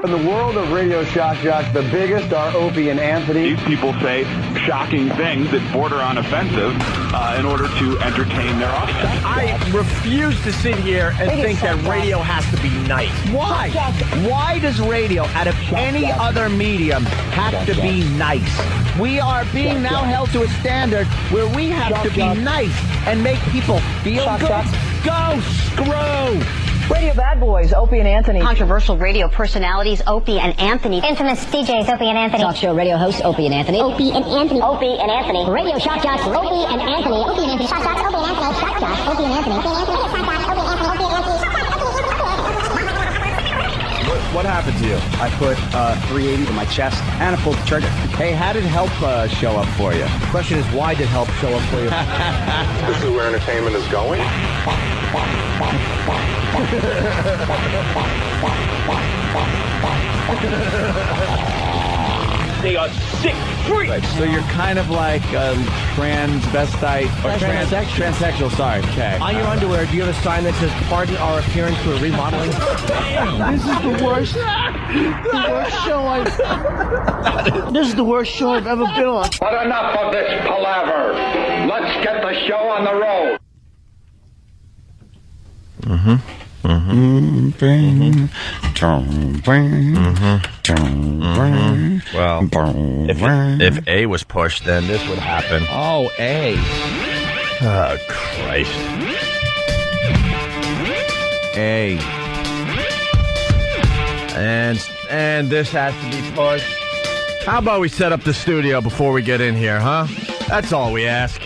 In the world of Radio Shock Jock, the biggest are Opie and Anthony. These people say shocking things that border on offensive in order to entertain their audience. I refuse to sit here and think that radio has to be nice. Why? Why does radio, out of any other medium, have to be nice? We are being now held to a standard where we have to be nice and make people feel good. Go screw! Radio bad boys, Opie and Anthony. Controversial radio personalities, Opie and Anthony. Infamous DJs, Opie and Anthony. Talk show radio hosts, Opie and Anthony. Opie and Anthony. Opie and Anthony. Radio shock jocks, Opie and Anthony. Opie and Anthony. Shock jocks, Opie and Anthony. Shock jocks, Opie and Anthony. Opie and Anthony. Shock jocks, Opie and Anthony. Opie and Anthony. What happened to you? I put 380 to my chest and I pulled the trigger. Hey, how did help show up for you? The question is, why did help show up for you? This is where entertainment is going. They are sick freaks. Right, so you're kind of like transvestite or transsexual. Sorry. Okay. On your underwear, do you have a sign that says "Pardon our appearance to a remodeling"? This is the worst. This is the worst show I've ever been on. But enough of this palaver. Let's get the show on the road. Well, if A was pushed, then this would happen. Oh, A. Oh, Christ. A. And this has to be pushed. How about we set up the studio before we get in here, huh? That's all we ask.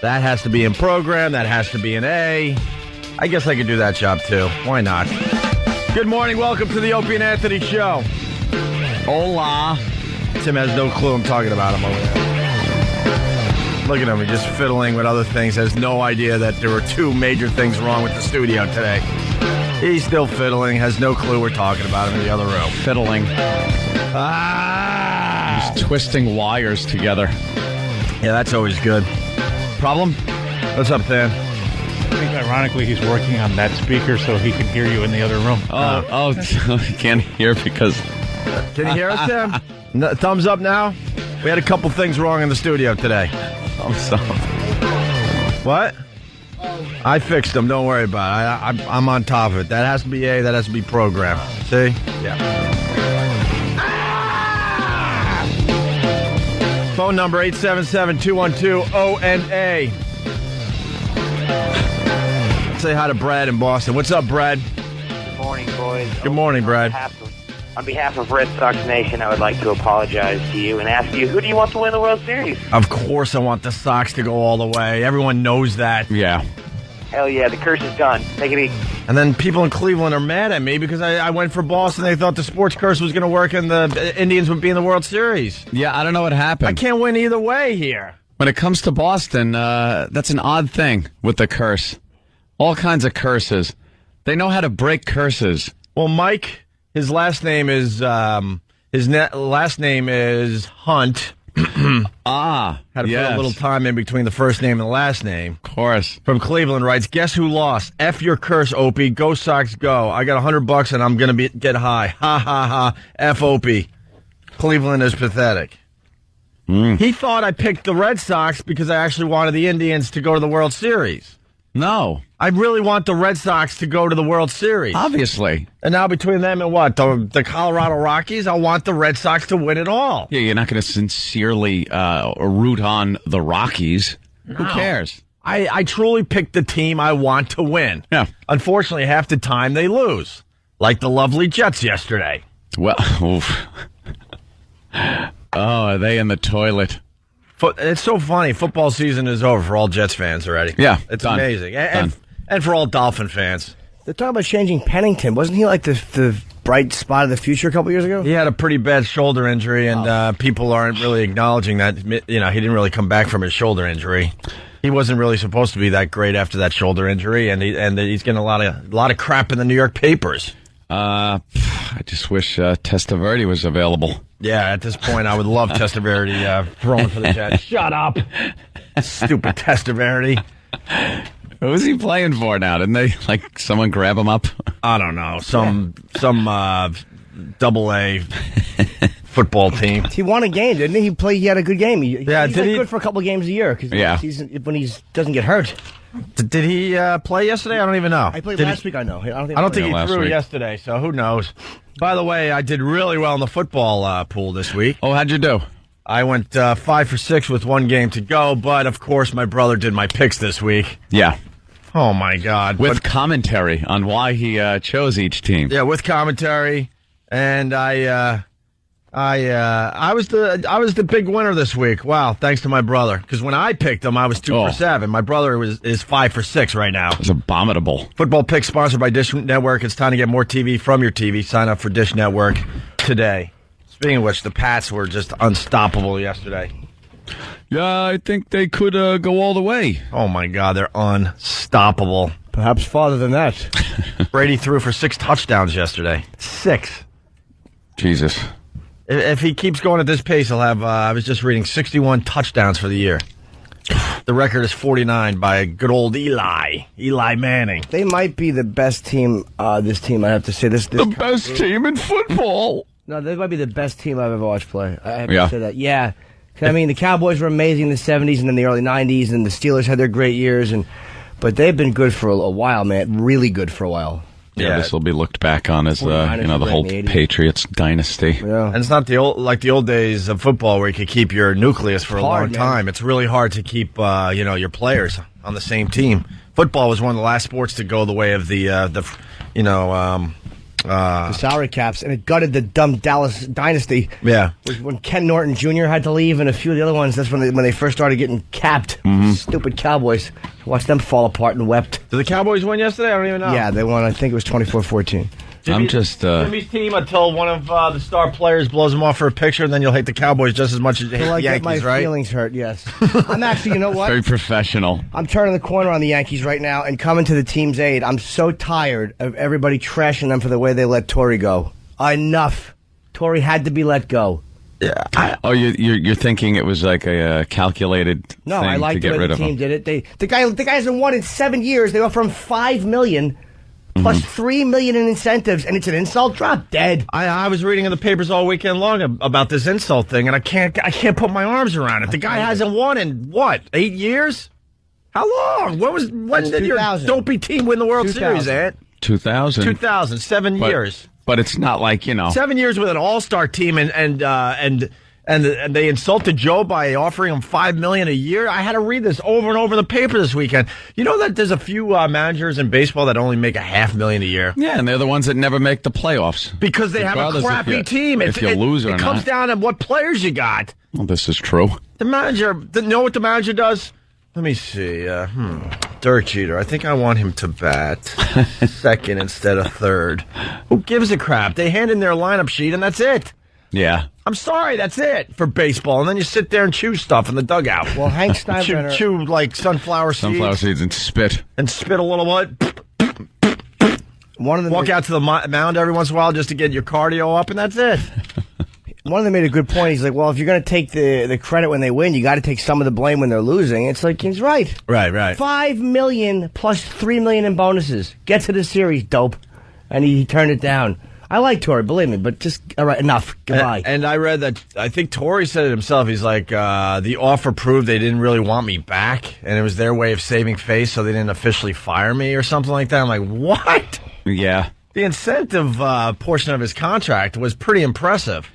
That has to be in program. That has to be in A. I guess I could do that job, too. Why not? Good morning. Welcome to the Opie and Anthony Show. Hola. Tim has no clue I'm talking about him over there. Look at him. He's just fiddling with other things. Has no idea that there were two major things wrong with the studio today. He's still fiddling. Has no clue we're talking about him in the other room. Fiddling. He's twisting wires together. Yeah, that's always good. Problem? What's up, Dan? I think ironically he's working on that speaker so he can hear you in the other room. He can't hear because... Can you hear us, Tim? Thumbs up now? We had a couple things wrong in the studio today. Thumbs up. What? I fixed them. Don't worry about it. I'm on top of it. That has to be A. That has to be program. See? Yeah. Phone number 877-212-ONA. Say hi to Brad in Boston. What's up, Brad? Good morning, boys. Good morning, Brad. On behalf of Red Sox Nation, I would like to apologize to you and ask you, who do you want to win the World Series? Of course I want the Sox to go all the way. Everyone knows that. Yeah. Hell yeah, the curse is done. Take it easy. And then people in Cleveland are mad at me because I went for Boston. They thought the sports curse was going to work and the Indians would be in the World Series. Yeah, I don't know what happened. I can't win either way here. When it comes to Boston, that's an odd thing with the curse. All kinds of curses. They know how to break curses. Well, Mike, his last name is last name is Hunt. Had to put a little time in between the first name and the last name. Of course. From Cleveland writes, guess who lost? F your curse, Opie. Go Sox, go. I got $100 and I'm going to get high. Ha, ha, ha. F Opie. Cleveland is pathetic. He thought I picked the Red Sox because I actually wanted the Indians to go to the World Series. No. I really want the Red Sox to go to the World Series. Obviously. And now between them and what? The Colorado Rockies? I want the Red Sox to win it all. Yeah, you're not going to sincerely root on the Rockies. No. Who cares? I truly picked the team I want to win. Yeah. Unfortunately, half the time they lose. Like the lovely Jets yesterday. Well, oof. Oh, are they in the toilet? It's so funny. Football season is over for all Jets fans already. Yeah, it's done. amazing. And for all Dolphin fans. They're talking about changing Pennington. Wasn't he like the bright spot of the future a couple years ago? He had a pretty bad shoulder injury, and people aren't really acknowledging that. You know, he didn't really come back from his shoulder injury. He wasn't really supposed to be that great after that shoulder injury, and he's getting a lot of crap in the New York papers. I just wish Testaverde was available. Yeah, at this point, I would love Testaverde throwing for the Jets. Shut up, stupid Testaverde. Who's he playing for now? Didn't they someone grab him up? I don't know. Some double-A football team. He won a game, didn't he? He had a good game. He's good for a couple of games a year when he doesn't get hurt. Did he play yesterday? I don't even know. I played last week. I know. I don't think he threw yesterday, so who knows? By the way, I did really well in the football pool this week. Oh, how'd you do? I went 5 for 6 with one game to go, but of course my brother did my picks this week. Yeah. Oh my God! With commentary on why he chose each team. Yeah, with commentary, and I was the big winner this week. Wow, thanks to my brother. Because when I picked him, I was 2 for 7. My brother is 5 for 6 right now. It's abominable. Football Picks sponsored by Dish Network. It's time to get more TV from your TV. Sign up for Dish Network today. Speaking of which, the Pats were just unstoppable yesterday. Yeah, I think they could go all the way. Oh, my God, they're unstoppable. Perhaps farther than that. Brady threw for 6 touchdowns yesterday. 6. Jesus. If he keeps going at this pace, he'll have, I was just reading, 61 touchdowns for the year. The record is 49 by good old Eli Manning. They might be the best team, this team, I have to say. The best team in football. No, they might be the best team I've ever watched play. I have to say that. Yeah. I mean, the Cowboys were amazing in the 70s and in the early 90s, and the Steelers had their great years, but they've been good for a while, man. Really good for a while. Yeah, this will be looked back on as the whole Patriots dynasty. Yeah. And it's not the old days of football where you could keep your nucleus for a long time. It's really hard to keep your players on the same team. Football was one of the last sports to go the way of the salary caps, and it gutted the dumb Dallas dynasty. Yeah, when Ken Norton Jr. had to leave, and a few of the other ones. That's when they first started getting capped. Mm-hmm. Stupid Cowboys. Watched them fall apart and wept. Did the Cowboys win yesterday? I don't even know. Yeah, they won. I think it was 24-14. Jimmy's team until one of the star players blows him off for a picture, and then you'll hate the Cowboys just as much as you hate the Yankees, my right? Feelings hurt. Yes, I'm actually. You know what? Very professional. I'm turning the corner on the Yankees right now and coming to the team's aid. I'm so tired of everybody trashing them for the way they let Torrey go. Enough. Torrey had to be let go. Yeah. You're thinking it was like a calculated thing I like to get the way rid the of team him. did it. The guy hasn't won in 7 years. They offer him $5 million plus $3 million in incentives, and it's an insult. Drop dead. I was reading in the papers all weekend long about this insult thing, and I can't put my arms around it. The guy hasn't won in 8 years? How long? When did your dopey team win the World Series, Ant? 2000. 2000, 7 years. But it's not like, 7 years with an all-star team, and they insulted Joe by offering him $5 million a year. I had to read this over and over in the paper this weekend. You know that there's a few managers in baseball that only make $500,000 a year. Yeah, and they're the ones that never make the playoffs because they have a crappy team. If you lose or not, it comes down to what players you got. Well, this is true. The manager, know what the manager does? Let me see. Dirt cheater. I think I want him to bat second instead of third. Who gives a crap? They hand in their lineup sheet, and that's it. Yeah. I'm sorry, that's it for baseball. And then you sit there and chew stuff in the dugout. Well, Hank Steinbrenner... chew like sunflower seeds. Sunflower seeds and spit. And spit a little bit. One of them walk out to the mound every once in a while just to get your cardio up, and that's it. One of them made a good point. He's like, well, if you're going to take the credit when they win, you got to take some of the blame when they're losing. It's like, he's right. Right. $5 million plus $3 million in bonuses. Get to the series, dope. And he turned it down. I like Torrey, believe me, but just, all right, enough. Goodbye. And I read that, I think Torrey said it himself. He's like, the offer proved they didn't really want me back, and it was their way of saving face, so they didn't officially fire me or something like that. I'm like, what? Yeah. The incentive portion of his contract was pretty impressive.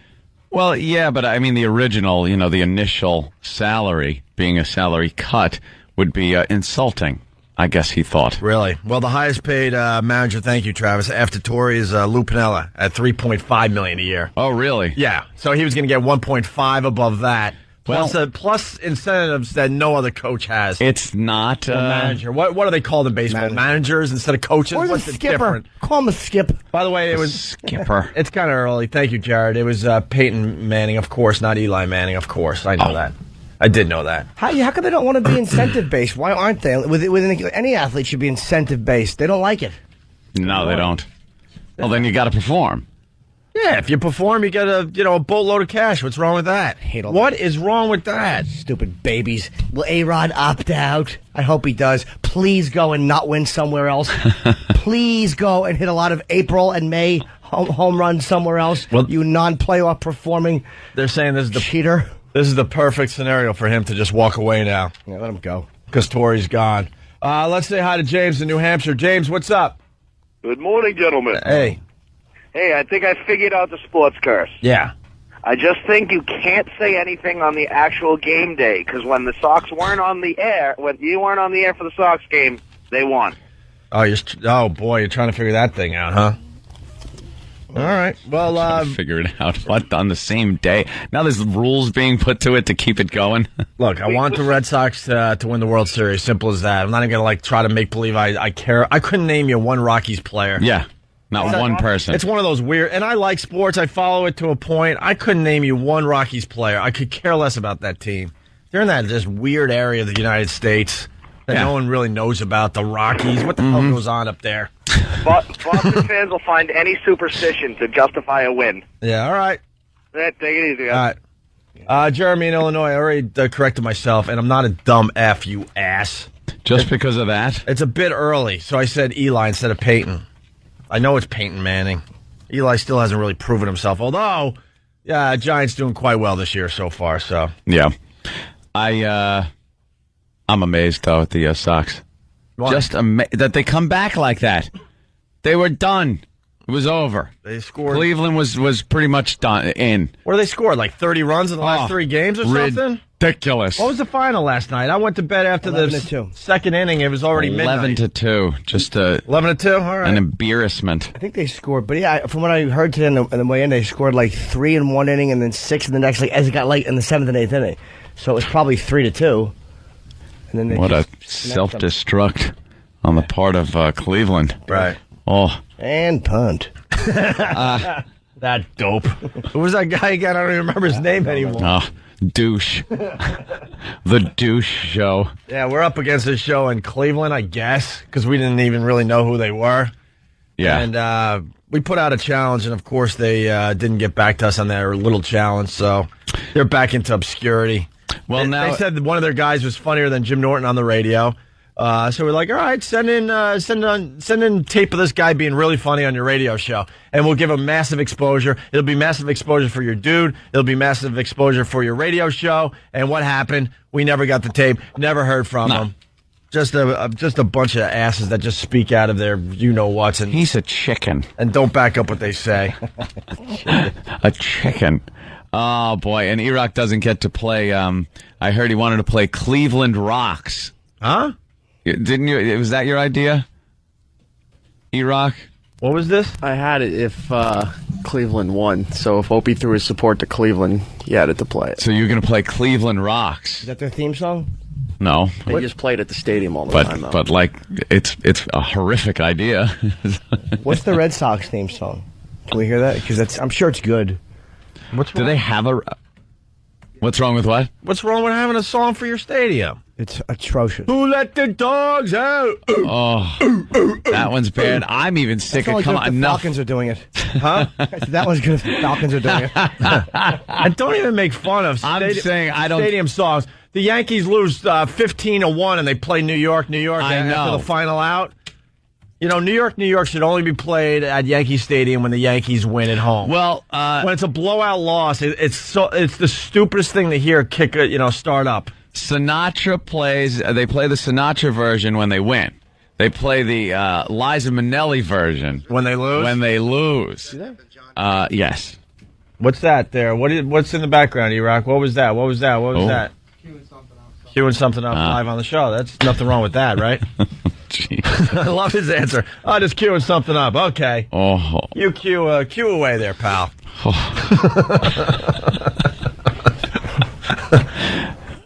Well, yeah, but I mean, the original, the initial salary, being a salary cut, would be insulting, I guess he thought. Really? Well, the highest paid manager, thank you, Travis, after Torrey is Lou Piniella at $3.5 million a year. Oh, really? Yeah. So he was going to get 1.5 above that. Plus incentives that no other coach has. It's not manager. What are they called in baseball? Managers instead of coaches? Or What's the the skipper. difference? Call him a skip. By the way, it was skipper. It's kind of early. Thank you, Jared. It was Peyton Manning, of course, not Eli Manning, of course. I know that. I did know that. How come they don't want to be incentive based? Why aren't they? With any athlete should be incentive based. They don't like it. No, they don't. Well, then you got to perform. Yeah, if you perform, you get a boatload of cash. What's wrong with that? What is wrong with that? Stupid babies. Will A-Rod opt out? I hope he does. Please go and not win somewhere else. Please go and hit a lot of April and May home run somewhere else. Well, you non-playoff performing. They're saying this is the cheater. This is the perfect scenario for him to just walk away now. Yeah, let him go because Torrey's gone. Let's say hi to James in New Hampshire. James, what's up? Good morning, gentlemen. Hey. Hey, I think I figured out the sports curse. Yeah. I just think you can't say anything on the actual game day, because when the Sox weren't on the air, when you weren't on the air for the Sox game, they won. Oh, boy, you're trying to figure that thing out, huh? All right. Well, figure it out. What, on the same day? Now there's rules being put to it to keep it going. Look, I want the Red Sox to win the World Series. Simple as that. I'm not even going to try to make believe I care. I couldn't name you one Rockies player. Yeah. Not one person. It's one of those weird, and I like sports. I follow it to a point. I couldn't name you one Rockies player. I could care less about that team. They're in that just weird area of the United States that no one really knows about, the Rockies. What the hell goes on up there? Boston fans will find any superstition to justify a win. Yeah, all right. Take it easy, guys. All right. Jeremy in Illinois, I already corrected myself, and I'm not a dumb F, you ass. Just because of that? It's a bit early, so I said Eli instead of Peyton. I know it's Peyton Manning. Eli still hasn't really proven himself, although, yeah, Giants doing quite well this year so far. So yeah, I'm amazed though at the Sox. What? Just that they come back like that. They were done. It was over. They scored. Cleveland was pretty much done. What did they score? Like 30 runs in the last 3 games or something? Ridiculous. What was the final last night? I went to bed after the second inning. It was already midnight. 11-2. Just 11-2. All right. An embarrassment. I think they scored, but yeah, from what I heard today in the way in, they scored like 3 in one inning and then 6 in the next. Like as it got late in the 7th and 8th inning, so it was probably 3-2. And then what a self-destruct on the part of Cleveland. Right. Oh. And punt. That dope. Who was that guy again? I don't even remember his name anymore. Oh, douche. The douche show. Yeah, we're up against this show in Cleveland, I guess, because we didn't even really know who they were. Yeah. And we put out a challenge, and of course they didn't get back to us on their little challenge, so they're back into obscurity. Well, now they said that one of their guys was funnier than Jim Norton on the radio. So we're like, all right, send in tape of this guy being really funny on your radio show, and we'll give him massive exposure. It'll be massive exposure for your dude. It'll be massive exposure for your radio show. And what happened? We never got the tape. Never heard from him. Just a bunch of asses that just speak out of their you-know-whats. And he's a chicken. And don't back up what they say. A chicken. Oh, boy. And E-Rock doesn't get to play. I heard he wanted to play Cleveland Rocks. Huh? Didn't you? Was that your idea? E-Rock? What was this? I had it if Cleveland won. So if Opie threw his support to Cleveland, he had it to play it. So you're going to play Cleveland Rocks. Is that their theme song? No. They just played at the stadium all the time, though. But, like, it's a horrific idea. What's the Red Sox theme song? Can we hear that? Because I'm sure it's good. Do they have a... What's wrong with what? What's wrong with having a song for your stadium? It's atrocious. Who let the dogs out? Oh, that one's bad. I'm even sick of coming. The Falcons are doing it. Huh? That one's good if the Falcons are doing it. And don't even make fun of stadium songs. The Yankees lose 15-1 and they play New York after the final out. You know, New York should only be played at Yankee Stadium when the Yankees win at home. Well, when it's a blowout loss, it's the stupidest thing to hear start up. Sinatra plays. They play the Sinatra version when they win. They play the Liza Minnelli version when they lose. Yes. What's that there? What's in the background, E-Rock? What was that? What was that? Queuing something up live on the show. That's nothing wrong with that, right? I love his answer. Oh, just queuing something up. Okay. Oh. You queue away there, pal.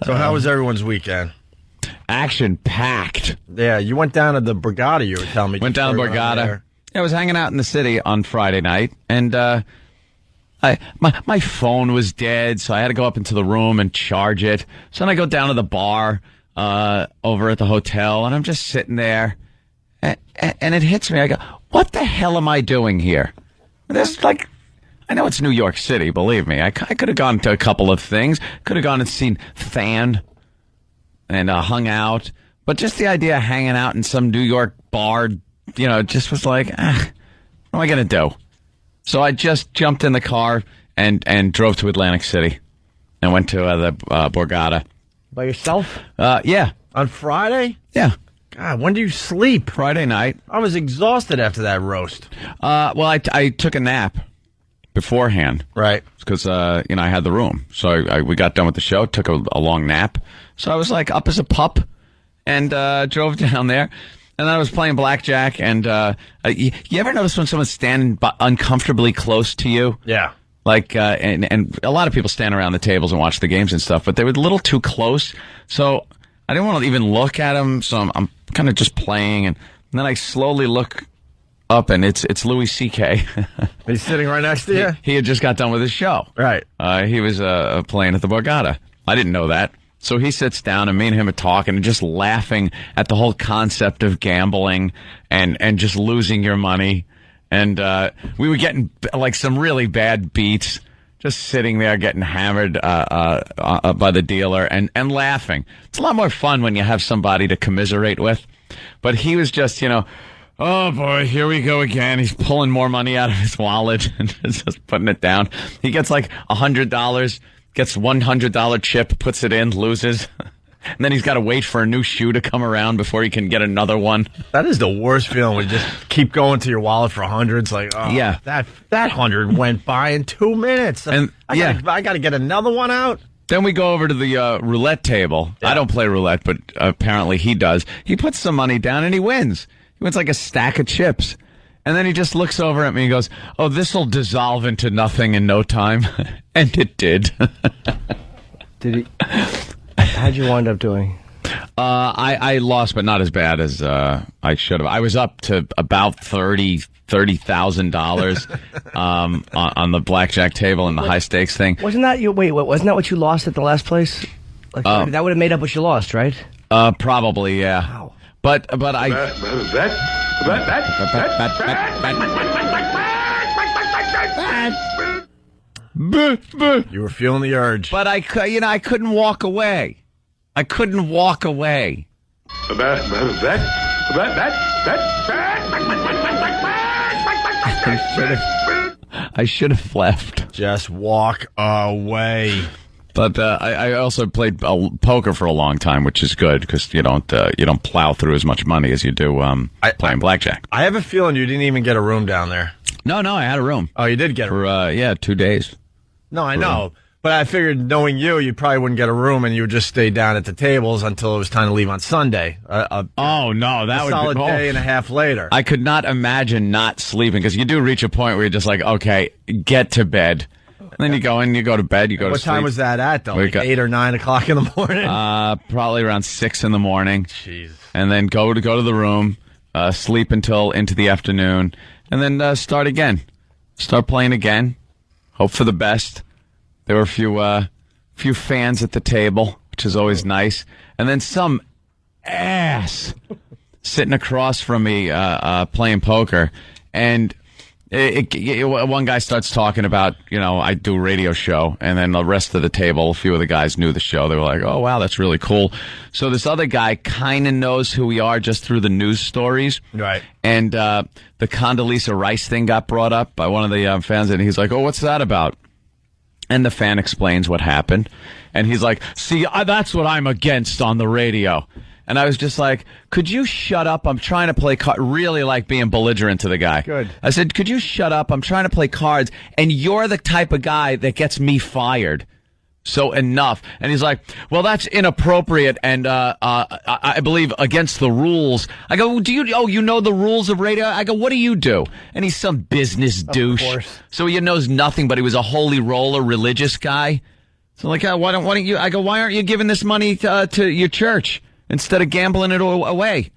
So how was everyone's weekend? Action-packed. Yeah, you went down to the Borgata, you were telling me. Went down to Borgata. I was hanging out in the city on Friday night, and my phone was dead, so I had to go up into the room and charge it. So then I go down to the bar over at the hotel, and I'm just sitting there, and it hits me. I go, what the hell am I doing here? There's I know it's New York City, believe me. I could have gone to a couple of things. Could have gone and seen Than and hung out. But just the idea of hanging out in some New York bar, just was like, what am I going to do? So I just jumped in the car and drove to Atlantic City and went to the Borgata. By yourself? Yeah. On Friday? Yeah. God, when do you sleep? Friday night. I was exhausted after that roast. Well, I took a nap beforehand. Right. Because, I had the room. So we got done with the show, took a long nap. So I was like up as a pup and drove down there. And then I was playing blackjack. And you ever notice when someone's standing uncomfortably close to you? Yeah. Like, and a lot of people stand around the tables and watch the games and stuff, but they were a little too close. So I didn't want to even look at them. So I'm kind of just playing. And then I slowly look up, and it's Louis C.K. He's sitting right next to you? He had just got done with his show. Right. He was playing at the Borgata. I didn't know that. So he sits down, and me and him are talking and just laughing at the whole concept of gambling and just losing your money. And we were getting like some really bad beats, just sitting there getting hammered by the dealer and laughing. It's a lot more fun when you have somebody to commiserate with. But he was just, oh boy, here we go again. He's pulling more money out of his wallet and just putting it down. He gets like $100, gets $100 chip, puts it in, loses. And then he's got to wait for a new shoe to come around before he can get another one. That is the worst feeling when you just keep going to your wallet for hundreds. Like, oh, yeah. that 100 went by in 2 minutes. And I got to get another one out. Then we go over to the roulette table. Yeah. I don't play roulette, but apparently he does. He puts some money down and he wins. He wins like a stack of chips. And then he just looks over at me and goes, oh, this will dissolve into nothing in no time. And it did. Did he? How'd you wind up doing? I lost, but not as bad as I should have. I was up to about $30,000 on the blackjack table and the high stakes thing. Wasn't that wasn't that what you lost at the last place? Like, that would have made up what you lost, right? Probably, yeah. Wow. But I. You were feeling the urge. But I couldn't walk away. I couldn't walk away. I should have left. Just walk away. But I also played poker for a long time, which is good because you don't plow through as much money as you do playing blackjack. I have a feeling you didn't even get a room down there. No, I had a room. Oh, you did get a room? For 2 days. No, I know. But I figured, knowing you probably wouldn't get a room, and you would just stay down at the tables until it was time to leave on Sunday. That would be a solid day and a half later. I could not imagine not sleeping, because you do reach a point where you're just like, okay, get to bed. And then you go in, you go to bed, you go to sleep. What time was that at, though? Like 8 or 9 o'clock in the morning? Probably around 6 in the morning. Jeez. And then go to the room, sleep until into the afternoon, and then start again. Start playing again. Hope for the best. There were a few fans at the table, which is always nice. And then some ass sitting across from me playing poker. And one guy starts talking about, I do a radio show. And then the rest of the table, a few of the guys knew the show. They were like, oh, wow, that's really cool. So this other guy kind of knows who we are just through the news stories. Right. And the Condoleezza Rice thing got brought up by one of the fans. And he's like, oh, what's that about? And the fan explains what happened. And he's like, see, that's what I'm against on the radio. And I was just like, could you shut up? I'm trying to play cards. Really like being belligerent to the guy. Good. I said, could you shut up? I'm trying to play cards. And you're the type of guy that gets me fired. So enough. And he's like, well, that's inappropriate and I believe against the rules. I go, you know the rules of radio? I go, what do you do? And he's some business douche. Of course. So he knows nothing, but he was a holy roller religious guy. So like, why don't you? I go, why aren't you giving this money to your church instead of gambling it away?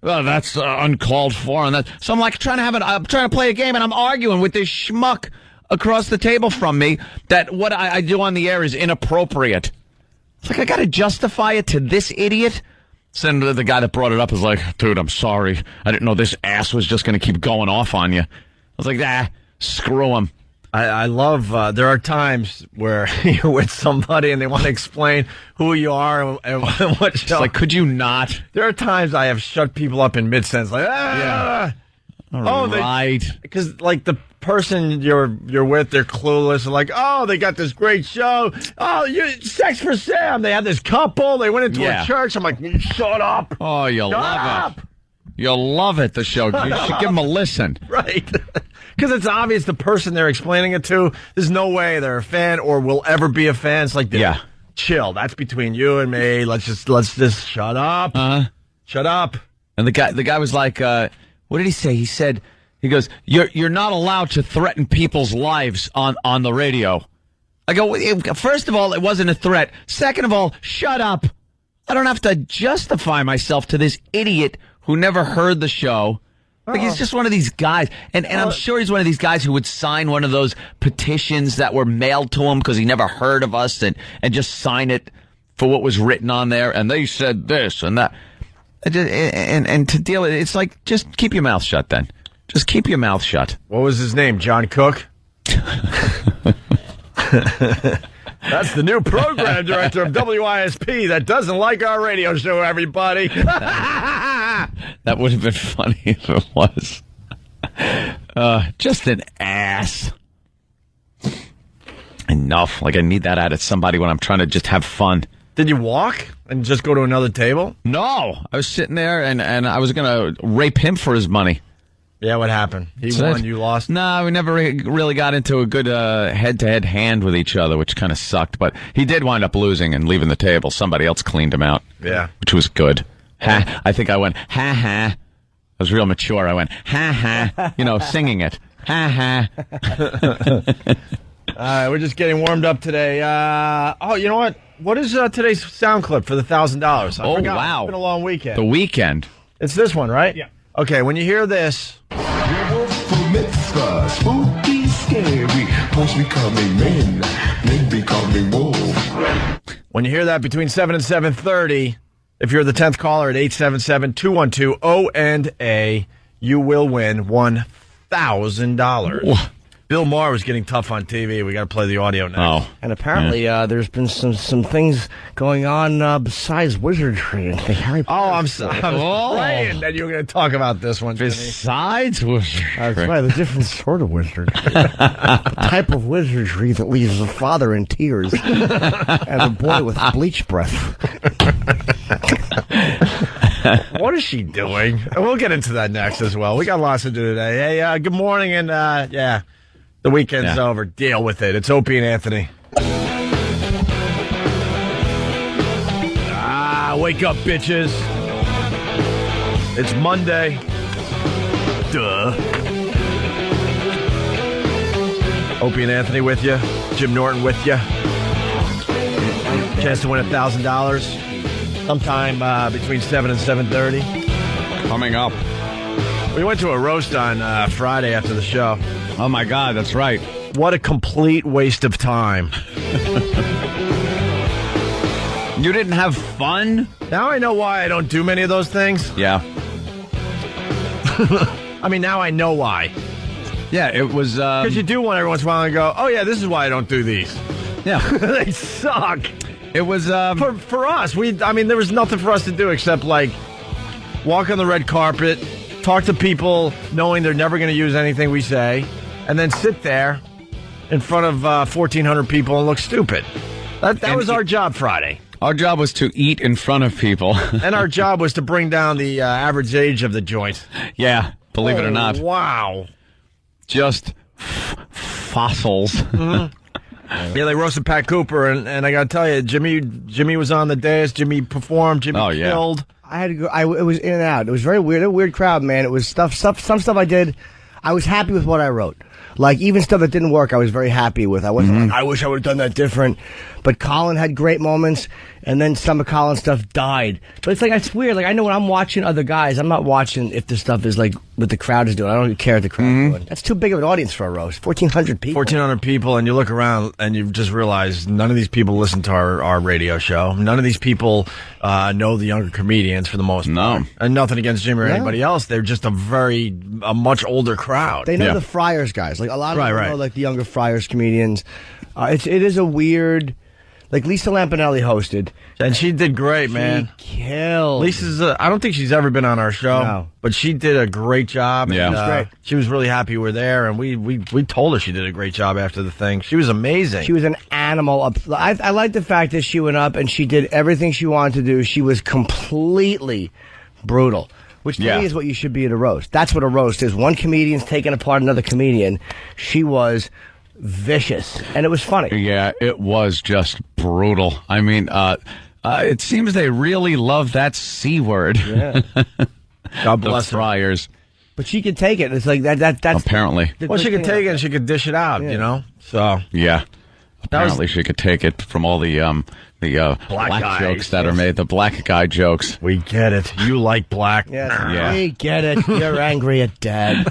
Well, that's uncalled for. And so I'm like I'm trying to play a game, and I'm arguing with this schmuck across the table from me that what I do on the air is inappropriate. It's like, I got to justify it to this idiot? So then the guy that brought it up is like, dude, I'm sorry. I didn't know this ass was just going to keep going off on you. I was like, screw him. I love, there are times where you're with somebody and they want to explain who you are and what show. It's like, could you not? There are times I have shut people up in mid-sentence, like, yeah. Right. Because like the person you're with, they're clueless. They're like, oh, they got this great show. Oh, Sex for Sam. They had this couple. They went into a church. I'm like, shut up. Oh, you'll love it. You'll love it, the show. You should give them a listen. Right. Because it's obvious the person they're explaining it to, there's no way they're a fan or will ever be a fan. It's like, chill. That's between you and me. Let's just shut up. Shut up. And the guy was like, what did he say? He goes, you're not allowed to threaten people's lives on the radio. I go, first of all, it wasn't a threat. Second of all, shut up. I don't have to justify myself to this idiot who never heard the show. Like, he's just one of these guys. And I'm sure he's one of these guys who would sign one of those petitions that were mailed to him because he never heard of us and just sign it for what was written on there. And they said this and that. And to deal with it, it's like, just keep your mouth shut then. Just keep your mouth shut. What was his name? John Cook? That's the new program director of WISP that doesn't like our radio show, everybody. That would have been funny if it was. Just an ass. Enough. Like, I need that out of somebody when I'm trying to just have fun. Did you walk and just go to another table? No. I was sitting there, and I was going to rape him for his money. Yeah, what happened? He won, you lost? No, we never really got into a good head-to-head hand with each other, which kind of sucked. But he did wind up losing and leaving the table. Somebody else cleaned him out. Yeah. Which was good. Ha. I think I went, ha-ha. I was real mature. I went, ha-ha, singing it. Ha-ha. All right, we're just getting warmed up today. You know what? What is today's sound clip for the $1,000? Oh, wow. It's been a long weekend. The weekend. It's this one, right? Yeah. Okay, when you hear this... Spooky, scary, most becoming men becoming wolves. When you hear that between 7 and 7:30, if you're the 10th caller at 877-212-O&A, you will win $1,000. Bill Maher was getting tough on TV. We got to play the audio now. Oh. And apparently there's been some things going on besides wizardry and the Harry Potter. I'm praying that you were going to talk about this one. Besides wizardry. That's right, the different sort of wizardry. The type of wizardry that leaves a father in tears and a boy with bleach breath. What is she doing? We'll get into that next as well. We got lots to do today. Hey, good morning, and the weekend's over. Deal with it. It's Opie and Anthony. Wake up, bitches. It's Monday. Duh. Opie and Anthony with you. Jim Norton with you. Chance to win $1,000 sometime between 7 and 7:30. Coming up. We went to a roast on Friday after the show. Oh, my God, that's right. What a complete waste of time. You didn't have fun? Now I know why I don't do many of those things. Yeah. I mean, now I know why. Yeah, it was... Because you do one every once in a while and go, oh, yeah, this is why I don't do these. Yeah. They suck. It was... For us, there was nothing for us to do except, like, walk on the red carpet, talk to people knowing they're never going to use anything we say, and then sit there in front of 1,400 people and look stupid. That was our job Friday. Our job was to eat in front of people. And our job was to bring down the average age of the joint. Yeah, believe it or not. Wow. Just fossils. Mm-hmm. Yeah, they roasted Pat Cooper, and I got to tell you, Jimmy was on the dais. Jimmy performed. Jimmy killed. I had to go. It was in and out. It was very weird. A weird crowd, man. It was some stuff I did. I was happy with what I wrote. Like, even stuff that didn't work, I was very happy with. I wasn't like, I wish I would have done that different. But Colin had great moments, and then some of Colin's stuff died. But it's like, it's weird. Like, I know when I'm watching other guys, I'm not watching if the stuff is like what the crowd is doing. I don't even care what the crowd is doing. That's too big of an audience for a roast. 1,400 people. 1,400 people, and you look around, and you just realize none of these people listen to our radio show. None of these people know the younger comedians for the most part. And nothing against Jimmy or anybody else. They're just a much older crowd. They know the Friars guys. Like, a lot of them know, like, the younger Friars comedians. It is a weird... Like Lisa Lampanelli hosted. And she did great, man. She killed. Lisa's, I don't think she's ever been on our show. No. But she did a great job. Yeah. And, It was great. She was really happy we're there, and we told her she did a great job after the thing. She was amazing. She was an animal. I like the fact that she went up and she did everything she wanted to do. She was completely brutal, which to me is what you should be at a roast. That's what a roast is. One comedian's taking apart another comedian. She was vicious, and it was funny. Yeah, it was just brutal. I mean, it seems they really love that C word. Yeah. God bless the Friars. But she could take it. It's like that's apparently. Well, she could take it and she could dish it out, you know? So. Yeah. Apparently she could take it from all the black jokes that are made, the black guy jokes. We get it. You like black. Yeah. We get it. You're angry at Dad.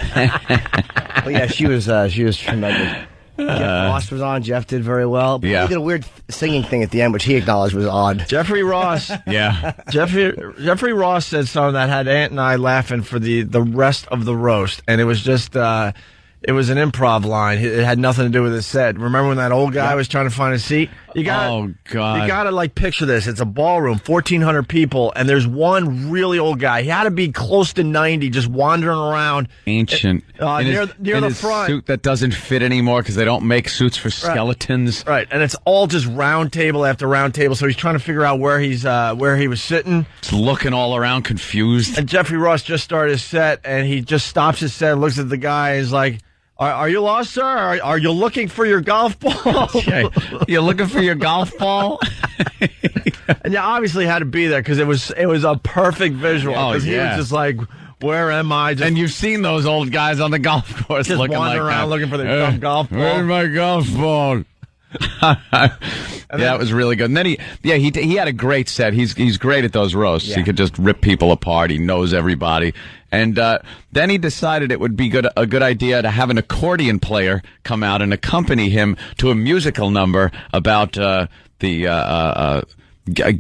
Well, yeah, she was tremendous. Jeff Ross was on. Jeff did very well. But he did a weird singing thing at the end, which he acknowledged was odd. Jeffrey Ross. Yeah. Jeffrey Ross said something that had Ant and I laughing for the rest of the roast. And it was just, it was an improv line. It had nothing to do with his set. Remember when that old guy was trying to find a seat? You gotta like picture this. It's a ballroom, 1,400 people, and there's one really old guy. He had to be close to 90, just wandering around. Ancient. Near the his front. Suit that doesn't fit anymore because they don't make suits for skeletons. Right, and it's all just round table after round table. So he's trying to figure out where he was sitting. Just looking all around, confused. And Jeffrey Ross just started his set, and he just stops his set, looks at the guy, and is like, Are you lost, sir? Are you looking for your golf ball? Okay. You're looking for your golf ball? And you obviously had to be there because it was a perfect visual. Oh, He was just like, where am I? And you've seen those old guys on the golf course just looking wandering like around that. looking for their dumb golf ball. Where's my golf ball? That was really good. And then he had a great set. He's great at those roasts. Yeah. He could just rip people apart. He knows everybody. And then he decided it would be a good idea to have an accordion player come out and accompany him to a musical number about the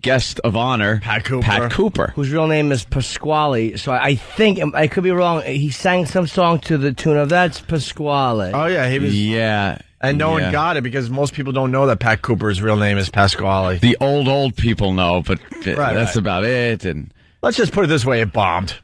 guest of honor, Pat Cooper, whose real name is Pasquale. So I think, I could be wrong, he sang some song to the tune of That's Pasquale. Oh, yeah, he was. Yeah. And no one got it because most people don't know that Pat Cooper's real name is Pasquale. The old people know, but that's about it. And let's just put it this way, it bombed.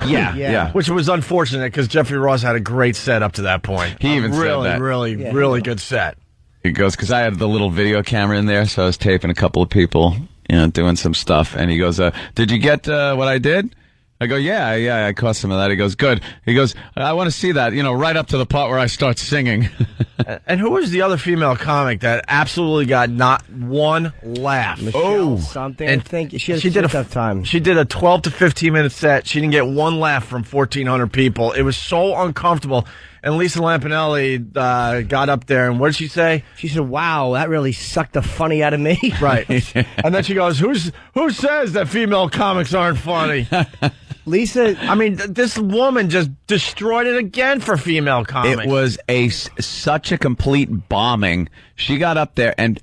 Yeah. Which was unfortunate because Jeffrey Ross had a great set up to that point. He even said that. Really good set. He goes, because I had the little video camera in there, so I was taping a couple of people, doing some stuff. And he goes, did you get what I did? I go, yeah, I caught some of that. He goes, good. He goes, I want to see that, right up to the part where I start singing. And who was the other female comic that absolutely got not one laugh? Michelle something. And I think she did a tough time. She did a 12 to 15 minute set. She didn't get one laugh from 1,400 people. It was so uncomfortable. And Lisa Lampanelli got up there, and what did she say? She said, wow, that really sucked the funny out of me. Right. And then she goes, who says that female comics aren't funny? Lisa, I mean, this woman just destroyed it again for female comics. It was such a complete bombing. She got up there, and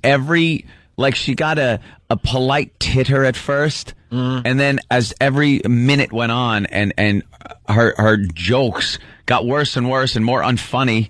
she got a polite titter at first, and then as every minute went on, and her jokes got worse and worse and more unfunny,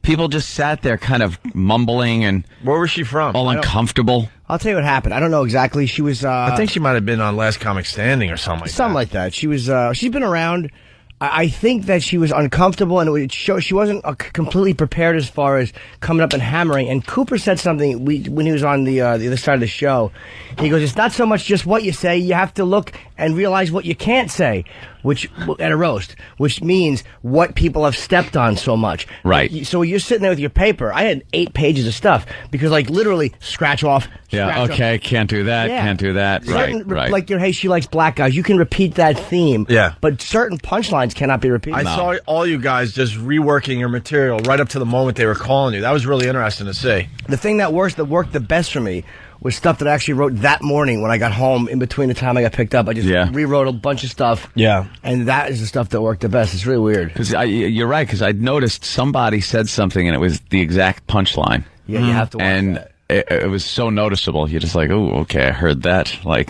people just sat there kind of mumbling and... Where was she from? All uncomfortable. I'll tell you what happened. I don't know exactly. She was... I think she might have been on Last Comic Standing or something like that. Something like that. She was... she's been around... I think that she was uncomfortable, and it would show she wasn't completely prepared as far as coming up and hammering. And Cooper said something when he was on the other side of the show. He goes, "It's not so much just what you say; you have to look and realize what you can't say." Which at a roast, which means what people have stepped on so much. Right. So you're sitting there with your paper. I had 8 pages of stuff because, literally, scratch off. Okay, can't do that. Yeah. Can't do that. Right. Like hey, she likes black guys. You can repeat that theme. Yeah. But certain punchlines cannot be repeated. I saw all you guys just reworking your material right up to the moment they were calling you. That was really interesting to see. The thing that worked the best for me was stuff that I actually wrote that morning when I got home in between the time I got picked up. I just rewrote a bunch of stuff. Yeah. And that is the stuff that worked the best. It's really weird. You're right, because I noticed somebody said something and it was the exact punchline. Yeah, you have to watch that. It was so noticeable. You're just like, oh, okay, I heard that a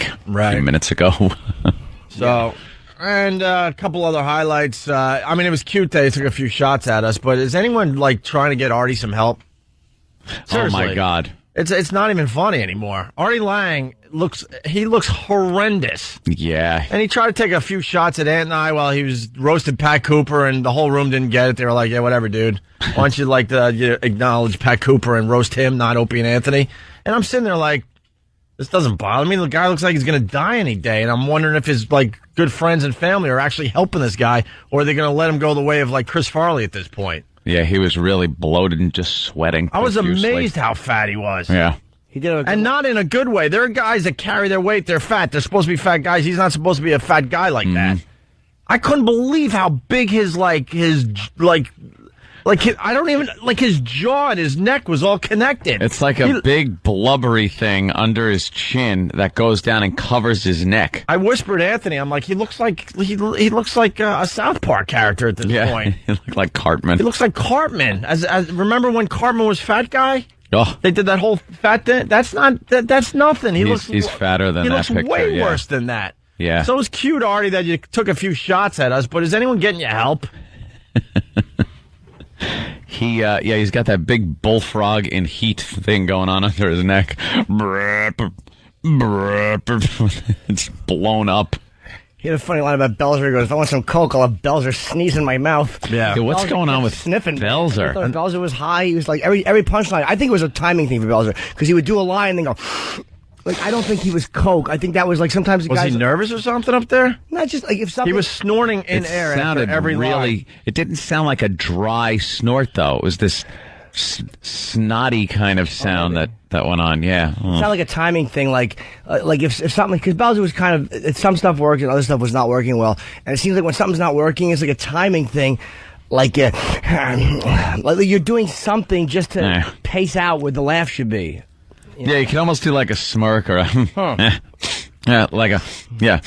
few minutes ago. So, and a couple other highlights. I mean, it was cute that they took a few shots at us, but is anyone trying to get Artie some help? Seriously. Oh my God. It's not even funny anymore. Artie Lang looks horrendous. Yeah. And he tried to take a few shots at Ant and I while he was roasting Pat Cooper, and the whole room didn't get it. They were like, yeah, whatever, dude. Why don't you acknowledge Pat Cooper and roast him, not Opie and Anthony? And I'm sitting there like, this doesn't bother me. The guy looks like he's going to die any day, and I'm wondering if his good friends and family are actually helping this guy, or are they going to let him go the way of Chris Farley at this point? Yeah, he was really bloated and just sweating. I was amazed how fat he was. Yeah. He did and not in a good way. There are guys that carry their weight. They're fat. They're supposed to be fat guys. He's not supposed to be a fat guy like that. I couldn't believe how big his jaw and his neck was all connected. It's like a big blubbery thing under his chin that goes down and covers his neck. I whispered to Anthony, I'm like, he looks like a South Park character at this point. He looked like Cartman. He looks like Cartman. As remember when Cartman was fat guy? Oh. They did that whole fat thing. That's nothing. He's fatter than that picture. He looks way worse than that. Yeah. So it was cute, Artie, that you took a few shots at us, but is anyone getting you help? He's got that big bullfrog in heat thing going on under his neck. It's blown up. He had a funny line about Belzer. He goes, if I want some Coke, I'll have Belzer sneeze in my mouth. Yeah. Dude, what's going on with sniffing Belzer? I thought Belzer was high. He was like, every punchline. I think it was a timing thing for Belzer, because he would do a line and then go... I don't think he was Coke. I think that was sometimes the guys... Was he nervous or something up there? Not just if something... He was snorting in air after every line. It didn't sound like a dry snort, though. It was this snotty kind of sound that went on, yeah. It sounded like a timing thing, if something... Because Belzer was kind of... Some stuff worked and other stuff was not working well. And it seems like when something's not working, it's like a timing thing. Like you're doing something just to pace out where the laugh should be. Yeah, you can almost do like a smirk or a... yeah.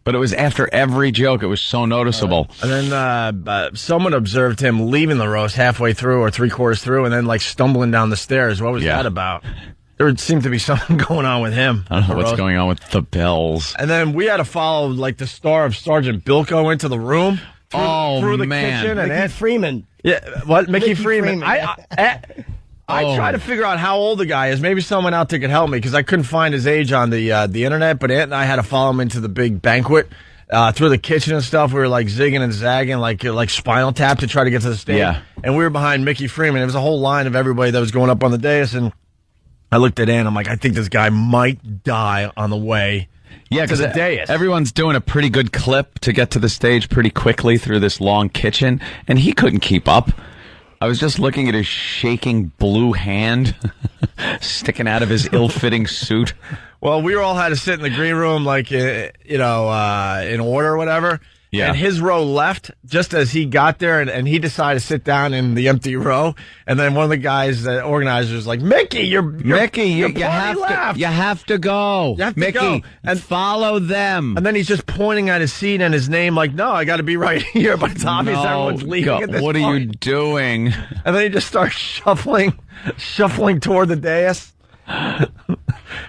But it was after every joke. It was so noticeable. And then someone observed him leaving the roast halfway through or three-quarters through and then, stumbling down the stairs. What was that about? There seemed to be something going on with him. I don't know what's going on with the bells. And then we had to follow, the star of Sergeant Bilko into the room. Through the kitchen. And Mickey Freeman. Yeah, what? Mickey Freeman. I tried to figure out how old the guy is. Maybe someone out there could help me because I couldn't find his age on the internet. But Ant and I had to follow him into the big banquet through the kitchen and stuff. We were zigging and zagging like Spinal Tap to try to get to the stage. Yeah. And we were behind Mickey Freeman. There was a whole line of everybody that was going up on the dais. And I looked at Ant. I'm like, I think this guy might die on the way. Yeah, because everyone's doing a pretty good clip to get to the stage pretty quickly through this long kitchen, and he couldn't keep up. I was just looking at his shaking blue hand sticking out of his ill-fitting suit. Well, we all had to sit in the green room, in order or whatever. Yeah. And his row left just as he got there, and he decided to sit down in the empty row. And then one of the guys, the organizers, like, Mickey, you have to go. Mickey, and follow them. And then he's just pointing at his seat and his name, like, no, I got to be right here. But it's obvious everyone's leaving at this point. What are you doing? And then he just starts shuffling toward the dais.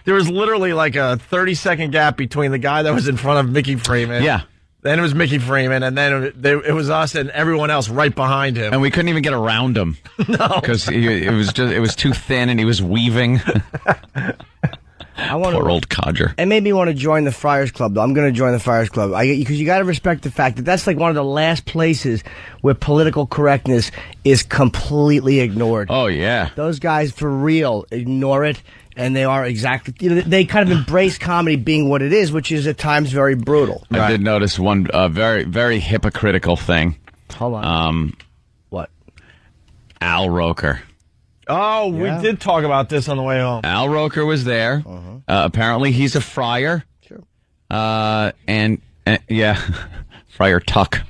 There was literally a 30-second gap between the guy that was in front of Mickey Freeman. Yeah. Then it was Mickey Freeman, and then it was us and everyone else right behind him. And we couldn't even get around him. No. Because it was too thin and he was weaving. Poor old codger. It made me want to join the Friars Club, though. I'm going to join the Friars Club. Because you got to respect the fact that that's one of the last places where political correctness is completely ignored. Oh, yeah. Those guys, for real, ignore it. And they are exactly, they kind of embrace comedy being what it is, which is at times very brutal. I did notice one very, very hypocritical thing. Hold on. What? Al Roker. Oh, we did talk about this on the way home. Al Roker was there. Apparently he's a friar. Sure. And Friar Tuck.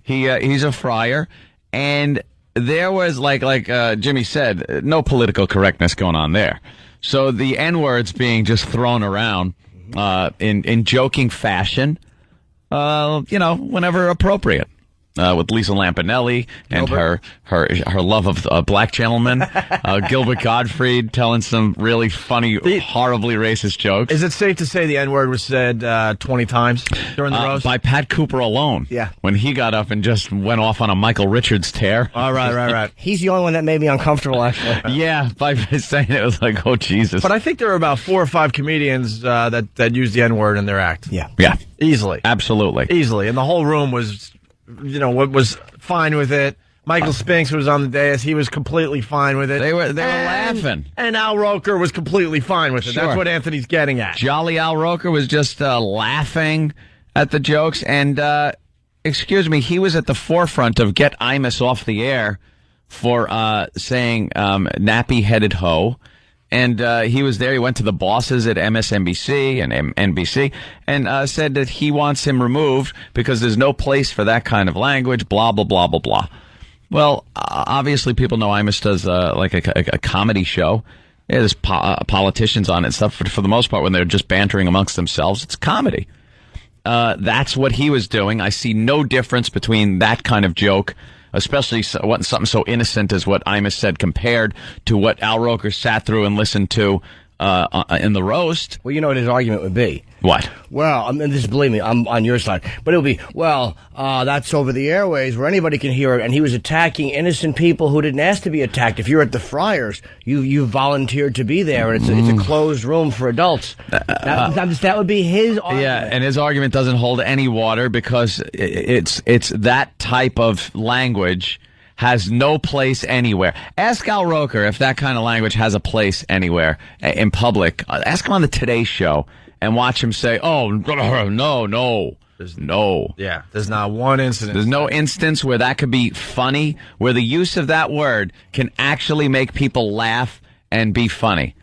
He's a friar. And there was, like Jimmy said, no political correctness going on there. So the N-words being just thrown around in joking fashion, whenever appropriate. with Lisa Lampanelli and her love of black gentlemen. Gilbert Gottfried telling some really funny, horribly racist jokes. Is it safe to say the N-word was said 20 times during the roast? By Pat Cooper alone. Yeah. When he got up and just went off on a Michael Richards tear. Oh, right. He's the only one that made me uncomfortable, actually. Yeah, by saying it was like, oh, Jesus. But I think there were about 4 or 5 comedians that used the N-word in their act. Yeah. Yeah. Easily. Absolutely. Easily. And the whole room was, was fine with it. Michael Spinks was on the dais. He was completely fine with it. They were laughing. And Al Roker was completely fine with it. Sure. That's what Anthony's getting at. Jolly Al Roker was just laughing at the jokes. And, excuse me, he was at the forefront of Get Imus Off the Air for saying nappy-headed hoe. And he was there. He went to the bosses at MSNBC and NBC and said that he wants him removed because there's no place for that kind of language, blah, blah, blah, blah, blah. Well, obviously people know Imus does like a comedy show. Yeah, there's politicians on it and stuff. For the most part, when they're just bantering amongst themselves, it's comedy. That's what he was doing. I see no difference between that kind of joke, especially something so innocent as what Imus said, compared to what Al Roker sat through and listened to in the roast. Well, you know what his argument would be. What? Well, I mean, just believe me, I'm on your side. But it'll be, that's over the airways where anybody can hear it. And he was attacking innocent people who didn't ask to be attacked. If you're at the Friars, you volunteered to be there, and it's a closed room for adults. That would be his argument. Yeah, and his argument doesn't hold any water because it's that type of language has no place anywhere. Ask Al Roker if that kind of language has a place anywhere in public. Ask him on the Today Show and watch him say, oh, no. There's no. Yeah, there's not one incident. There's no instance where that could be funny, where the use of that word can actually make people laugh and be funny.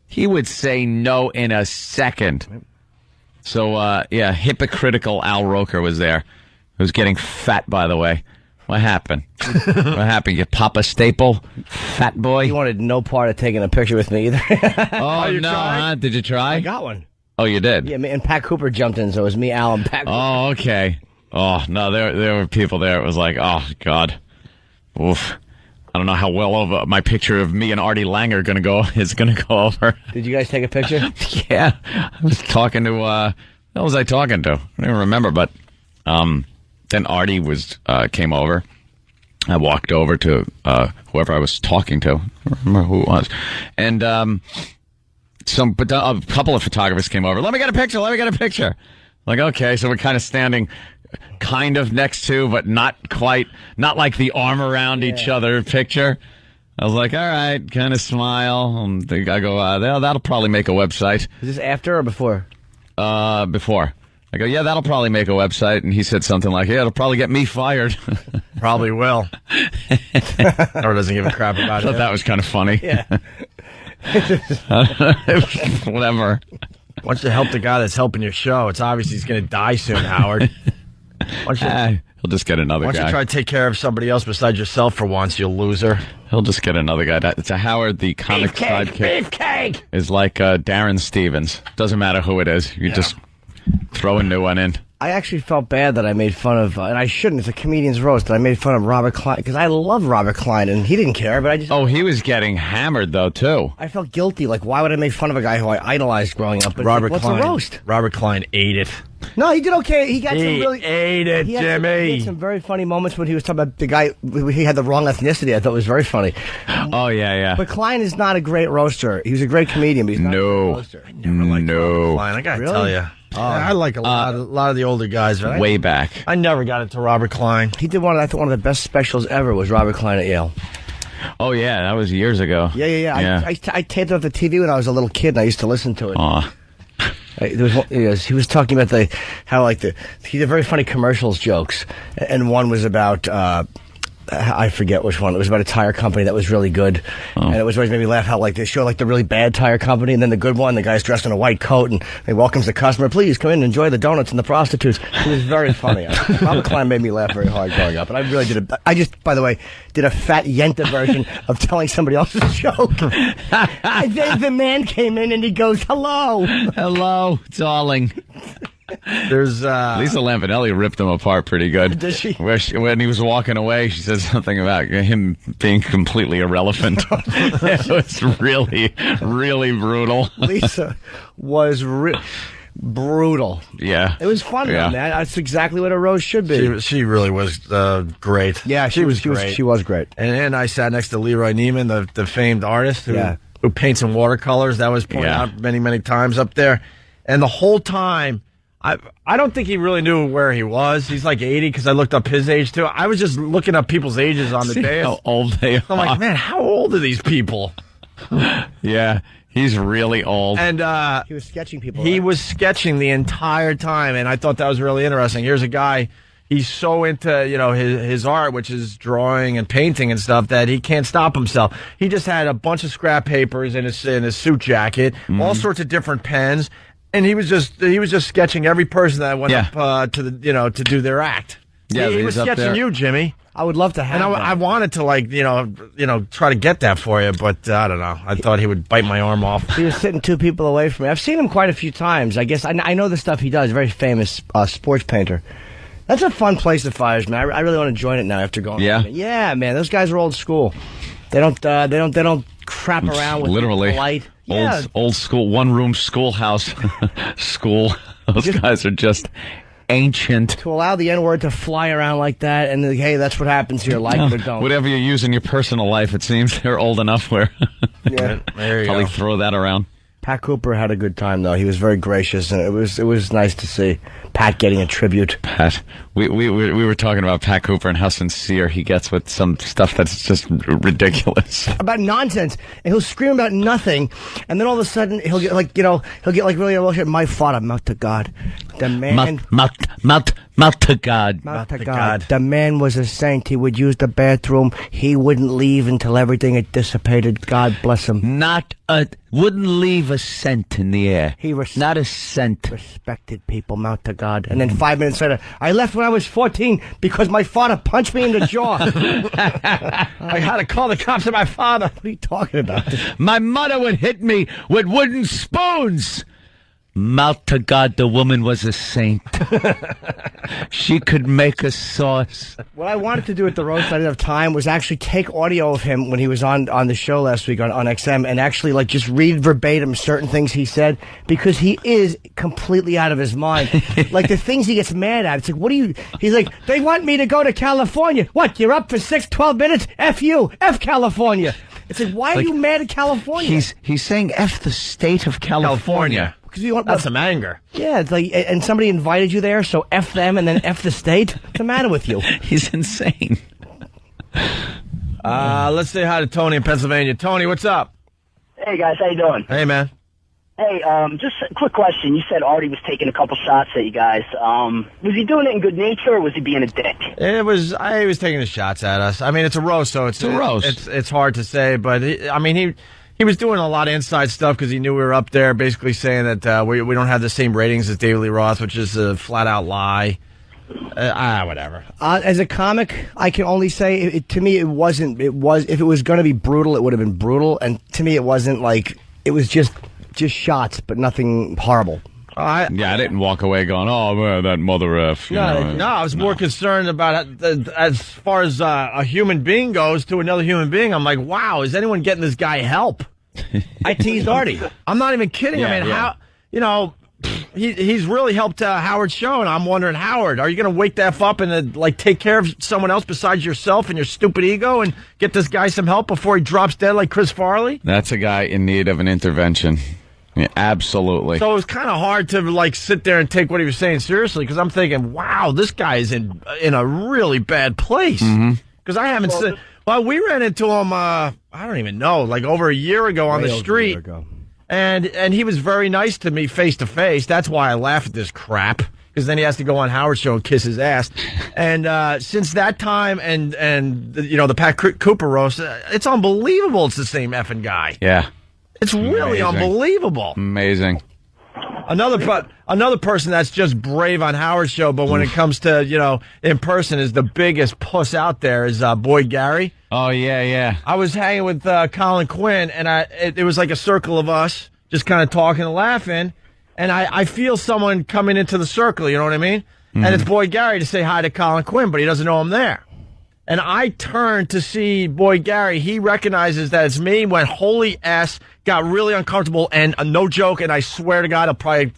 He would say no in a second. So, hypocritical Al Roker was there. Who's getting fat, by the way. What happened? What happened? You pop a staple, fat boy? He wanted no part of taking a picture with me either. Oh, no, huh? Did you try? I got one. Oh, you did? Yeah, and Pat Cooper jumped in, so it was me, Al, and Pat Cooper. Oh, okay. Oh, no, there were people there. It was like, oh, God. Oof. I don't know how well over my picture of me and Artie Lang is going to go over. Did you guys take a picture? Yeah. I was talking to, what was I talking to? I don't even remember, but then Artie came over. I walked over to whoever I was talking to. I don't remember who it was. And a couple of photographers came over. Let me get a picture. Like, okay, so we're kind of standing kind of next to, but not quite, not like the arm around each other picture. I was like, all right, kind of smile. And I go, that'll probably make a website. Is this after or before? Before. I go, yeah, that'll probably make a website. And he said something like, yeah, it'll probably get me fired. Probably will. Or doesn't give a crap about it. I thought that was kind of funny. Yeah. Whatever. Once you help the guy that's helping your show, it's obvious he's going to die soon, Howard. He'll just get another guy. Why don't you try to take care of somebody else besides yourself for once, you loser? He'll just get another guy. To Howard, the comic sidekick Beefcake! Is like Darren Stevens. Doesn't matter who it is. You just throw a new one in. I actually felt bad that I made fun of, and I shouldn't, it's a comedian's roast, that I made fun of Robert Klein, because I love Robert Klein, and he didn't care, but I just... Oh, he was getting hammered, though, too. I felt guilty, like, why would I make fun of a guy who I idolized growing up? But what's a roast? Robert Klein ate it. No, he did okay. He got some really... ate it, Jimmy. He had some very funny moments when he was talking about the guy, he had the wrong ethnicity. I thought it was very funny. Oh, yeah. But Klein is not a great roaster. He was a great comedian, but he's not a great roaster. I never liked Robert Klein, I gotta tell you. I like a lot of the older guys. But way back. I never got into Robert Klein. He did I thought one of the best specials ever was Robert Klein at Yale. Oh, yeah, that was years ago. Yeah. I taped it off the TV when I was a little kid, and I used to listen to it. He was talking about he did very funny commercials jokes, and one was about I forget which one. It was about a tire company that was really good, and it was always made me laugh how they show the really bad tire company, and then the good one, the guy's dressed in a white coat, and he welcomes the customer. Please come in and enjoy the donuts and the prostitutes. It was very funny. Robert Klein made me laugh very hard growing up, and I really did I just, by the way, did a fat Yenta version of telling somebody else's joke. And then the man came in and he goes, "Hello, darling." There's Lisa Lampanelli ripped him apart pretty good. Did she? When he was walking away, she said something about him being completely irrelevant. It was really, really brutal. Lisa was brutal. Yeah. It was fun, man. That's exactly what a rose should be. She really was great. Yeah, she was great. She was great. And I sat next to Leroy Neiman, the famed artist who paints in watercolors. That was pointed out many, many times up there. And the whole time, I don't think he really knew where he was. He's like 80 because I looked up his age too. I was just looking up people's ages on the day. How old they are. I'm like, man, how old are these people? Yeah, he's really old. And he was sketching people. He was sketching the entire time, and I thought that was really interesting. Here's a guy. He's so into, his art, which is drawing and painting and stuff, that he can't stop himself. He just had a bunch of scrap papers in his suit jacket, all sorts of different pens. And he was just sketching every person that went up to to do their act. Yeah, he was sketching you, Jimmy. I would love to have. And I wanted to try to get that for you, but I don't know. I thought he would bite my arm off. He was sitting 2 people away from me. I've seen him quite a few times. I guess I know the stuff he does. Very famous sports painter. That's a fun place to Fires, man. I really want to join it now after going. Yeah, man. Those guys are old school. They don't crap around with literally polite. Old school, one-room schoolhouse school. Those guys are just ancient. To allow the N-word to fly around like that, and hey, that's what happens here, like it or don't. Whatever you use in your personal life, it seems they're old enough where there you probably go. throw that around. Pat Cooper had a good time, though. He was very gracious, and it was nice to see Pat getting a tribute. Pat, we were talking about Pat Cooper and how sincere he gets with some stuff that's just ridiculous. About nonsense, and he'll scream about nothing, and then all of a sudden he'll get really emotional. My father, mouth to God, the man, mouth to God, mouth to God. The man was a saint. He would use the bathroom. He wouldn't leave until everything had dissipated. God bless him. Wouldn't leave a cent in the air. Not a cent. Respected people, mouth to God. And then 5 minutes later, I left when I was 14 because my father punched me in the jaw. I had to call the cops on my father. What are you talking about? My mother would hit me with wooden spoons. Mouth to God, the woman was a saint. She could make a sauce. What I wanted to do at the roast, I didn't have time, was actually take audio of him when he was on the show last week on XM and actually just read verbatim certain things he said, because he is completely out of his mind. Like the things he gets mad at. It's like, he's like, they want me to go to California. What, you're up for 12 minutes? F you. F California. It's like, why are you mad at California? He's saying F the state of California. That's some anger. Yeah, it's like, and somebody invited you there, so F them and then F the state? What's the matter with you? He's insane. Let's say hi to Tony in Pennsylvania. Tony, what's up? Hey, guys. How you doing? Hey, man. Hey, just a quick question. You said Artie was taking a couple shots at you guys. Was he doing it in good nature, or was he being a dick? He was taking the shots at us. I mean, it's a roast, so it's a roast. It's hard to say, but he was doing a lot of inside stuff because he knew we were up there, basically saying that we don't have the same ratings as David Lee Roth, which is a flat-out lie. Whatever. As a comic, I can only say, to me, it wasn't. If it was going to be brutal, it would have been brutal. And to me, it wasn't like, it was just shots, but nothing horrible. I didn't walk away going, oh, well, that mother F. No, I was more concerned about as far as a human being goes to another human being. I'm like, wow, is anyone getting this guy help? I teased Artie. I'm not even kidding. How, he's really helped Howard's show, and I'm wondering, Howard, are you going to wake that F up and take care of someone else besides yourself and your stupid ego and get this guy some help before he drops dead like Chris Farley? That's a guy in need of an intervention. Yeah, absolutely. So it was kind of hard to sit there and take what he was saying seriously, because I'm thinking, wow, this guy is in a really bad place. Because I haven't seen. Well, we ran into him. I don't even know, like over a year ago on the street, and he was very nice to me face to face. That's why I laugh at this crap, because then he has to go on Howard's show and kiss his ass. And since that time, and the Pat Cooper roast, it's unbelievable. It's the same effing guy. Yeah. It's really unbelievable. Amazing. Another person that's just brave on Howard's show, but when it comes to, in person, is the biggest puss out there is Boy Gary. Oh, yeah. I was hanging with Colin Quinn, and it was like a circle of us just kind of talking and laughing. and I feel someone coming into the circle, you know what I mean? And it's Boy Gary to say hi to Colin Quinn, but he doesn't know I'm there. And I turn to see Boy Gary. He recognizes that it's me, went holy ass, got really uncomfortable, and no joke, and I swear to God, I'll probably,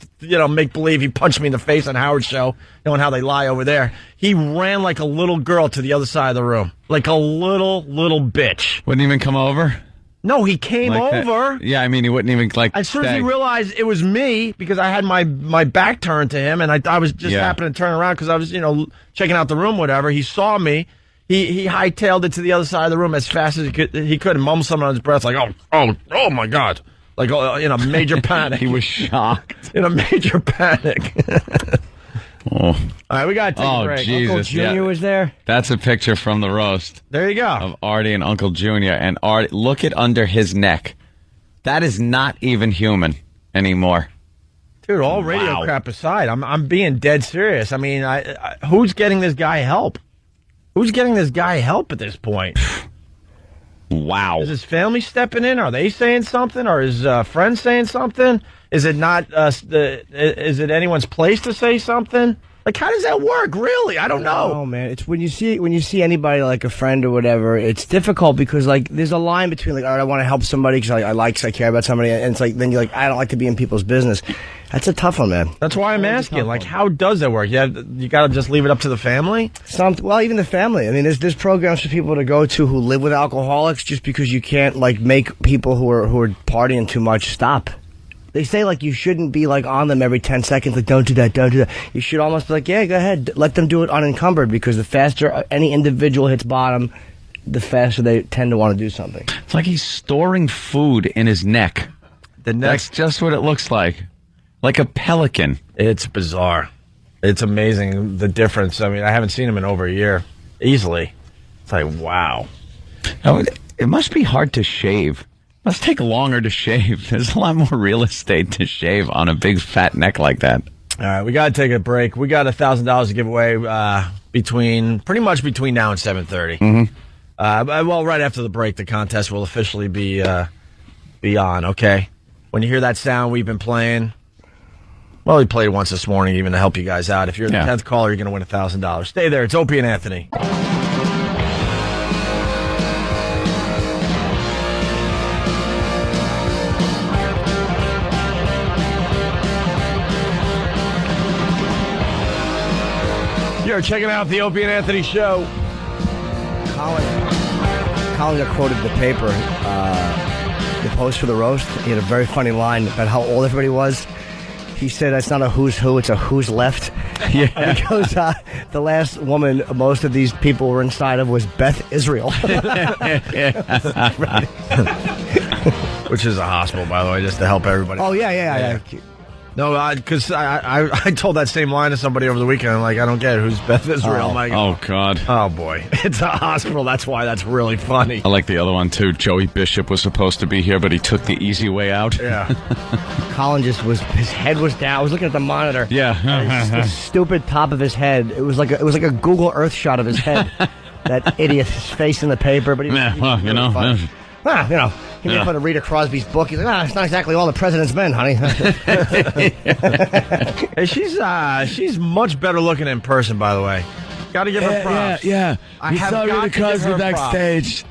make believe he punched me in the face on Howard's show, knowing how they lie over there. He ran like a little girl to the other side of the room. Like a little bitch. Wouldn't even come over? No, he came over. Yeah, I mean, he wouldn't even, as soon as he realized it was me, because I had my back turned to him, and I was just happening to turn around because I was, checking out the room, whatever. He saw me. He hightailed it to the other side of the room as fast as he could and mumbled something on his breath like, oh my God. Like, in a major panic. He was shocked. In a major panic. All right, we got to take a break. Jesus. Uncle Junior was there. That's a picture from the roast. There you go. Of Artie and Uncle Junior. And Artie, look at under his neck. That is not even human anymore. Dude, all radio crap aside, I'm being dead serious. I mean, who's getting this guy help? Who's getting this guy help at this point? Wow. Is his family stepping in? Are they saying something? Or is friends saying something? Is it not? Is it anyone's place to say something? Like, how does that work? Really, I don't know. Oh man, it's when you see anybody like a friend or whatever, it's difficult because like there's a line between like, all right, I want to help somebody because I care about somebody, and it's like then you're like, I don't like to be in people's business. That's a tough one, man. That's why I'm asking. Like, how does that work? You got to just leave it up to the family? Well, even the family. I mean, there's programs for people to go to who live with alcoholics just because you can't like make people who are partying too much stop. They say, like, you shouldn't be, like, on them every 10 seconds, like, don't do that, don't do that. You should almost be like, yeah, go ahead. Let them do it unencumbered, because the faster any individual hits bottom, the faster they tend to want to do something. It's like he's storing food in his neck. That's just what it looks like. Like a pelican. It's bizarre. It's amazing, the difference. I mean, I haven't seen him in over a year. Easily. It's like, wow. Oh, it must be hard to shave. Must take longer to shave. There's a lot more real estate to shave on a big fat neck like that. All right, we got to take a break. We got $1,000 to give away pretty much between now and 7:30. Mm-hmm. Well, right after the break, the contest will officially be on. Okay, when you hear that sound we've been playing, well, we played once this morning even to help you guys out. If you're the 10th caller, you're going to win $1,000. Stay there. It's Opie and Anthony. You're checking out the Opie and Anthony show. Colin got quoted in the paper, the post for the roast. He had a very funny line about how old everybody was. He said it's not a who's who, it's a who's left. Yeah. And he goes, the last woman most of these people were inside of was Beth Israel. Which is a hospital, by the way, just to help everybody. Oh, yeah. No, because I told that same line to somebody over the weekend. I'm like, I don't get it. Who's Beth Israel? I'm like, oh, God. Oh, boy. It's a hospital. That's why that's really funny. I like the other one, too. Joey Bishop was supposed to be here, but he took the easy way out. Yeah. Colin his head was down. I was looking at the monitor. Yeah. The stupid top of his head. It was like a Google Earth shot of his head. That idiot, his face in the paper. But he he made fun of Rita Crosby's book. He's like, it's not exactly all the president's men, honey. Hey, she's much better looking in person, by the way. Got to give her props. Yeah. I saw Rita Crosby backstage.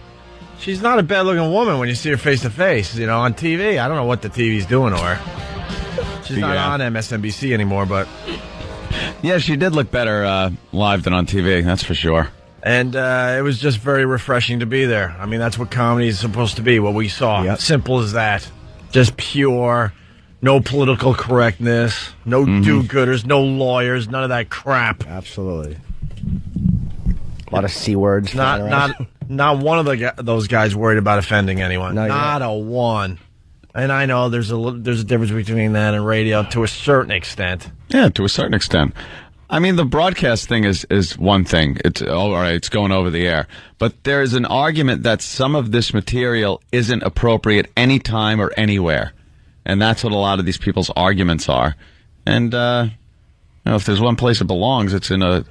She's not a bad looking woman when you see her face to face. On TV. I don't know what the TV's doing to her. She's not on MSNBC anymore, but yeah, she did look better live than on TV. That's for sure. And it was just very refreshing to be there. I mean, that's what comedy is supposed to be, what we saw. Yep. Simple as that. Just pure, no political correctness, no do-gooders, no lawyers, none of that crap. Absolutely. A lot of C words. Not one of those guys worried about offending anyone. Not a one. And I know there's a difference between that and radio to a certain extent. Yeah, to a certain extent. I mean, the broadcast thing is one thing. It's all right. It's going over the air. But there is an argument that some of this material isn't appropriate anytime or anywhere. And that's what a lot of these people's arguments are. And, if there's one place it belongs, it's in a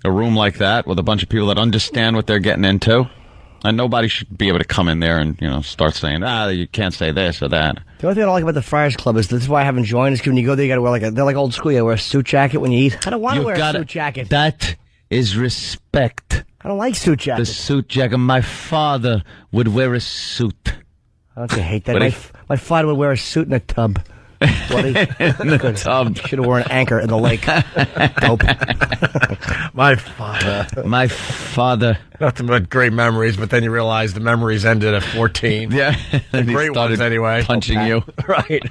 room like that with a bunch of people that understand what they're getting into. And nobody should be able to come in there and, start saying, you can't say this or that. The only thing I don't like about the Friars Club is this is why I haven't joined. Is when you go there, you got to wear they're like old school. You got to wear a suit jacket when you eat. I don't want to wear a suit jacket. That is respect. I don't like suit jackets. The suit jacket. My father would wear a suit. Don't you hate that? My father would wear a suit in a tub. Bloody. In the tub. Should have worn an anchor in the lake. Dope. My father. My father. Nothing but great memories, but then you realize the memories ended at 14. Yeah. The great ones anyway. Punching you. Right.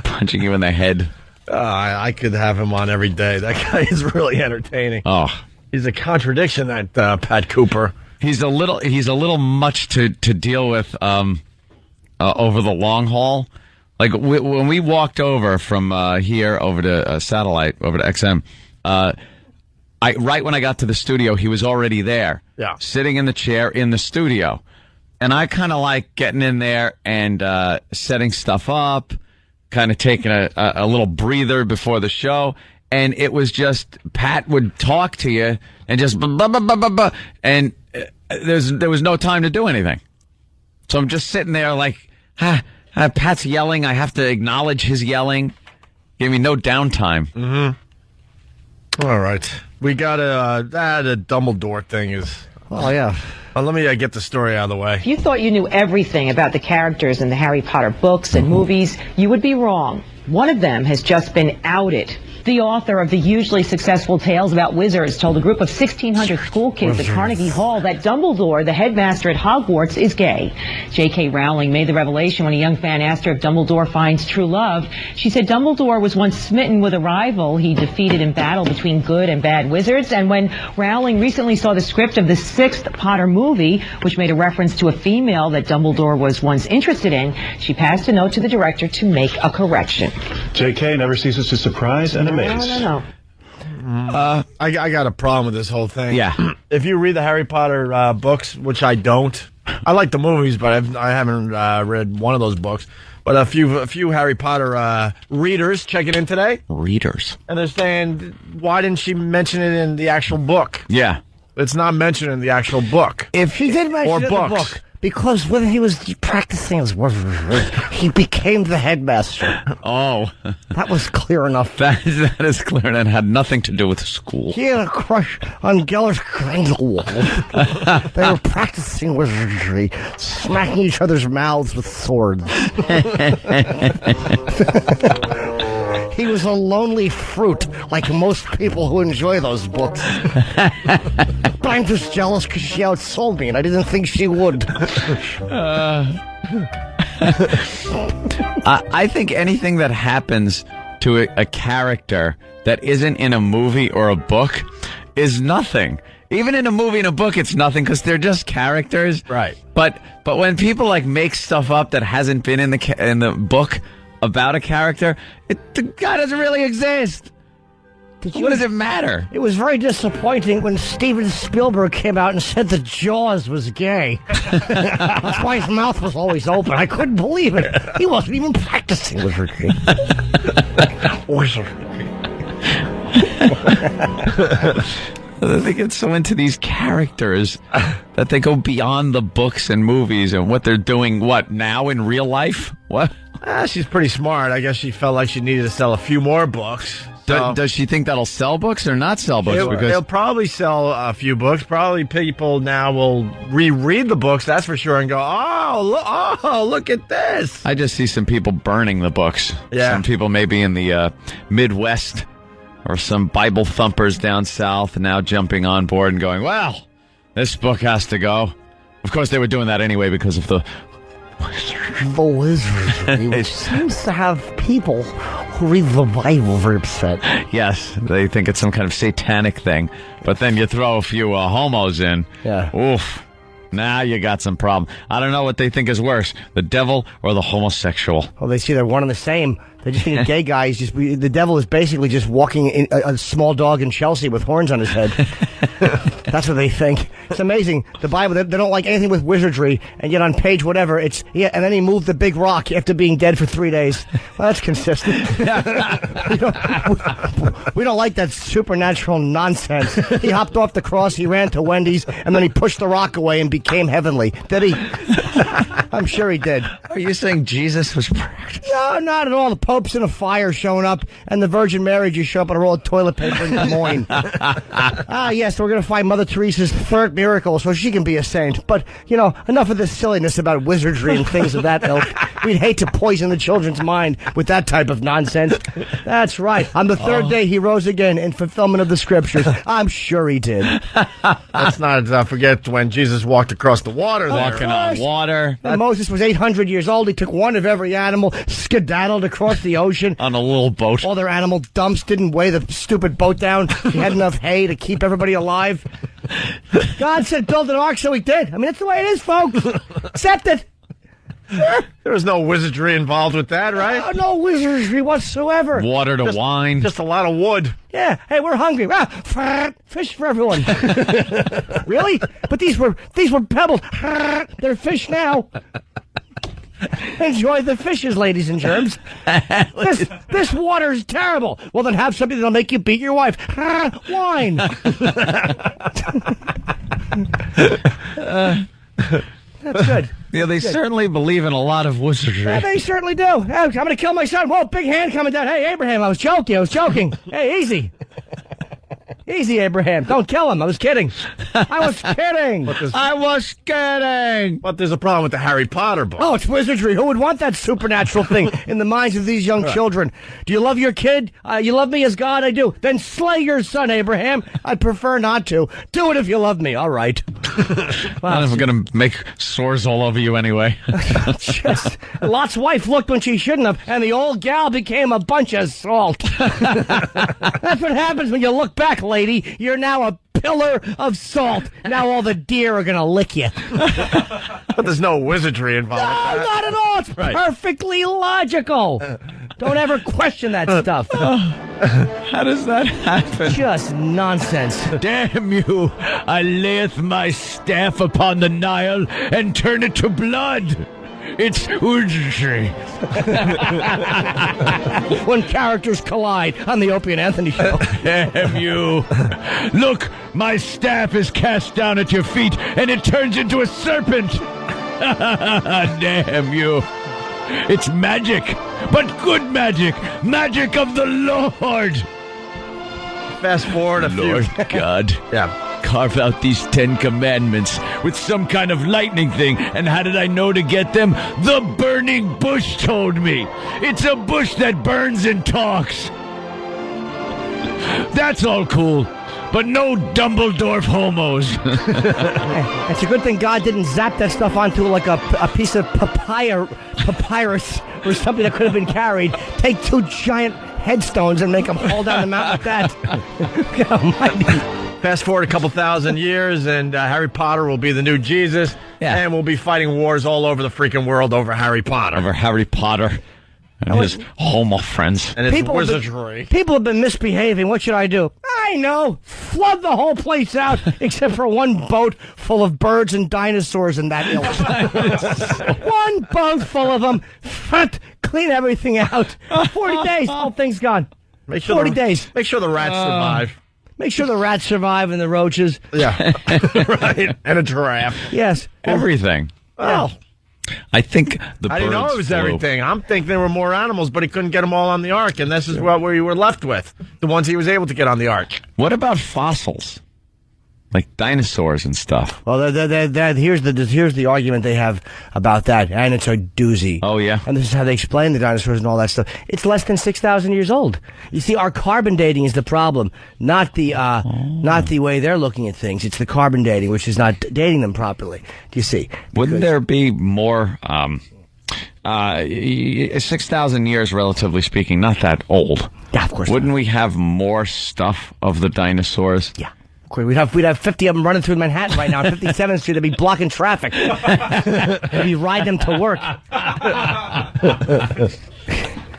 Punching you in the head. I could have him on every day. That guy is really entertaining. Oh. He's a contradiction, that Pat Cooper. He's a little much to deal with over the long haul. Like when we walked over from here over to satellite, over to XM, right when I got to the studio, he was already there, sitting in the chair in the studio, and I kind of like getting in there and setting stuff up, kind of taking a little breather before the show, and it was just Pat would talk to you and just blah, blah, blah, blah, blah, and there was no time to do anything, so I'm just sitting there like, Pat's yelling. I have to acknowledge his yelling. Gave me no downtime. Mm-hmm. All right. We got the Dumbledore thing is... Oh, yeah. Let me get the story out of the way. If you thought you knew everything about the characters in the Harry Potter books and movies, you would be wrong. One of them has just been outed. The author of the hugely successful Tales About Wizards told a group of 1,600 school kids at Carnegie Hall that Dumbledore, the headmaster at Hogwarts, is gay. J.K. Rowling made the revelation when a young fan asked her if Dumbledore finds true love. She said Dumbledore was once smitten with a rival he defeated in battle between good and bad wizards. And when Rowling recently saw the script of the 6th Potter movie, which made a reference to a female that Dumbledore was once interested in, she passed a note to the director to make a correction. J.K. never ceases to surprise and amaze. No. I got a problem with this whole thing. Yeah. If you read the Harry Potter books, which I don't, I like the movies, but I haven't read one of those books. But a few Harry Potter readers checking in today. Readers. And they're saying, why didn't she mention it in the actual book? Yeah. It's not mentioned in the actual book. If he did mention it in the book, because when he was practicing his wizardry, he became the headmaster. Oh. That was clear enough. That is clear, and it had nothing to do with school. He had a crush on Gellert Grindelwald. They were practicing wizardry, smacking each other's mouths with swords. He was a lonely fruit, like most people who enjoy those books. But I'm just jealous because she outsold me, and I didn't think she would. I think anything that happens to a character that isn't in a movie or a book is nothing. Even in a movie and a book, it's nothing because they're just characters. Right. But when people make stuff up that hasn't been in the book about a character, the guy doesn't really exist. What does it matter? It was very disappointing when Steven Spielberg came out and said that Jaws was gay. That's why his mouth was always open. I couldn't believe it. He wasn't even practicing wizardry. They get so into these characters that they go beyond the books and movies and what they're doing, now in real life? What? She's pretty smart. I guess she felt like she needed to sell a few more books. So. Does she think that'll sell books or not sell books? It'll probably sell a few books. Probably people now will reread the books, that's for sure, and go, look at this. I just see some people burning the books. Yeah. Some people maybe in the Midwest or some Bible thumpers down south now jumping on board and going, well, this book has to go. Of course, they were doing that anyway because of the wizardry, which seems to have people who read the Bible very upset. Yes, they think it's some kind of satanic thing. But then you throw a few homos in. Yeah. Oof. Now you got some problem. I don't know what they think is worse, the devil or the homosexual. Well, they see they're one and the same. They just think a gay guy is the devil is basically just walking in a small dog in Chelsea with horns on his head. That's what they think. It's amazing. The Bible, they don't like anything with wizardry, and yet on page whatever, and then he moved the big rock after being dead for 3 days. Well, that's consistent. We don't like that supernatural nonsense. He hopped off the cross, he ran to Wendy's, and then he pushed the rock away and became heavenly. Did he? I'm sure he did. Are you saying Jesus was practicing? No, not at all. The Pope's in a fire showing up, and the Virgin Mary just show up on a roll of toilet paper in Des Moines. Yes, we're going to find Mother Teresa's third miracle so she can be a saint. But, enough of this silliness about wizardry and things of that ilk. We'd hate to poison the children's mind with that type of nonsense. That's right. On the third day, he rose again in fulfillment of the scriptures. I'm sure he did. Let's not forget when Jesus walked across the water. Walking on water. And Moses was 800 years old. He took one of every animal, skedaddled across the ocean. On a little boat. All their animal dumps didn't weigh the stupid boat down. He had enough hay to keep everybody alive. God said build an ark, so he did. I mean, that's the way it is, folks. Accept it. There was no wizardry involved with that, right? No wizardry whatsoever. Water to wine. Just a lot of wood. Yeah. Hey, we're hungry. Fish for everyone. Really? But these were pebbles. They're fish now. Enjoy the fishes, ladies and germs. This water is terrible. Well, then have something that'll make you beat your wife. Wine. That's good. Yeah, they certainly believe in a lot of wizardry. Yeah, they certainly do. I'm going to kill my son. Whoa, big hand coming down. Hey, Abraham, I was joking. Hey, easy. Easy, Abraham. Don't kill him. I was kidding. I was kidding. But there's a problem with the Harry Potter book. Oh, it's wizardry. Who would want that supernatural thing in the minds of these young children? Do you love your kid? You love me as God? I do. Then slay your son, Abraham. I'd prefer not to. Do it if you love me. All right. I'm going to make sores all over you anyway. Lot's wife looked when she shouldn't have, and the old gal became a bunch of salt. That's what happens when you look back, lady. You're now a pillar of salt. Now all the deer are going to lick you. But there's no wizardry involved. No, not at all. It's perfectly logical. Don't ever question that stuff. How does that happen? Just nonsense. Damn you! I layeth my staff upon the Nile and turn it to blood. It's wizardry. When characters collide on the Opie and Anthony show. Damn you. Look, my staff is cast down at your feet and it turns into a serpent. Damn you. It's magic, but good magic. Magic of the Lord. Fast forward a few. Lord God. Yeah. Carve out these 10 commandments with some kind of lightning thing. And how did I know to get them? The burning bush told me. It's a bush that burns and talks. That's all cool. But no Dumbledore homos. It's a good thing God didn't zap that stuff onto like a piece of papyrus or something that could have been carried. Take 2 giant headstones and make them haul down the mountain like that. Almighty. Fast forward a couple thousand years, and Harry Potter will be the new Jesus, and we'll be fighting wars all over the freaking world over Harry Potter. Over Harry Potter and his homo friends. And it's wizardry. People have been misbehaving. What should I do? I know. Flood the whole place out, except for one boat full of birds and dinosaurs and that ilk. One boat full of them. Clean everything out. 40 days, whole thing's gone. 40 days. Make sure the rats survive. Make sure the rats survive and the roaches. Yeah. Right. And a giraffe. Yes. Everything. Well, I think the I didn't know it was everything. I'm thinking there were more animals, but he couldn't get them all on the ark, and this is what we were left with. The ones he was able to get on the ark. What about fossils? Like dinosaurs and stuff. Well, here's the argument they have about that, and it's a doozy. Oh, yeah? And this is how they explain the dinosaurs and all that stuff. It's less than 6,000 years old. You see, our carbon dating is the problem, not the way they're looking at things. It's the carbon dating, which is not dating them properly. Do you see? Wouldn't there be more... 6,000 years, relatively speaking, not that old. Yeah, of course. Wouldn't we have more stuff of the dinosaurs? Yeah. We'd have 50 of them running through Manhattan right now on 57th Street. They'd be blocking traffic. They'd be riding them to work.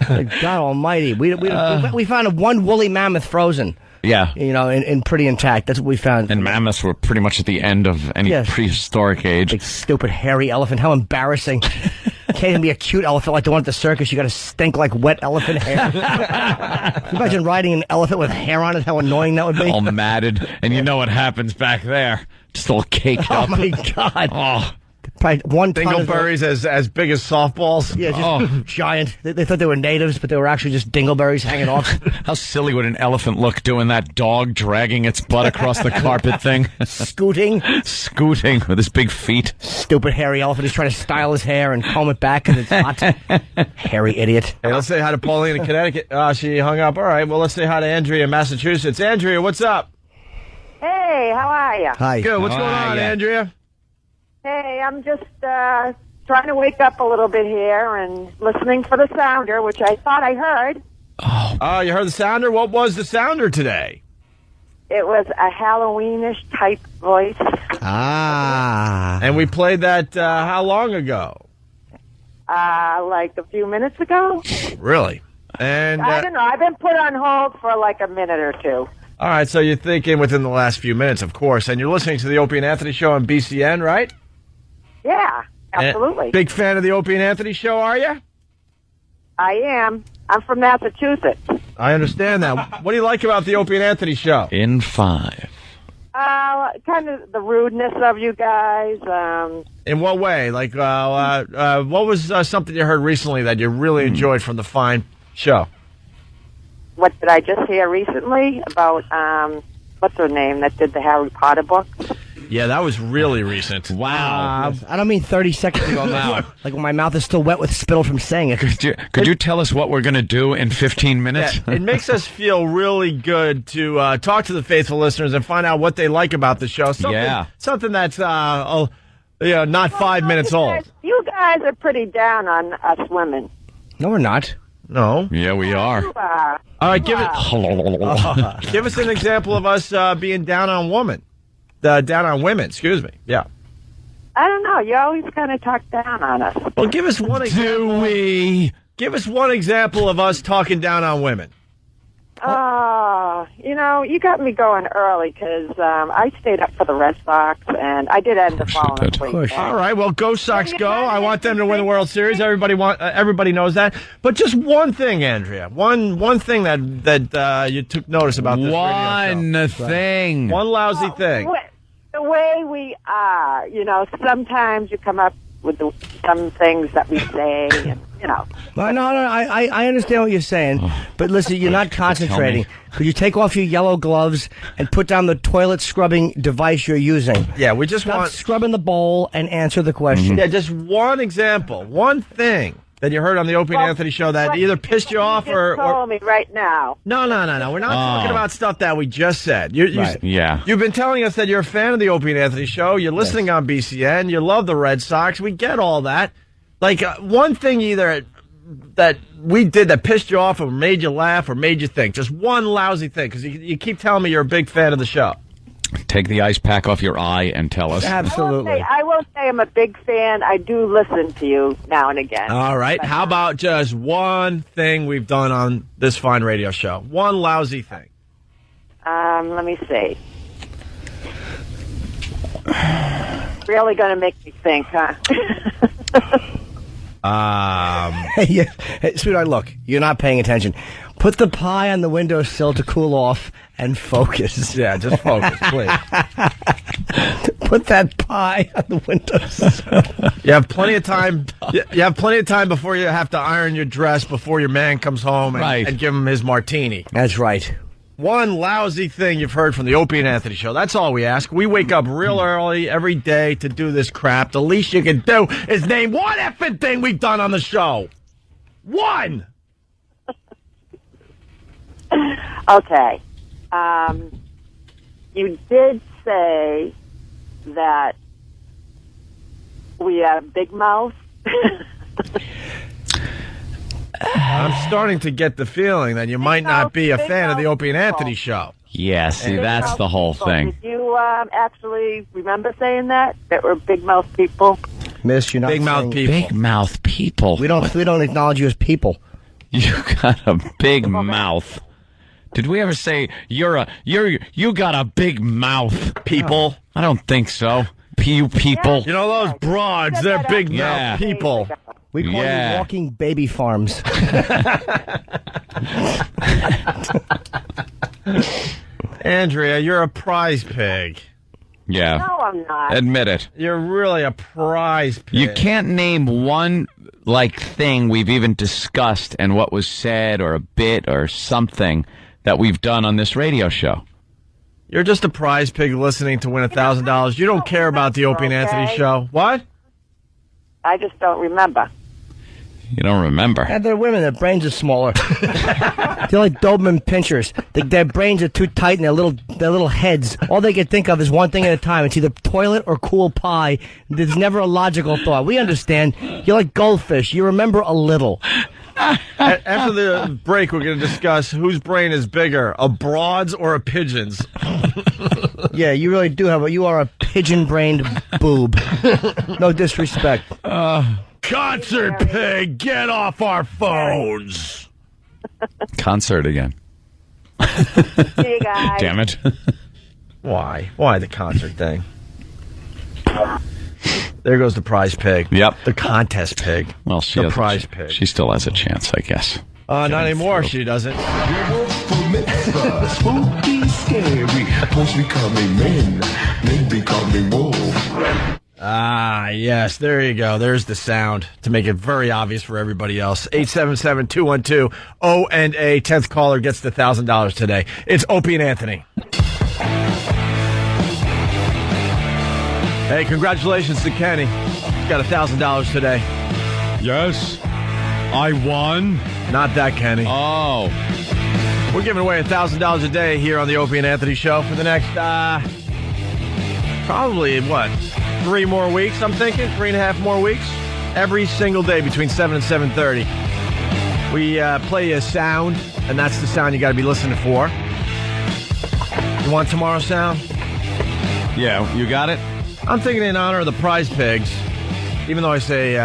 God Almighty, we found one woolly mammoth frozen. Yeah. And pretty intact. That's what we found. And mammoths were pretty much at the end of any prehistoric age. Big stupid hairy elephant. How embarrassing. Can't even be a cute elephant like the one at the circus. You got to stink like wet elephant hair. Can you imagine riding an elephant with hair on it? How annoying that would be. All matted. And you know what happens back there. Just all caked up. Oh, my God. Oh. Probably 1 ton Dingleberries as big as softballs. Yeah, just giant. They thought they were natives, but they were actually just dingleberries hanging off. How silly would an elephant look doing that dog dragging its butt across the carpet thing? Scooting with his big feet. Stupid hairy elephant is trying to style his hair and comb it back because it's hot. Hairy idiot. Hey, let's say hi to Pauline in Connecticut. She hung up. All right, well, let's say hi to Andrea in Massachusetts. Andrea, what's up? Hey, how are you? Hi. Good. What's going on, Andrea? Hey, I'm just trying to wake up a little bit here and listening for the sounder, which I thought I heard. Oh, you heard the sounder? What was the sounder today? It was a Halloweenish type voice. Ah. And we played that how long ago? Like a few minutes ago. Really? And I don't know. I've been put on hold for like a minute or two. All right, so you're thinking within the last few minutes, of course, and you're listening to the Opie and Anthony Show on BCN, right? Yeah, absolutely. And big fan of the Opie and Anthony Show, are you? I am. I'm from Massachusetts. I understand that. What do you like about the Opie and Anthony Show? In 5. Kind of the rudeness of you guys. In what way? Like, what was something you heard recently that you really enjoyed from the fine show? What did I just hear recently about, what's her name that did the Harry Potter books? Yeah, that was really recent. Wow. I don't mean 30 seconds ago now. Like when my mouth is still wet with spittle from saying it. Could you tell us what we're going to do in 15 minutes? Yeah, it makes us feel really good to talk to the faithful listeners and find out what they like about the show. Something that's not 5 minutes old. You guys are pretty down on us women. No, we're not. No. Yeah, we are. All right, give us an example of us being down on women. Down on women, excuse me. Yeah. I don't know. You always kind of talk down on us. Well, give us one example. Do we? Give us one example of us talking down on women. You got me going early because I stayed up for the Red Sox, and I did end up falling asleep. All right, well, go Sox, go. I want them to win the World Series. Everybody knows that. But just one thing, Andrea. One thing that you took notice about this radio show. Thing. One lousy thing. The way we are, sometimes you come up with some things that we say, and, Well, no, I understand what you're saying, but listen, you're not concentrating. Could you take off your yellow gloves and put down the toilet scrubbing device you're using? Yeah, we just Stop scrubbing the bowl and answer the question. Yeah, just one example, one thing that you heard on the Opie and Anthony Show that either pissed you off or told me right now. No. We're not talking about stuff that we just said. Yeah. You've been telling us that you're a fan of the Opie and Anthony Show. You're listening on BCN. You love the Red Sox. We get all that. Like, one thing either that we did that pissed you off or made you laugh or made you think. Just one lousy thing, because you keep telling me you're a big fan of the show. Take the ice pack off your eye and tell us. Absolutely. I will say I'm a big fan. I do listen to you now and again. All right. How about just one thing we've done on this fine radio show? One lousy thing. Let me see. Really going to make me think, huh? Hey, sweetheart, look, you're not paying attention. Put the pie on the windowsill to cool off and focus. Yeah, just focus, please. Put that pie on the windowsill. You have plenty of time. You have plenty of time before you have to iron your dress before your man comes home and give him his martini. That's right. One lousy thing you've heard from the Opie and Anthony Show. That's all we ask. We wake up real early every day to do this crap. The least you can do is name one effing thing we've done on the show. One! Okay. You did say that we have big mouth. I'm starting to get the feeling that you might not be a fan of the Opie and Anthony Show. Yeah, see, that's the whole thing. Did you actually remember saying that we're big mouth people? Miss, you're not big mouth people. Big mouth people. We don't acknowledge you as people. You got a big mouth. Did we ever say you got a big mouth, people? I don't think so. You people. You know those broads, they're big mouth people. We call you walking baby farms. Andrea, you're a prize pig. Yeah. No, I'm not. Admit it. You're really a prize pig. You can't name one thing we've even discussed and what was said or a bit or something that we've done on this radio show. You're just a prize pig listening to win $1,000. You don't care about the Opie and Anthony show. What? I just don't remember. You don't remember. And they're women. Their brains are smaller. They're like Doberman pinchers. Their brains are too tight in their little heads. All they can think of is one thing at a time. It's either toilet or cool pie. There's never a logical thought. We understand. You're like goldfish. You remember a little. After the break, we're going to discuss whose brain is bigger, a broad's or a pigeon's. Yeah, you really do you are a pigeon-brained boob. No disrespect. Concert pig, get off our phones. Concert again. See you guys. Damn it. Why? Why the concert thing? There goes the prize pig. Yep. The contest pig. Well, the prize pig. She still has a chance, I guess. Not anymore, she doesn't. Spooky, scary, boys becoming men becoming wolves. Ah, yes, there you go. There's the sound to make it very obvious for everybody else. 877-212-O&A. 10th caller gets the $1,000 today. It's Opie and Anthony. Hey, congratulations to Kenny. He's got $1,000 today. Yes, I won. Not that Kenny. Oh. We're giving away $1,000 a day here on the Opie and Anthony show for the next, probably, 3 more weeks, I'm thinking? 3.5 more weeks? Every single day between 7 and 7:30. We play a sound, and that's the sound you got to be listening for. You want tomorrow's sound? Yeah, you got it? I'm thinking in honor of the prize pigs, even though I say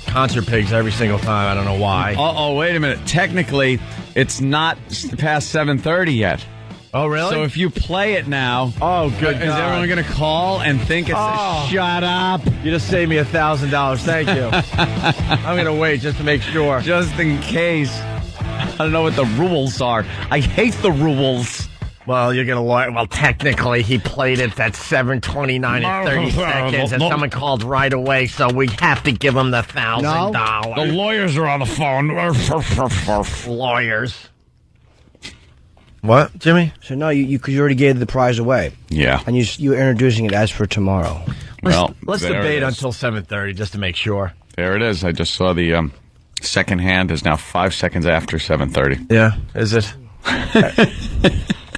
concert pigs every single time. I don't know why. Oh, wait a minute. Technically, it's not past 7:30 yet. Oh, really? So if you play it now, good is God. everyone going to call and think it's shut up? You just saved me $1,000. Thank you. I'm going to wait just to make sure. Just in case. I don't know what the rules are. I hate the rules. Well, you're going to learn. Well, technically, he played it at 7:29 and 30 seconds, and someone called right away, so we have to give him the $1,000. The lawyers are on the phone. Lawyers. What, Jimmy? So no, you already gave the prize away. Yeah. And you're introducing it as for tomorrow. Let's debate until 7:30 just to make sure. There it is. I just saw the second hand is now 5 seconds after 7:30. Yeah, is it?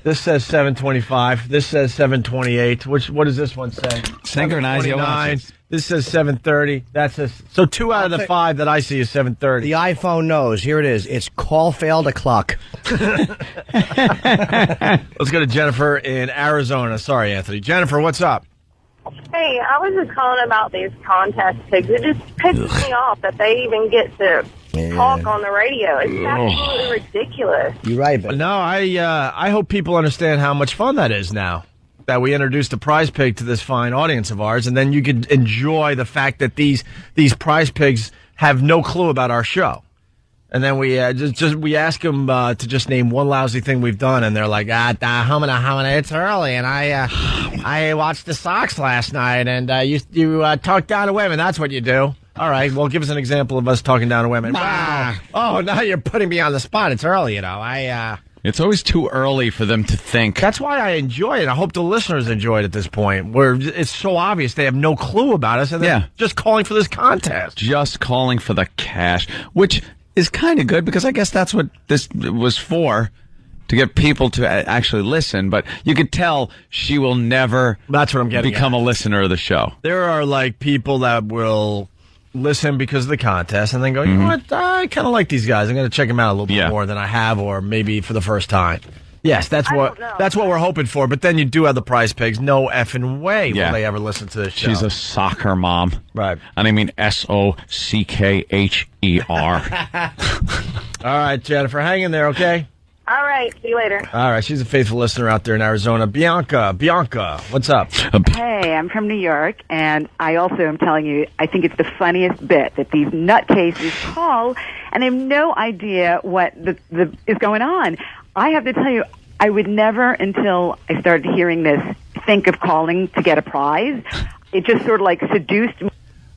This says 7:25. This says 7:28. What does this one say? Synchronize your watches. This says 7:30. That says so. 2 out of the 5 that I see is 7:30. The iPhone knows. Here it is. It's call failed o'clock. Let's go to Jennifer in Arizona. Sorry, Anthony. Jennifer, what's up? Hey, I was just calling about these contest pigs. It just pisses me off that they even get to talk on the radio. It's absolutely ridiculous. You're right, but no, I hope people understand how much fun that is now that we introduced the prize pig to this fine audience of ours, and then you could enjoy the fact that these prize pigs have no clue about our show. And then we we ask them to just name one lousy thing we've done, and they're like, humana, it's early, and I watched the Sox last night, and you talk down to women. That's what you do. All right, well, give us an example of us talking down to women. Wow. Oh, now you're putting me on the spot. It's early, you know. It's always too early for them to think. That's why I enjoy it. I hope the listeners enjoy it at this point, where it's so obvious they have no clue about us, and they're just calling for this contest. Just calling for the cash, which is kind of good because I guess that's what this was for, to get people to actually listen. But you could tell she will never that's what I'm getting become a listener of the show. There are like people that will listen because of the contest and then go, you know what, I kind of like these guys. I'm going to check them out a little bit more than I have, or maybe for the first time. Yes, that's what we're hoping for. But then you do have the Prize Pigs. No effing way will they ever listen to this show. She's a soccer mom. Right. And I mean SOCKHER. All right, Jennifer, hang in there, okay? All right. See you later. All right, she's a faithful listener out there in Arizona. Bianca, what's up? Hey, I'm from New York, and I also am telling you, I think it's the funniest bit that these nutcases call, and they have no idea what is going on. I have to tell you, I would never, until I started hearing this, think of calling to get a prize. It just sort of like seduced me.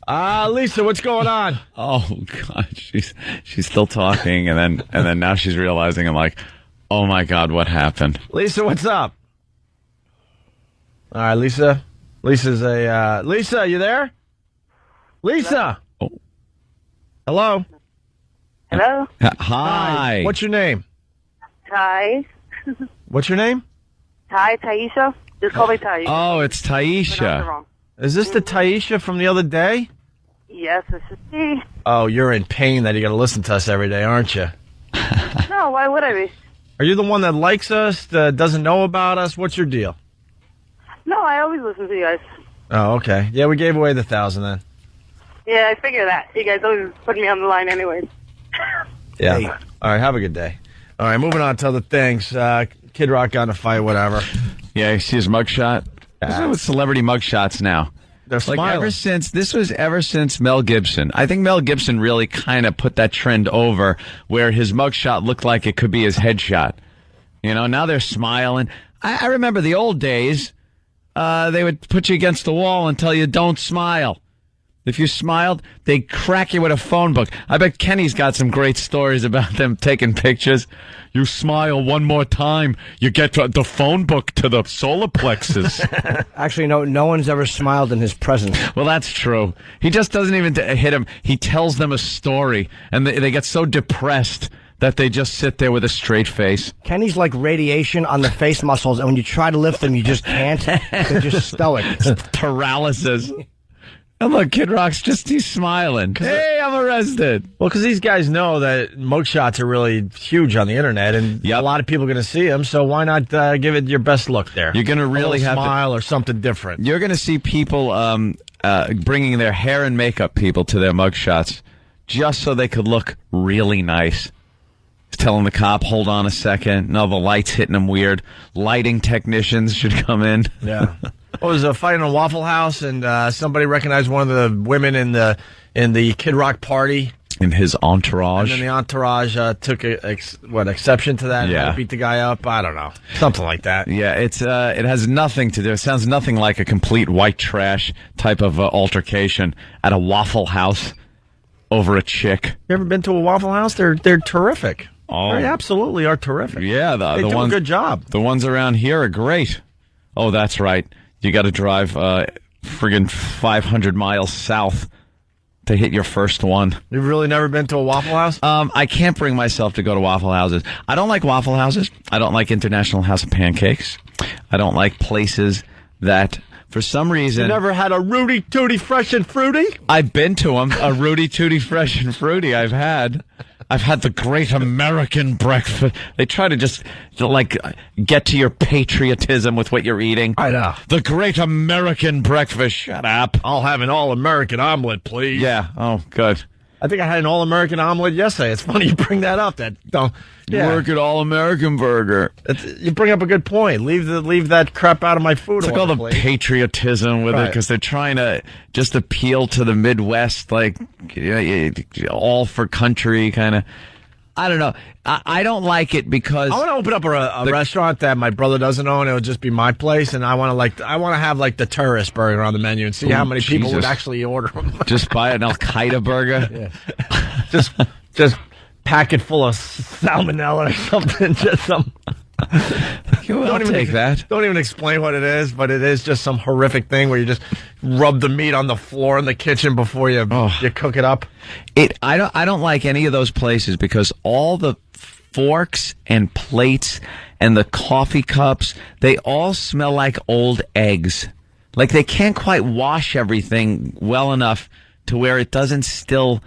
Lisa, what's going on? Oh God, she's still talking, and then now she's realizing. I'm like, oh my God, what happened? Lisa, what's up? All right, Lisa. Lisa, you there? Lisa. Oh. Hello. Hello. Hi. What's your name? Ty. What's your name? Taisha. Just call me Taisha. Oh, it's Taisha. Is this the Taisha from the other day? Yes, this is me. Oh, you're in pain that you got to listen to us every day, aren't you? No, why would I be? Are you the one that likes us, that doesn't know about us? What's your deal? No, I always listen to you guys. Oh, okay. Yeah, we gave away the 1,000 then. Yeah, I figure that. You guys always put me on the line anyways. Yeah. Hey. All right, have a good day. All right, moving on to other things. Kid Rock got in a fight, whatever. Yeah, you see his mugshot? What's with celebrity mugshots now? They're smiling. Ever since Mel Gibson. I think Mel Gibson really kind of put that trend over where his mugshot looked like it could be his headshot. You know, now they're smiling. I remember the old days. They would put you against the wall and tell you don't smile. If you smiled, they'd crack you with a phone book. I bet Kenny's got some great stories about them taking pictures. You smile one more time, you get the phone book to the solar plexus. Actually, no one's ever smiled in his presence. Well, that's true. He just doesn't even hit him. He tells them a story, and they get so depressed that they just sit there with a straight face. Kenny's like radiation on the face muscles, and when you try to lift them, you just can't. They're just stoic. Paralysis. And look, Kid Rock's he's smiling. Hey, I'm arrested. Well, because these guys know that mugshots are really huge on the internet, and a lot of people are going to see them, so why not give it your best look there? You're going to really have smile or something different. You're going to see people bringing their hair and makeup people to their mugshots just so they could look really nice. Telling the cop, hold on a second. No, the light's hitting them weird. Lighting technicians should come in. Yeah. It was a fight in a Waffle House, and somebody recognized one of the women in the Kid Rock party. In his entourage. And then the entourage took exception to that? Yeah. And beat the guy up? I don't know. Something like that. Yeah, it has nothing to do. It sounds nothing like a complete white trash type of altercation at a Waffle House over a chick. You ever been to a Waffle House? They're terrific. Oh. They absolutely are terrific. Yeah, they do a good job. The ones around here are great. Oh, that's right. You got to drive friggin' 500 miles south to hit your first one. You've really never been to a Waffle House? I can't bring myself to go to Waffle Houses. I don't like Waffle Houses. I don't like International House of Pancakes. I don't like places that, for some reason... You never had a Rudy Tooty Fresh and Fruity? I've been to them. A Rudy Tooty Fresh and Fruity I've had the Great American Breakfast. They try to just, get to your patriotism with what you're eating. I know. The Great American Breakfast. Shut up. I'll have an all-American omelet, please. Yeah. Oh, good. I think I had an all-American omelet yesterday. It's funny you bring that up. Work at all-American burger. You bring up a good point. Leave that crap out of my food. It's like all the patriotism with it, because they're trying to just appeal to the Midwest, all for country kind of. I don't know. I don't like it because I want to open up a restaurant that my brother doesn't own. It would just be my place, and I want to have the tourist burger on the menu and see how many people would actually order them. Just buy an Al Qaeda burger. Yeah. just pack it full of salmonella or something. Just some. Don't even take that. Don't even explain what it is, but it is just some horrific thing where you just rub the meat on the floor in the kitchen before you cook it up. I don't like any of those places because all the forks and plates and the coffee cups, they all smell like old eggs. Like they can't quite wash everything well enough to where it doesn't still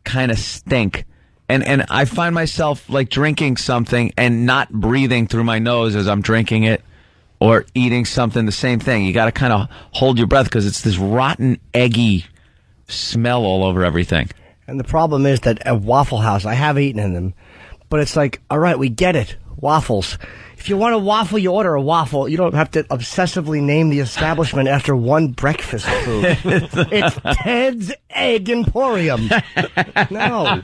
kind of stink. And I find myself like drinking something and not breathing through my nose as I'm drinking it or eating something, the same thing. You got to kind of hold your breath because it's this rotten, eggy smell all over everything. And the problem is that at Waffle House, I have eaten in them, but it's like, all right, we get it. Waffles. If you want a waffle, you order a waffle. You don't have to obsessively name the establishment after one breakfast food. It's Ted's Egg Emporium. No.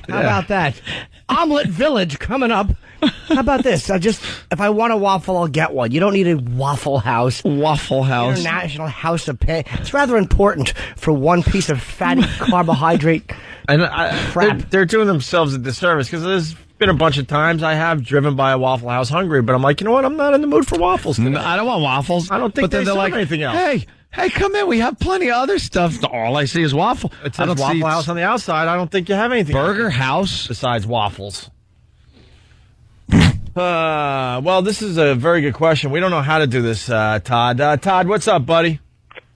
How about that? Omelet Village coming up. How about this? If I want a waffle, I'll get one. You don't need a Waffle House. Waffle House. International House of Pay. It's rather important for one piece of fatty carbohydrate crap. They're doing themselves a disservice because there's been a bunch of times I have driven by a Waffle House hungry, but I'm like, you know what? I'm not in the mood for waffles today. No, I don't want waffles. I don't think they're serve like anything else. Hey, come in. We have plenty of other stuff. All I see is waffle. It says Waffle House on the outside. I don't think you have anything Burger House besides waffles. Well, this is a very good question. We don't know how to do this, Todd. Todd, what's up, buddy?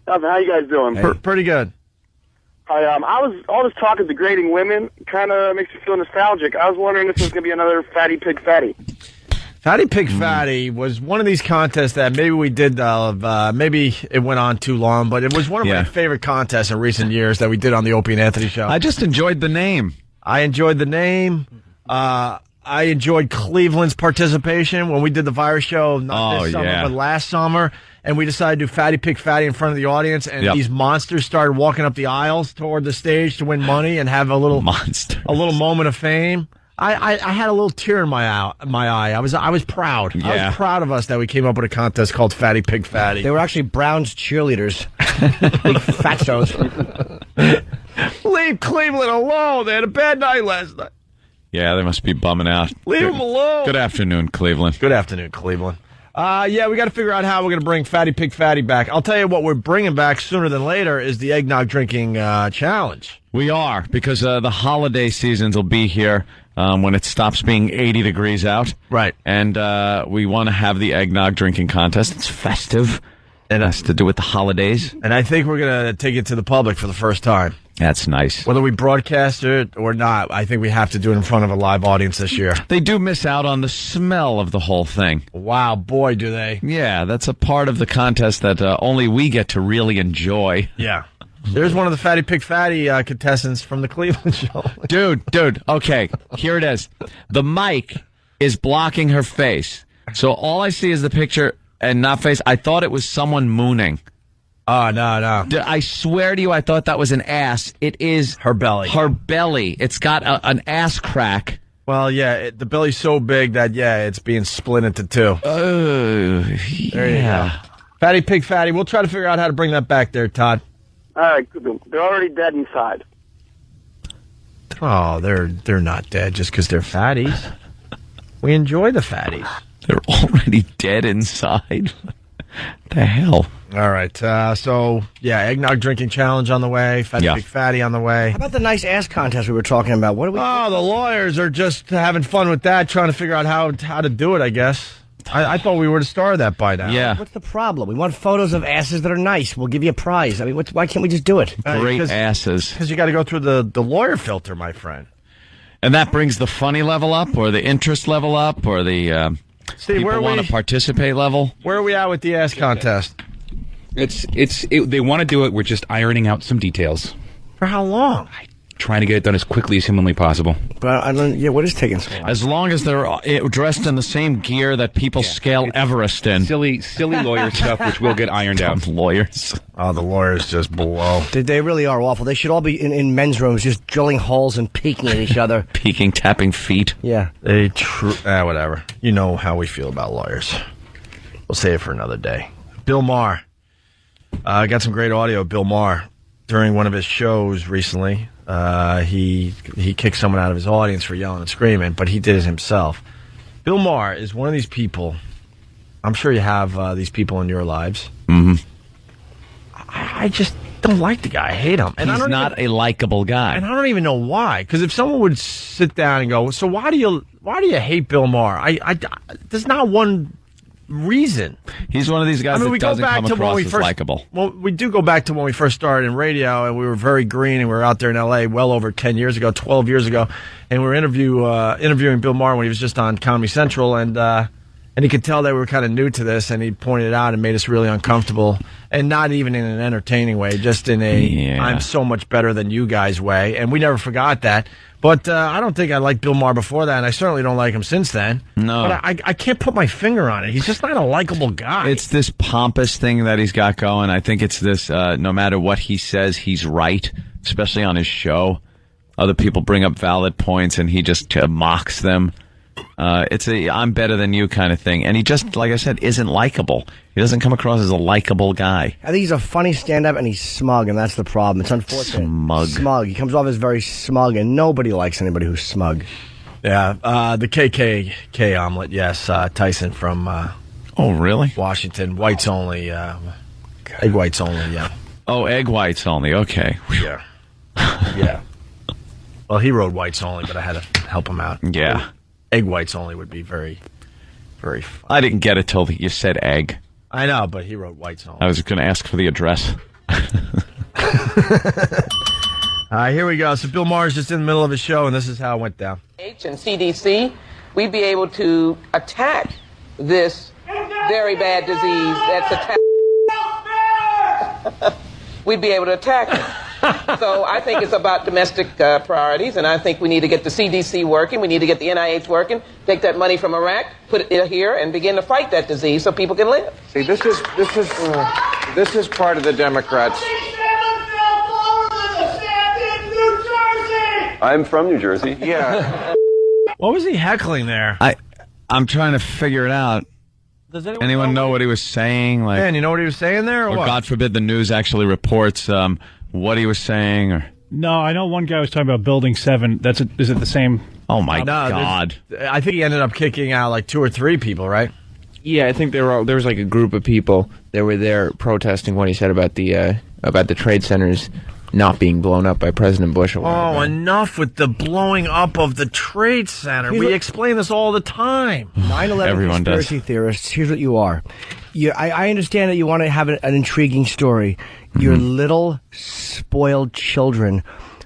How you guys doing? Pretty good. Hi, all this talk of degrading women kind of makes me feel nostalgic. I was wondering if there's going to be another Fatty Pig Fatty. Fatty Pig Fatty was one of these contests that maybe we did, maybe it went on too long, but it was one of my favorite contests in recent years that we did on the Opie and Anthony show. I just enjoyed the name. I enjoyed the name. I enjoyed Cleveland's participation when we did the virus show, not this summer, but last summer, and we decided to do Fatty Pig Fatty in front of the audience, and these monsters started walking up the aisles toward the stage to win money and have a little moment of fame. I had a little tear in my eye. I was proud. Yeah. I was proud of us that we came up with a contest called Fatty Pig Fatty. They were actually Browns cheerleaders. Big fatos. Leave Cleveland alone. They had a bad night last night. Yeah, they must be bumming out. Leave them alone. Good afternoon, Cleveland. Good afternoon, Cleveland. We got to figure out how we're going to bring Fatty Pig Fatty back. I'll tell you what we're bringing back sooner than later is the eggnog drinking challenge. We are, because the holiday seasons will be here when it stops being 80 degrees out. Right. And we want to have the eggnog drinking contest. It's festive. It has to do with the holidays. And I think we're going to take it to the public for the first time. That's nice. Whether we broadcast it or not, I think we have to do it in front of a live audience this year. They do miss out on the smell of the whole thing. Wow, boy, do they. Yeah, that's a part of the contest that only we get to really enjoy. Yeah. There's one of the Fatty Pig Fatty contestants from the Cleveland show. Dude, okay, here it is. The mic is blocking her face. So all I see is the picture and not face. I thought it was someone mooning. Oh, no. I swear to you, I thought that was an ass. It is her belly. Her belly. It's got an ass crack. Well, yeah, the belly's so big that, it's being split into two. There you go. Fatty Pig Fatty. We'll try to figure out how to bring that back there, Todd. All right, they're already dead inside. Oh, they're not dead just because they're fatties. We enjoy the fatties. They're already dead inside. The hell? All right. Eggnog drinking challenge on the way. Fatty Pig Fatty on the way. How about the nice ass contest we were talking about? What are we? Oh, the lawyers are just having fun with that, trying to figure out how to do it, I guess. I thought we were to star that by now. Yeah. What's the problem? We want photos of asses that are nice. We'll give you a prize. I mean, why can't we just do it? Great asses. Because you got to go through the lawyer filter, my friend. And that brings the funny level up, or the interest level up, or the Steve, people want to participate level. Where are we at with the ass contest? They want to do it. We're just ironing out some details. For how long? Trying to get it done as quickly as humanly possible. But I don't. Yeah, what is taking so long? As long as they're dressed in the same gear that people scale Everest in. Silly lawyer stuff, which will get ironed out. Lawyers. Oh, the lawyers just blow. They really are awful. They should all be in men's rooms, just drilling holes and peeking at each other. Peeking, tapping feet. Yeah. Whatever. You know how we feel about lawyers. We'll save it for another day. Bill Maher. I got some great audio of Bill Maher during one of his shows recently. He kicked someone out of his audience for yelling and screaming, but he did it himself. Bill Maher is one of these people. I'm sure you have these people in your lives. Mm-hmm. I just don't like the guy. I hate him. And he's not a likable guy. And I don't even know why. Because if someone would sit down and go, so why do you hate Bill Maher? There's not one reason. He's one of these guys that doesn't come across as likable. Well, we do go back to when we first started in radio, and we were very green, and we were out there in L.A. well over 10 years ago, 12 years ago, and we were interviewing Bill Maher when he was just on Comedy Central, and he could tell that we were kind of new to this, and he pointed it out and made us really uncomfortable, and not even in an entertaining way, just in a I'm so much better than you guys way, and we never forgot that. But I don't think I liked Bill Maher before that, and I certainly don't like him since then. No. But I can't put my finger on it. He's just not a likable guy. It's this pompous thing that he's got going. I think it's this, no matter what he says, he's right, especially on his show. Other people bring up valid points, and he just mocks them. It's a I'm better than you kind of thing. And he just, like I said, isn't likable. He doesn't come across as a likable guy. I think he's a funny stand-up, and he's smug, and that's the problem. It's unfortunate. Smug. He comes off as very smug, and nobody likes anybody who's smug. Yeah, the KKK omelet, yes. Tyson from oh, really? Washington. Whites only. Egg whites only, yeah. Oh, egg whites only. Okay. Yeah. Yeah. Well, he wrote whites only, but I had to help him out. Yeah. Egg whites only would be very, very fun. I didn't get it till you said egg. I know, but he wrote whites only. I was going to ask for the address. All right, here we go. So Bill Maher's just in the middle of his show, and this is how it went down. And CDC, we'd be able to attack this very bad disease that's attacking. We'd be able to attack it. So I think it's about domestic priorities, and I think we need to get the CDC working. We need to get the NIH working. Take that money from Iraq, put it here, and begin to fight that disease so people can live. See, this is part of the Democrats. I'm from New Jersey. Yeah. What was he heckling there? I'm trying to figure it out. Does anyone know what he was saying? Like, Man, you know what he was saying there, or what? God forbid the news actually reports what he was saying, or no, I know one guy was talking about Building 7. Is it the same? Oh my God! I think he ended up kicking out like 2 or 3 people, right? Yeah, I think there was like a group of people that were there protesting what he said about the trade centers not being blown up by President Bush. Oh, enough with the blowing up of the Trade Center. We explain this all the time. 9/11 conspiracy theorists, here's what you are. I understand that you want to have an intriguing story. You're little, spoiled children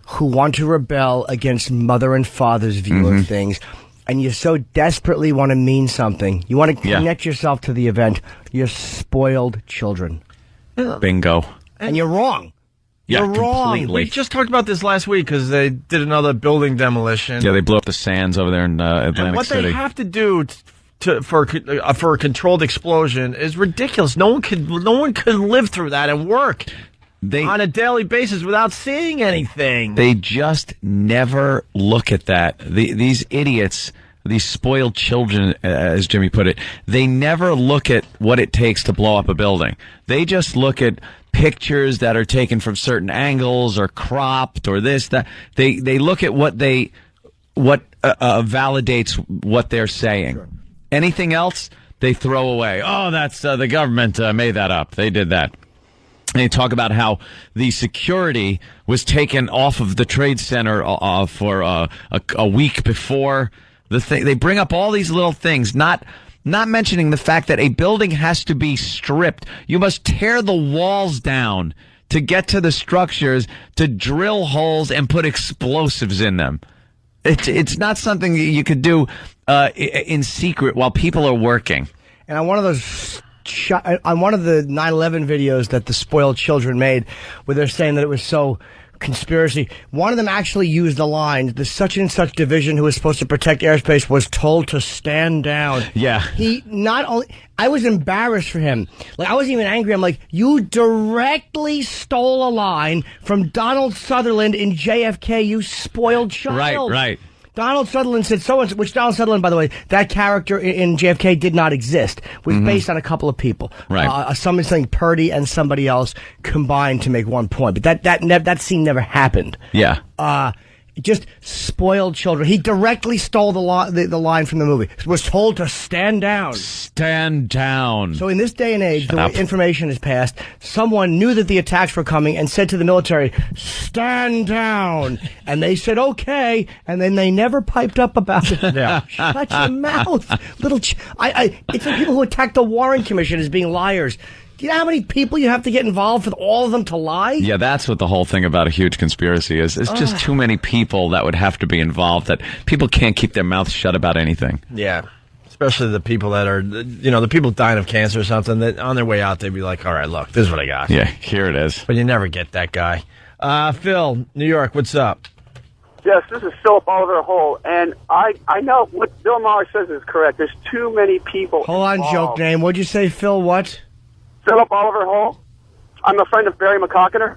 who want to rebel against mother and father's view of things, and you so desperately want to mean something. You want to connect yourself to the event. You're spoiled children. Bingo. And you're wrong. Yeah, You're wrong. completely. We just talked about this last week because they did another building demolition. Yeah, they blew up the Sands over there in Atlantic and what City. they have to do for a controlled explosion is ridiculous. No one could live through that and work on a daily basis without seeing anything. They just never look at that. These idiots, these spoiled children, as Jimmy put it, they never look at what it takes to blow up a building. They just look at pictures that are taken from certain angles or cropped or this, that. They look at what validates what they're saying. Sure. Anything else, they throw away. Oh, that's the government made that up. They did that. And they talk about how the security was taken off of the Trade Center for a week before the thing. They bring up all these little things, not mentioning the fact that a building has to be stripped. You must tear the walls down to get to the structures, to drill holes and put explosives in them. It's not something you could do in secret while people are working. And on one of those on one of the 9/11 videos that the spoiled children made, where they're saying that it was so conspiracy, one of them actually used the line, the such and such division who was supposed to protect airspace was told to stand down. Yeah. He not only, I was embarrassed for him. Like, I wasn't even angry. I'm like, you directly stole a line from Donald Sutherland in JFK, you spoiled child. Right. Donald Sutherland said so-and-so, which Donald Sutherland, by the way, that character in JFK did not exist. It was based on a couple of people. Right. Something Purdy and somebody else combined to make one point. But that scene never happened. Yeah. Just spoiled children. He directly stole the line from the movie. Was told to stand down. Stand down. So in this day and age, the way information is passed, someone knew that the attacks were coming and said to the military, stand down. And they said, okay. And then they never piped up about it. Yeah. Shut your mouth. It's like people who attack the Warren Commission as being liars. Do you know how many people you have to get involved for all of them to lie? Yeah, that's what the whole thing about a huge conspiracy is. It's just too many people that would have to be involved, that people can't keep their mouths shut about anything. Yeah. Especially the people that are, the people dying of cancer or something, that on their way out, they'd be like, all right, look, this is what I got. Yeah, here it is. But you never get that guy. Phil, New York, what's up? Yes, this is Philip Oliver Hole, and I know what Bill Maher says is correct. There's too many people Hold on, involved. joke name. What'd you say, Phil? What? Philip Oliver Hole. I'm a friend of Barry McCockiner.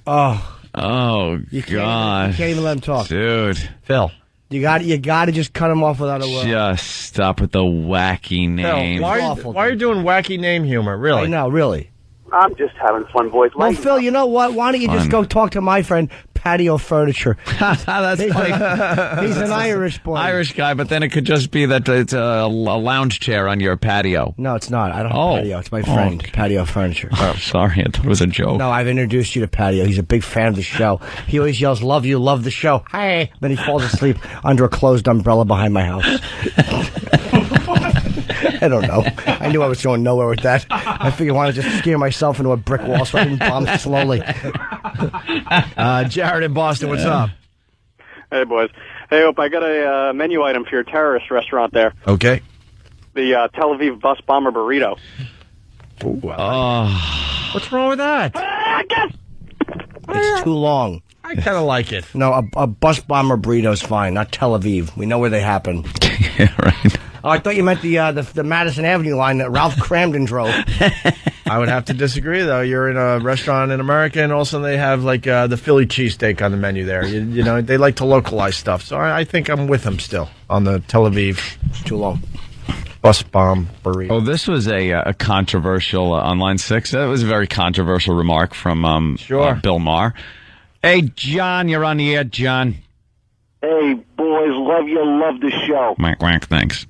Oh, God. You can't even let him talk. Dude. Phil. You got to just cut him off without a word. Just stop with the wacky name. Why are you doing wacky name humor? Really? I know, really. I'm just having fun, boys. Well, Phil, you know what? Why don't you just go talk to my friend Patio Furniture? That's funny. He's an Irish boy. Irish guy, but then it could just be that it's a lounge chair on your patio. No, it's not. I don't have Patio. It's my friend, Patio Furniture. Oh, sorry. I thought it was a joke. No, I've introduced you to Patio. He's a big fan of the show. He always yells, love you, love the show. Hey. Then he falls asleep under a closed umbrella behind my house. I don't know. I knew I was going nowhere with that. I figured I wanted to just steer myself into a brick wall so I can bomb slowly. Jared in Boston, what's up? Hey, boys. Hey, Hope, I got a menu item for your terrorist restaurant there. Okay. The Tel Aviv bus bomber burrito. What's wrong with that? It's too long. I kind of like it. No, a bus bomber burrito's fine, not Tel Aviv. We know where they happen. Yeah, right. Oh, I thought you meant the Madison Avenue line that Ralph Cramden drove. I would have to disagree, though. You're in a restaurant in America, and also they have like the Philly cheesesteak on the menu there. You know, they like to localize stuff. So I think I'm with them still on the Tel Aviv. It's too long. Bus bomb burrito. Oh, this was a controversial on line 6. It was a very controversial remark from Bill Maher. Hey, John, you're on the air, John. Hey, boys, love the show. Whack, whack, thanks.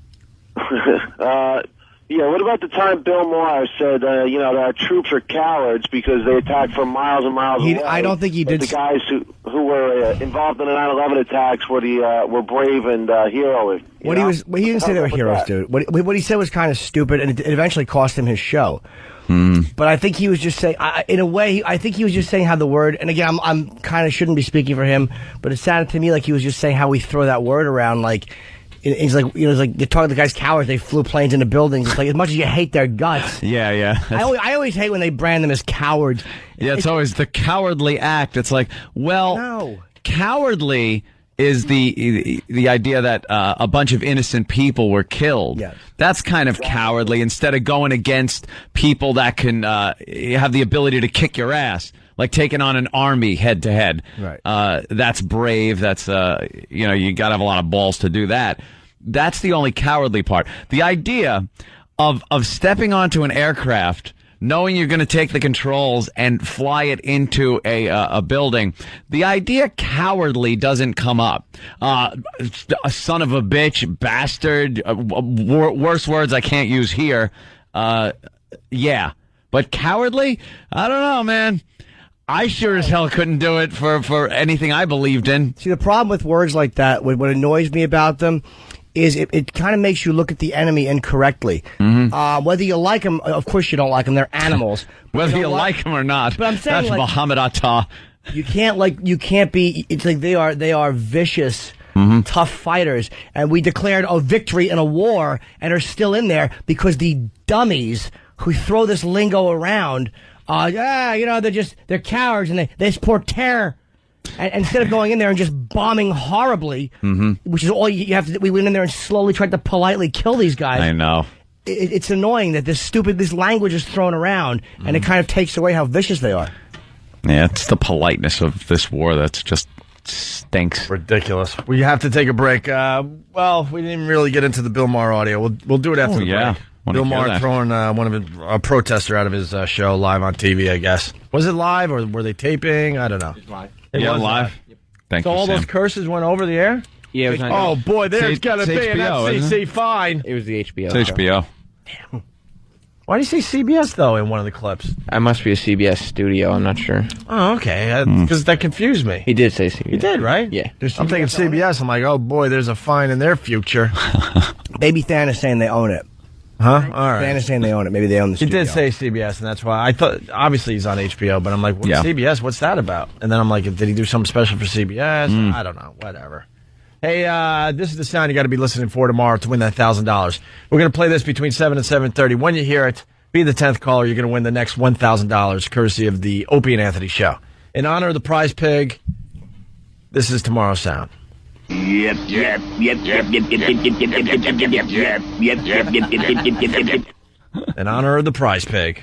Yeah, what about the time Bill Maher said, that our troops are cowards because they attacked from miles and miles away? I don't think he did. The guys who were involved in the 9/11 attacks were brave and heroic. He didn't say they were heroes, dude. What he said was kind of stupid, and it eventually cost him his show. But I think he was just saying, in a way, I think he was just saying how the word, and again, I'm kind of shouldn't be speaking for him, but it sounded to me like he was just saying how we throw that word around, like, it's like, it's like you're talking to the guys cowards, they flew planes into buildings. It's like, as much as you hate their guts. Yeah. I always hate when they brand them as cowards. Yeah, it's always the cowardly act. It's like, well, no. Cowardly is the idea that a bunch of innocent people were killed. Yes. That's kind of cowardly, instead of going against people that can have the ability to kick your ass, like taking on an army head to head. Right. That's brave. That's you got to have a lot of balls to do that. That's the only cowardly part. The idea of stepping onto an aircraft, knowing you're going to take the controls and fly it into a building, the idea cowardly doesn't come up. A son of a bitch, bastard, worse words I can't use here. Yeah. But cowardly? I don't know, man. I sure as hell couldn't do it for anything I believed in. See, the problem with words like that, what annoys me about them, is it kind of makes you look at the enemy incorrectly. Mm-hmm. Whether you like them, of course you don't like them, they're animals. Whether you like them or not. But I'm saying, that's like, Muhammad Atta. You can't be, it's like they are vicious, tough fighters, and we declared a victory in a war and are still in there because the dummies who throw this lingo around, they're cowards and they support terror. And instead of going in there and just bombing horribly, which is all you have to do, we went in there and slowly tried to politely kill these guys. I know. It's annoying that this language is thrown around, and it kind of takes away how vicious they are. Yeah, it's the politeness of this war that's just stinks. Ridiculous. We have to take a break. Well, we didn't really get into the Bill Maher audio. We'll do it after the break. Bill Maher throwing a protester out of his show live on TV, I guess. Was it live or were they taping? I don't know. It's live. It was live. Thank so you, all Sam. those curses went over the air? Yeah, it was on, Oh, boy, there's got to it's be an HBO, isn't FCC fine. it was the HBO. It's HBO. Why do you say CBS, though, in one of the clips? I must be a CBS studio. I'm not sure. Oh, okay. Because that confused me. He did say CBS. He did, right? Yeah. I'm thinking CBS. I'm like, oh, boy, there's a fine in their future. Baby Than is saying they own it. Huh? All right. Than is saying they own it. Maybe they own the He studio. did say CBS, and that's why I thought, obviously, he's on HBO, but I'm like, Yeah. CBS, what's that about? And then I'm like, did he do something special for CBS? I don't know. Whatever. Hey, this is the sound you got to be listening for tomorrow to win that $1,000. We're going to play this between 7 and 7:30. When you hear it, be the 10th caller. You're going to win the next $1,000, courtesy of the Opie and Anthony Show. In honor of the prize pig, this is tomorrow's sound. Yep. In honor of the prize pig.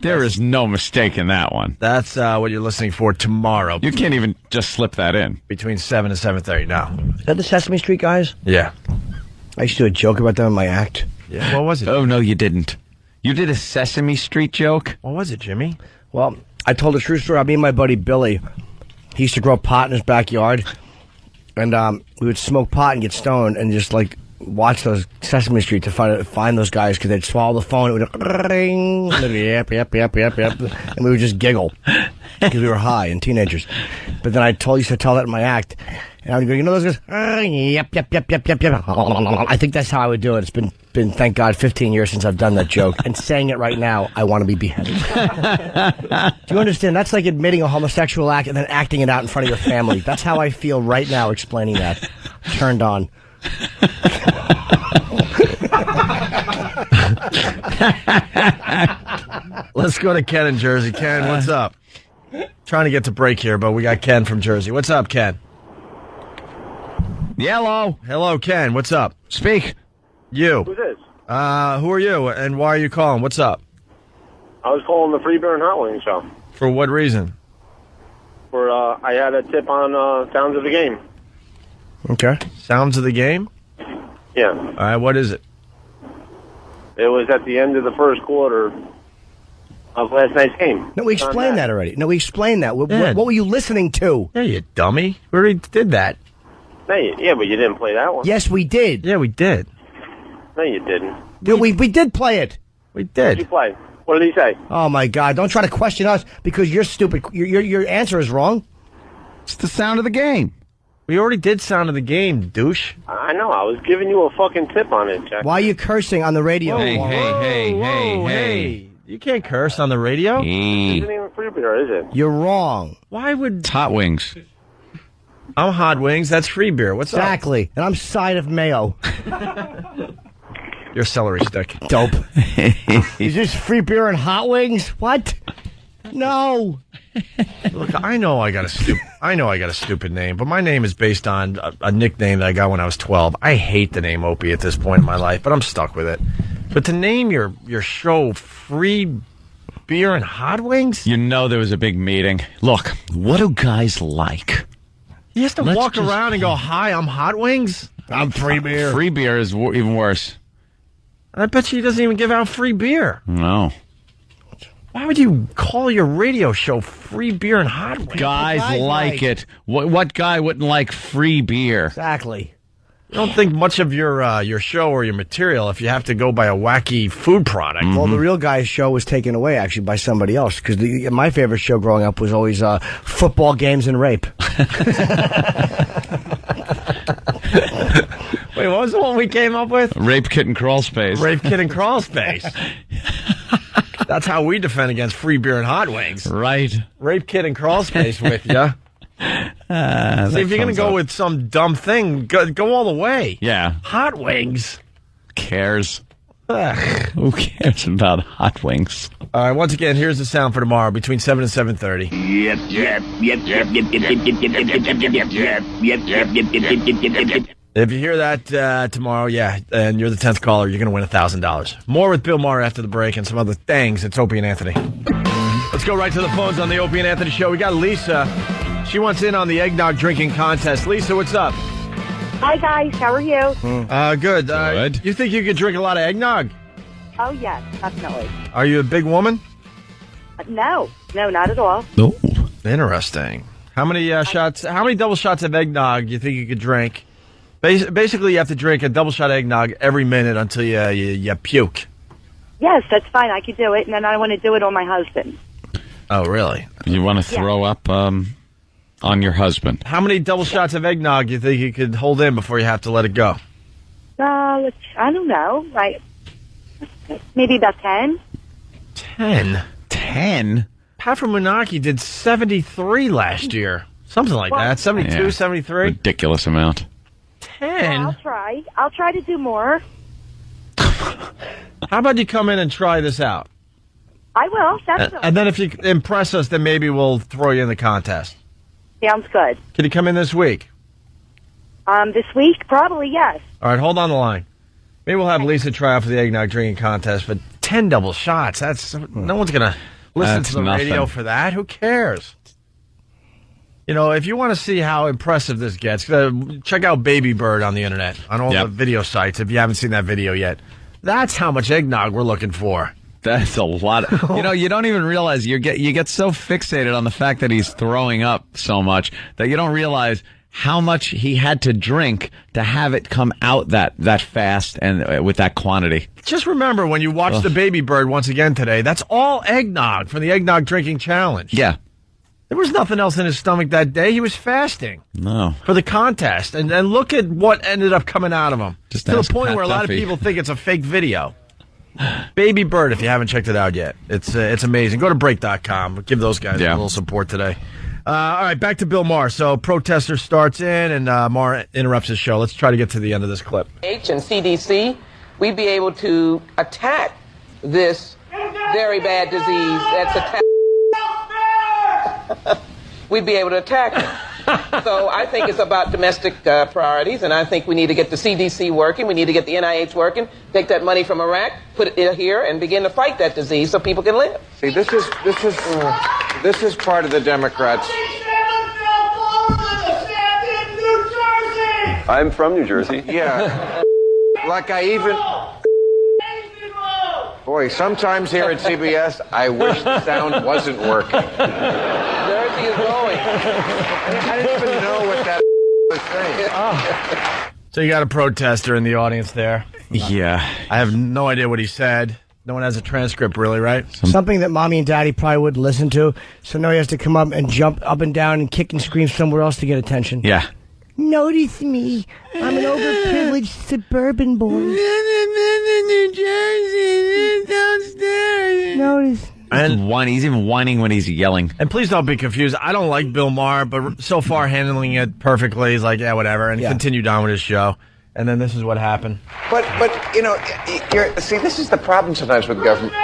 There is no mistake in that one. That's what you're listening for tomorrow. You can't even just slip that in. Between 7 and 7:30 now. Is that the Sesame Street guys? Yeah. I used to do a joke about them in my act. Yeah. What was it? Oh, no, you didn't. You did a Sesame Street joke? What was it, Jimmy? Well, I told a true story. Me and my buddy Billy, he used to grow pot in his backyard, and we would smoke pot and get stoned and just like watch those Sesame Street to find those guys because they'd swallow the phone. It would ring, and they'd be, yep, and we would just giggle because we were high and teenagers. But then used to tell that in my act, and I would go, you know those guys? Yep. I think that's how I would do it. It's been thank God 15 years since I've done that joke, and saying it right now, I want to be beheaded. Do you understand? That's like admitting a homosexual act and then acting it out in front of your family. That's how I feel right now explaining that. Turned on. Let's go to Ken in Jersey. Ken, what's up? Trying to get to break here, but we got Ken from Jersey. What's up, Ken? Hello. Hello, Ken. What's up? Speak. You. Who's this? Who are you, and why are you calling? What's up? I was calling the Free Beer and Hot Wings show. For what reason? For I had a tip on Sounds of the Game. Okay. Sounds of the game? Yeah. All right, what is it? It was at the end of the first quarter of last night's game. No, we explained that already. No, we explained that. What were you listening to? Yeah, you dummy. We already did that. No, yeah, but you didn't play that one. Yes, we did. Yeah, we did. No, you didn't. Dude, we did play it. We What did you did. play? What did he say? Oh my God! Don't try to question us because you're stupid. Your answer is wrong. It's the sound of the game. We already did sound of the game, douche. I know. I was giving you a fucking tip on it, Jack. Why are you cursing on the radio? Hey. You can't curse on the radio. It isn't even free beer, is it? You're wrong. Why would... It's hot wings. I'm hot wings. That's free beer. What's Exactly. And I'm side of mayo. up? You're celery stick. Dope. Is this free beer and hot wings? What? No. Look, I know I got a stupid name, but my name is based on a nickname that I got when I was 12. I hate the name Opie at this point in my life, but I'm stuck with it. But to name your show Free Beer and Hot Wings? You know there was a big meeting. Look, what do guys like? He has to Let's walk just- around and go, "Hi, I'm Hot Wings." I'm free beer. Free beer is even worse. And I bet you he doesn't even give out free beer. No. Why would you call your radio show Free Beer and Hot Wings? Guys like it. What guy wouldn't like free beer? Exactly. You don't think much of your show or your material if you have to go by a wacky food product. Well, the real guy's show was taken away, actually, by somebody else. Because my favorite show growing up was always football games and rape. Wait, what was the one we came up with? Rape Kit and Crawl Space. Rape Kit and Crawl Space. That's how we defend against Free Beer and Hot Wings. Right. Rape Kit and Crawl Space with you. See, if you're going to go with some dumb thing, go all the way. Yeah. Hot Wings. Cares. Ugh. Who cares about hot wings? All right, once again, here's the sound for tomorrow between 7 and 7:30. If you hear that tomorrow, and you're the 10th caller, you're going to win $1,000. More with Bill Maher after the break and some other things. It's Opie and Anthony. Let's go right to the phones on the Opie and Anthony show. We got Lisa. She wants in on the eggnog drinking contest. Lisa, what's up? Hi, guys. How are you? Good. Good. You think you could drink a lot of eggnog? Oh, yes, definitely. Are you a big woman? No, not at all. No. Interesting. How many shots? How many double shots of eggnog do you think you could drink? Basically, you have to drink a double shot of eggnog every minute until you puke. Yes, that's fine. I could do it, and then I want to do it on my husband. Oh, really? You want to throw up on your husband? How many double shots of eggnog do you think you could hold in before you have to let it go? I don't know. Maybe about 10. 10? 10? Pat from Moonachie did 73 last year. Something like that. 72, 73? Ridiculous amount. 10? Well, I'll try to do more. How about you come in and try this out? I will, definitely. And then if you impress us, then maybe we'll throw you in the contest. Sounds good. Can you come in this week? This week? Probably, yes. All right, hold on the line. Maybe we'll have Lisa try out for the eggnog drinking contest, but 10 double shots, no one's going to listen to the radio for that. Who cares? You know, if you want to see how impressive this gets, check out Baby Bird on the internet, on all the video sites, if you haven't seen that video yet. That's how much eggnog we're looking for. That's a lot. You don't even realize you get so fixated on the fact that he's throwing up so much that you don't realize how much he had to drink to have it come out that fast and with that quantity. Just remember when you watch the Baby Bird once again today, that's all eggnog from the eggnog drinking challenge. Yeah. There was nothing else in his stomach that day. He was fasting. No. For the contest. And look at what ended up coming out of him. Just to the point Pat where a lot of Duffy. people think it's a fake video. Baby Bird, if you haven't checked it out yet. It's amazing. Go to break.com. Give those guys a little support today. All right, back to Bill Maher. So protester starts in and Maher interrupts his show. Let's try to get to the end of this clip. H and CDC, we'd be able to attack this very bad disease that's attacked. We'd be able to attack it. So I think it's about domestic priorities, and I think we need to get the CDC working. We need to get the NIH working. Take that money from Iraq, put it here, and begin to fight that disease so people can live. See, this is part of the Democrats. I'm from New Jersey. Yeah. Like I even... Boy, sometimes here at CBS, I wish the sound wasn't working. Jersey is going. I didn't even know what that was saying. So you got a protester in the audience there. Yeah. I have no idea what he said. No one has a transcript, really, right? Something that Mommy and Daddy probably wouldn't listen to, so now he has to come up and jump up and down and kick and scream somewhere else to get attention. Yeah. Notice me. I'm an overprivileged suburban boy. New Jersey, downstairs. Notice. And he's even whining when he's yelling. And please don't be confused. I don't like Bill Maher, but so far handling it perfectly. He's like, yeah, whatever, and continued on with his show. And then this is what happened. But you know, see, this is the problem sometimes with government.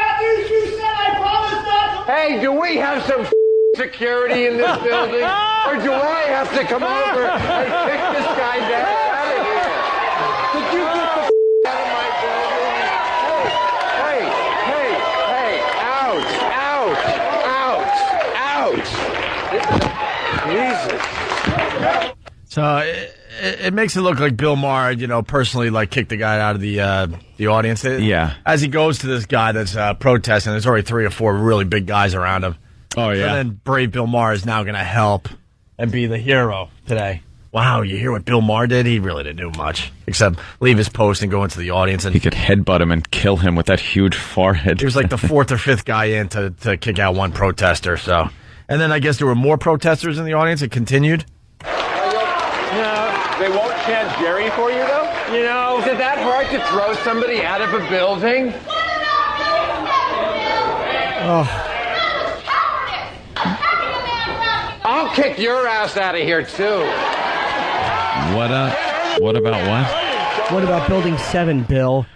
Hey, do we have some security in this building? Or do I have to come over and kick this guy down out of here? Did you get the out of my building? Hey, ouch. Jesus. So it makes it look like Bill Maher, personally, kicked the guy out of the audience. Yeah. As he goes to this guy that's protesting, there's already 3 or 4 really big guys around him. Oh, yeah. And then brave Bill Maher is now going to help and be the hero today. Wow, you hear what Bill Maher did? He really didn't do much, except leave his post and go into the audience. And he could headbutt him and kill him with that huge forehead. He was like the 4th or 5th guy in to kick out one protester. So, and then I guess there were more protesters in the audience. It continued. They won't chant Jerry for you, though? Is it that hard to throw somebody out of a building? Oh. I'll kick your ass out of here, too. What about what? What about Building 7, Bill?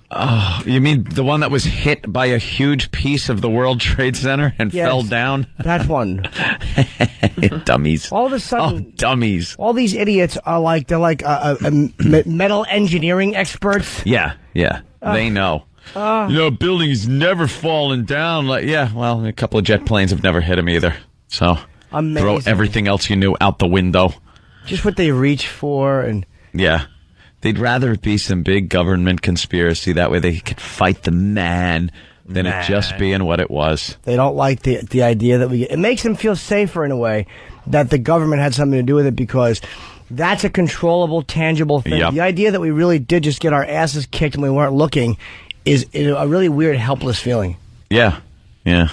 Oh, you mean the one that was hit by a huge piece of the World Trade Center and fell down? That one. Dummies. All of a sudden, dummies. All these idiots are metal engineering experts. Yeah. They know. Buildings never fallen down. Well, a couple of jet planes have never hit them either. So amazing. Throw everything else you knew out the window. Just what they reach for, and yeah. They'd rather it be some big government conspiracy. That way they could fight the man than it just being what it was. They don't like the idea that we get. It makes them feel safer in a way that the government had something to do with it because that's a controllable, tangible thing. Yep. The idea that we really did just get our asses kicked and we weren't looking is a really weird, helpless feeling. Yeah. And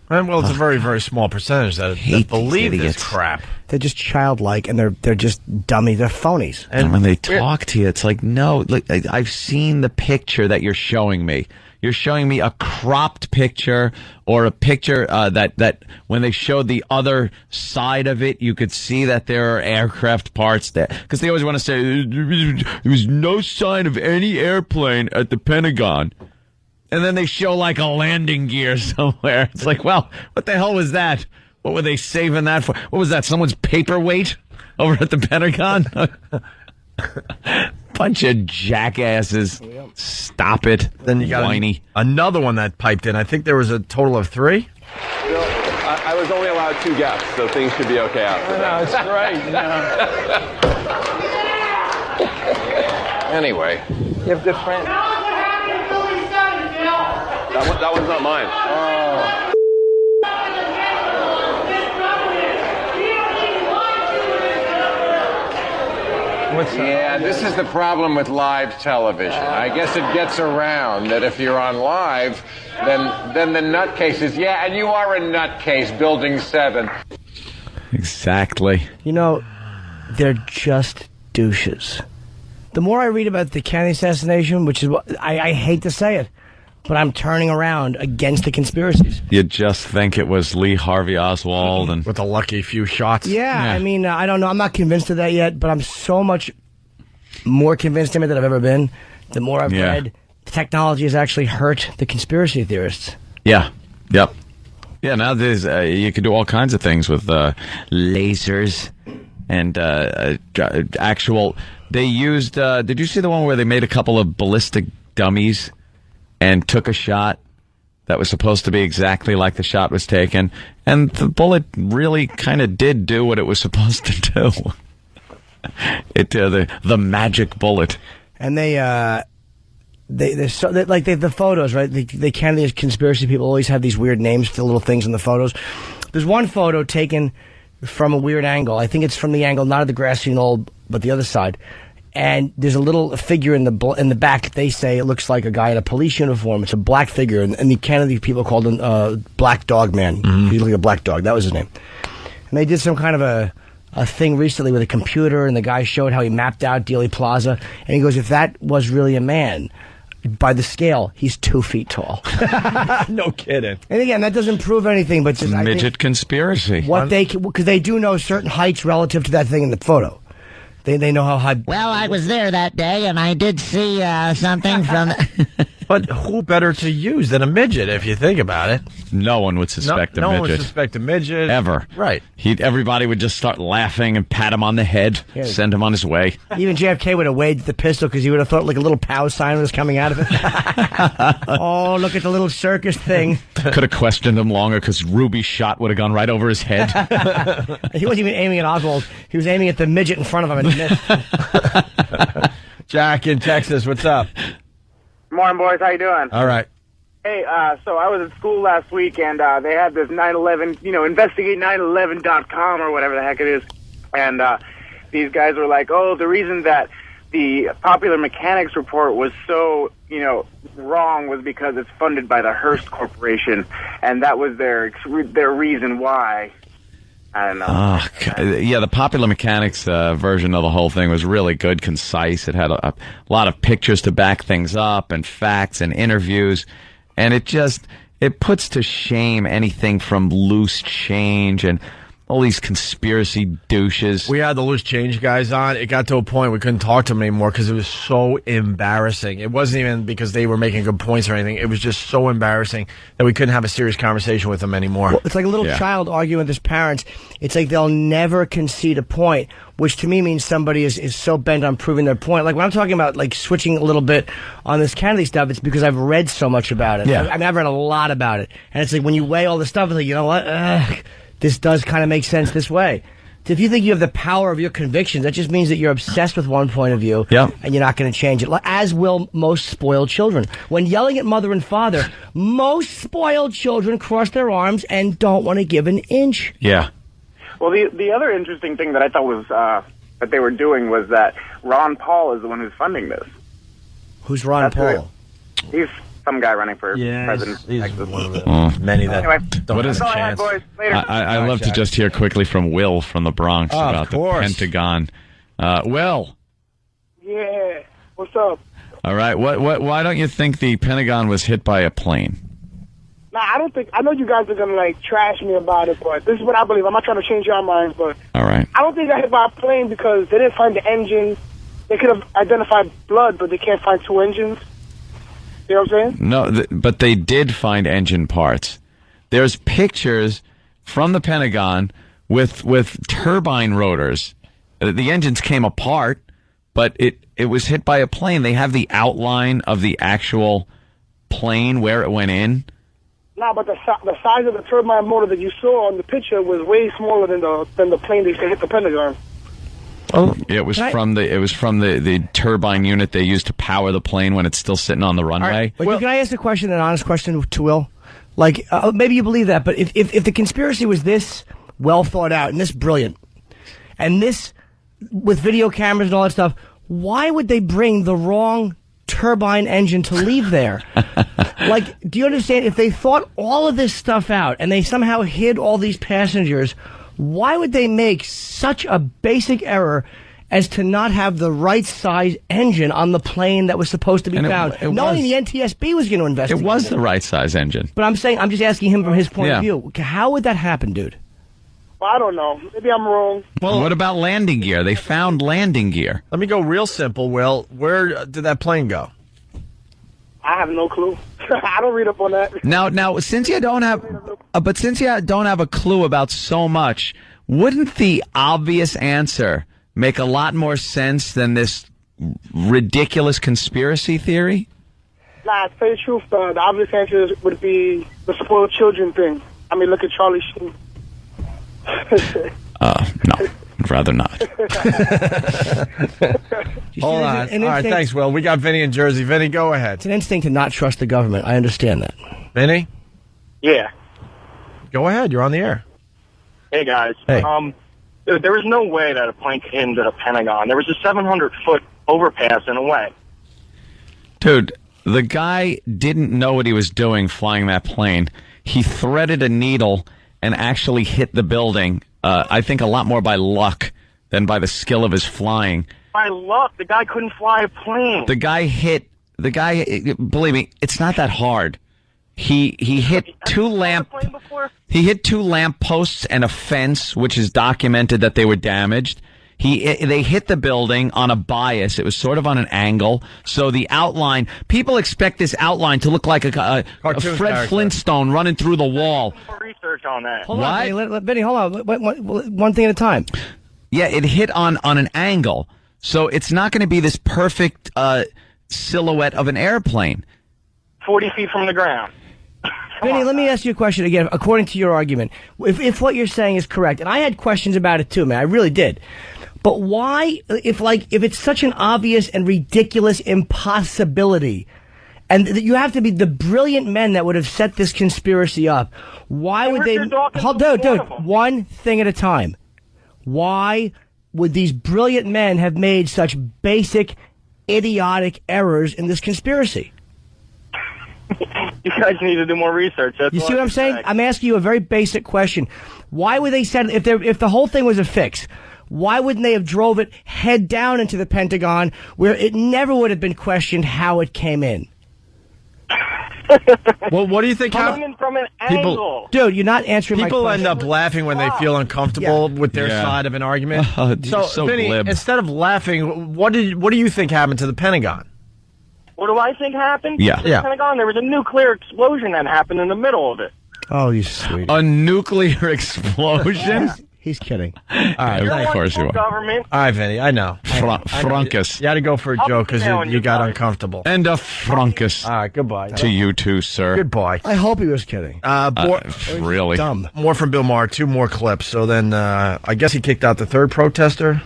well, it's a very, very small percentage that believe this crap. They're just childlike, and they're just dummy. They're phonies. And when they talk to you, it's like, no, look, I've seen the picture that you're showing me. You're showing me a cropped picture or a picture that when they showed the other side of it, you could see that there are aircraft parts there. Because they always want to say, there was no sign of any airplane at the Pentagon. And then they show like a landing gear somewhere. It's like, well, what the hell was that? What were they saving that for? What was that? Someone's paperweight over at the Pentagon? Bunch of jackasses. Stop it. Then you got whiny. Another one that piped in. I think there was a total of 3. I was only allowed 2 guests, so things should be okay after that. No, it's great. Anyway. You have good friends. That one's not mine. Yeah, this is the problem with live television. I guess it gets around that if you're on live, then the nutcases. Yeah, and you are a nutcase, Building 7. Exactly. You know, they're just douches. The more I read about the Kennedy assassination, which is what I hate to say it, but I'm turning around against the conspiracies. You just think it was Lee Harvey Oswald and with a lucky few shots. Yeah, I mean, I don't know. I'm not convinced of that yet, but I'm so much more convinced of it than I've ever been. The more I've read, the technology has actually hurt the conspiracy theorists. Yeah. Yep. Yeah, now there's you can do all kinds of things with lasers and actual. They used. Did you see the one where they made a couple of ballistic dummies and took a shot that was supposed to be exactly like the shot was taken, and the bullet really kind of did do what it was supposed to do. The magic bullet. And the photos, right? The Kennedy conspiracy people always have these weird names for the little things in the photos. There's one photo taken from a weird angle. I think it's from the angle not of the grassy knoll, but the other side. And there's a little figure in the back. They say it looks like a guy in a police uniform. It's a black figure, and the Kennedy people called him Black Dog Man. Mm-hmm. He looked like a black dog. That was his name. And they did some kind of a thing recently with a computer, and the guy showed how he mapped out Dealey Plaza. And he goes, if that was really a man, by the scale, he's 2 feet tall. No kidding. And again, that doesn't prove anything, but just midget conspiracy. Because they do know certain heights relative to that thing in the photo. They know how high. Well, I was there that day, and I did see something from. But who better to use than a midget, if you think about it? No one would suspect a midget. No one would suspect a midget. Ever. Right. Everybody would just start laughing and pat him on the head, send him on his way. Even JFK would have waved the pistol because he would have thought like a little pow sign was coming out of it. Oh, look at the little circus thing. Could have questioned him longer because Ruby's shot would have gone right over his head. He wasn't even aiming at Oswald. He was aiming at the midget in front of him and he missed. Jack in Texas, what's up? Morning, boys. How you doing? All right. Hey, so I was at school last week, and they had this 9/11, investigate911.com or whatever the heck it is. And these guys were like, oh, the reason that the Popular Mechanics report was so, wrong was because it's funded by the Hearst Corporation, and that was their reason why. I don't know. Oh, yeah, the Popular Mechanics version of the whole thing was really good, concise. It had a lot of pictures to back things up and facts and interviews. And it puts to shame anything from loose change and all these conspiracy douches. We had the loose change guys on. It got to a point we couldn't talk to them anymore because it was so embarrassing. It wasn't even because they were making good points or anything. It was just so embarrassing that we couldn't have a serious conversation with them anymore. Well, it's like a little child arguing with his parents. It's like they'll never concede a point, which to me means somebody is so bent on proving their point. Like when I'm talking about like switching a little bit on this Kennedy stuff, it's because I've read so much about it. Yeah. I've read a lot about it. And it's like when you weigh all the stuff, it's like, you know what? This does kind of make sense this way. If you think you have the power of your convictions, that just means that you're obsessed with one point of view, and you're not going to change it, as will most spoiled children. When yelling at mother and father, most spoiled children cross their arms and don't want to give an inch. Yeah. Well, the other interesting thing that I thought was that they were doing was that Ron Paul is the one who's funding this. Who's Ron Paul? He's some guy running for president. He's one of the many that don't have a chance. I love to just hear quickly from Will from the Bronx about the Pentagon. Will. Yeah. What's up? All right. Why don't you think the Pentagon was hit by a plane? Nah, I don't think. I know you guys are gonna trash me about it, but this is what I believe. I'm not trying to change your minds, but all right. I don't think I got hit by a plane because they didn't find the engine. They could have identified blood, but they can't find two engines. You know what I'm saying? No, but they did find engine parts. There's pictures from the Pentagon with turbine rotors. The engines came apart, but it was hit by a plane. They have the outline of the actual plane where it went in. Nah, but the size of the turbine motor that you saw on the picture was way smaller than the plane they said hit the Pentagon. Oh, it was from the turbine unit they used to power the plane when it's still sitting on the runway. Can I ask a question, an honest question to Will? Maybe you believe that, but if the conspiracy was this well thought out and this brilliant, and this with video cameras and all that stuff, why would they bring the wrong turbine engine to leave there? Do you understand? If they thought all of this stuff out and they somehow hid all these passengers, why would they make such a basic error as to not have the right size engine on the plane that was supposed to be found? Knowing the NTSB was going to investigate. It was the right size engine. But I'm just asking him from his point of view. How would that happen, dude? Well, I don't know. Maybe I'm wrong. Well, what about landing gear? They found landing gear. Let me go real simple, Will. Where did that plane go? I have no clue. I don't read up on that. Now, since you don't have a clue about so much, wouldn't the obvious answer make a lot more sense than this ridiculous conspiracy theory? Nah, to tell you the truth, the obvious answer would be the spoiled children thing. I mean, look at Charlie Sheen. No, I'd rather not. Hold on. All right, thanks, Will. We got Vinny in Jersey. Vinny, go ahead. It's an instinct to not trust the government. I understand that. Vinny? Yeah. Go ahead. You're on the air. Hey, guys. Hey. There was no way that a plane could hit into the Pentagon. There was a 700-foot overpass in a way. Dude, the guy didn't know what he was doing flying that plane. He threaded a needle and actually hit the building, I think a lot more by luck than by the skill of his flying. By luck, the guy couldn't fly a plane. The guy, believe me, it's not that hard. He hit two lamp posts and a fence, which is documented that they were damaged. They hit the building on a bias. It was sort of on an angle. So the outline, people expect this outline to look like a Fred character. Flintstone running through the wall. More research on that. Hold on, Benny, hold on. One thing at a time. Yeah, it hit on an angle. So it's not going to be this perfect silhouette of an airplane. 40 feet from the ground. Vinny, let me ask you a question again, according to your argument. If what you're saying is correct, and I had questions about it too, man, I really did. But why, if it's such an obvious and ridiculous impossibility, and you have to be the brilliant men that would have set this conspiracy up, why would they... Dude, one thing at a time. Why would these brilliant men have made such basic, idiotic errors in this conspiracy? You guys need to do more research. You see what I'm saying? I'm asking you a very basic question. Why would they set if the whole thing was a fix? Why wouldn't they have drove it head down into the Pentagon where it never would have been questioned how it came in? Well, what do you think? Coming in from an angle. Dude, you're not answering my question. People end up laughing when they feel uncomfortable with their side of an argument. So Vinny, glib. instead of laughing, what do you think happened to the Pentagon? What do I think happened? Yeah. In the Pentagon, there was a nuclear explosion that happened in the middle of it. Oh, you sweet. A nuclear explosion? He's kidding. All right, of course you are. Government. All right, Vinny, I know. Frunkus. You had to go for a joke because you got uncomfortable. And a frunkus. All right, goodbye. To you too, sir. Goodbye. I hope he was kidding. Really? Dumb. More from Bill Maher, 2 more clips. So then I guess he kicked out the third protester.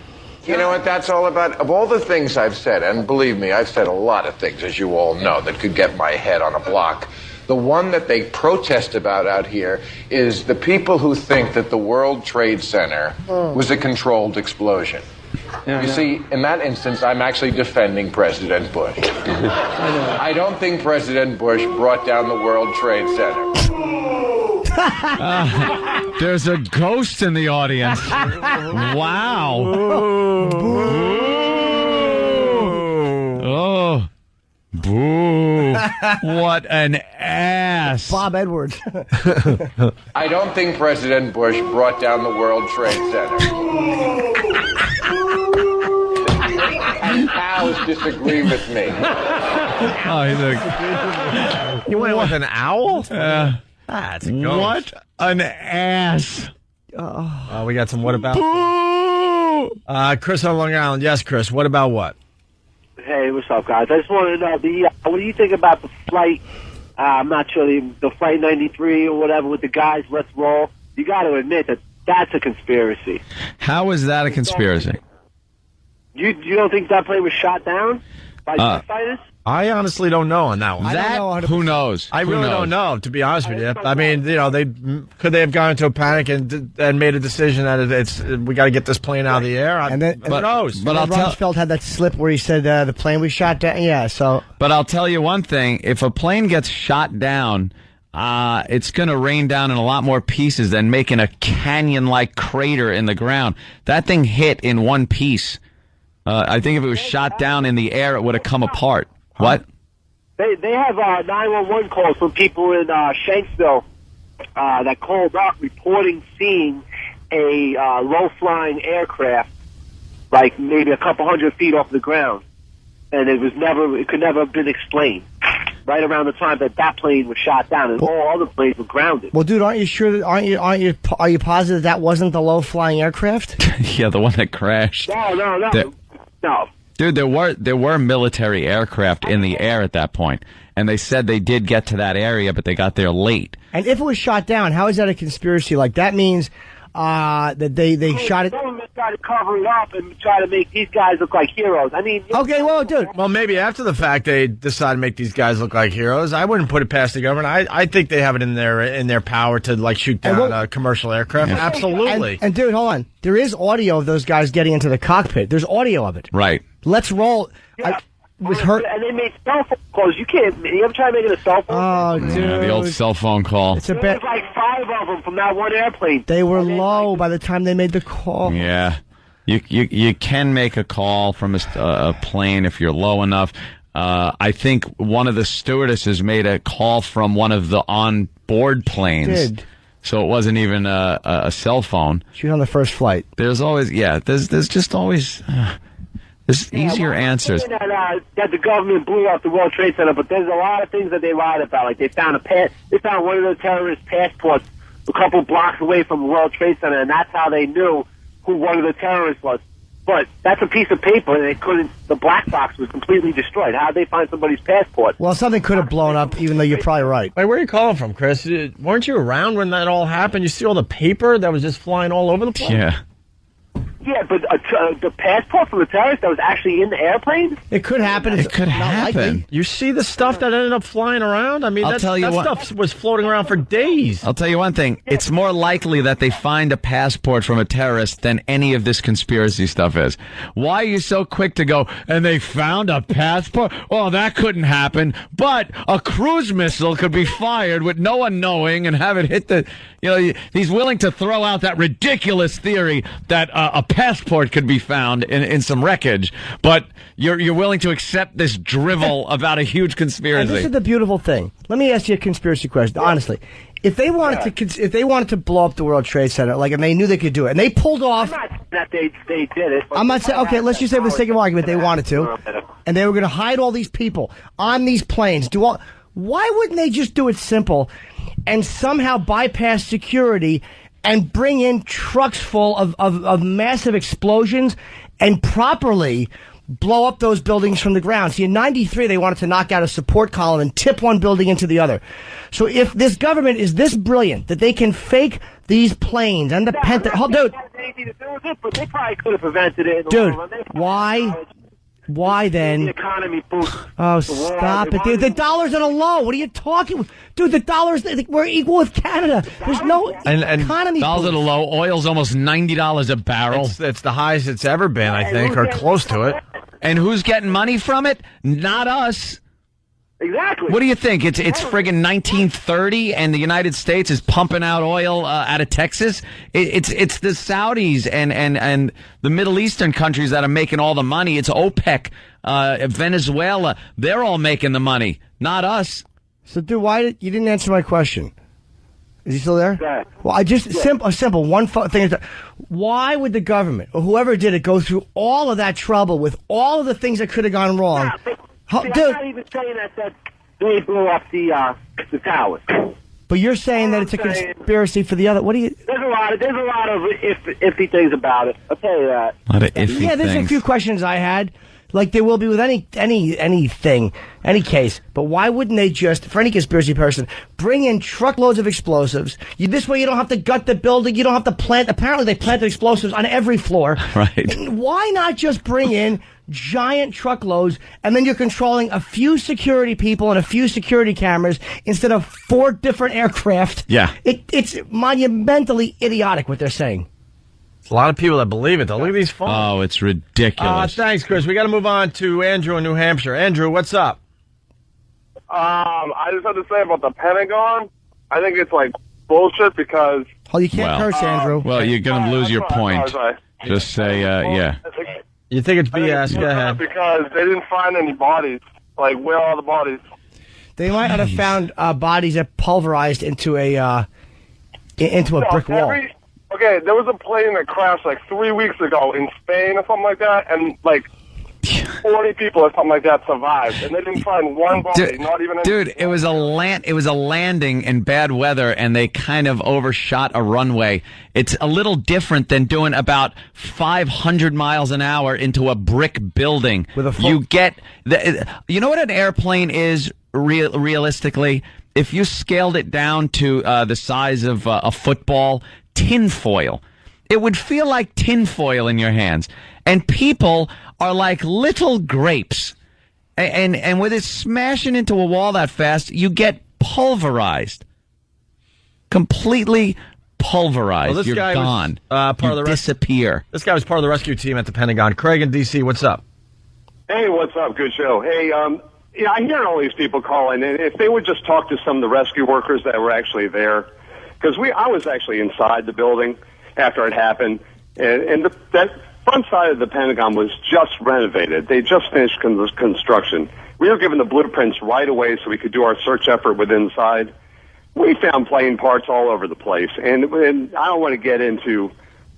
You know what that's all about? Of all the things I've said, and believe me, I've said a lot of things, as you all know, that could get my head on a block. The one that they protest about out here is the people who think that the World Trade Center was a controlled explosion. You see, in that instance, I'm actually defending President Bush. I don't think President Bush brought down the World Trade Center. There's a ghost in the audience. Wow. Oh. Boo. What an ass. Bob Edwards. I don't think President Bush brought down the World Trade Center. And cows disagree with me. Oh, You went with an owl? That's a ghost. What an ass. We got some what about? Chris on Long Island. Yes, Chris. What about what? Hey, what's up, guys? I just wanted to know, what do you think about the flight, I'm not sure, the Flight 93 or whatever with the guys, let's roll? You got to admit that that's a conspiracy. How is that a conspiracy? You don't think that plane was shot down by jet fighters? I honestly don't know on that one. Who knows? I really don't know, to be honest with you. I mean, could they have gone into a panic and made a decision that we got to get this plane out of the air? Who knows? But Rumsfeld had that slip where he said the plane was shot down. Yeah, so. But I'll tell you one thing: if a plane gets shot down, it's going to rain down in a lot more pieces than making a canyon-like crater in the ground. That thing hit in one piece. I think if it was shot down in the air, it would have come apart. What? They have 911 calls from people in Shanksville that called up reporting seeing a low-flying aircraft, like maybe a couple hundred feet off the ground, and it could never have been explained. Right around the time that plane was shot down, and all other planes were grounded. Well, dude, aren't you sure? Are you positive that wasn't the low-flying aircraft? Yeah, the one that crashed. No. Dude, there were military aircraft in the air at that point, and they said they did get to that area, but they got there late. And if it was shot down, how is that a conspiracy? Like, that means that they shot it. The government tried to cover it up and try to make these guys look like heroes. I mean, okay, well, dude. Well, maybe after the fact they decide to make these guys look like heroes. I wouldn't put it past the government. I think they have it in their power to like shoot down a commercial aircraft. Yeah. Absolutely. And dude, hold on. There is audio of those guys getting into the cockpit. There's audio of it. Right. Let's roll. Yeah. And they made cell phone calls. You ever try making a cell phone call? Oh, dude. Yeah, the old cell phone call. It's a There was like 5 of them from that one airplane. They were low by the time they made the call. Yeah. You can make a call from a plane if you're low enough. I think one of the stewardesses made a call from one of the on-board planes. So it wasn't even a cell phone. She was on the first flight. There's just always... There's easier answers. That the government blew up the World Trade Center, but there's a lot of things that they lied about. Like they found one of the terrorist passports a couple blocks away from the World Trade Center, and that's how they knew who one of the terrorists was. But that's a piece of paper, and the black box was completely destroyed. How did they find somebody's passport? Well, something could have blown up, even though you're probably right. Wait, where are you calling from, Chris? Weren't you around when that all happened? You see all the paper that was just flying all over the place? Yeah. Yeah, but the passport from the terrorist that was actually in the airplane? It could happen. It could happen. You see the stuff that ended up flying around? I mean, that stuff was floating around for days. I'll tell you one thing. It's more likely that they find a passport from a terrorist than any of this conspiracy stuff is. Why are you so quick to go, and they found a passport? Oh, that couldn't happen. But a cruise missile could be fired with no one knowing and have it hit the... he's willing to throw out that ridiculous theory that a passport could be found in some wreckage, but you're willing to accept this drivel about a huge conspiracy. And this is the beautiful thing. Let me ask you a conspiracy question, honestly. If they wanted to blow up the World Trade Center, and they knew they could do it, and they pulled off... I'm not that they did it. I'm not saying... Okay, let's just say for the sake of argument they wanted to, and they were going to hide all these people on these planes. Why wouldn't they just do it simple and somehow bypass security and bring in trucks full of massive explosions and properly blow up those buildings from the ground. See, in 93, they wanted to knock out a support column and tip one building into the other. So if this government is this brilliant that they can fake these planes and the dude, but they probably could have prevented it. Dude, why then? The economy boost. Oh, stop it. The dollar's at a low. What are you talking? Dude, the dollar's, we're equal with Canada. There's no economy dollars boost. at a low. Oil's almost $90 a barrel. It's the highest it's ever been, I think, or close to it. And who's getting money from it? Not us. Exactly. What do you think? It's friggin' 1930, and the United States is pumping out oil out of Texas. It's the Saudis and the Middle Eastern countries that are making all the money. It's OPEC, Venezuela. They're all making the money, not us. So, dude, why you didn't answer my question? Is he still there? Yeah. Well, I just simple one thing is that why would the government or whoever did it go through all of that trouble with all of the things that could have gone wrong? I'm not even saying that they blew up the towers. But you're saying that it's a conspiracy for the other. What do you? There's a lot of iffy things about it. I'll tell you that. A lot of iffy things. Yeah, there's a few questions I had, like there will be with anything, any case. But why wouldn't they just, for any conspiracy person, bring in truckloads of explosives? This way you don't have to gut the building. You don't have to plant. Apparently they planted explosives on every floor. Right. Why not just bring in giant truckloads, and then you're controlling a few security people and a few security cameras instead of 4 different aircraft? Yeah. It's monumentally idiotic what they're saying. A lot of people that believe it, though. Look at these phones. Oh, it's ridiculous. Thanks, Chris. We got to move on to Andrew in New Hampshire. Andrew, what's up? I just have to say about the Pentagon, I think it's like bullshit because... Oh, you can't curse, Andrew. Well, you're going to lose your point. Just say, yeah. You think it's BS? Go ahead. Because they didn't find any bodies. Like, where are the bodies? They might not have found bodies that pulverized into a brick wall. Okay, there was a plane that crashed like 3 weeks ago in Spain or something like that, and like 40 people or something like that survived, and they didn't find one body, not even. Dude, it was a landing in bad weather, and they kind of overshot a runway. It's a little different than doing about 500 miles an hour into a brick building. You get you know what an airplane is realistically? If you scaled it down to the size of a football, tinfoil. It would feel like tinfoil in your hands. And people are like little grapes. And with it smashing into a wall that fast, you get pulverized. Completely pulverized. Well, You're gone. You disappear. This guy was part of the rescue team at the Pentagon. Craig in D.C., what's up? Hey, what's up? Good show. Hey, I hear all these people calling, and if they would just talk to some of the rescue workers that were actually there, because I was actually inside the building after it happened, and that front side of the Pentagon was just renovated. They just finished construction. We were given the blueprints right away so we could do our search effort with inside. We found plane parts all over the place, and I don't want to get into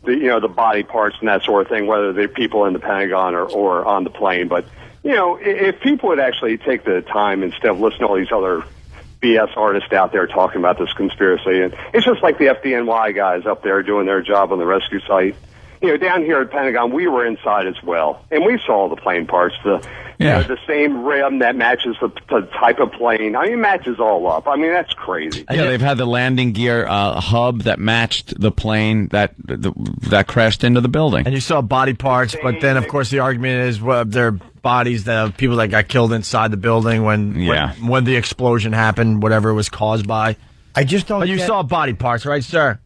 the body parts and that sort of thing, whether they're people in the Pentagon or on the plane. But if people would actually take the time instead of listening to all these other BS artists out there talking about this conspiracy, and it's just like the FDNY guys up there doing their job on the rescue site. Down here at Pentagon, we were inside as well, and we saw the plane parts, the same rim that matches the type of plane. I mean, it matches all up. I mean, that's crazy. Yeah, they've had the landing gear hub that matched the plane that crashed into the building. And you saw body parts, but then, of course, the argument is they're bodies of people that got killed inside the building when the explosion happened, whatever it was caused by. I just don't. But you saw body parts, right, sir?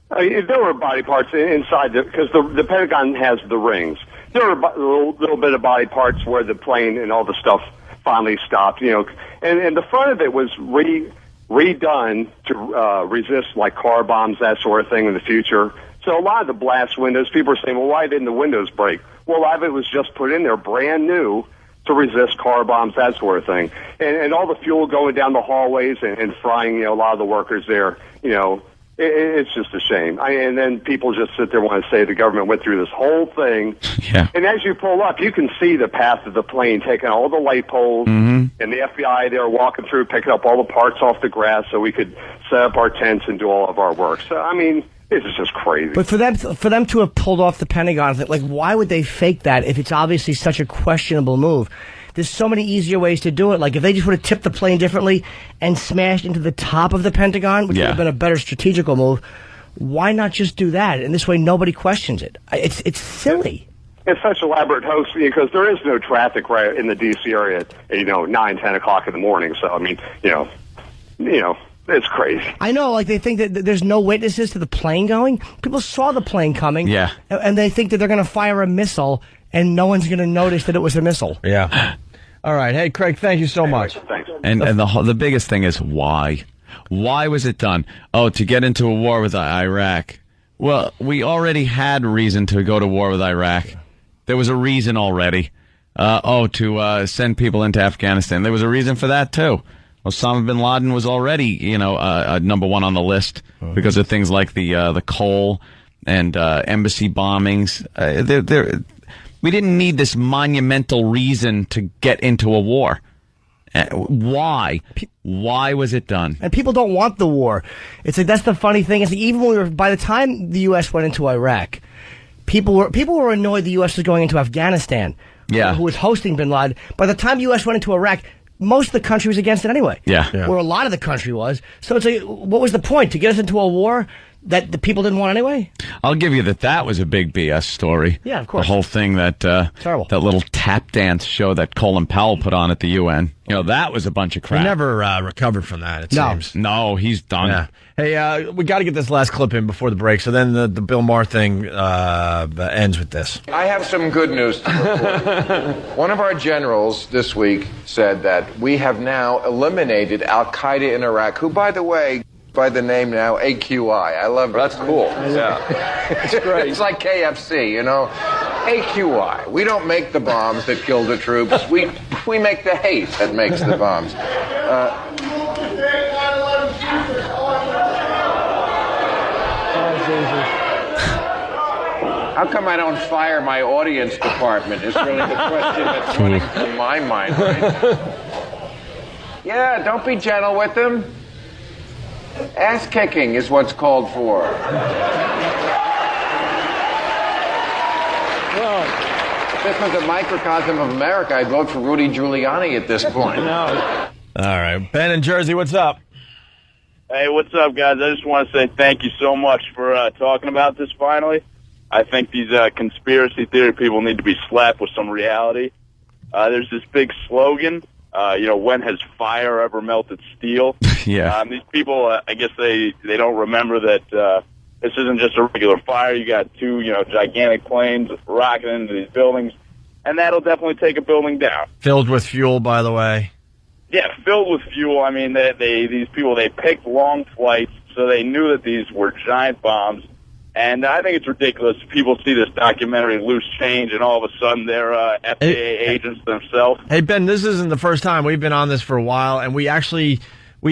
There were body parts inside because the Pentagon has the rings. There were a little bit of body parts where the plane and all the stuff finally stopped. And the front of it was redone to resist like car bombs, that sort of thing in the future. So a lot of the blast windows, people are saying, well, why didn't the windows break? Well, a lot of it was just put in there brand new to resist car bombs, that sort of thing. And all the fuel going down the hallways and frying, a lot of the workers there, It's just a shame. And then people just sit there and want to say the government went through this whole thing. Yeah. And as you pull up, you can see the path of the plane taking all the light poles, and the FBI, they were walking through, picking up all the parts off the grass so we could set up our tents and do all of our work. So, I mean, this is just crazy. But for them to have pulled off the Pentagon, like, why would they fake that if it's obviously such a questionable move? There's so many easier ways to do it. Like, if they just would have tipped the plane differently and smashed into the top of the Pentagon, which would have been a better strategical move, why not just do that? And this way, nobody questions it. It's silly. It's such elaborate hoax because there is no traffic right in the D.C. area at, 9, 10 o'clock in the morning. So, I mean, it's crazy. I know, like, they think that there's no witnesses to the plane going. People saw the plane coming. Yeah. And they think that they're going to fire a missile, and no one's going to notice that it was a missile. Yeah. All right. Hey, Craig, thank you so much. Thanks. And the biggest thing is why? Why was it done? Oh, to get into a war with Iraq. Well, we already had reason to go to war with Iraq. There was a reason already. To send people into Afghanistan. There was a reason for that, too. Osama bin Laden was already, number one on the list because of things like the coal and embassy bombings. We didn't need this monumental reason to get into a war. Why? Why was it done? And people don't want the war. It's like, that's the funny thing. Is that even when by the time the U.S. went into Iraq, people were annoyed the U.S. was going into Afghanistan. Yeah. Who was hosting bin Laden. By the time the U.S. went into Iraq, most of the country was against it anyway. Yeah. Where a lot of the country was. So it's like, what was the point? To get us into a war that the people didn't want anyway? I'll give you that was a big BS story. Yeah, of course. The whole thing terrible. that little tap dance show that Colin Powell put on at the UN. That was a bunch of crap. He never recovered from that, it seems. No, he's done. Yeah. Hey, we got to get this last clip in before the break, so then the Bill Maher thing ends with this. I have some good news to report. One of our generals this week said that we have now eliminated Al-Qaeda in Iraq, who, by the way, by the name now, AQI. I love it. That's cool. Yeah. It's great. It's like KFC, AQI. We don't make the bombs that kill the troops. We make the hate that makes the bombs. How come I don't fire my audience department is really the question that's running through my mind right. Yeah, don't be gentle with them. Ass kicking is what's called for. Well, if this was a microcosm of America, I'd vote for Rudy Giuliani at this point. All right. Ben in Jersey, what's up? Hey, what's up, guys? I just want to say thank you so much for talking about this finally. I think these conspiracy theory people need to be slapped with some reality. There's this big slogan, when has fire ever melted steel? Yeah. These people, I guess they don't remember that this isn't just a regular fire. You got two, gigantic planes rocking into these buildings, and that'll definitely take a building down. Filled with fuel, by the way. Yeah, filled with fuel. I mean, these people, they picked long flights, so they knew that these were giant bombs. And I think it's ridiculous. People see this documentary, Loose Change, and all of a sudden they're FDA agents themselves. Hey, Ben, this isn't the first time. We've been on this for a while, and we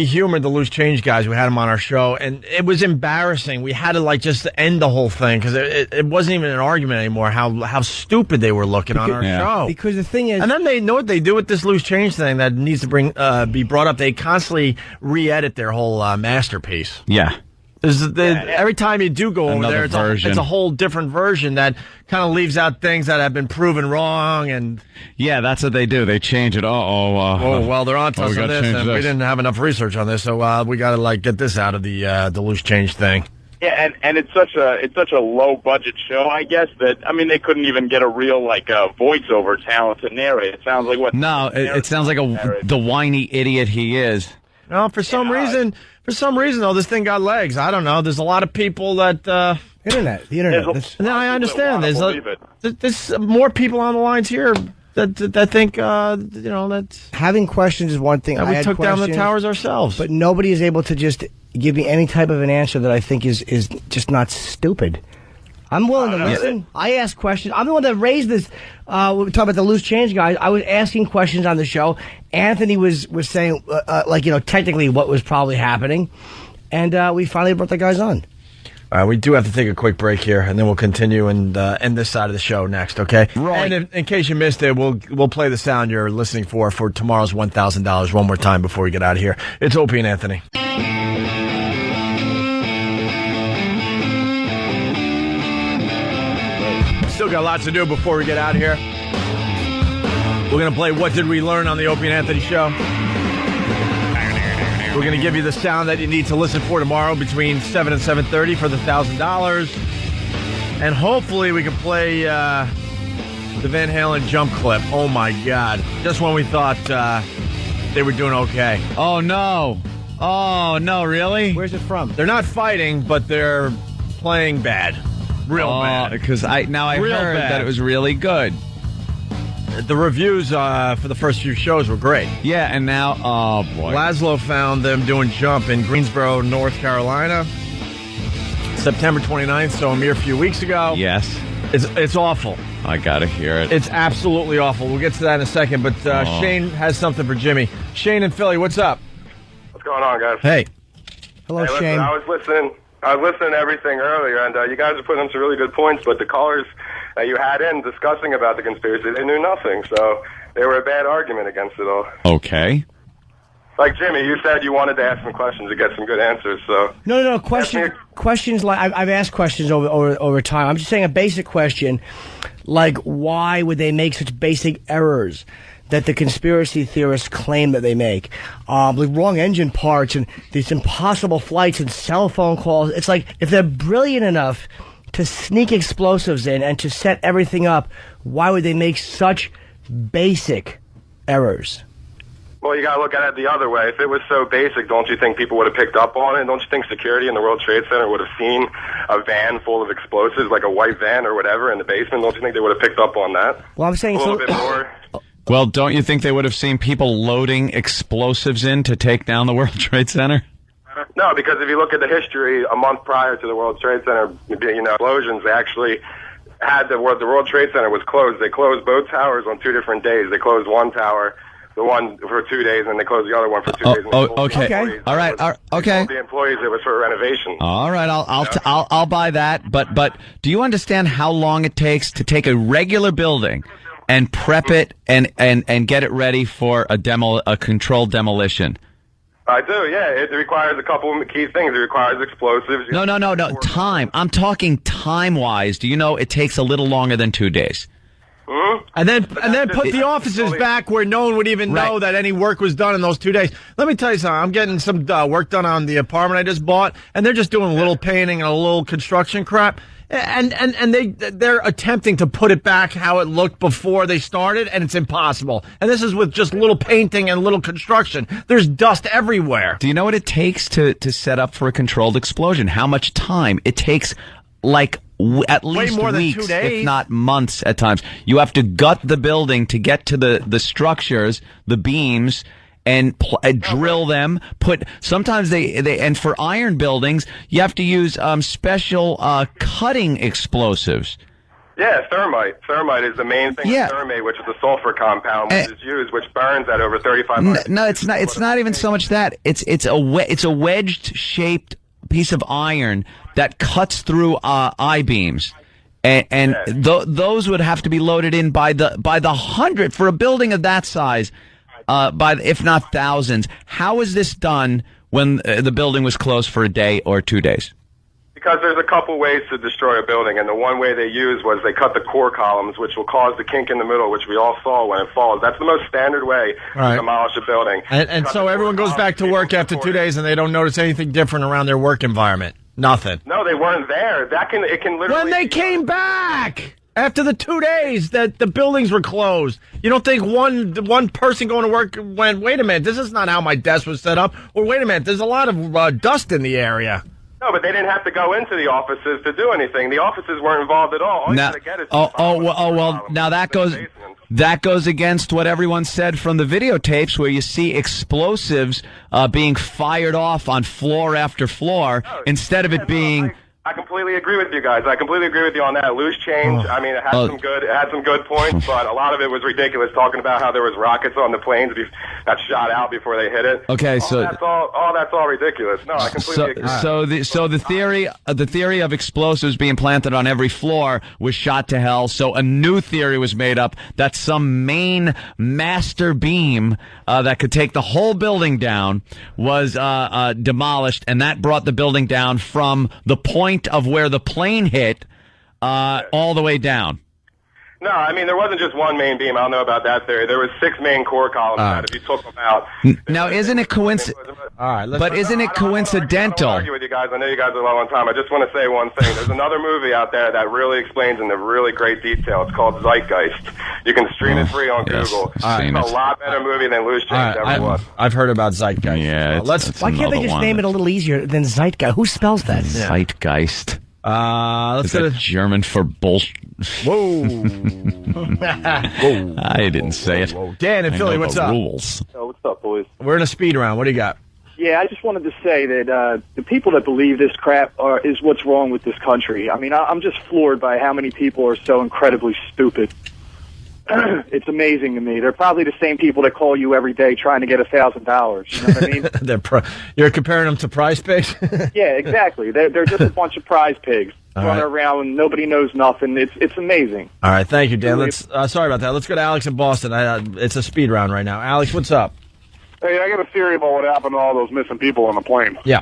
humored the Loose Change guys. We had them on our show, and it was embarrassing. We had to, just end the whole thing, because it wasn't even an argument anymore, how stupid they were looking on our show. Because the thing is... And then they know what they do with this Loose Change thing that needs to be brought up. They constantly re-edit their whole masterpiece. Yeah. Every time you do go over there, it's a whole different version that kind of leaves out things that have been proven wrong. And yeah, that's what they do. They change it. Well, they're on to us on this, and we didn't have enough research on this, so we got to get this out of the Loose Change thing. Yeah, and it's such a low budget show, I guess, that they couldn't even get a real voiceover talent to narrate. It sounds like what? No, it sounds like the whiny idiot he is. No, for some reason, though, this thing got legs. I don't know. There's a lot of people that... The internet. I understand. There's more people on the lines here that think, that's... Having questions is one thing. We took down the towers ourselves. But nobody is able to just give me any type of an answer that I think is just not stupid. I'm willing to listen. I ask questions. I'm the one that raised this. We were talking about the Loose Change guys. I was asking questions on the show. Anthony was saying, technically what was probably happening. and we finally brought the guys on. We do have to take a quick break here, and then we'll continue and end this side of the show next, okay? Right. And in case you missed it, we'll play the sound you're listening for tomorrow's $1,000 one more time before we get out of here. It's Opie and Anthony. Still got lots to do before we get out of here. We're going to play What Did We Learn on the Opie and Anthony Show. We're going to give you the sound that you need to listen for tomorrow between 7 and 7:30 for the $1,000. And hopefully we can play the Van Halen jump clip. Oh, my God. Just when we thought they were doing okay. Oh, no. Oh, no, really? Where's it from? They're not fighting, but they're playing bad. Real bad. Because I heard that it was really good. The reviews for the first few shows were great. Yeah, and now, oh boy. Laszlo found them doing jump in Greensboro, North Carolina, September 29th, so a mere few weeks ago. Yes. It's awful. I gotta hear it. It's absolutely awful. We'll get to that in a second, but Shane has something for Jimmy. Shane in Philly, what's up? What's going on, guys? Hey. Hello, Hey, listen, Shane. I was listening to everything earlier, and you guys are putting up some really good points, but the callers that you had in discussing about the conspiracy, they knew nothing, so they were a bad argument against it all. Okay. Like, Jimmy, you said you wanted to ask some questions to get some good answers, so... No. Questions like... I've asked questions over time. I'm just saying a basic question, like, why would they make such basic errors that the conspiracy theorists claim that they make? Like wrong engine parts and these impossible flights and cell phone calls. It's like, if they're brilliant enough to sneak explosives in and to set everything up, why would they make such basic errors? Well, you got to look at it the other way. If it was so basic, don't you think people would have picked up on it? Don't you think security in the World Trade Center would have seen a van full of explosives, like a white van or whatever, in the basement? Don't you think they would have picked up on that? Well, I'm saying a little bit more. Well, don't you think they would have seen people loading explosives in to take down the World Trade Center? No, because if you look at the history, a month prior to the World Trade Center, explosions, they actually had the World Trade Center was closed. They closed both towers on 2 different days. They closed one tower, the one for 2 days, and they closed the other one for 2 days. Okay. All right. Okay. The employees, it was for renovation. All right. I'll buy that. But do you understand how long it takes to take a regular building and prep it and get it ready for a controlled demolition? I do, yeah. It requires a couple of key things. It requires explosives. No. Time. I'm talking time-wise. Do you know it takes a little longer than 2 days? Hmm? And then put the offices back where no one would even know that any work was done in those 2 days. Let me tell you something. I'm getting some work done on the apartment I just bought, and they're just doing a little painting and a little construction crap. And they're attempting to put it back how it looked before they started, and it's impossible. And this is with just little painting and little construction. There's dust everywhere. Do you know what it takes to set up for a controlled explosion? How much time? It takes like at least more than weeks, 2 days. if not months at times. You have to gut the building to get to the structures, the beams, and drill them. Sometimes they and for iron buildings, you have to use special cutting explosives. Yeah, thermite. Thermite is the main thing. Yeah. Thermate, which is a sulfur compound, which is used, which burns at over 3,500. No, it's not. It's not even so much that. It's a wedged shaped piece of iron that cuts through I-beams. And those would have to be loaded in by the hundred for a building of that size. If not thousands. How is this done when the building was closed for a day or 2 days? Because there's a couple ways to destroy a building, and the one way they used was they cut the core columns, which will cause the kink in the middle, which we all saw when it falls. That's the most standard way to demolish a building. And so everyone goes back to work after 2 days, and they don't notice anything different around their work environment. Nothing. No, they weren't there. It can literally... When they came back! After the 2 days that the buildings were closed, you don't think one person going to work went, wait a minute, this is not how my desk was set up, or wait a minute, there's a lot of dust in the area. No, but they didn't have to go into the offices to do anything. The offices weren't involved at all. All you gotta get is now that goes against what everyone said from the videotapes, where you see explosives being fired off on floor after floor instead of it being I completely agree with you guys. I completely agree with you on that. Loose change. I mean, it had some good points, but a lot of it was ridiculous. Talking about how there was rockets on the planes that shot out before they hit it. Okay, so that's all ridiculous. No, I completely agree. So the theory of explosives being planted on every floor was shot to hell. So a new theory was made up that some main master beam that could take the whole building down was demolished, and that brought the building down from the point of where the plane hit all the way down. No, I mean, there wasn't just one main beam. I don't know about that theory. There was 6 main core columns that if you took them out. Now, isn't it coincidental? All right, but isn't it coincidental? I don't argue with you guys. I know you guys are low on time. I just want to say one thing. There's another movie out there that really explains in really great detail. It's called Zeitgeist. You can stream it free on Google. It's a lot better movie than Loose Change ever was. I've heard about Zeitgeist. Yeah, why can't they just name it a little easier than Zeitgeist? Who spells that? Zeitgeist. Let's go to German for bullshit. Whoa. I didn't say it. Whoa. Dan in Philly, what's up? Rules. Oh, what's up, boys? We're in a speed round. What do you got? Yeah, I just wanted to say that the people that believe this crap is what's wrong with this country. I mean, I'm just floored by how many people are so incredibly stupid. It's amazing to me. They're probably the same people that call you every day trying to get $1,000. You know what I mean? You're comparing them to prize pigs? Yeah, exactly. They're just a bunch of prize pigs running around and nobody knows nothing. It's amazing. All right, thank you, Dan. Sorry about that. Let's go to Alex in Boston. It's a speed round right now. Alex, what's up? Hey, I got a theory about what happened to all those missing people on the plane. Yeah.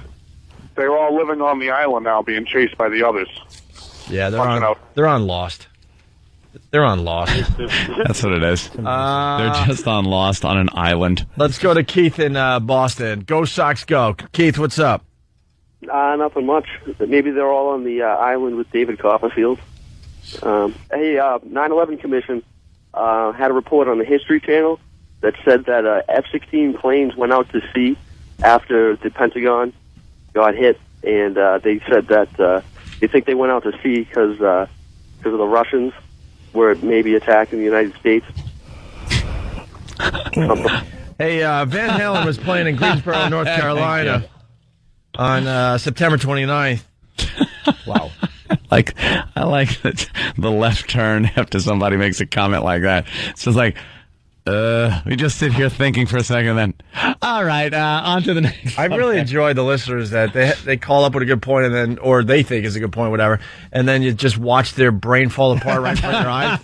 They're all living on the island now, being chased by the others. Yeah, they're on Lost. They're on Lost. That's what it is. They're just on Lost on an island. Let's go to Keith in Boston. Go Sox, go. Keith, what's up? Nothing much. Maybe they're all on the island with David Copperfield. Hey, 9/11 Commission had a report on the History Channel that said that F-16 planes went out to sea after the Pentagon got hit, and they said that they think they went out to sea because of the Russians were maybe attacking the United States. Hey, Van Halen was playing in Greensboro, North Carolina on September 29th. Wow. I like the left turn after somebody makes a comment like that. It's just like, we just sit here thinking for a second, then, all right, on to the next. I really enjoy the listeners that they call up with a good point, and then, or they think is a good point, whatever, and then you just watch their brain fall apart right in front of your eyes.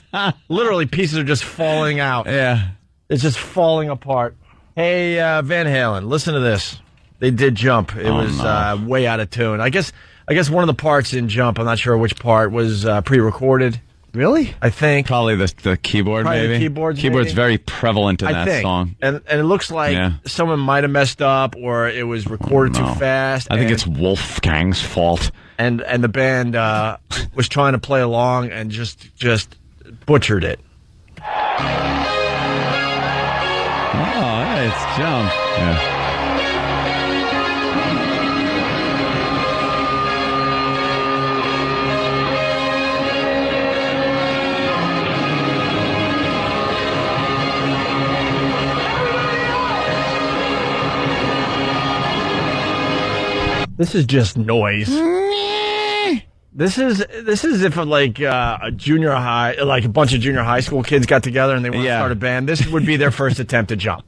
Literally, pieces are just falling out. Yeah. It's just falling apart. Hey, Van Halen, listen to this. They did Jump. It was way out of tune. I guess one of the parts in Jump, I'm not sure which part, was pre-recorded. Really? I think. Probably the keyboard, maybe. Keyboard's very prevalent in that song. And it looks like someone might have messed up, or it was recorded too fast. I think it's Wolfgang's fault. And the band was trying to play along and just butchered it. Oh, it's Jump. Yeah. This is just noise. This is if like a junior high, like a bunch of junior high school kids got together and they want to start a band. This would be their first attempt to jump.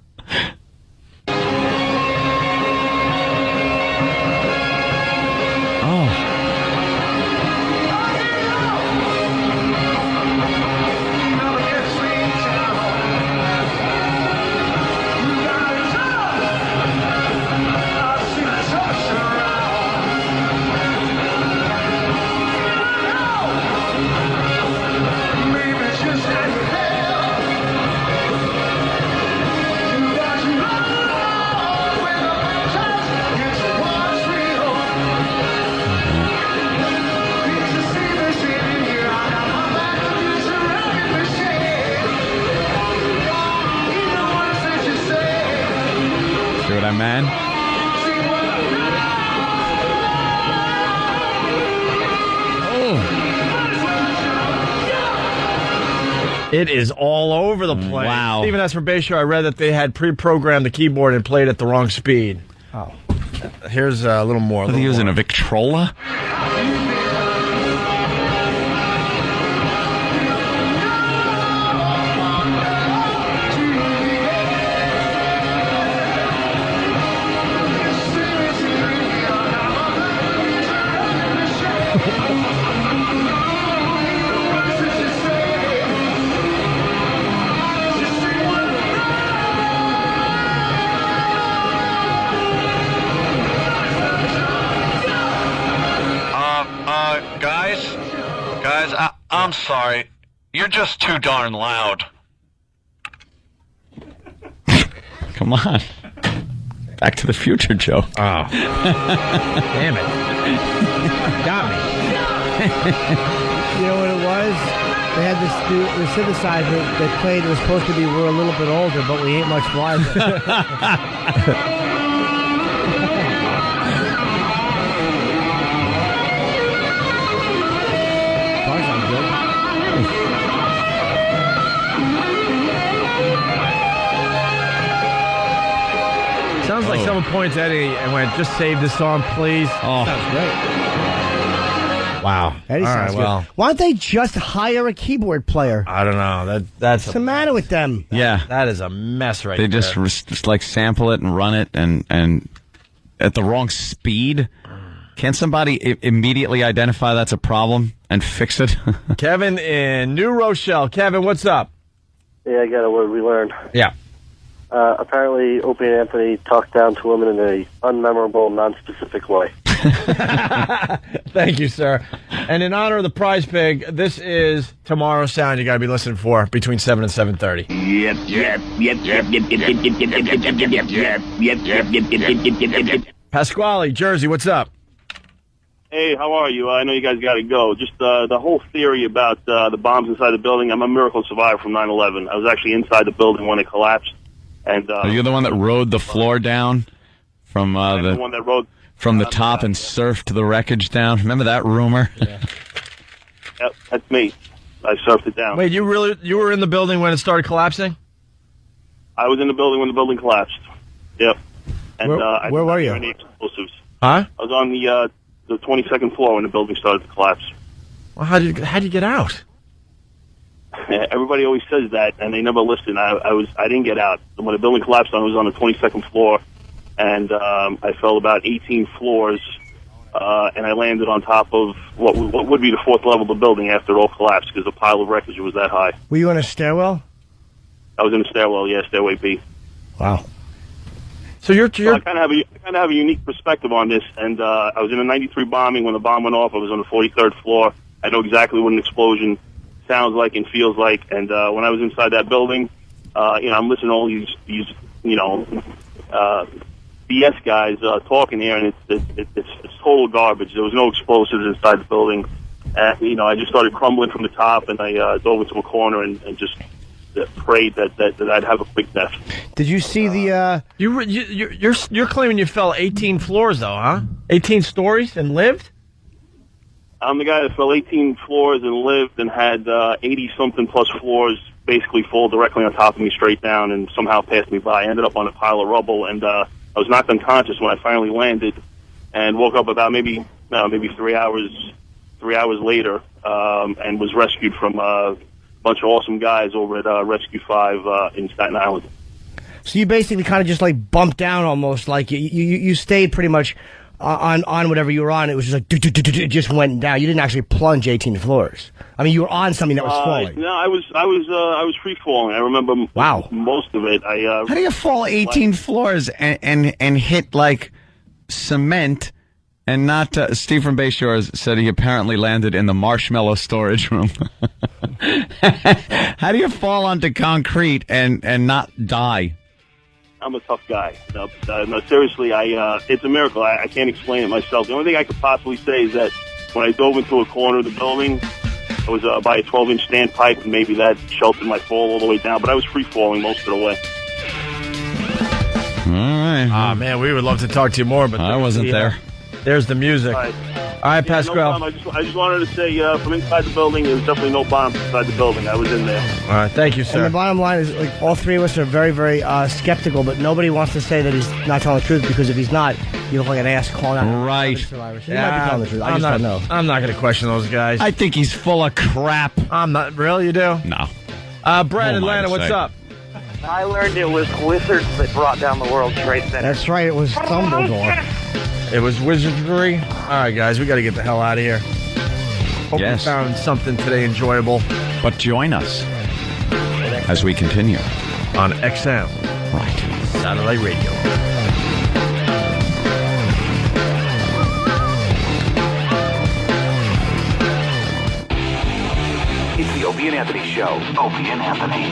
Man. It is all over the place. Wow. Stephen S. from Bay Shore, I read that they had pre-programmed the keyboard and played at the wrong speed. Oh. Here's a little more. Are they using a Victrola? Guys, I'm sorry. You're just too darn loud. Come on. Back to the Future, Joe. Oh. Damn it. Got me. You know what it was? They had the synthesizer that played. It was supposed to be we're a little bit older, but we ain't much wiser. Sounds like someone points at Eddie and went, just save this song, please. Oh. Sounds great. Wow. Eddie sounds good. Well. Why don't they just hire a keyboard player? I don't know. That's What's the matter with them? Yeah. That is a mess right They there. just like sample it and run it and at the wrong speed. Can't somebody immediately identify that's a problem and fix it? Kevin in New Rochelle. Kevin, what's up? Yeah, I got a word we learned. Yeah. Apparently, Opie and Anthony talked down to women in a unmemorable, non-specific way. Thank you, sir. And in honor of the prize pig, this is Tomorrow's Sound you got to be listening for between 7 and 7:30. Yep. Pasquale, Jersey, what's up? Hey, how are you? I know you guys got to go. Just the whole theory about the bombs inside the building. I'm a miracle survivor from 9/11. I was actually inside the building when it collapsed. And Are you the one that rode the floor down from the one that rode from the top and surfed the wreckage down? Remember that rumor? Yeah. Yep, that's me. I surfed it down. Wait, you were in the building when it started collapsing? I was in the building when the building collapsed. Yep. And where were you? Any explosives. Huh? I was on the 22nd floor when the building started to collapse. Well, how'd you get out? Everybody always says that, and they never listen. I didn't get out. When the building collapsed, I was on the 22nd floor, and I fell about 18 floors, and I landed on top of what would be the fourth level of the building after it all collapsed because the pile of wreckage was that high. Were you in a stairwell? I was in a stairwell, yeah, stairway B. Wow. So I kind of have a unique perspective on this, and I was in a 93 bombing when the bomb went off. I was on the 43rd floor. I know exactly what an explosion sounds like and feels like, and when I was inside that building, I'm listening to all these BS guys talking here, and it's total garbage. There was no explosives inside the building, and I just started crumbling from the top, and I dove into a corner and just prayed that I'd have a quick death. Did you see the? You're claiming you fell 18 floors though, huh? 18 stories and lived? I'm the guy that fell 18 floors and lived and had 80-something plus floors basically fall directly on top of me straight down and somehow passed me by. I ended up on a pile of rubble, and I was knocked unconscious when I finally landed and woke up about maybe 3 hours later and was rescued from a bunch of awesome guys over at Rescue 5 in Staten Island. So you basically kind of just like bumped down almost, like you stayed pretty much on whatever you were on. It was just like it just went down. You didn't actually plunge 18 floors. I mean, you were on something that was falling. No, I was free falling. I remember most of it. How do you fall 18 floors and hit like cement? And not Steve from Bayshore said he apparently landed in the marshmallow storage room. How do you fall onto concrete and not die? I'm a tough guy. No, seriously, it's a miracle. I can't explain it myself. The only thing I could possibly say is that when I dove into a corner of the building, it was by a 12-inch standpipe, and maybe that sheltered my fall all the way down. But I was free falling most of the way. All right. Ah, man, we would love to talk to you more, but I wasn't there. There's the music. All right, Pascal. No problem. I just wanted to say from inside the building, there was definitely no bombs inside the building. I was in there. All right, thank you, sir. And the bottom line is, like, all three of us are very, very skeptical, but nobody wants to say that he's not telling the truth, because if he's not, you look like an ass calling out. Right. Survivor. So he might be telling the truth. I just don't know. I'm not going to question those guys. I think he's full of crap. I'm not. Really, you do? No. Brad, Atlanta, what's up? I learned it was wizards that brought down the World Trade Center. That's right. It was Dumbledore. It was wizardry. All right, guys, we got to get the hell out of here. Hope you found something today enjoyable. But join us as we continue on XM. Right. Satellite Radio. The Opie and Anthony Show. Opie and Anthony.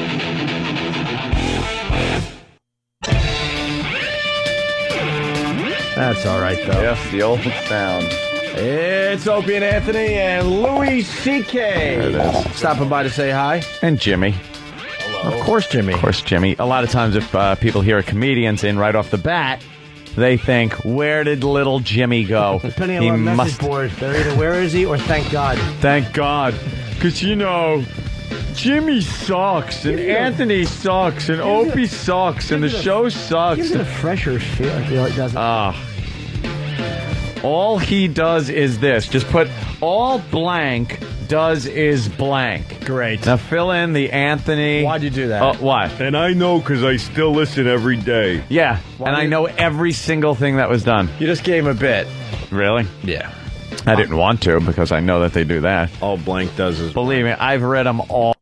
That's all right, though. Yes, the old sound. It's Opie and Anthony and Louis C.K. There it is. Stopping by to say hi. And Jimmy. Hello. Of course, Jimmy. Of course, Jimmy. A lot of times if people hear a comedian's in right off the bat, they think, where did little Jimmy go? Depending on what message board, they're either where is he or thank God. Thank God. Because, Jimmy sucks, and Anthony sucks, and Opie sucks, and the show sucks. Gives it a fresher feel. It doesn't. All he does is this. Just put all blank does is blank. Great. Now fill in the Anthony. Why'd you do that? Why? And I know because I still listen every day. Yeah, I know every single thing that was done. You just gave him a bit. Really? Yeah. I didn't want to because I know that they do that. All blank does is Believe me, I've read them all.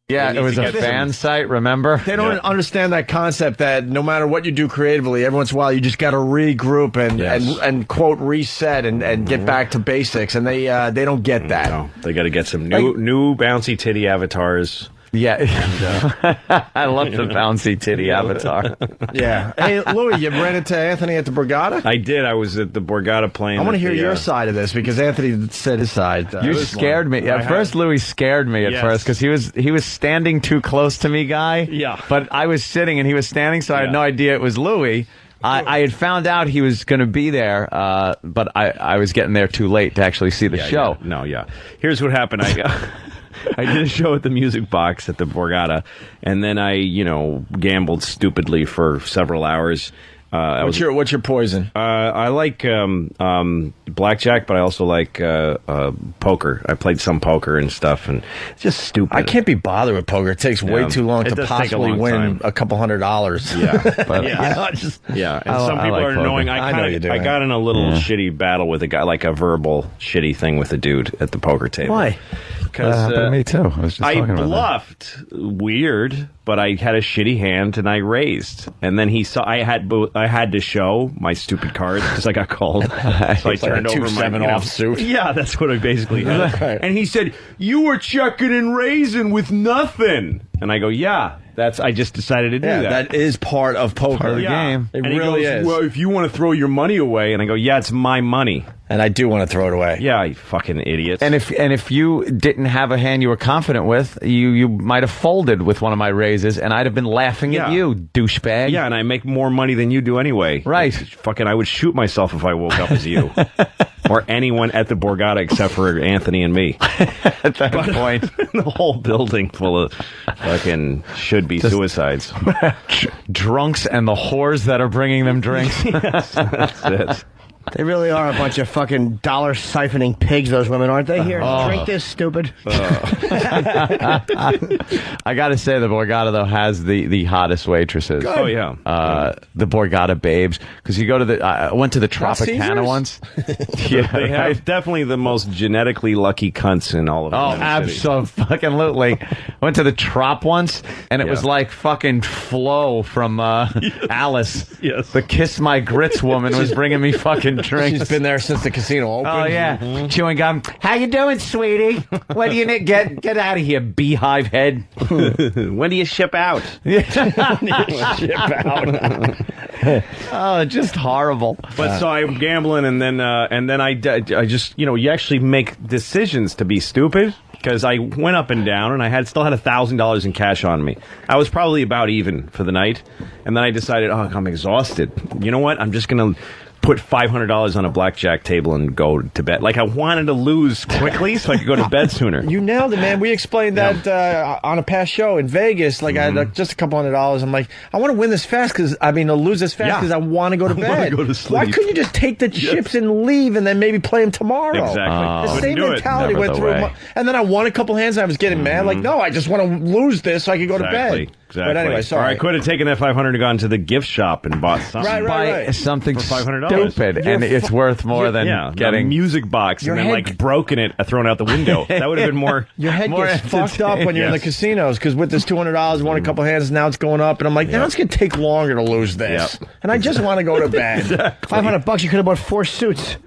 Yeah, it was a fan site, remember? They don't understand that concept that no matter what you do creatively, every once in a while you just got to regroup and quote reset and get back to basics, and they don't get that. No, they got to get some new bouncy titty avatars. Yeah, I love the bouncy titty avatar. Yeah. Hey, Louis, you ran into Anthony at the Borgata? I did. I was at the Borgata playing. I want to hear your side of this because Anthony said his side. You scared me. At first, Louis scared me at first because he was standing too close to me, guy. Yeah. But I was sitting and he was standing, so I had no idea it was Louis. I had found out he was going to be there, but I was getting there too late to actually see the show. Yeah. Here's what happened. I did a show at the Music Box at the Borgata, and then I, gambled stupidly for several hours. What's your poison? I like blackjack, but I also like poker. I played some poker and stuff, and it's just stupid. I can't be bothered with poker. It takes way too long to possibly win a couple $100. Yeah, but yeah. And some people are annoying. I got in a little shitty battle with a guy, like a verbal shitty thing with a dude at the poker table. Why? Because happened to me too. I bluffed. Weird, but I had a shitty hand and I raised. And then he saw I had to show my stupid cards because I got called. So I turned over my 2-7 offsuit. Yeah, that's what I basically had. Right. And he said, "You were checking and raising with nothing." And I go, "Yeah, I just decided to do that." That is part of poker. Part of the game. It really is. Well, if you want to throw your money away, and I go, "Yeah, it's my money." And I do want to throw it away. Yeah, you fucking idiots. And if you didn't have a hand you were confident with, you might have folded with one of my raises, and I'd have been laughing at you, douchebag. Yeah, and I make more money than you do anyway. Right. Fucking, I would shoot myself if I woke up as you. Or anyone at the Borgata except for Anthony and me. At that point. The whole building full of fucking should-be suicides. Drunks and the whores that are bringing them drinks. Yes, that's it. They really are a bunch of fucking dollar siphoning pigs, those women, aren't they? Here, drink this, stupid. I got to say, the Borgata, though, has the hottest waitresses. Oh, yeah. The Borgata babes. Because you go to I went to the Tropicana once. Yeah, they have definitely the most genetically lucky cunts in all of Oh, absolutely. Went to the Trop once, and it was like fucking Flo from Alice. Yes. The Kiss My Grits woman was bringing me fucking drinks. She's been there since the casino opened. Oh, yeah. Chewing gum. How you doing, sweetie? What do you need? Get out of here, beehive head. When do you ship out? Ship out. Oh, just horrible. But so I'm gambling, and then I just, you actually make decisions to be stupid. Because I went up and down, and I still had $1,000 in cash on me. I was probably about even for the night, and then I decided, I'm exhausted. You know what? I'm just going to put $500 on a blackjack table and go to bed. Like, I wanted to lose quickly so I could go to bed sooner. You nailed it, man. We explained that on a past show in Vegas. Like, I had just a couple $100. I'm like, I want to win this fast to lose this fast because I want to go to bed. I want to go to sleep. Why couldn't you just take the chips and leave and then maybe play them tomorrow? Exactly. The same mentality went through. And then I won a couple hands and I was getting mad. Like, no, I just want to lose this so I can go to bed. Exactly. But anyway, Or sorry. I could have taken that 500 and gone to the gift shop and bought something. Buy something for $500. stupid, and it's worth more than getting a music box Your and then head- like broken it, thrown out the window. That would have been more. Your head more gets fucked up when you're in the Yes. casinos because with this $200, won a couple hands, now it's going up, and I'm like, now it's gonna take longer to lose this, and I just want to go to bed. $500, you could have bought 4 suits.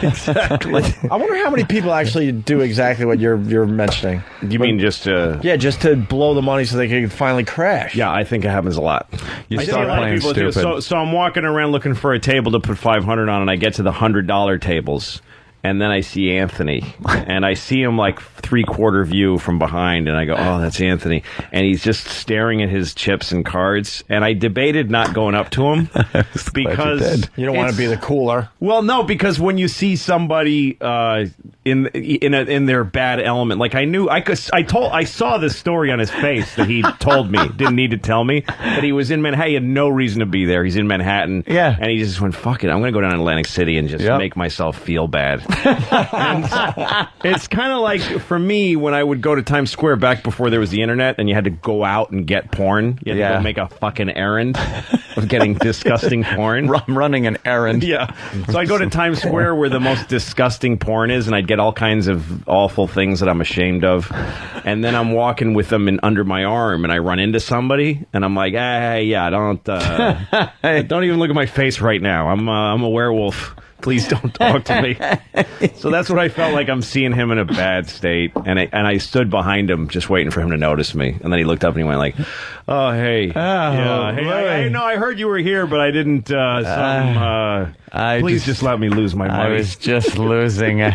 Exactly. I wonder how many people actually do exactly what you're mentioning. You mean just to? Yeah, just to blow the money so they can finally crash. Yeah, I think it happens a lot. You I see start a lot of playing people do. stupid. So I'm walking around looking for a table to put 500 on, and I get to the $100 tables. And then I see Anthony, and I see him like 3/4 view from behind, and I go, "Oh, that's Anthony," and he's just staring at his chips and cards. And I debated not going up to him because you don't want to be the cooler. Well, no, because when you see somebody in their bad element, like I saw this story on his face that he told me, didn't need to tell me, that he was in Manhattan. He had no reason to be there. He's in Manhattan, and he just went, "Fuck it, I'm going to go down to Atlantic City and just make myself feel bad." And it's kind of like for me when I would go to Times Square back before there was the internet and you had to go out and get porn. You had to go make a fucking errand of getting disgusting porn. I'm running an errand. Yeah. So I'd go to Times Square where the most disgusting porn is, and I'd get all kinds of awful things that I'm ashamed of. And then I'm walking with them under my arm, and I run into somebody, and I'm like, "Hey, yeah, don't even look at my face right now. I'm a werewolf. Please don't talk to me." So that's what I felt like. I'm seeing him in a bad state, and I stood behind him just waiting for him to notice me. And then he looked up and he went like, "Oh, hey, I heard you were here, but I didn't. Please just let me lose my money." I was just losing it.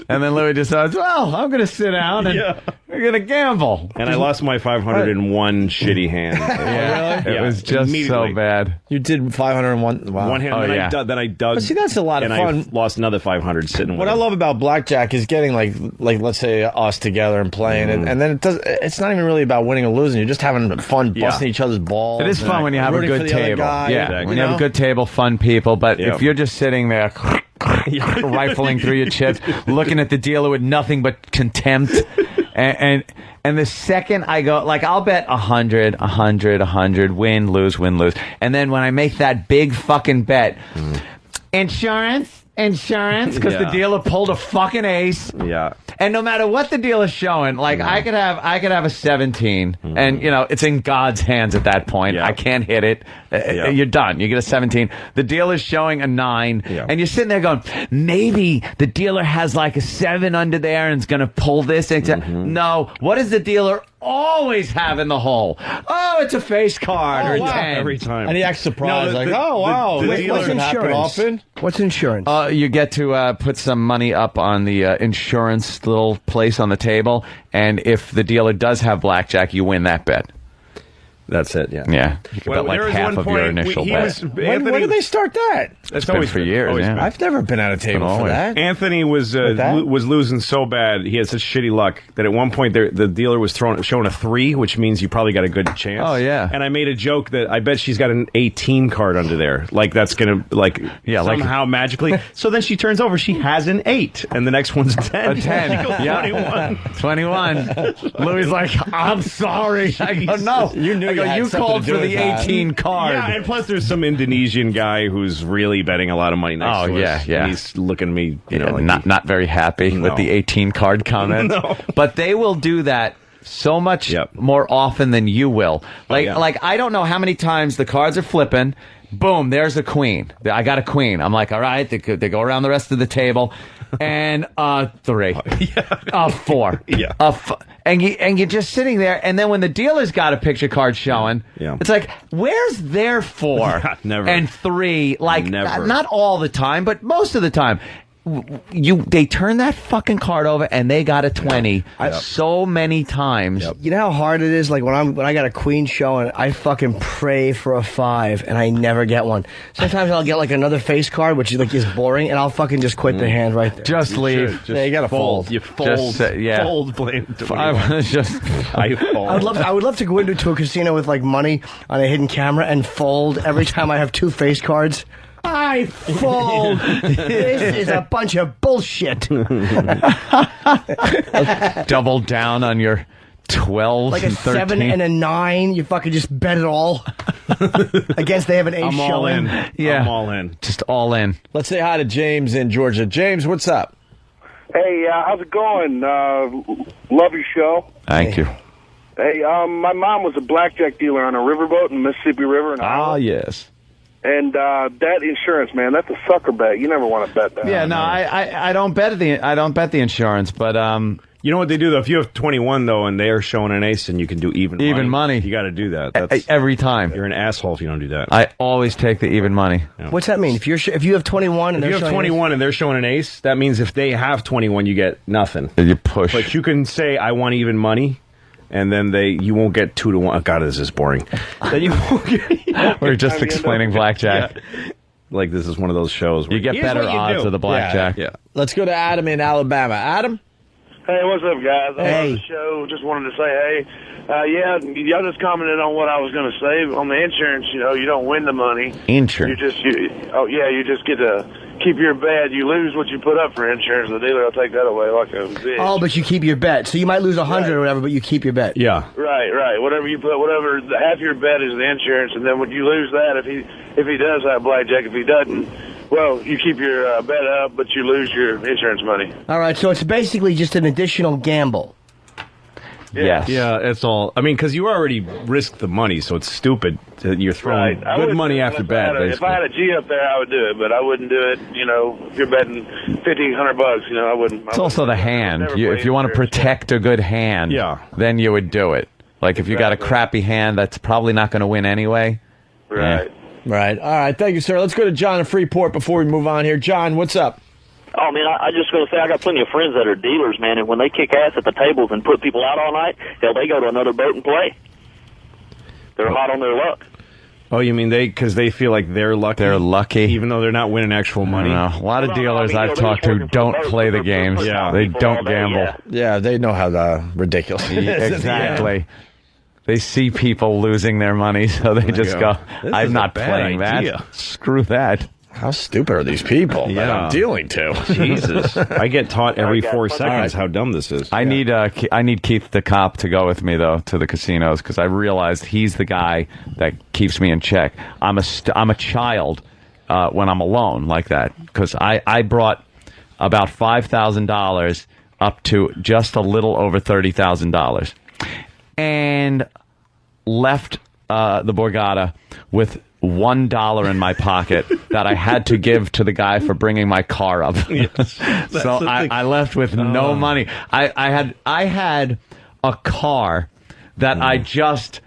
And then Louis just said, "Well, I'm going to sit down and we're going to gamble." And I lost my 500 in one shitty hand. Really? It was just so bad. You did 501. Wow. One hand. Then I dug. But see, that's a lot of and fun. I lost another 500 sitting. What with I him. love about blackjack is getting like let's say us together and playing, and then it's not even really about winning or losing. You're just having fun, busting each other's balls. It is fun when you have a good table. When you have a good table, fun people. But if you're just sitting there rifling through your chips, looking at the dealer with nothing but contempt, and the second I go, like, I'll bet 100, win, lose, and then when I make that big fucking bet, insurance, because the dealer pulled a fucking ace. Yeah. And no matter what the dealer's showing, like I could have a 17, and it's in God's hands at that point. I can't hit it. You're done. You get a 17. The dealer's showing a 9, and you're sitting there going, maybe the dealer has like a 7 under there and is going to pull this. No. What does the dealer always have in the hole? Oh, it's a face card or a 10 every time. And he acts surprised, oh wow, What's insurance? What's insurance? You get to put some money up on the insurance little place on the table, and if the dealer does have blackjack, you win that bet. That's it. Yeah. Yeah. You can bet like half of your initial bet. When did they start that? It's been for years. Yeah. I've never been at a table for that. Anthony was losing so bad. He had such shitty luck that at one point the dealer was showing a 3, which means you probably got a good chance. Oh yeah. And I made a joke that I bet she's got an 18 card under there. Like that's gonna somehow magically. So then she turns over. She has an 8, and the next one's a 10. A 10. She goes, Yeah. 21. Louis like, I'm sorry. I go, no. You knew you called for the 18 card. Yeah, and plus there's some Indonesian guy who's really betting a lot of money next to us. Yeah. And he's looking at me, like not very happy with the 18 card comment. No. But they will do that so much more often than you will. Like I don't know how many times the cards are flipping. Boom, there's a queen. I got a queen. I'm like, all right, they go around the rest of the table. And 3. 4. Yeah. And you're just sitting there, and then when the dealer's got a picture card showing, it's like, where's their 4? Never. And 3? Like, Never. not all the time, but most of the time. They turn that fucking card over and they got a 20 so many times. You know how hard it is? Like when I got a queen showing, I fucking pray for a 5 and I never get one. Sometimes I'll get like another face card, which is boring, and I'll fucking just quit the hand right there. Just leave. You gotta fold. You fold. Fold. Blame. I would love to go into a casino with like money on a hidden camera and fold every time I have 2 face cards. I fold. This is a bunch of bullshit. Double down on your 12 like a and 13. 7 and a 9. You fucking just bet it all. I guess they have an ace I'm all showing. in. Yeah. I'm all in. Just all in. Let's say hi to James in Georgia. James, what's up? Hey, how's it going? Love your show. Thank you. Hey, my mom was a blackjack dealer on a riverboat in the Mississippi River. Yes. And that insurance, man, that's a sucker bet. You never want to bet that. Yeah, no, I don't bet the insurance, but you know what they do though? If you have 21 though, and they are showing an ace, and you can do even money. You got to do that. That's, every time. You're an asshole if you don't do that. I always take the even money. Yeah. What's that mean? If you have 21 and if you have 21 and they're showing an ace, that means if they have 21, you get nothing. You push. But you can say I want even money. And then you won't get 2 to 1. Oh, God, this is boring. Then you won't get. We're just explaining blackjack. Yeah. Like this is one of those shows where you get better odds of the blackjack. Yeah. Let's go to Adam in Alabama. Adam? Hey, what's up, guys? I Hey. love the show. Just wanted to say, hey, yeah, y'all just commented on what I was going to say. On the insurance, you don't win the money. Insurance. You just get to keep your bet. You lose what you put up for insurance. The dealer will take that away like a bitch. Oh, but you keep your bet. So you might lose 100 or whatever, but you keep your bet. Yeah. Right. Whatever you put, half your bet is the insurance, and then when you lose that, if he does have blackjack, if he doesn't, well, you keep your bet up, but you lose your insurance money. All right, so it's basically just an additional gamble. Yes. Yeah, it's all. I mean, because you already risked the money, so it's stupid that you're throwing good money after bad. If I had a G up there, I would do it, but I wouldn't do it. If you're betting $1,500, I wouldn't. It's also the hand. If you want to protect a good hand, then you would do it. Like if you got a crappy hand that's probably not going to win anyway. Right. Right. All right. Thank you, sir. Let's go to John in Freeport before we move on here. John, what's up? Oh, man, I just going to say I got plenty of friends that are dealers, man, and when they kick ass at the tables and put people out all night, hell, they go to another boat and play. They're hot on their luck. Oh, you mean because they feel like they're lucky? They're lucky. Even though they're not winning actual money? A lot of dealers I've talked to don't play the games. Yeah. They don't gamble. Yeah, they know how ridiculous it is. Exactly. They see people losing their money, so they just go, I'm not playing that. Screw that. How stupid are these people that I'm dealing to? Jesus. I get taught every 4 seconds how dumb this is. I need Keith the cop to go with me, though, to the casinos, because I realized he's the guy that keeps me in check. I'm a child when I'm alone like that, because I brought about $5,000 up to just a little over $30,000 and left the Borgata with $1 in my pocket that I had to give to the guy for bringing my car up. Yes, so I left with no money. I had a car that I just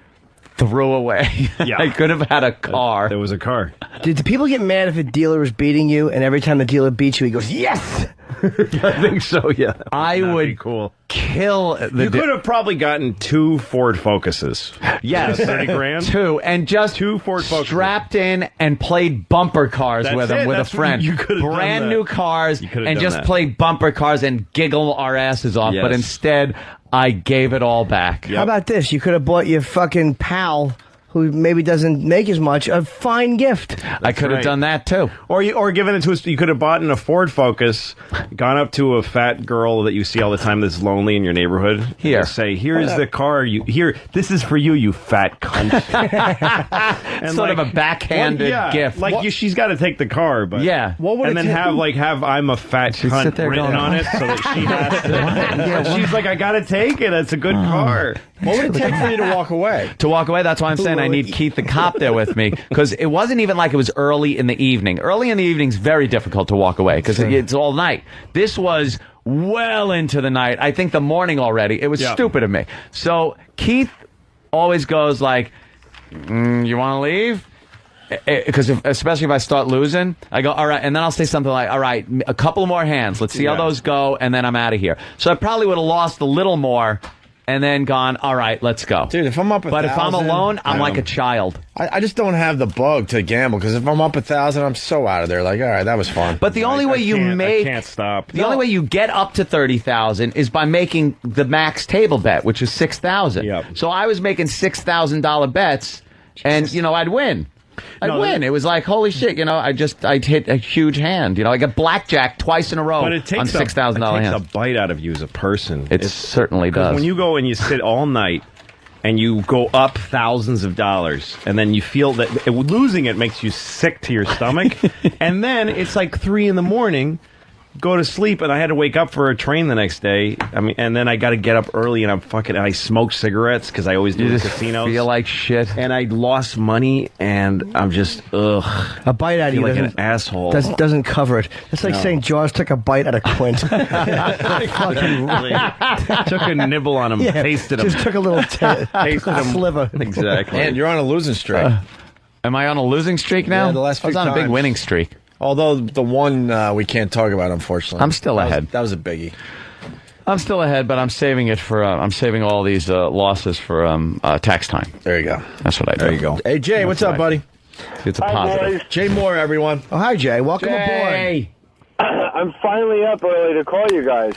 threw away. Yeah. I could have had a car. There was a car. Did people get mad if a dealer was beating you, and every time the dealer beats you, he goes, yes? I think so, yeah. I would kill the You could have probably gotten 2 Ford Focuses. Yes. 30 grand? 2, and just 2 Ford Focuses. strapped in and played bumper cars That's with them it. with That's a friend. what you could have done Brand that. new cars, You could have and done just that. play bumper cars and giggle our asses off. Yes. But instead, I gave it all back. How about this? You could have bought your fucking pal, who maybe doesn't make as much, a fine gift. I could have done that too. Or given it to us. You could have bought in a Ford Focus, gone up to a fat girl that you see all the time that's lonely in your neighborhood. Here. And say, here's the car. This is for you, you fat cunt. And Sort of a backhanded gift. Like she's got to take the car, but Yeah. What would and it then take? have I'm a fat cunt sit there written going, on it so that she has to. And she's like, I got to take it. It's a good car. What would it take for you to walk away? To walk away, that's why I'm saying I need Keith the cop there with me, because it wasn't even like it was early in the evening. Early in the evening is very difficult to walk away because it's all night. This was well into the night. I think the morning already. It was stupid of me. So Keith always goes like, you want to leave? Because especially if I start losing, I go, all right, and then I'll say something like, all right, a couple more hands. Let's see how those go, and then I'm out of here. So I probably would have lost a little more and then gone, all right, let's go. Dude, if I'm up 1,000... But if I'm alone, I'm like a child. I just don't have the bug to gamble, because if I'm up 1,000, I'm so out of there. Like, all right, that was fun. But the only way you make... I can't stop. The only way you get up to 30,000 is by making the max table bet, which is 6,000. Yep. So I was making $6,000 bets, and, I'd win. I'd win. It was like, holy shit, I'd hit a huge hand. I got blackjack twice in a row But it takes on $6,000 It hand. takes a bite out of you as a person. It certainly does. When you go and you sit all night and you go up thousands of dollars, and then you feel that losing it makes you sick to your stomach, and then it's like 3 a.m, go to sleep, and I had to wake up for a train the next day. And then I got to get up early, and I smoke cigarettes because I always do in casinos. Feel like shit, and I lost money, and I'm just A bite out of you like doesn't, an asshole. doesn't cover it. It's like saying Jaws took a bite out of Quint. Took a nibble on him, tasted him. Just took a little tasted him. sliver. Exactly. Man, you're on a losing streak. Am I on a losing streak now? Yeah, the last I was few on a big times. winning streak. Although the one we can't talk about, unfortunately. I'm still ahead. That was a biggie. I'm still ahead, but I'm saving it for. I'm saving all these losses for tax time. There you go. That's what I do. There you go. Hey, Jay, what's up, buddy? It's a positive. Jay Moore, everyone. Oh, hi, Jay. Welcome Jay. aboard. I'm finally up early to call you guys.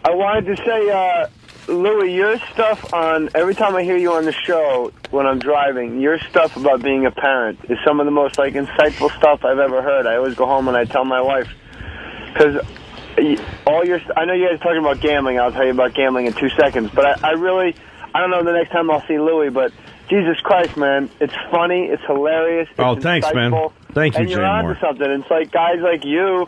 I wanted to say, Louis, your stuff on, every time I hear you on the show when I'm driving, your stuff about being a parent is some of the most, insightful stuff I've ever heard. I always go home and I tell my wife, because I know you guys are talking about gambling. I'll tell you about gambling in 2 seconds, but I don't know the next time I'll see Louis, but Jesus Christ, man, it's funny, it's hilarious, it's thanks, man. insightful, Thank you, and you're Jay onto Moore. something. It's like guys like you,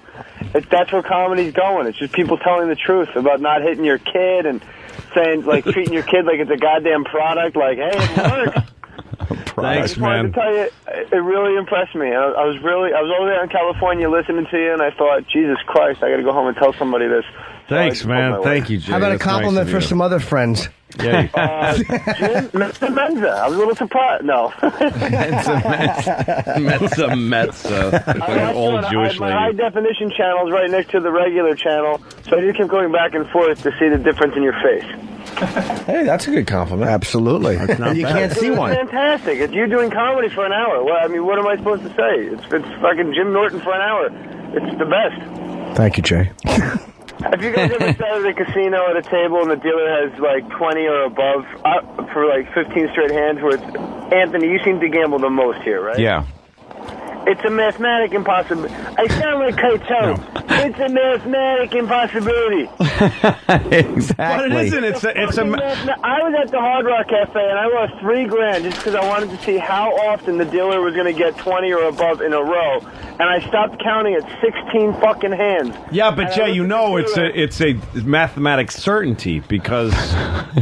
that's where comedy's going. It's just people telling the truth about not hitting your kid and saying, treating your kid like it's a goddamn product, like, hey, it works. I Thanks, just wanted man. to tell you, it really impressed me. I was over there in California listening to you, and I thought, Jesus Christ, I got to go home and tell somebody this. Thanks, man. Thank you, Jay. How about a That's nice compliment of for you. some other friends? Yeah. Jim, Mr. Menza. I was a little surprised. No. Metza. Old Jewish my high lady. definition channel is right next to the regular channel, so I just kept going back and forth to see the difference in your face. Hey, that's a good compliment. Absolutely. You can't see one. It's fantastic. It's you doing comedy for an hour. Well, what am I supposed to say? It's fucking Jim Norton for an hour. It's the best. Thank you, Jay. If you guys ever sat at a casino at a table and the dealer has 20 or above for 15 straight hands, where it's Anthony, you seem to gamble the most here, right? Yeah. It's a mathematic impossibility. I sound like Kaito. It's a mathematic impossibility. Exactly. But it isn't. It's a. I was at the Hard Rock Cafe and I lost $3,000 just because I wanted to see how often the dealer was going to get 20 or above in a row, and I stopped counting at 16 fucking hands. Yeah, but Jay, it's a mathematic certainty because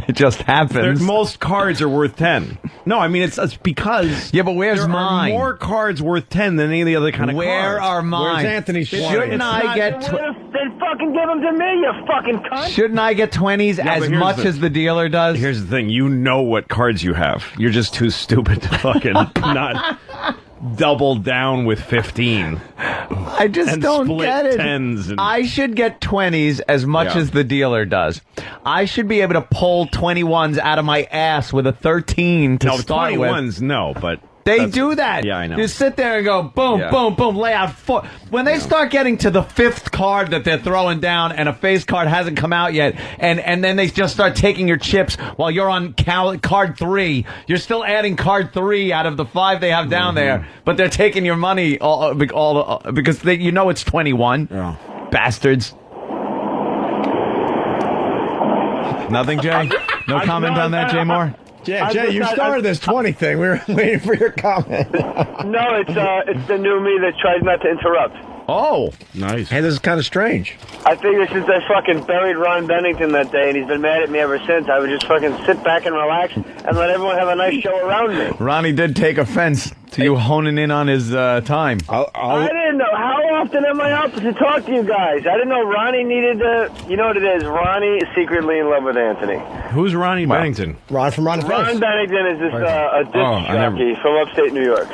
it just happens. Most cards are worth 10. No, I mean it's because but where's there mine? are more cards worth 10 than any of the other kind of cards. Where are mine? Where's Anthony's 20? Shouldn't I get? Then fucking give them to me, you fucking cunt. Shouldn't I get 20s Yeah, as but here's much as the dealer does? Here's the thing: you know what cards you have. You're just too stupid to fucking not double down with 15. I just and don't split get it. 10s and- I should get 20s as much as the dealer does. I should be able to pull 21s out of my ass with a 13 to No, start 21s, no, but They do that. Yeah, I know. You sit there and go, boom, Yeah. boom, boom, lay out four. When they start getting to the fifth card that they're throwing down and a face card hasn't come out yet, and then they just start taking your chips while you're on card 3, you're still adding card 3 out of the 5 they have down there, but they're taking your money all because you know it's 21. Bastards. Nothing, Jay? No comment on that, Jay Moore? Yeah, Jay, you started this 20 thing. We were waiting for your comment. No, it's the new me that tries not to interrupt. Oh, nice. Hey, this is kind of strange. I figured since I fucking buried Ron Bennington that day and he's been mad at me ever since, I would just fucking sit back and relax and let everyone have a nice show around me. Ronnie did take offense to you honing in on his time. I didn't know. How often am I up to talk to you guys? I didn't know Ronnie needed to... You know what it is? Ronnie is secretly in love with Anthony. Who's Ronnie Bennington? Ron from Ron Ron Bennington is a disc jockey from upstate New York.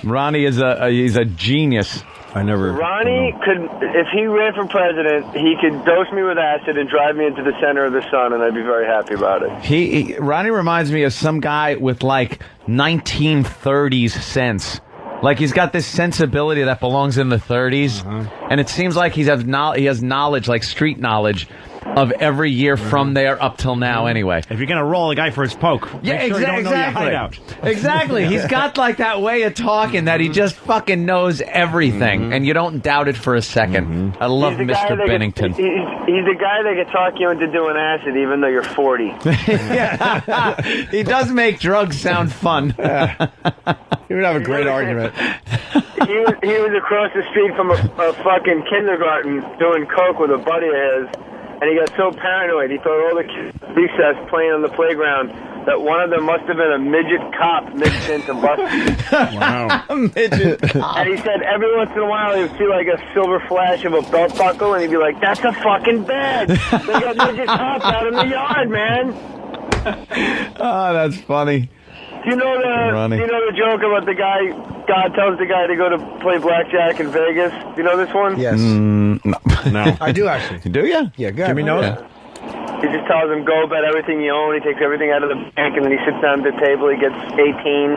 Ronnie is he's a genius. Ronnie could, if he ran for president, he could dose me with acid and drive me into the center of the sun, and I'd be very happy about it. Ronnie reminds me of some guy with like 1930s sense. Like he's got this sensibility that belongs in the 30s, and it seems like he has knowledge, like street knowledge, of every year from there up till now anyway. If you're going to roll a guy for his poke, yeah, make sure you don't know your exactly. hideout. Exactly. He's got like that way of talking that he just fucking knows everything, and you don't doubt it for a second. I love Mr. Bennington. He's the guy that can talk you into doing acid even though you're 40. Yeah. He does make drugs sound fun. He would have a great argument. He was across the street from a fucking kindergarten doing coke with a buddy of his, and he got so paranoid he thought all the kids at recess playing on the playground that one of them must have been a midget cop mixed into busted. Wow. Midget cop. And he said every once in a while he would see like a silver flash of a belt buckle, and he'd be like, "That's a fucking bed. They got midget cops out in the yard, man." Oh, that's funny. Do you know the joke about the guy? God tells the guy to go to play blackjack in Vegas. Do you know this one? Yes. No. I do actually. Do you? Yeah, good. Jimmy knows. Yeah. He just tells him, go bet everything you own. He takes everything out of the bank, and then he sits down at the table. He gets 18,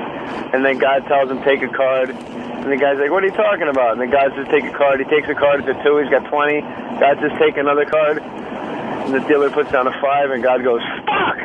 and then God tells him, take a card. And the guy's like, what are you talking about? And the guy says, take a card. He takes a card at the 2. He's got 20. God says, take another card. And the dealer puts down a 5, and God goes, fuck!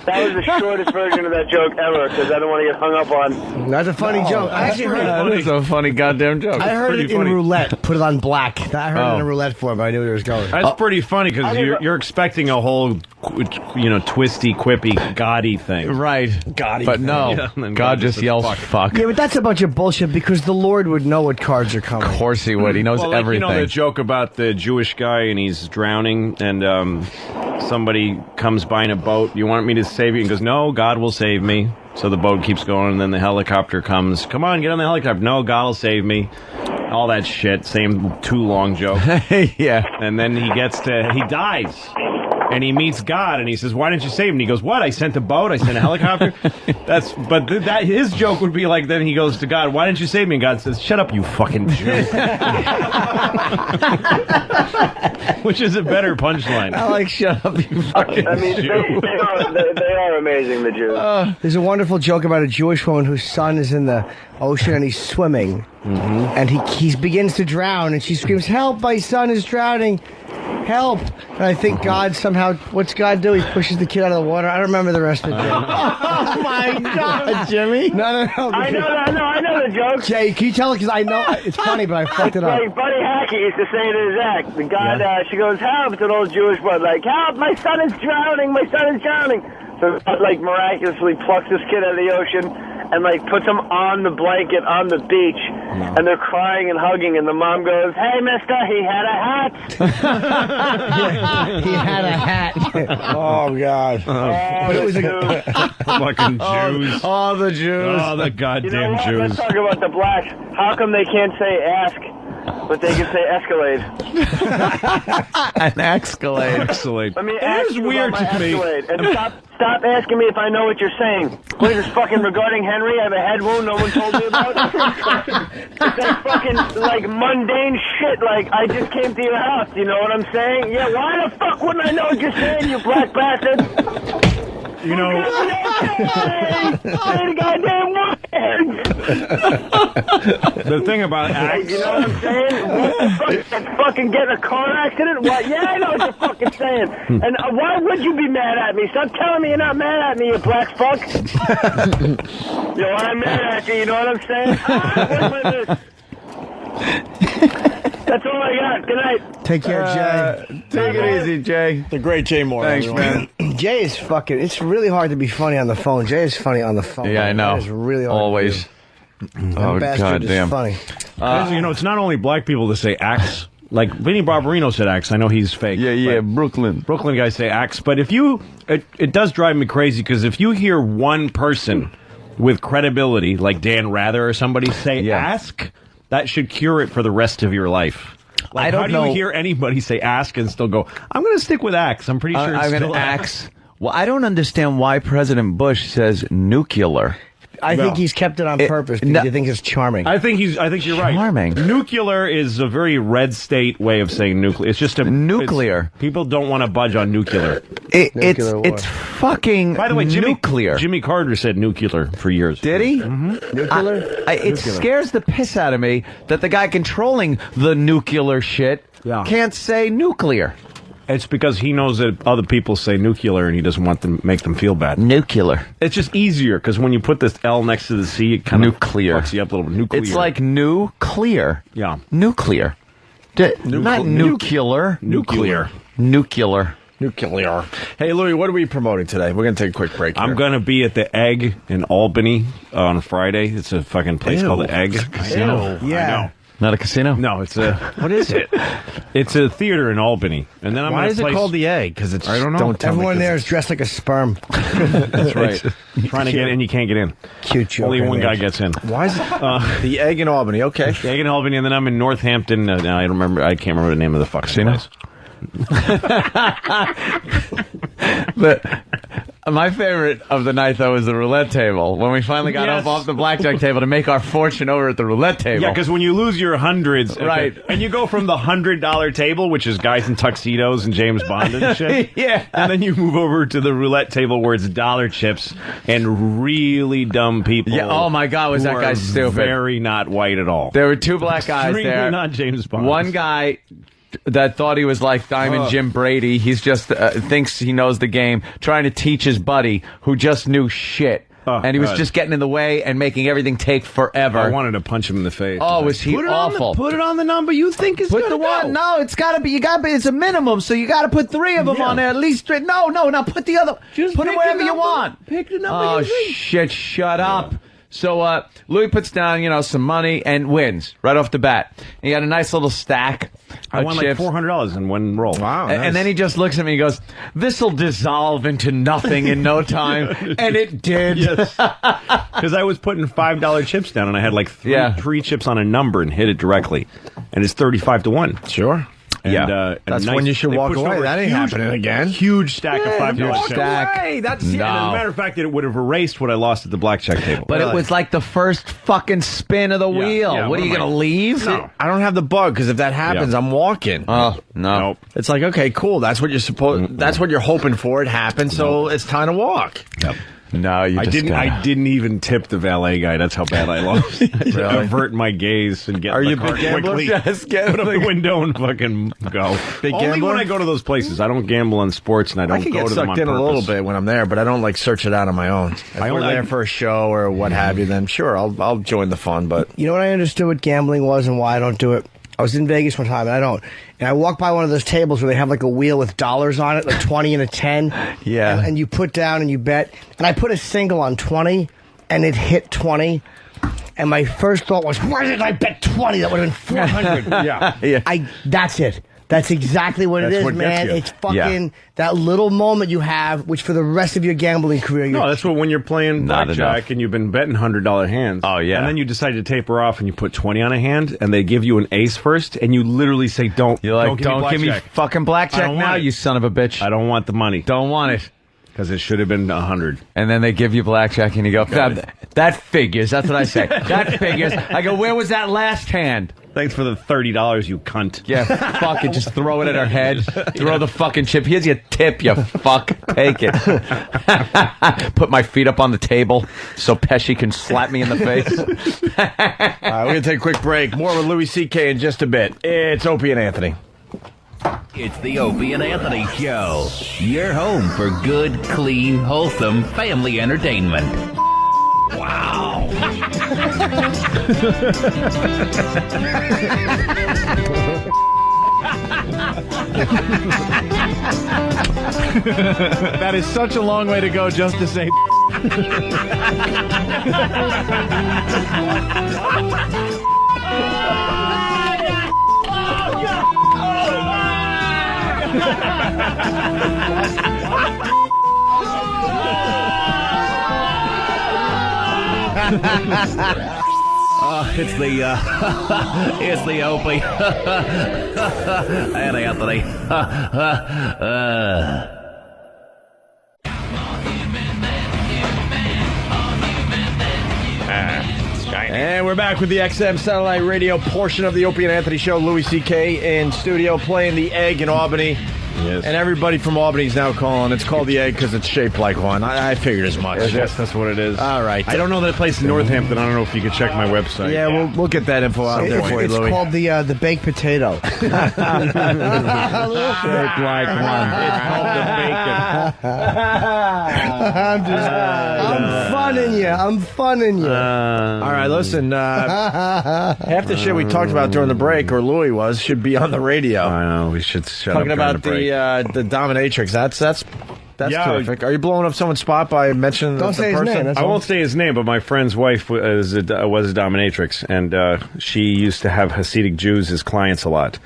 That was the shortest version of that joke ever, because I don't want to get hung up on. That's a funny joke. I actually heard That is a funny goddamn joke. I heard it in roulette. Put it on black. I heard it in a roulette form, but I knew where it was going. That's pretty funny because you're expecting a whole, twisty, quippy, gaudy thing. Right. Gaudy. But no, God just yells fuck. Yeah, but that's a bunch of bullshit because the Lord would know what cards are coming. Of course he would. He knows everything. You know the joke about the Jewish guy and he's drowning and somebody comes by in a boat. You want me to save you? And he goes, no, God will save me. So the boat keeps going and then the helicopter comes. Come on, get on the helicopter. No, God will save me. All that shit. Same too long joke. Yeah. And then he dies. And he meets God, and he says, "Why didn't you save him?" And he goes, "What? I sent a boat. I sent a helicopter." His joke would be like, then he goes to God, "Why didn't you save me?" And God says, "Shut up, you fucking Jew." Which is a better punchline. I like "Shut up, you fucking Jew." They are amazing, the Jews. There's a wonderful joke about a Jewish woman whose son is in the ocean and he's swimming, and he begins to drown, and she screams, "Help! My son is drowning! Help!" And I think God somehow, what's God do? He pushes the kid out of the water. I don't remember the rest of it. Oh my God, Jimmy! No. I know the joke. Jay, can you tell it? Because I know it's funny, but I fucked it up. Like Buddy Hackett used to say to his act, the God, she goes, "Help!" It's an old Jewish boy, like, "Help! My son is drowning! My son is drowning!" So God, like, miraculously plucks this kid out of the ocean and, like, puts him on the blanket on the beach. No. And they're crying and hugging, and the mom goes, "Hey, mister, he had a hat." He had a hat. Oh, God. But it was fucking Jews. Oh, the Jews. Oh, the goddamn Jews. Let's talk about the blacks. How come they can't say ask, but they can say escalade? An escalade. Escalade. Let me It ask is you weird about my to me. escalade. And stop asking me if I know what you're saying. What is this fucking regarding Henry? I have a head wound no one told me about? It's that fucking, like, mundane shit. Like, I just came to your house. You know what I'm saying? Yeah, why the fuck wouldn't I know what you're saying, you black bastard? You know, the thing about acts, you know what I'm saying? What the fuck, fucking get in a car accident? What? Yeah, I know what you're fucking saying. And why would you be mad at me? Stop telling me you're not mad at me, you black fuck. You know, I'm mad at you. You know what I'm saying? That's all I got. Good night. Take care, Jay. Take it easy, Jay. The great Jay Moore. Thanks, everyone. man. Jay is fucking. It's really hard to be funny on the phone. Jay is funny on the phone. Yeah, I know. It's really hard. Always. Oh, bastard goddamn. is funny. it's not only black people that say axe. Like Vinny Barbarino said axe. I know he's fake. Yeah, Brooklyn guys say axe. But if it does drive me crazy because if you hear one person with credibility, like Dan Rather or somebody say ask, that should cure it for the rest of your life. Like, I don't know. How do you hear anybody say ask and still go, I'm going to stick with axe. I'm pretty sure it's I'm still going to axe. Well, I don't understand why President Bush says nuclear. I think he's kept it on purpose because he thinks it's charming. I think you're right. Charming. Nuclear is a very red state way of saying nuclear. It's just a nuclear. People don't want to budge on nuclear. It's fucking. By the way, nuclear. Jimmy Carter said nuclear for years. Did he? Mm-hmm. Nuclear? It scares the piss out of me that the guy controlling the nuclear shit can't say nuclear. It's because he knows that other people say nuclear and he doesn't want to make them feel bad. Nuclear. It's just easier because when you put this L next to the C, it kind of fucks you up a little bit. Nuclear. It's like nuclear. Yeah. Nuclear. Not nuclear. Nuclear. Nuclear. Nuclear. Hey, Louis, what are we promoting today? We're going to take a quick break here. I'm going to be at the Egg in Albany on Friday. It's a fucking place called the Egg Casino. Yeah. I know. Not a casino? No, it's a... What is it? It's a theater in Albany. And then Why is it called the Egg? Because it's... I don't know. Everyone there is dressed like a sperm. That's right. Trying to get in, you can't get in. Cute joke. Only one guy gets in. Why is it... the Egg in Albany, okay. The Egg in Albany, and then I'm in Northampton. I don't remember. I can't remember the name of the fucking place. But my favorite of the night, though, is the roulette table. When we finally got up off the blackjack table to make our fortune over at the roulette table. Yeah, because when you lose your hundreds, right, and you go from the $100 table, which is guys in tuxedos and James Bond and shit, yeah, and then you move over to the roulette table where it's dollar chips and really dumb people. Yeah. Oh my God, was that guy stupid? Very not white at all. There were two black guys there. Not James Bond. One guy that thought he was like Diamond Jim Brady. He's just thinks he knows the game, trying to teach his buddy who just knew shit. And he was just getting in the way and making everything take forever. I wanted to punch him in the face. Oh, was he awful? Put it on the number you think is Put the one. No, it's got to be. It's a minimum, so you got to put 3 of them on there at least. No, now put the other. Just put it wherever you want. Pick the number. Oh you think. shit! Shut up. So Louis puts down, some money and wins right off the bat. And he got a nice little stack. I won chips. like $400 in one roll. Wow! Nice. And then he just looks at me and goes, "This'll dissolve into nothing in no time," and it did. Yes, because I was putting $5 chips down, and I had like three chips on a number and hit it directly, and it's 35-1. Sure. And, that's when you should walk away. That ain't happening again. Huge stack of $5 chips. Away. That's no. As a matter of fact, it would have erased what I lost at the blackjack table. But it was like the first fucking spin of the wheel. Yeah, what are you going to leave? No. I don't have the bug because if that happens, I'm walking. Oh, no. Nope. It's like, okay, cool. That's what you're supposed. That's what you're hoping for. It happened, so it's time to walk. Yep. No, you I just didn't. I didn't even tip the valet guy. That's how bad I lost. Really? Avert my gaze and get. Are you a car big gambler? quickly. Yes, Put up the window and fucking go. Big Only gambler? when I go to those places. I don't gamble on sports, and I don't I can go get to them on sucked in purpose. a little bit when I'm there, but I don't like search it out on my own. If we're there for a show or what have you, then sure, I'll join the fun. But you know what I understood what gambling was and why I don't do it? I was in Vegas one time, and I don't. And I walked by one of those tables where they have like a wheel with dollars on it, like 20 and a 10. Yeah. And you put down and you bet. And I put a single on 20, and it hit 20. And my first thought was, why did I bet 20? That would have been 400. Yeah. That's it. That's exactly what it is, what man. gets you. It's fucking that little moment you have, which for the rest of your gambling career, No, that's what when you're playing Not blackjack enough. and you've been betting $100 hands. Oh, yeah. And then you decide to taper off and you put 20 on a hand, and they give you an ace first, and you literally say, You're like, don't give me fucking I blackjack don't now, want it. you son of a bitch. I don't want the money Don't want it. because it should have been 100. And then they give you blackjack, and you go, that figures. That's what I say. That figures. I go, where was that last hand? Thanks for the $30, you cunt. Yeah, fuck it. Just throw it at her head. Throw the fucking chip. Here's your tip, you fuck. Take it. Put my feet up on the table so Pesci can slap me in the face. All right, we're going to take a quick break. More with Louis C.K. in just a bit. It's Opie and Anthony. It's the Opie and Anthony Show. Your home for good, clean, wholesome family entertainment. Wow. That is such a long way to go just to say. It's the Opie and Anthony. we're back with the XM Satellite Radio portion of the Opie and Anthony Show. Louis C.K. in studio playing the Egg in Albany. Yes. And everybody from Albany is now calling. It's called the Egg because it's shaped like one. I figured as much. Yes, that's what it is. All right. I don't know that place in Northampton. I don't know if you could check my website. Yeah, we'll get that info out there for you, It's Louis. called the baked potato. Shaped like one. It's called the bacon. I'm funning you. All right, listen. Half the shit we talked about during the break, or Louis was, should be on the radio. I know. We should shut Talking up during about the break. the dominatrix. That's Yeah, terrific. Are you blowing up someone's spot by mentioning Don't the say his person? name, that's I won't say his name, but my friend's wife was a dominatrix, and she used to have Hasidic Jews as clients a lot,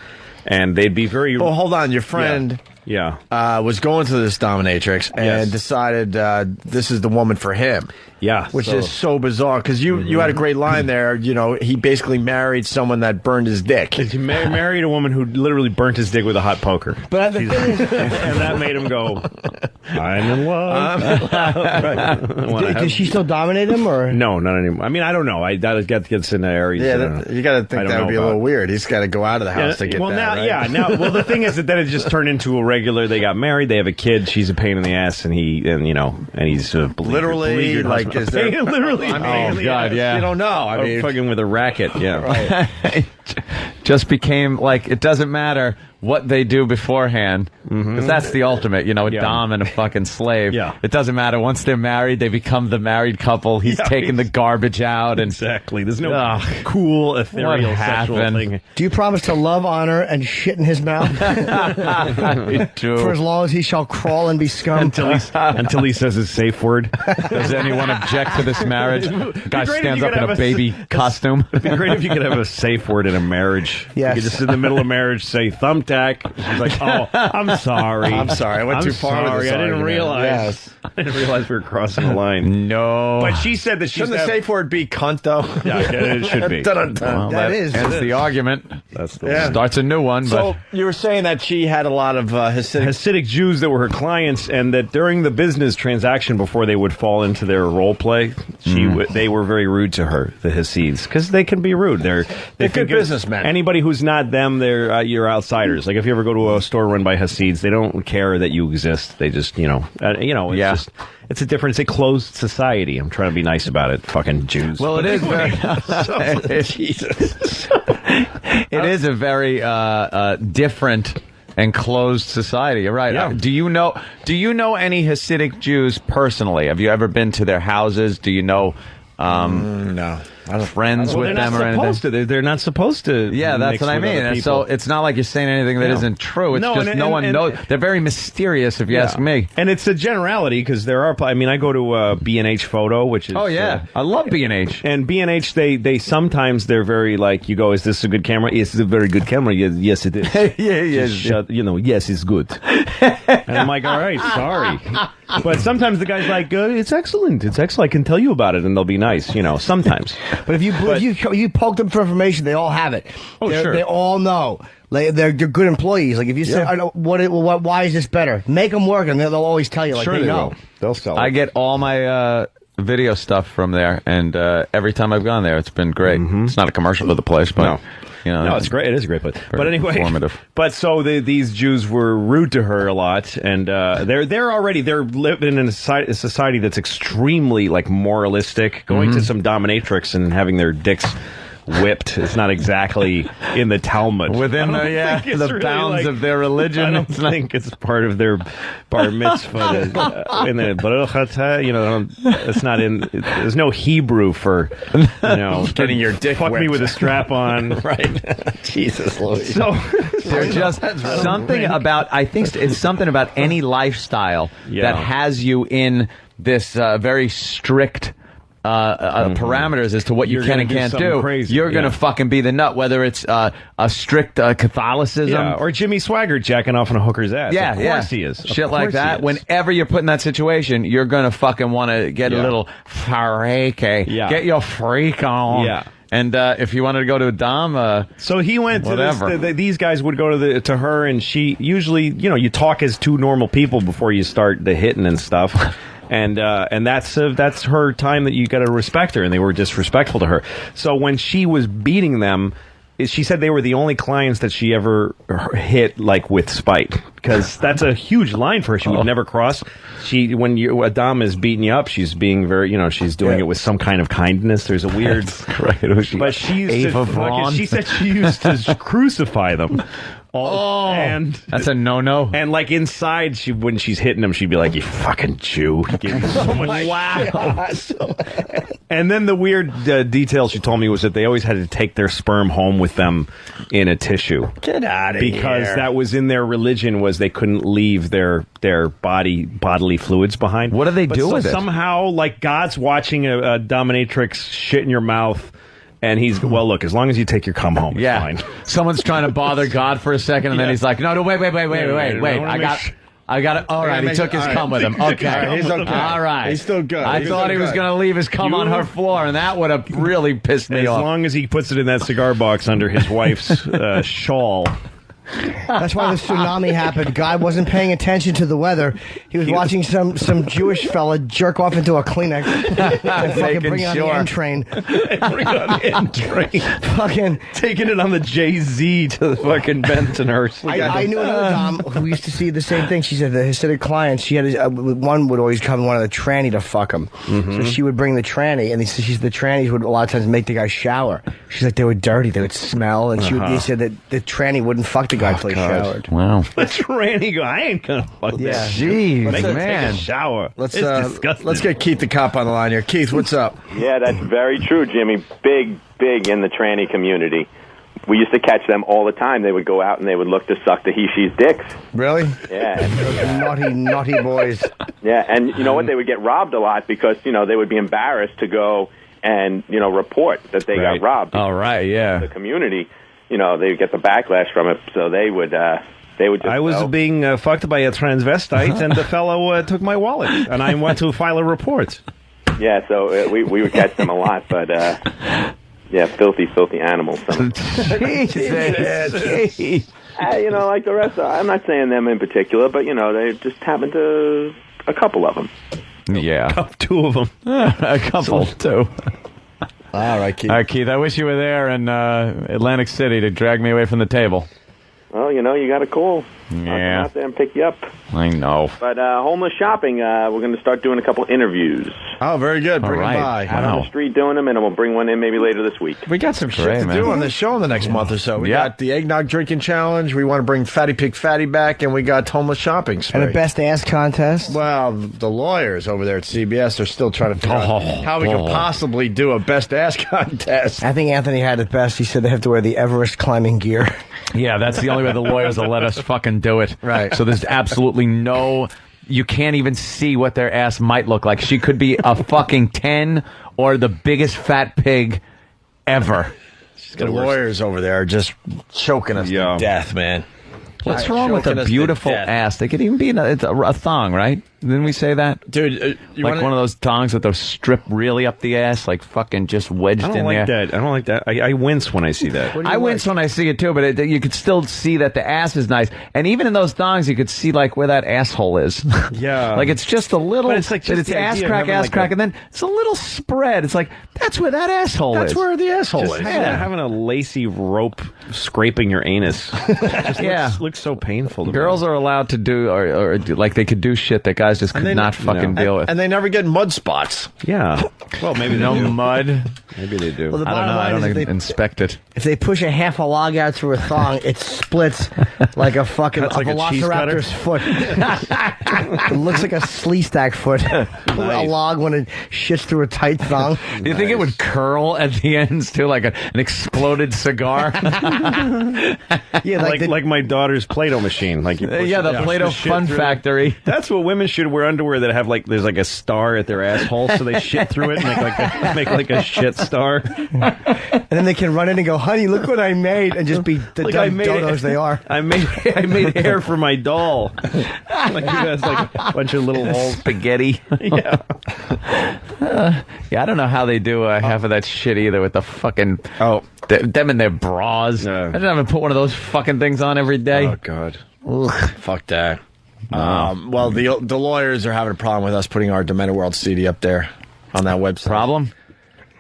and they'd be very. Well, hold on. Your friend was going to this dominatrix and decided this is the woman for him. Yeah, which is so bizarre because you had a great line there. You know, he basically married someone that burned his dick. He married a woman who literally burnt his dick with a hot poker. But the thing is, and that made him go, I'm in love. Does she still dominate him, or no, not anymore. I mean, I don't know. That gets into areas. Yeah, you got to think that would be a little weird. He's got to go out of the house to get well, that. Now, right? well, the thing is that then it just turned into a regular. They got married. They have a kid. She's a pain in the ass, and he's literally like is there literally. Oh God, yeah. You don't know. I mean, fucking with a racket. Yeah. Right. Just became like it doesn't matter what they do beforehand because that's the ultimate, a dom and a fucking slave. Yeah. It doesn't matter once they're married; they become the married couple. He's taking the garbage out, and exactly. There's no cool ethereal sexual thing. do you promise to love, honor, and shit in his mouth for as long as he shall crawl and be scum? Until he says his safe word. Does anyone object to this marriage? Guy stands up in a baby costume. It'd be great if you could have a safe word in a marriage. Yes. You could just in the middle of marriage say thumbtack. She's like, oh, I'm sorry. I'm sorry. I went too far with this I didn't argument. realize. Yes. I didn't realize we were crossing the line. No. But she said that Shouldn't the safe word be cunt, though? Yeah, it should be. Well, that ends the argument. That's the Starts a new one. So But you were saying that she had a lot of Hasidic Jews that were her clients, and that during the business transaction, before they would fall into their role play, they were very rude to her, the Hasids, because they can be rude. They're good businessmen. Anybody who's not them, you're outsiders. Like if you ever go to a store run by Hasids, they don't care that you exist. They just it's a different. It's a closed society. I'm trying to be nice about it. Fucking Jews. well, it is very. Jesus. It is a very different and closed society. You're right. Yeah. Do you know any Hasidic Jews personally? Have you ever been to their houses? Do you know? No. Friends with them or anything? They're not supposed to. Yeah, that's mix what I with mean. other And so people. it's not like you're saying anything that isn't true. It's no one knows. They're very mysterious, if you ask me. And it's a generality because there are. I mean, I go to B&H Photo, which is. Oh yeah, I love B&H. And B&H, they sometimes they're very like, you go, is this a good camera? Yes, it's a very good camera. Yes, it is. Yes, it's good. And I'm like, all right, sorry. But sometimes the guy's like, it's excellent. It's excellent. I can tell you about it, and they'll be nice. Sometimes. But if you poke them for information, they all have it. Oh, sure. They all know. They're good employees. Like if you say, why is this better? Make them work, and they'll always tell you. Like Sure they know. will. They'll sell it. I get all my video stuff from there, and every time I've gone there, it's been great. It's not a commercial of the place, but no, it's great. It is a great place. But anyway, informative. But so these Jews were rude to her a lot, and they're living in a society that's extremely like moralistic. Going to some dominatrix and having their dicks whipped. It's not exactly in the Talmud. Within the bounds of their religion. I don't think it's part of their bar mitzvah. In the Baruch Atah, it's not in. There's no Hebrew for getting your dick fuck whipped. me with a strap on. Right. Jesus, Louis. So there's just something about. I think it's something about any lifestyle that has you in this very strict. Parameters as to what you can and can't do. Crazy. You're going to fucking be the nut, whether it's a strict Catholicism. Or Jimmy Swaggart jacking off on a hooker's ass. Yeah, of course he is. Shit like that. Whenever you're put in that situation, you're going to fucking want to get a little freaky. Yeah. Get your freak on. Yeah. And if you wanted to go to a dom, so he went whatever. to this. These guys would go to her, and she usually, you talk as two normal people before you start the hitting and stuff. And that's her time that you got to respect her, and they were disrespectful to her. So when she was beating them, she said they were the only clients that she ever hit like with spite, because that's a huge line for her. She would never cross. When a dame is beating you up, she's being very, she's doing it with some kind of kindness. There's a weird, but she said she used to crucify them. And that's a no-no. And like inside, when she's hitting them, she'd be like, "You fucking Jew!" Wow. And then the weird detail she told me was that they always had to take their sperm home with them in a tissue. Get out of here! Because that was in their religion, was they couldn't leave their bodily fluids behind. What do they do with it? Somehow, like God's watching a dominatrix shit in your mouth. And he's, well, look, as long as you take your cum home, it's fine. Someone's trying to bother God for a second, and then he's like, no, wait. I got it. All right, he took his cum with him. Okay. He's okay. All right. He's still good. I thought he was going to leave his cum on her floor, and that would have really pissed me off. As long as he puts it in that cigar box under his wife's shawl. That's why the tsunami happened. Guy wasn't paying attention to the weather. He was watching some Jewish fella jerk off into a Kleenex and fucking bring it on the N train. Bring it on the N train. Fucking taking it on the JZ to the fucking Bensonhurst. I knew another dom who used to see the same thing. She said the Hasidic clients, she had one would always come, one of the tranny to fuck him. So she would bring the tranny, and the trannies would a lot of times make the guy shower. She's like, they were dirty, they would smell, and they said that the tranny wouldn't fuck the guy until he showered. Wow. The tranny go, I ain't gonna fuck that. Jeez, Make man. Take a shower. Let's disgusting. Let's get Keith the cop on the line here. Keith, what's up? Yeah, that's very true, Jimmy. Big in the tranny community. We used to catch them all the time. They would go out and they would look to suck the he-she's dicks. Really? Yeah. naughty boys. Yeah, and you know what? They would get robbed a lot because, they would be embarrassed to go and, report that they got robbed. All right, yeah. The community, they would get the backlash from it, so they would just I was being fucked by a transvestite, and the fellow took my wallet, and I went to file a report. Yeah, so we would catch them a lot, but... yeah, filthy animals. Jeez. Like the rest I'm not saying them in particular, but, they just happened to... a couple of them. Yeah. Two of them. A couple, too. All right, Keith. All right, Keith, I wish you were there in Atlantic City to drag me away from the table. Well, you got a call. I'll come out there and pick you up. I know. But homeless shopping, we're going to start doing a couple interviews. Oh, very good. Bring them by. Out on the street doing them, and we'll bring one in maybe later this week. We got some shit to do on this show in the next month or so. We got the eggnog drinking challenge. We want to bring Fatty Pig Fatty back, and we got homeless shopping spree. And a best ass contest. Well, the lawyers over there at CBS are still trying to figure out how we could possibly do a best ass contest. I think Anthony had it best. He said they have to wear the Everest climbing gear. Yeah, that's the only way the lawyers will let us fucking do it. Right. So there's absolutely no... You can't even see what their ass might look like. She could be a fucking 10 or the biggest fat pig ever. The lawyers over there are just choking us to death, man. What's wrong with a beautiful ass? They could even be it's a thong, right? Didn't we say that? Dude, like one of those thongs with those strip really up the ass, like fucking just wedged in there. I don't like that. I wince when I see that. I wince when I see it too, but you could still see that the ass is nice. And even in those thongs, you could see like where that asshole is. Yeah. Like it's just a little, but it's like just it's ass crack, and then it's a little spread. It's like, that's where that asshole is. That's where the asshole is. Having a lacy rope scraping your anus. Just looks so painful to Girls are allowed to do, or like they could do shit that guys just could not fucking deal with. And they never get mud spots. Yeah. Well, maybe no they do. mud. Maybe they do. Well, the I don't know. I bottom line don't inspect it. If they push a half a log out through a thong, it splits like a fucking like a cheese velociraptor's foot. It looks like a slee stack foot. A log when it shits through a tight thong. Do you think it would curl at the ends too, like an exploded cigar? Yeah, like my daughter's Play-Doh machine. Like you push the Play-Doh Fun Factory. That's what women should wear underwear that have there's like a star at their asshole, so they shit through it and make like a shit star. And then they can run in and go, honey, look what I made, and just be the dumb dodos they are. I made hair for my doll. Like who has like a bunch of little holes. Spaghetti. Yeah. I don't know how they do half of that shit either with the fucking them in their bras. I don't have to put one of those fucking things on every day. Oh God. Ugh, fuck that. Well, the lawyers are having a problem with us putting our Demented World CD up there on that website. Problem?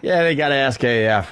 Yeah, they got to ask AF.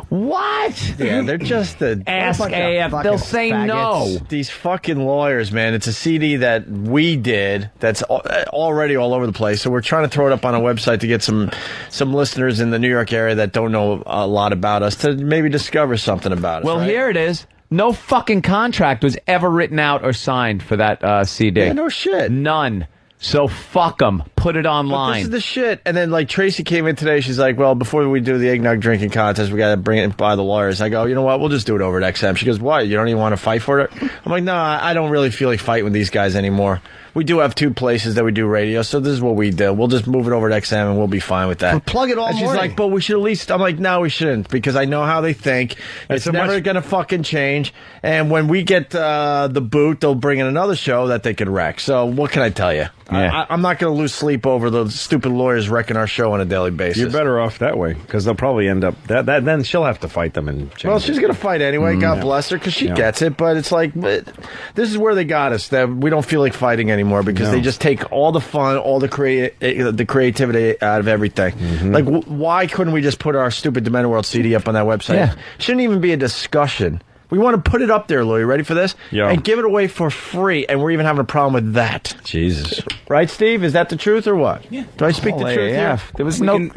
What? Yeah, they're just Ask AF. They'll say no. These fucking lawyers, man. It's a CD that we did that's already all over the place. So we're trying to throw it up on a website to get some listeners in the New York area that don't know a lot about us to maybe discover something about us. Well, right? here it is. No fucking contract was ever written out or signed for that CD. Yeah, no shit. None. So fuck them. Put it online. But this is the shit. And then, like, Tracy came in today. She's like, well, before we do the eggnog drinking contest, we got to bring it by the lawyers. I go, you know what? We'll just do it over at XM. She goes, what? You don't even want to fight for it? I'm like, no, I don't really feel like fighting with these guys anymore. We do have 2 places that we do radio, so this is what we do. We'll just move it over to XM, and we'll be fine with that. We'll plug it all and she's morning. like, but we should at least... I'm like, no, we shouldn't, because I know how they think. It's never going to fucking change. And when we get the boot, they'll bring in another show that they could wreck. So what can I tell you? Yeah. I'm not going to lose sleep over the stupid lawyers wrecking our show on a daily basis. You're better off that way, because they'll probably end up... Then she'll have to fight them and change Well, she's going to fight anyway. God bless her, because she gets it. But it's like, this is where they got us. That we don't feel like fighting anymore, because they just take all the fun, all the creativity out of everything. Like, why couldn't we just put our stupid Demented World CD up on that website? Yeah. Shouldn't even be a discussion. We want to put it up there, Lou. You ready for this? Yeah. And give it away for free, and we're even having a problem with that. Jesus. Right, Steve? Is that the truth or what? Yeah. Do I speak the truth here? There was no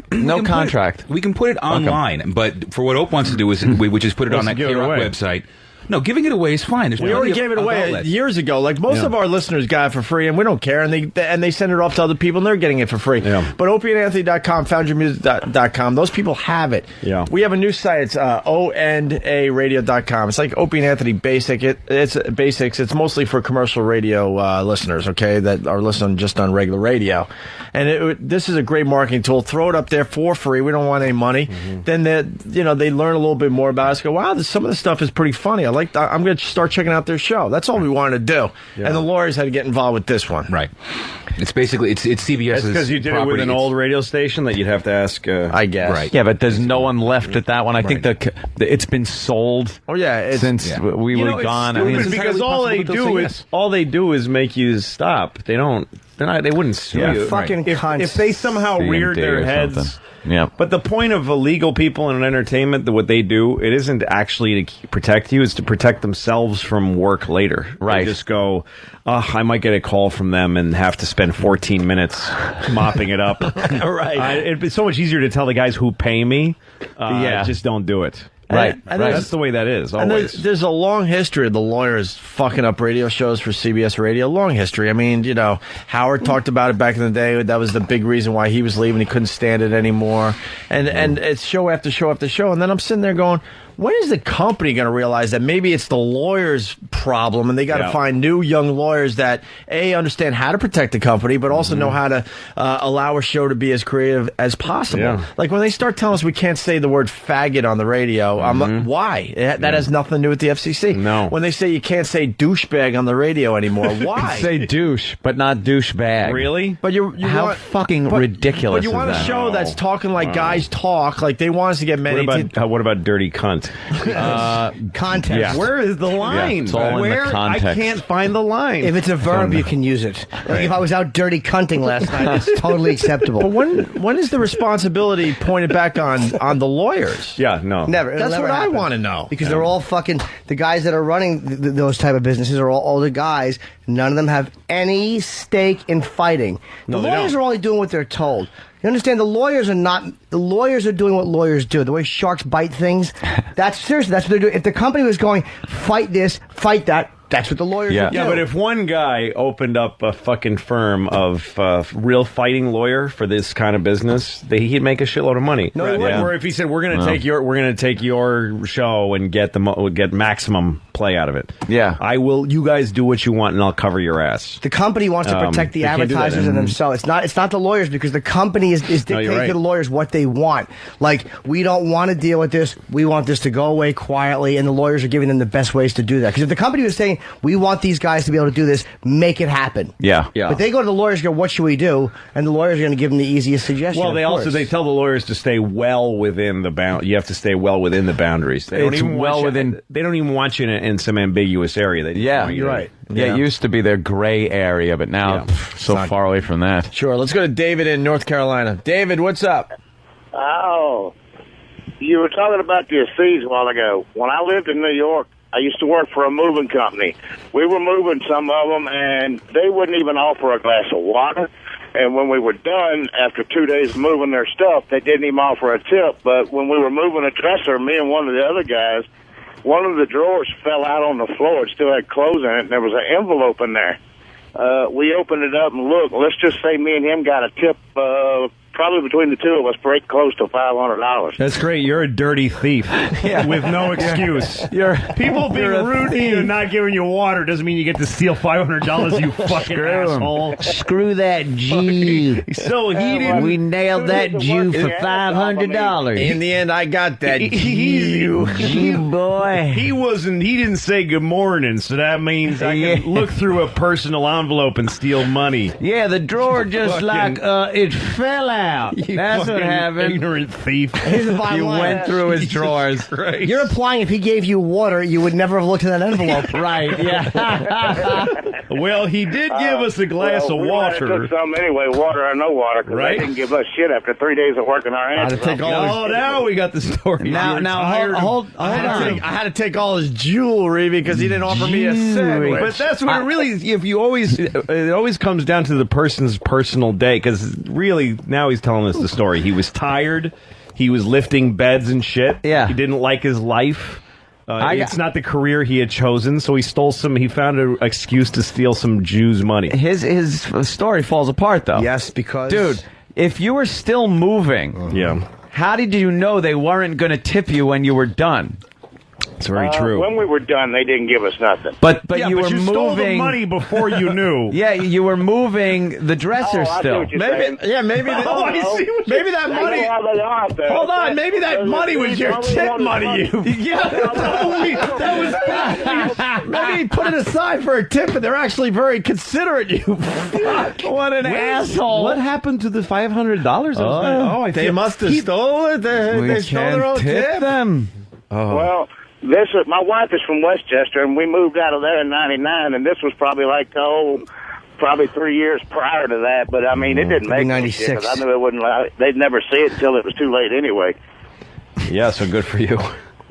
contract. We can put it online, but for what Ope wants to do is, which is put it on that give it K-Rock away. website. No, giving it away is fine. There's We already gave it away years ago. Like, most of our listeners got it for free, and we don't care. And they send it off to other people, and they're getting it for free. Yeah. But OpieandAnthony.com, FoundYourMusic.com, those people have it. Yeah. We have a new site. It's ONARadio.com. It's like Opie and Anthony Basic. It's Basics. It's mostly for commercial radio listeners, okay, that are listening just on regular radio. And this is a great marketing tool. Throw it up there for free. We don't want any money. Then they learn a little bit more about us. Go, wow, some of the stuff is pretty funny. I'm going to start checking out their show. That's all we wanted to do. Yeah. And the lawyers had to get involved with this one. Right. It's basically, it's CBS's because you did it with an old radio station that you'd have to ask. I guess. Right. Yeah, but there's no one left at that one. I think it's been sold. Oh yeah, since we were gone. I mean, because all they do is make you stop. They don't. They wouldn't sue you. Fucking cunts. If they somehow reared their heads. Yeah. But the point of illegal people in entertainment, that what they do, it isn't actually to protect you, it's to protect themselves from work later. Right. They just go, I might get a call from them and have to spend 14 minutes mopping it up. Right. It'd be so much easier to tell the guys who pay me, just don't do it. Right. And that's the way that is, always. And there's a long history of the lawyers fucking up radio shows for CBS Radio. Long history. I mean, Howard talked about it back in the day. That was the big reason why he was leaving. He couldn't stand it anymore. And it's show after show after show. And then I'm sitting there going, when is the company going to realize that maybe it's the lawyers' problem, and they got to find new young lawyers that understand how to protect the company, but also know how to allow a show to be as creative as possible. Yeah. Like when they start telling us we can't say the word faggot on the radio, I'm like, why? That has nothing to do with the FCC. No. When they say you can't say douchebag on the radio anymore, why? Say douche, but not douchebag. Really? But you How want, fucking ridiculous But you is want a that? show that's talking like guys talk, like they want us to get many. What about dirty cunt? Context. Yeah. Where is the line? it's all in the context. I can't find the line. If it's a verb, you can use it. Like if I was out dirty cunting last night, it's totally acceptable. But when is the responsibility pointed back on the lawyers? Yeah, no. Never. It'll That's never what I happen. want to know. Because they're all fucking, the guys that are running those type of businesses are all older guys. None of them have any stake in fighting. The lawyers are only doing what they're told. You understand? The lawyers are doing what lawyers do. The way sharks bite things. That's what they're doing. If the company was going, fight this, fight that, that's what the lawyers would do. Yeah, but if one guy opened up a fucking firm of real fighting lawyer for this kind of business, he'd make a shitload of money. No, he wouldn't. Or if he said, we're going to take your show and get maximum play out of it. Yeah. You guys do what you want and I'll cover your ass. The company wants to protect the they can't do that. advertisers and themselves. It's not the lawyers, because the company is dictating to the lawyers what they want. Like, we don't want to deal with this. We want this to go away quietly, and the lawyers are giving them the best ways to do that. Because if the company was saying, saying, we want these guys to be able to do this, make it happen. Yeah. But they go to the lawyers and go, what should we do? And the lawyers are going to give them the easiest suggestion. Well, they tell the lawyers to stay well within the You have to stay well within the boundaries. They don't even want you in some ambiguous area. They just want you you're to- right. Yeah, it used to be their gray area, but now so far away from that. Sure. Let's go to David in North Carolina. David, what's up? Oh, you were talking about the fees a while ago. When I lived in New York, I used to work for a moving company. We were moving some of them, and they wouldn't even offer a glass of water. And when we were done, after 2 days of moving their stuff, they didn't even offer a tip. But when we were moving a dresser, me and one of the other guys, one of the drawers fell out on the floor. It still had clothes in it, and there was an envelope in there. We opened it up and looked. Let's just say me and him got a tip, probably between the two of us, pretty close to $500. That's great. You're a dirty thief with no excuse. People being rude to you and not giving you water doesn't mean you get to steal $500, you fucking asshole. Screw that Jew. So he didn't. We nailed that Jew for $500. In the end, I got that Jew boy. He didn't say good morning, so that means I can look through a personal envelope and steal money. Yeah, the drawer just it fell out. That's what happened. Ignorant thief. You went through his drawers. You're implying if he gave you water, you would never have looked in that envelope. Right, yeah. Well, he did give us a glass of water. Took some anyway, water or no water, because they didn't give us shit after 3 days of working our hands. Now we got the story. Hold on. I had to take all his jewelry because he didn't offer me a sandwich. But that's what it really. If you always, it always comes down to the person's personal day. Because really, now he's telling us the story. He was tired. He was lifting beds and shit. Yeah. He didn't like his life. It's not the career he had chosen, so he found an excuse to steal some Jews' money. His story falls apart, though. Yes, because... Dude, if you were still moving, how did you know they weren't going to tip you when you were done? It's very true. When we were done, they didn't give us nothing. But you were you moving stole the money before you knew. Yeah, you were moving the dresser still. Maybe that money. Hold on, maybe that money was your tip money. Maybe he put it aside for a tip, and they're actually very considerate. You fuck! What an asshole! What happened to the $500? They must have stolen it. They stole their own tip. Them. Well, my wife is from Westchester, and we moved out of there in '99, and this was probably probably 3 years prior to that. But I mean, it didn't make any shit, 'cause I knew it wouldn't. They'd never see it until it was too late anyway. Yeah, so good for you.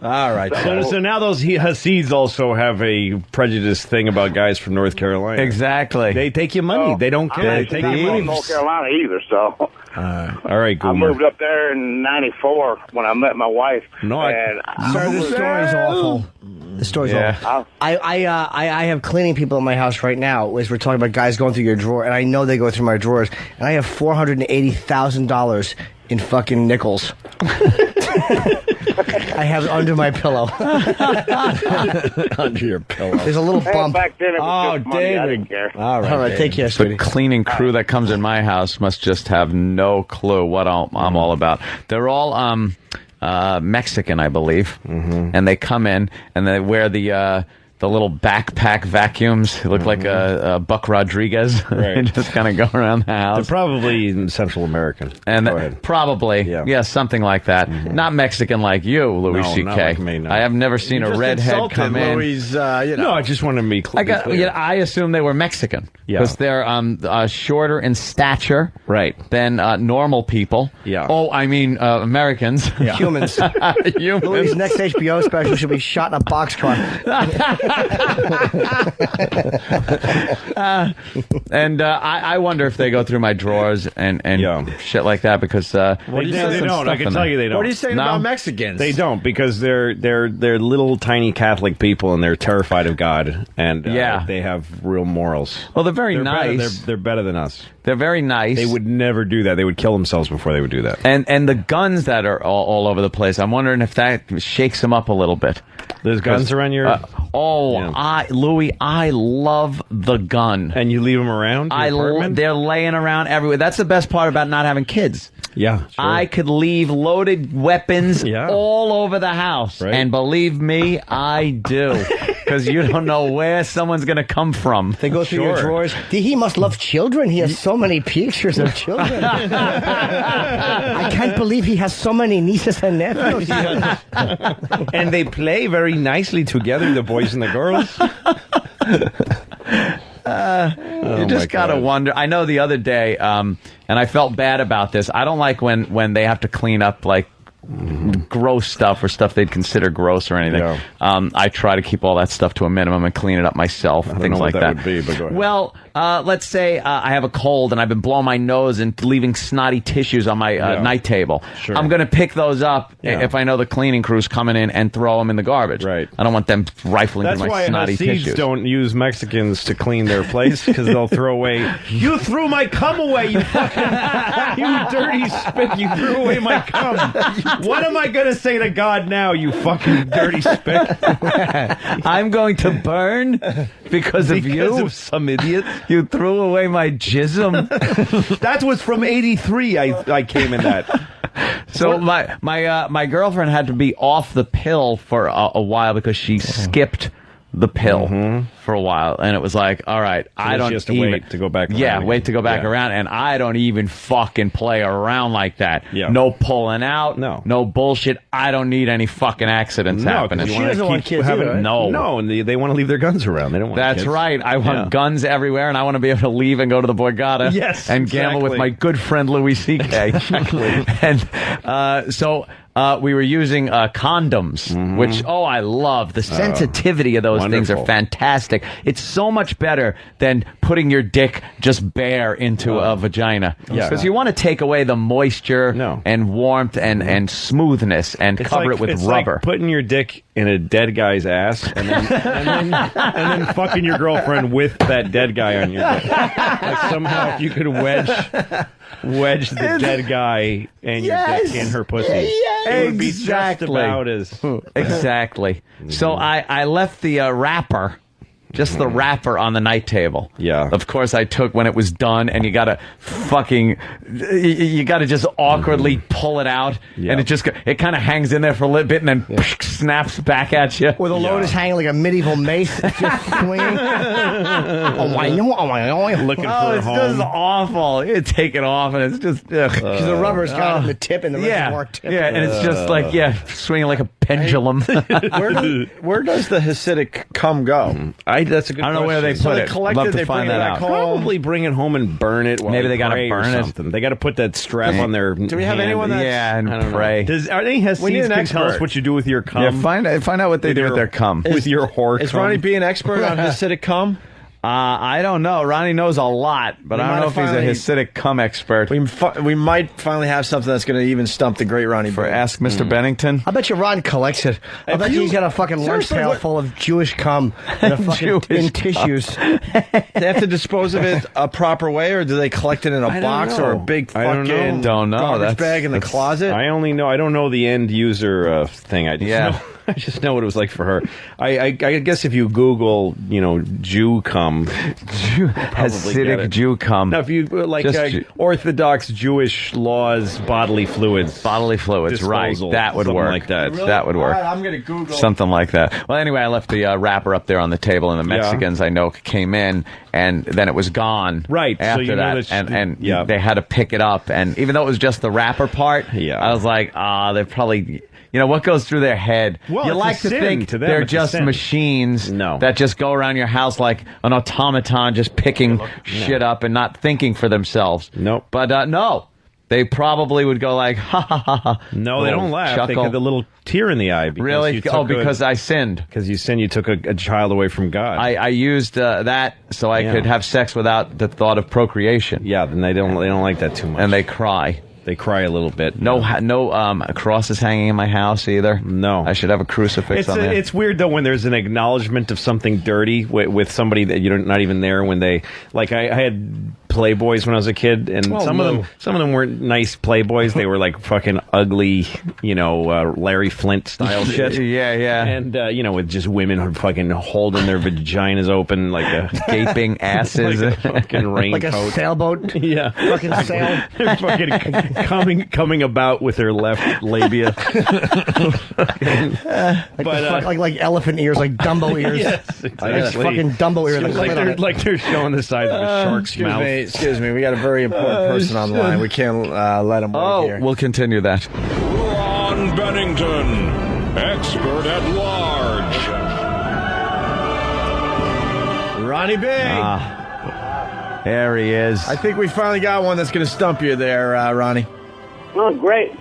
All right. So now those Hasids also have a prejudiced thing about guys from North Carolina. Exactly. They take your money. They don't care. They take your money. North Carolina either, so. All right, Goomer. I moved up there in '94 when I met my wife. Sorry, the story's awful. The story's awful. I have cleaning people in my house right now as we're talking about guys going through your drawer, and I know they go through my drawers, and I have $480,000 in fucking nickels. I have it under my pillow. Under your pillow. There's a little bump. Back then it was just money. I didn't care. All right, take care, The sweetie. cleaning crew that comes in my house must just have no clue what I'm all about. They're all Mexican, I believe, and they come in and they wear the little backpack vacuums. They look like a Buck Rodriguez. They just kind of go around the house. They're probably Central American. And probably, something like that. Not Mexican like you, Louis C.K. not like me, no. I have never seen a redhead come in. Louis, No, I just want to be clear. I assume they were Mexican because they're shorter in stature than normal people. Yeah. Oh, I mean Americans. Humans. Humans. Louis' next HBO special should be shot in a boxcar. And I wonder if they go through my drawers and shit like that because they don't. I can tell you they don't. What are you saying about Mexicans? They don't because they're little tiny Catholic people and they're terrified of God and they have real morals. Well, they're very nice. They're better than us. They're very nice. They would never do that. They would kill themselves before they would do that. And the guns that are all over the place, I'm wondering if that shakes them up a little bit. There's guns around your... Louis, I love the gun. And you leave them around your apartment? They're laying around everywhere. That's the best part about not having kids. Yeah, sure. I could leave loaded weapons all over the house. Right. And believe me, I do. because you don't know where someone's going to come from. They go through your drawers. He must love children. He has so many pictures of children. I can't believe he has so many nieces and nephews. And they play very nicely together, the boys and the girls. You just gotta wonder. I know the other day, and I felt bad about this. I don't like when they have to clean up like gross stuff or stuff they'd consider gross or anything. Yeah. I try to keep all that stuff to a minimum and clean it up myself and things like that. Would be, but go ahead. Well, let's say I have a cold and I've been blowing my nose and leaving snotty tissues on my night table. Sure. I'm going to pick those up if I know the cleaning crew's coming in and throw them in the garbage. Right. I don't want them rifling through my snotty tissues. tissues. Don't use Mexicans to clean their place because they'll throw away. You threw my cum away, you fucking, you dirty spit. You threw away my cum. What am I going to say to God now, you fucking dirty spit? I'm going to burn because of you. Because of some idiot. You threw away my jism. That was from '83. I came in that. So my girlfriend had to be off the pill for a while because she skipped the pill for a while, and it was like, all right, I don't just wait to go back around. Yeah, wait to go back around, and I don't even fucking play around like that. Yeah. No pulling out, no bullshit. I don't need any fucking accidents happening. She doesn't want kids either, right? No, and they want to leave their guns around. They don't want That's kids. right. I want guns everywhere, and I want to be able to leave and go to the Borgata and gamble with my good friend Louis C.K. And so we were using condoms, which, I love. The sensitivity of those things are fantastic. It's so much better than putting your dick just bare into a vagina. Because you want to take away the moisture and warmth and smoothness and cover it with rubber. Like putting your dick in a dead guy's ass and then fucking your girlfriend with that dead guy on your dick. Like somehow if you could wedge the dead guy and your dick in her pussy. It would be just about as... Exactly. So I left the wrapper, just the wrapper on the night table. Yeah. Of course I took when it was done, and you gotta just awkwardly pull it out, and it kind of hangs in there for a little bit and then snaps back at you. With a lotus hanging like a medieval mace, it's just swinging. Looking for a home. It's just awful. You take it off, and it's just... Because the rubber's got in the tip and the reservoir tip. Yeah, and it's just like, swinging like a pendulum. Where does the Hasidic cum go? That's a good question. I don't know where they put it. Love to find that out. Probably bring it home and burn it. Maybe they got to burn it. Something. They got to put that strap on their. Do we have anyone that's... and pray. Are any Hasidics can tell us what you do with your cum? Yeah, find out what they do with their cum. With your whore cum. Is Ronnie B an expert on Hasidic cum? I don't know. Ronnie knows a lot, but I don't know if he's a Hasidic cum expert. We might finally have something that's going to even stump the great Ronnie B. Ask Mr. Bennington. I bet you Ron collects it. I bet he's got a fucking lunch pail full of Jewish cum in tissues. They have to dispose of it a proper way, or do they collect it in a box or a big fucking garbage bag in the closet? I don't know the end user thing. I just know what it was like for her. I guess if you Google, Jew cum, Hasidic Jew cum. Now, if you Orthodox Jewish laws, bodily fluids, right? That would work. Like that. Really? That would work. All right, I'm going to Google something like that. Well, anyway, I left the wrapper up there on the table, and the Mexicans I know came in, and then it was gone. Right. After so that, and they had to pick it up, and even though it was just the wrapper part, I was like, they're probably. What goes through their head? Well, you like to think they're just machines that just go around your house like an automaton, just picking shit up and not thinking for themselves. Nope. But no, they probably would go like, ha ha ha ha. No, they don't laugh. Chuckle. They get the little tear in the eye. Really? Because I sinned. Because you sinned. You took a child away from God. I used that so I could have sex without the thought of procreation. Yeah, then they don't like that too much. And they cry. They cry a little bit. No crosses hanging in my house either. No. I should have a crucifix on there. It's weird, though, when there's an acknowledgement of something dirty with somebody that you're not even there when they... Like, I had Playboys when I was a kid, and some of them weren't nice Playboys. They were like fucking ugly, Larry Flint style shit. Yeah. And with just women fucking holding their vaginas open like a gaping asses, like a fucking raincoat, like a sailboat. Yeah, fucking sail. They're fucking coming about with their left labia. Like elephant ears, like Dumbo ears. Yes, exactly. Like fucking Dumbo ears. Like they're showing the size of a shark's mouth. Excuse me, we got a very important person on the line. We can't let him wait here. We'll continue that. Ron Bennington, expert at large. Ronnie B. There he is. I think we finally got one that's going to stump you there, Ronnie. Oh, great.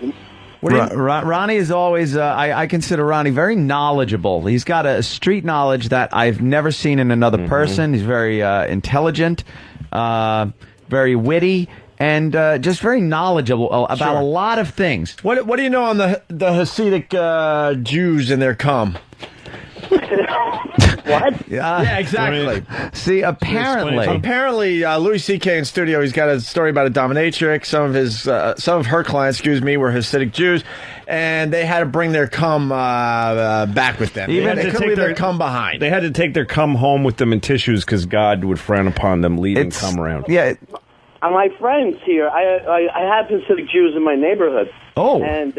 Ronnie is always, I consider Ronnie very knowledgeable. He's got a street knowledge that I've never seen in another person. He's very intelligent, very witty, and just very knowledgeable about a lot of things. What do you know on the Hasidic Jews and their cum? What? Yeah, exactly. See, apparently, Louis C.K. in studio, he's got a story about a dominatrix. Some of her clients, were Hasidic Jews, and they had to bring their cum back with them. They had to take their cum behind. They had to take their cum home with them in tissues because God would frown upon them leaving cum around. Yeah. My friends here, I have Hasidic Jews in my neighborhood. Oh. And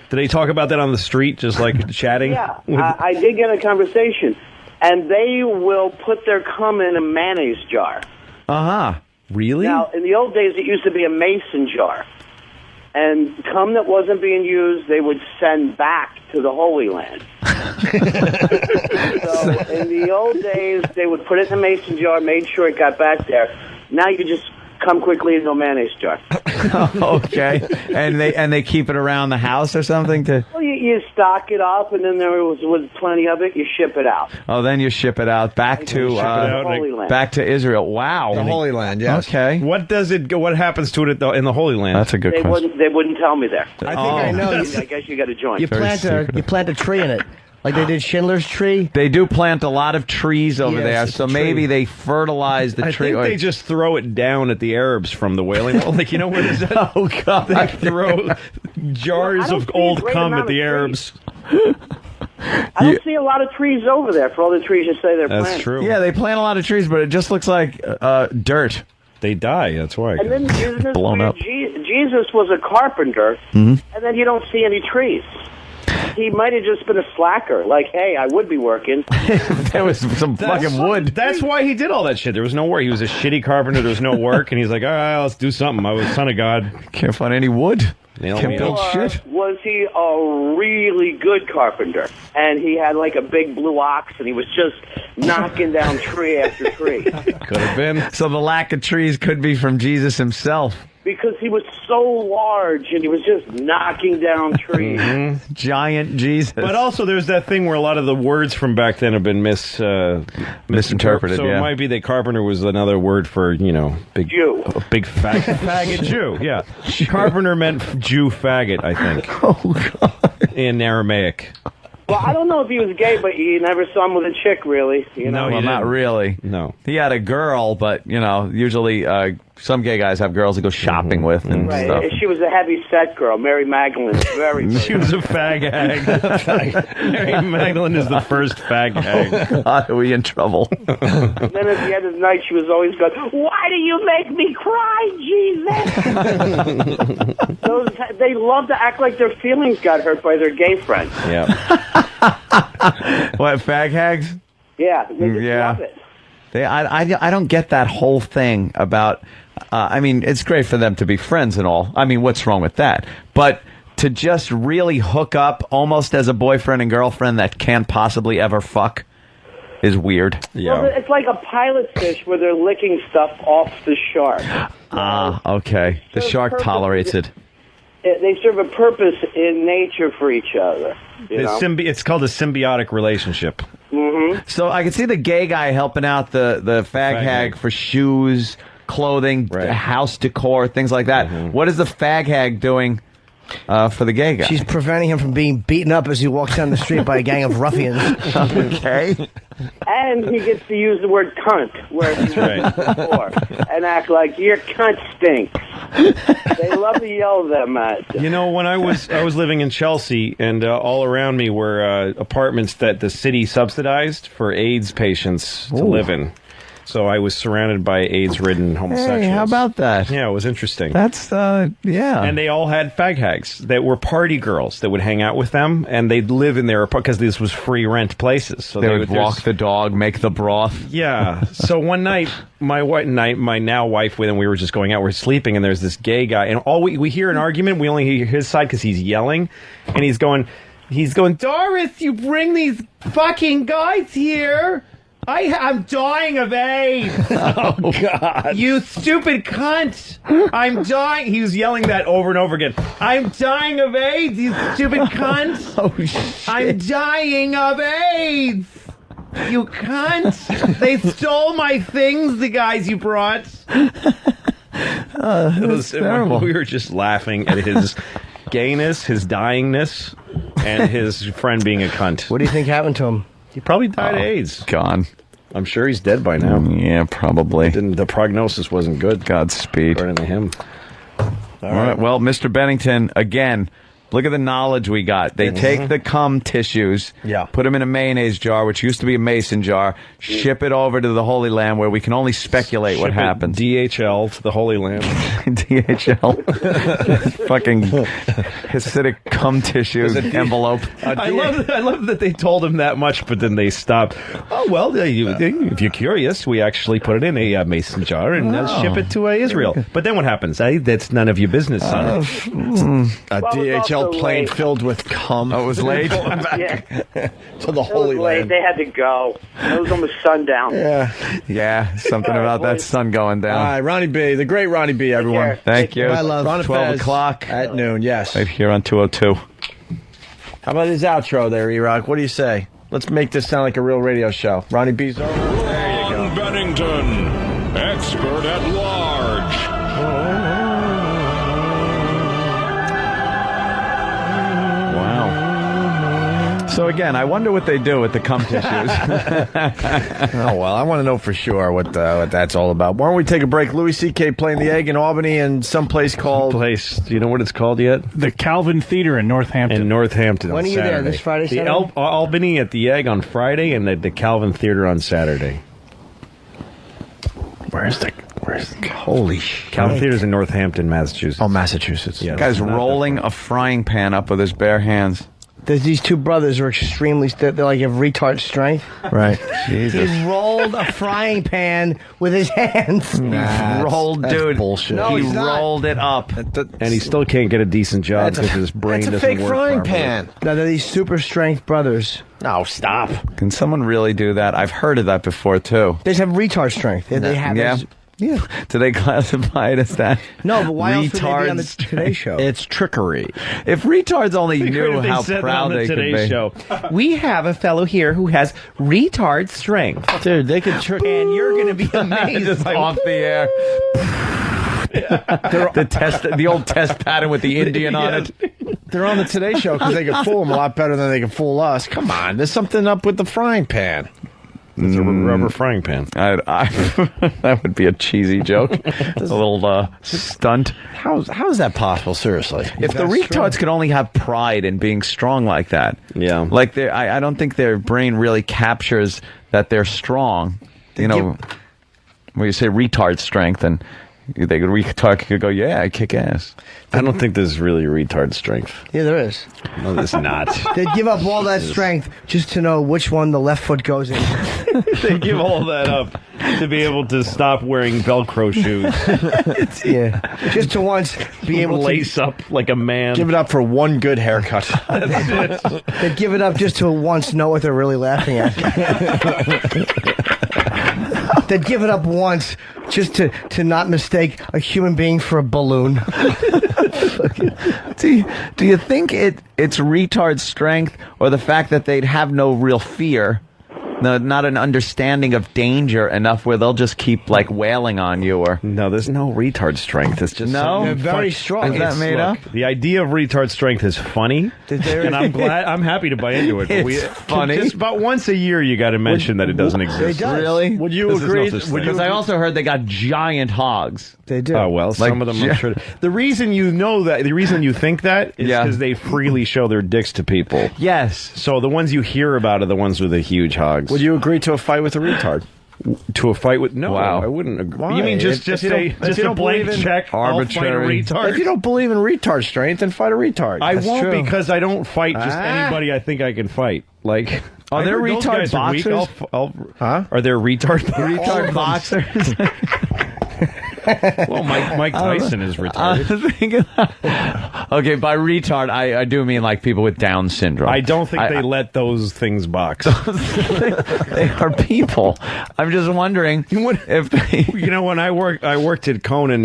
did they talk about that on the street, just like chatting? Yeah, I did get a conversation, and they will put their cum in a mayonnaise jar. Really? Now, in the old days, it used to be a mason jar, and cum that wasn't being used, they would send back to the Holy Land. So, in the old days, they would put it in a mason jar, made sure it got back there. Now you just come quickly into a mayonnaise jar. Okay, and they keep it around the house or something to. Well, you stock it up, and then there was plenty of it. You ship it out. Oh, then you ship it out back to Holy Land. back to Israel. Wow, the Holy Land. Yes. Okay. What happens to it in the Holy Land? That's a good question. They wouldn't tell me there. I think I know. I guess you got to join. You plant a tree in it. Like they did Schindler's tree. They do plant a lot of trees over there, so maybe they fertilize the tree. I think they just throw it down at the Arabs from the Wailing Wall. Like, where is that? Oh, God. They throw jars of old cum at the Arabs. I don't see a lot of trees over there for all the trees you say they're planting. That's true. Yeah, they plant a lot of trees, but it just looks like dirt. They die, that's why. And then isn't this blown weird? up. Jesus was a carpenter, and then you don't see any trees. He might have just been a slacker. Like, hey, I would be working. There was some fucking wood. That's why he did all that shit. There was no work. He was a shitty carpenter. There was no work. And he's like, all right, let's do something. I was son of God. Can't find any wood. Can't build shit. Was he a really good carpenter? And he had like a big blue ox, and he was just knocking down tree after tree. Could have been. So the lack of trees could be from Jesus himself. Because he was so large, and he was just knocking down trees. Giant Jesus. But also, there's that thing where a lot of the words from back then have been misinterpreted. So it might be that carpenter was another word for, big Jew. A big faggot Jew. Yeah, carpenter meant Jew faggot, I think. Oh God. In Aramaic. Well, I don't know if he was gay, but you never saw him with a chick, really. No, well, not really. No. He had a girl, but, usually some gay guys have girls to go shopping with and stuff. She was a heavy-set girl, Mary Magdalene. She was a fag hag. Mary Magdalene is the first fag hag. Oh, God, are we in trouble? And then at the end of the night, she was always going, why do you make me cry, Jesus? They love to act like their feelings got hurt by their gay friends. Yeah. What, fag hags? Yeah, they just love it. I don't get that whole thing about, it's great for them to be friends and all. What's wrong with that? But to just really hook up almost as a boyfriend and girlfriend that can't possibly ever fuck is weird. Yeah. Well, it's like a pilot fish where they're licking stuff off the shark. Okay. The shark tolerates it. They serve a purpose in nature for each other. It's called a symbiotic relationship. Mm-hmm. So I can see the gay guy helping out the fag hag for shoes, clothing, house decor, things like that. What is the fag hag doing for the gay guy. She's preventing him from being beaten up as he walks down the street by a gang of ruffians. Okay. And he gets to use the word cunt, where he right. before, and act like your cunt stinks. They love to yell them at. You know, when I was living in Chelsea, and all around me were apartments that the city subsidized for AIDS patients to live in. So I was surrounded by AIDS-ridden homosexuals. Hey, how about that? Yeah, it was interesting. That's, yeah. And they all had fag hags that were party girls that would hang out with them, and they'd live in their apartment, because this was free rent places. So they would walk the dog, make the broth. Yeah. So one night, my now wife, when we were just going out, we're sleeping, and there's this gay guy, and all we hear an argument, we only hear his side because he's yelling, and he's going, Doris, you bring these fucking guys here. I'm dying of AIDS. Oh, God. You stupid cunt. I'm dying. He was yelling that over and over again. I'm dying of AIDS, you stupid cunt. Oh, shit. I'm dying of AIDS. You cunt. They stole my things, the guys you brought. It was terrible. We were just laughing at his gayness, his dyingness, and his friend being a cunt. What do you think happened to him? He probably died of AIDS. Gone. I'm sure he's dead by now. Yeah, probably. The prognosis wasn't good. Godspeed. According to him. All right. Well, Mr. Bennington, again, look at the knowledge we got. They take the cum tissues, put them in a mayonnaise jar, which used to be a mason jar, ship it over to the Holy Land, where we can only speculate what happens. DHL to the Holy Land. DHL. Fucking Hasidic cum tissue envelope. I love that they told him that much, but then they stopped. Oh, well, if you're curious, we actually put it in a mason jar and ship it to Israel. But then what happens? That's none of your business, son. A DHL plane filled with cum. Oh, it was late? Yeah. To the Holy Land. They had to go. It was almost sundown. Yeah, something about that sun going down. All right, Ronnie B, the great Ronnie B, everyone. Thank you. I love 12 o'clock. At noon, yes. Right here on 202. How about his outro there, E-Rock? What do you say? Let's make this sound like a real radio show. Ronnie B's over. There you go. Ron Bennington, expert at large. So again, I wonder what they do with the cum tissues. Oh, well, I want to know for sure what that's all about. Why don't we take a break? Louis C.K. playing the Egg in Albany and someplace called... Do you know what it's called yet? The Calvin Theater in Northampton. In Northampton When on are you Saturday. there? This Friday, The Saturday? Albany at the Egg on Friday and the Calvin Theater on Saturday. Where's the holy shit. Calvin Theater's in Northampton, Massachusetts. Oh, Massachusetts. Yeah, Guy's rolling a frying pan up with his bare hands. There's these two brothers who are extremely... They're like have retard strength. Right. Jesus. He rolled a frying pan with his hands. Nah, rolled, that's dude. bullshit. No, he he's not. rolled it up. And he still can't get a decent job because his brain That's a doesn't fake work frying properly. pan. No, they're these super strength brothers. No, stop. Can someone really do that? I've heard of that before, too. They just have retard strength. They have Yeah. this- Yeah. Do they classify it as that? No, but why else would they be on the Retards. Today Show? It's trickery. If retards only It'd be great knew if they how said that proud on the they could Today be. Show. We have a fellow here who has retard strength. Dude, they could trick... And you're going to be amazed. Just off the air. the old test pattern with the Indian on it. They're on the Today Show because they can fool them a lot better than they can fool us. Come on, there's something up with the frying pan. It's a rubber frying pan. That would be a cheesy joke. A little stunt. How is that possible? Seriously, If the retards could only have pride in being strong like that, like I don't think their brain really captures that they're strong. You know, when you say retard strength, and they could go, yeah, I kick ass. I don't think there's really retard strength. Yeah, there is. No, there's not. They'd give up all that strength just to know which one the left foot goes in. They give all that up to be able to stop wearing Velcro shoes. Yeah. Just to once be able to lace up like a man. Give it up for one good haircut. That's it. They'd give it up just to once know what they're really laughing at. They'd give it up once just to not mistake a human being for a balloon. Do you think it's retard strength or the fact that they'd have no real fear not an understanding of danger enough where they'll just keep like wailing on you. Or no, there's no retard strength. It's just they're very strong. Is that made up? The idea of retard strength is funny, and I'm happy to buy into it. But It's funny. Just about once a year, you got to mention that it doesn't exist. Really? Would you There's no agree? such thing. Because I also heard they got giant hogs. They do. Oh well, some of them I'm sure. The reason you know that, the reason you think that is because they freely show their dicks to people. Yes. So the ones you hear about are the ones with the huge hogs. Would you agree to a fight with a retard? To a fight with Wow. I wouldn't agree. Why? You mean just If you say don't- if just you a don't blank believe in check? I'll fight a retard. If you don't believe in retard strength, then fight a retard. I That's won't true. because I don't fight just anybody I think I can fight. Like, Are there those retard guys are weak. boxers? Are there retard Retard boxers? Well, Mike Tyson is retarded. Okay, by retard, I do mean like people with Down syndrome. I don't think they let those things box. They are people. I'm just wondering if they... You know, when I worked at Conan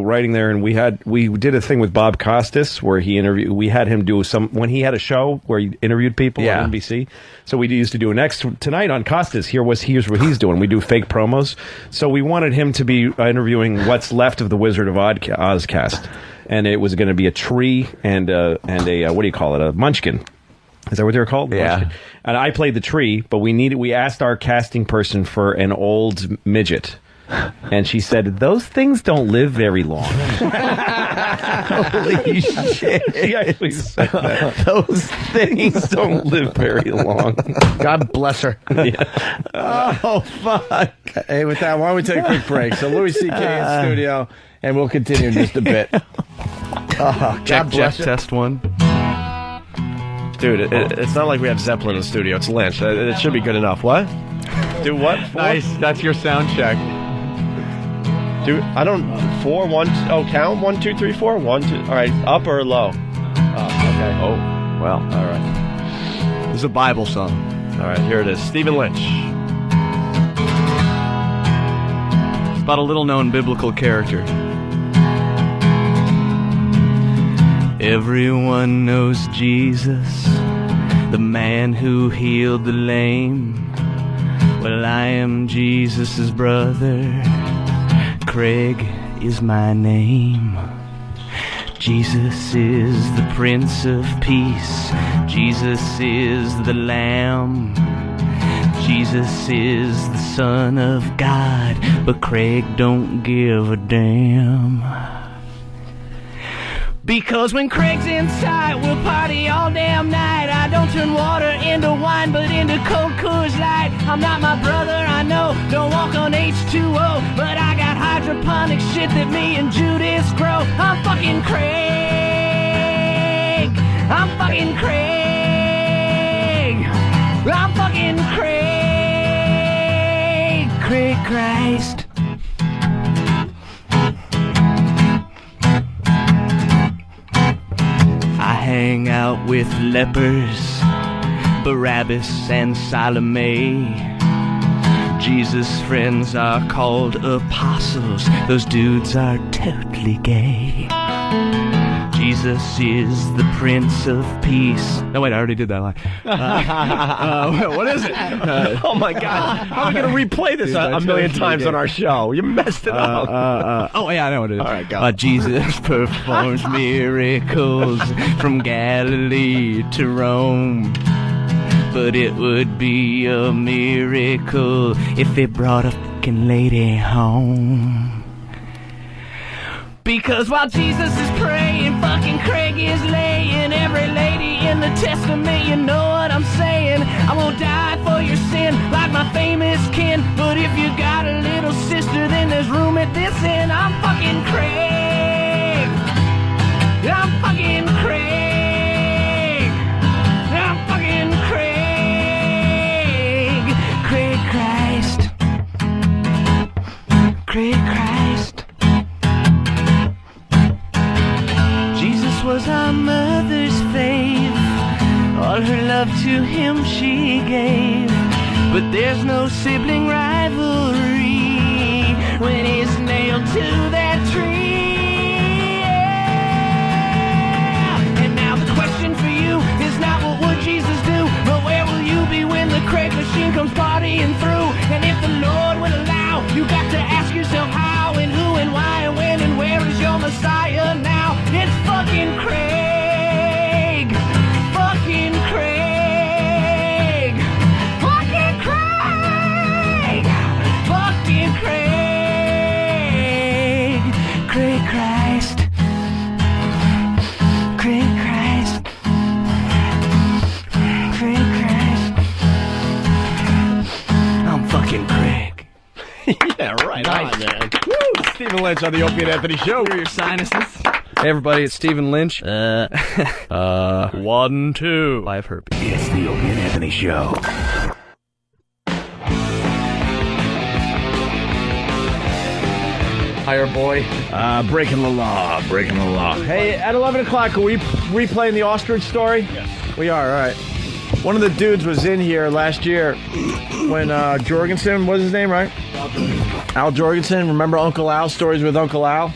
writing there, and we did a thing with Bob Costas where we had him do when he had a show where he interviewed people on NBC. So we used to do tonight on Costas. Here's what he's doing. We do fake promos. So we wanted him to be interviewing what's left of the Wizard of Oz cast, and it was going to be a tree and a what do you call it? A munchkin. Is that what they're called? Yeah. Munchkin. And I played the tree, but we asked our casting person for an old midget. And she said, those things don't live very long. Holy shit. She actually said that. Those things don't live very long. God bless her. Oh, fuck. Hey, with that, why don't we take a quick break? So Louis C.K. in studio, and we'll continue in just a bit. God bless her. Test one. Dude, it's not like we have Zeppelin in the studio. It's Lynch. It should be good enough. What? Do what? Nice. That's your sound check. Dude, I don't... 4, 1... Oh, count? 1, 2, 3, 4? 1, 2... All right, up or low? Okay. Oh, well. All right. This is a Bible song. All right, here it is. Stephen Lynch. It's about a little-known biblical character. Everyone knows Jesus, the man who healed the lame. Well, I am Jesus' brother. Craig is my name. Jesus is the Prince of Peace. Jesus is the Lamb. Jesus is the Son of God, but Craig don't give a damn. Because when Craig's inside, we'll party all damn night. I don't turn water into wine, but into cold Coors Light. I'm not my brother, I know, don't walk on H2O, but I got hydroponic shit that me and Judas grow. I'm fucking Craig. I'm fucking Craig. I'm fucking Craig. Craig Christ. I hang out with lepers, Barabbas and Salome. Jesus' friends are called apostles. Those dudes are totally gay. Jesus is the Prince of Peace. No, wait, I already did that line. What is it? Oh, my God. How are we going to replay this a million times on our show? You messed it up. Oh, yeah, I know what it is. All right, go. Jesus performs miracles from Galilee to Rome. But it would be a miracle if it brought a fucking lady home. Because while Jesus is praying, fucking Craig is laying. Every lady in the testament, you know what I'm saying. I won't die for your sin like my famous kin. But if you got a little sister, then there's room at this end. I'm fucking Craig. I'm fucking Craig. I'm fucking Craig. Craig Christ. Craig Christ. Jesus was our mother's fave. All her love to him she gave. But there's no sibling rivalry when he's nailed to that tree. Yeah. And now the question for you is not what would Jesus do, but where will you be when the Craig machine comes partying through. And if the Lord will allow, you got to ask yourself how and who and why and when and where is your Messiah now? It's fucking Craig. Fucking Craig. Fucking Craig. Fucking Craig. Craig Christ. Craig Christ. Craig Christ. I'm fucking Craig. Yeah, right on, man. Woo! Stephen Lynch on the Opie and Anthony Show. Your sinuses. Hey, everybody, it's Stephen Lynch. 1, 2. Live herpes. It's the Opie and Anthony Show. Higher boy. Breaking the law. Breaking the law. Hey, at 11 o'clock, are we replaying the ostrich story? Yes. We are, all right. One of the dudes was in here last year when Jorgensen was his name, right? Al Jorgensen. Remember Uncle Al? Stories with Uncle Al?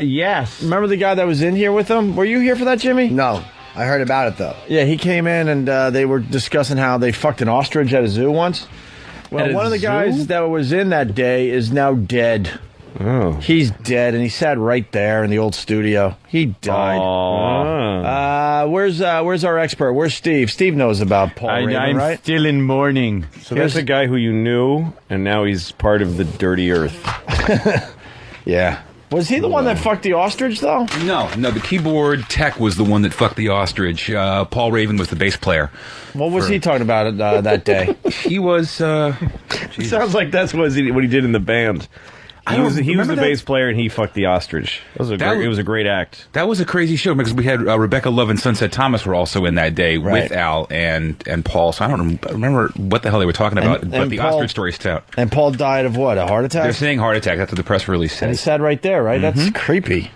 Yes. Remember the guy that was in here with him? Were you here for that, Jimmy? No. I heard about it, though. Yeah, he came in and they were discussing how they fucked an ostrich at a zoo once. Well, one of the guys that was in that day is now dead. Oh. He's dead, and he sat right there in the old studio. He died. Where's our expert? Where's Steve? Steve knows about Paul Raven, I'm right? still in mourning. So there's a guy who you knew, and now he's part of the dirty earth. Yeah. Was he the one that fucked the ostrich, though? No, the keyboard tech was the one that fucked the ostrich. Paul Raven was the bass player. What was he talking about that day? He was... Sounds like that's what he did in the band. He was the bass player, and he fucked the ostrich. It was a great act. That was a crazy show because we had Rebecca Love and Sunset Thomas were also in that day with Al and Paul. So I don't remember what the hell they were talking about, but the ostrich story stood out. And Paul died of what? A heart attack? They're saying heart attack. That's what the press release said. And he sat right there, right? Mm-hmm. That's creepy.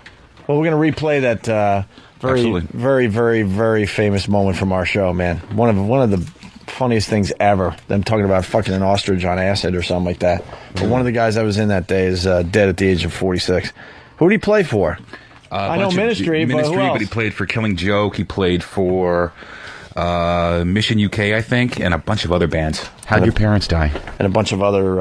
Well, we're going to replay that very, very, very famous moment from our show, man. One of the funniest things ever. Them talking about fucking an ostrich on acid or something like that. But one of the guys that was in that day is dead at the age of 46. Who did he play for? I know Ministry, but who else? But he played for Killing Joke. He played for Mission UK, I think, and a bunch of other bands. How'd your parents die? And a bunch of other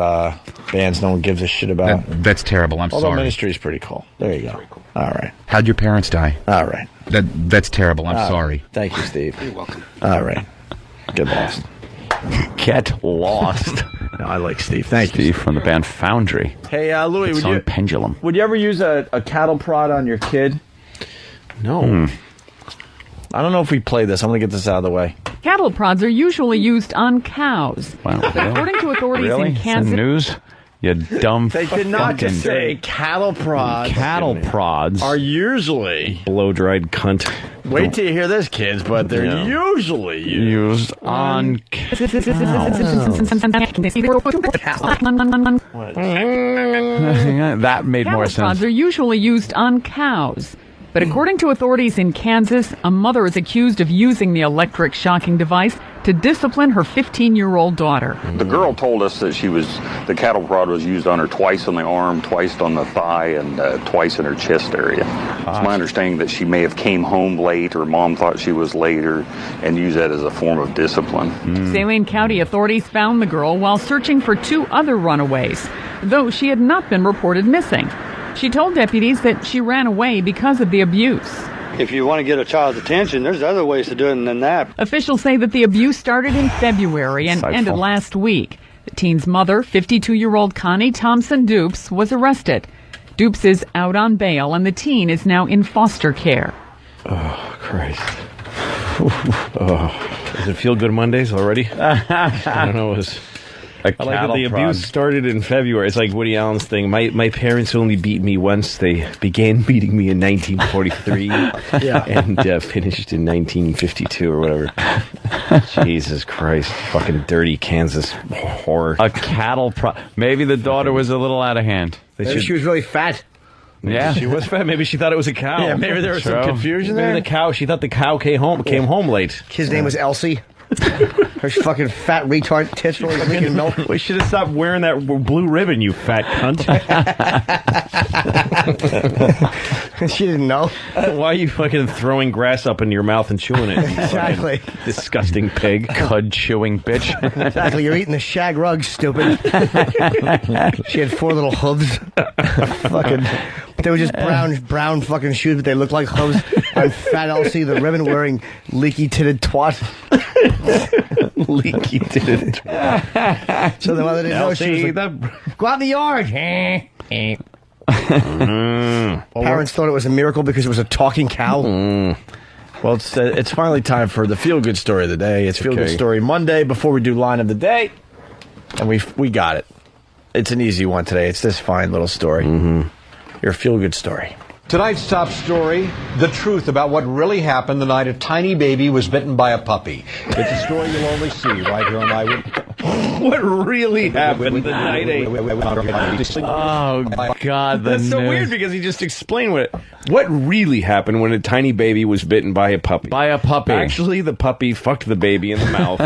bands no one gives a shit about. That's terrible. I'm Although sorry. Ministry's pretty cool. There you go. Cool. All right. How'd your parents die? All right. That's terrible. I'm sorry. Thank you, Steve. You're welcome. All right. Get lost. Get lost. No, I like Steve. Thank you. Steve from the band Foundry. Hey, Louis, Pendulum. Would you ever use a cattle prod on your kid? No. I don't know if we play this. I'm going to get this out of the way. Cattle prods are usually used on cows. Wow. According to authorities in Kansas... The news? You dumb They did not just say cattle prods. Cattle prods are usually blow-dried cunt. Wait till you hear this, kids, but they're usually used on cows. That made more sense. Cattle prods are usually used on cows. But according to authorities in Kansas, a mother is accused of using the electric shocking device to discipline her 15-year-old daughter. The girl told us that the cattle prod was used on her twice on the arm, twice on the thigh, and twice in her chest area. It's my understanding that she may have came home late, or mom thought she was later, and used that as a form of discipline. Saline County authorities found the girl while searching for 2 other runaways, though she had not been reported missing. She told deputies that she ran away because of the abuse. If you want to get a child's attention, there's other ways to do it than that. Officials say that the abuse started in February and ended last week. The teen's mother, 52-year-old Connie Thompson Dupes, was arrested. Dupes is out on bail, and the teen is now in foster care. Oh, Christ. Does it feel good Mondays already? I don't know. I like that the abuse started in February. It's like Woody Allen's thing. My parents only beat me once. They began beating me in 1943 and finished in 1952 or whatever. Jesus Christ. Fucking dirty Kansas horror. A cattle prod. Maybe the daughter was a little out of hand. Maybe she was really fat. Yeah, she was fat. Maybe she thought it was a cow. Yeah, maybe there was some confusion there. Maybe she thought the cow came home late. His name was Elsie. Her fucking fat retard tits really drinking milk. We should have stopped wearing that blue ribbon, you fat cunt. She didn't know. Why are you fucking throwing grass up into your mouth and chewing it? Exactly. Disgusting pig. Cud chewing bitch. Exactly. You're eating the shag rug, stupid. She had 4 little hooves. Fucking. They were just brown fucking shoes, but they looked like hooves. On Fat Elsie, the ribbon-wearing, leaky-titted twat. Leaky-titted twat. So the mother didn't know. She was like, go out in the yard. Parents thought it was a miracle because it was a talking cow. Well, it's finally time for the feel-good story of the day. It's Feel-Good Story Monday before we do Line of the Day. And we got it. It's an easy one today. It's this fine little story. Your feel-good story. Tonight's top story, the truth about what really happened the night a tiny baby was bitten by a puppy. It's a story you'll only see right here on What really happened the night Oh, God, That's so weird because he just explained what really happened when a tiny baby was bitten by a puppy. By a puppy. Actually, the puppy fucked the baby in the mouth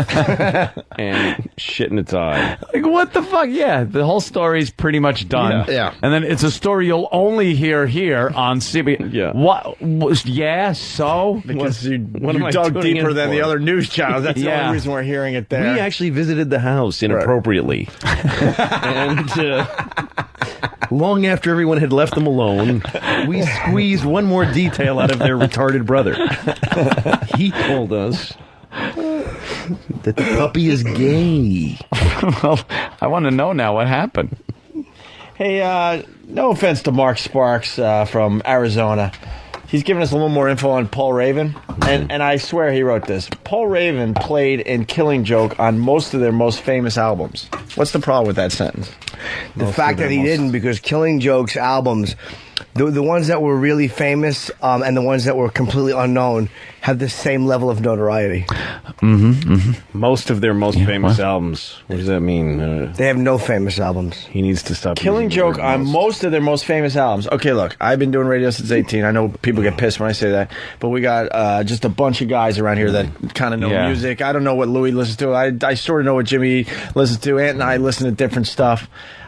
and shit in its eye. Like, what the fuck? Yeah, the whole story's pretty much done. Yeah. And then it's a story you'll only hear here on CB. Yeah. What? Yeah, so? Because you am I dug tuning deeper in than for? the other news channels. That's the Yeah. only reason we're hearing it there. We actually visited the house inappropriately. And long after everyone had left them alone, we squeezed one more detail out of their retarded brother. He told us that the puppy is gay. Well, I want to know now what happened. Hey, no offense to Mark Sparks from Arizona. He's giving us a little more info on Paul Raven, and I swear he wrote this. Paul Raven played in Killing Joke on most of their most famous albums. What's the problem with that sentence? The fact that he didn't, because Killing Joke's albums, the ones that were really famous and the ones that were completely unknown, have the same level of notoriety. Most of their most famous albums. What does that mean? They have no famous albums. He needs to stop. Killing Joke on most of their most famous albums. Okay, look, I've been doing radio since 18. I know people get pissed when I say that, but we got just a bunch of guys around here that kind of know music. I don't know what Louis listens to. I sort of know what Jimmy listens to. Ant and I listen to different stuff.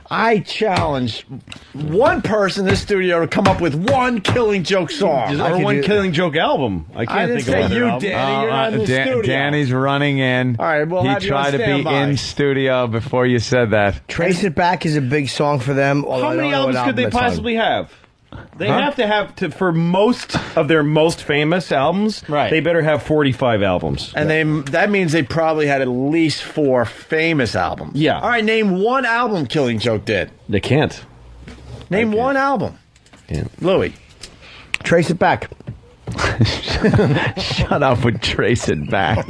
I challenge one person in this studio to come up with one Killing Joke song. Or one Killing Joke album. I can't think of say another you, album. Danny. You're not in the studio. Danny's running in. All right, we'll have he you on tried to be standby. in studio before you said that. Trace It Back is a big song for them. How many albums could they possibly have? They have to have for most of their most famous albums. Right. They better have 45 albums. And that means they probably had at least 4 famous albums. Yeah. All right, name one album Killing Joke did. They can't. Name one album. Yeah. Louis. Trace It Back. Shut up with Trace It Back.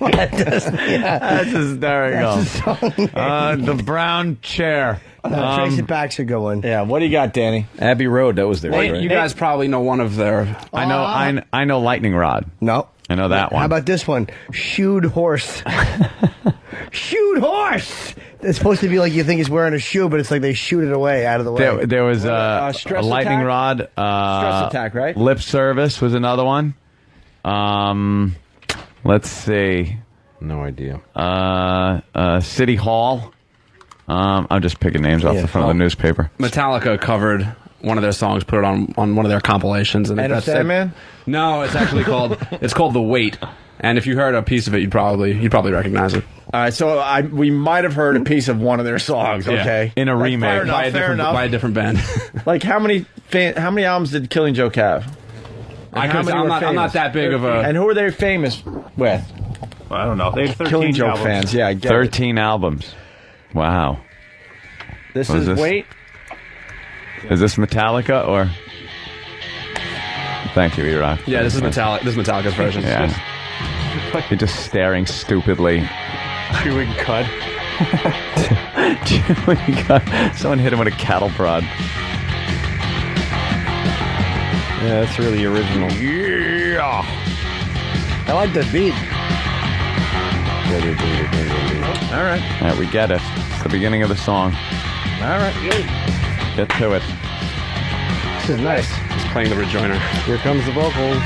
That's hysterical. The brown chair. Trace It Back's a good one. Yeah, what do you got, Danny? Abbey Road, that was there. Well, you guys probably know one of their. I know Lightning Rod. No. I know that one. How about this one? Shoed Horse. Shoed Horse! It's supposed to be like you think he's wearing a shoe, but it's like they shoot it away out of the way. There was a Stress Lightning Attack? Rod. Stress Attack, right? Lip Service was another one. Let's see. No idea. City Hall. I'm just picking names off the front of the newspaper. Metallica covered one of their songs, put it on one of their compilations. And that's it, man? No, it's actually called The Wait. And if you heard a piece of it, you'd probably recognize it. All right, so we might have heard a piece of one of their songs. Okay, in a remake by a different band. Like how many albums did Killing Joke have? I'm not that big of a. And who are they famous with? I don't know. They had 13 Killing Joke albums. fans. Yeah, I get 13 albums. Wow. This What is this? Wait. Is this Metallica or? Thank you, E-Rock. Yeah, this is Metallica. This is Metallica's version. Yeah. You're just staring stupidly. Chewing cud. Chewing cud. Someone hit him with a cattle prod. Yeah, that's really original. Yeah. I like the beat. All right. All right, we get it. It's the beginning of the song. All right. Get to it. This is nice. He's playing the rejoiner. Here comes the vocals.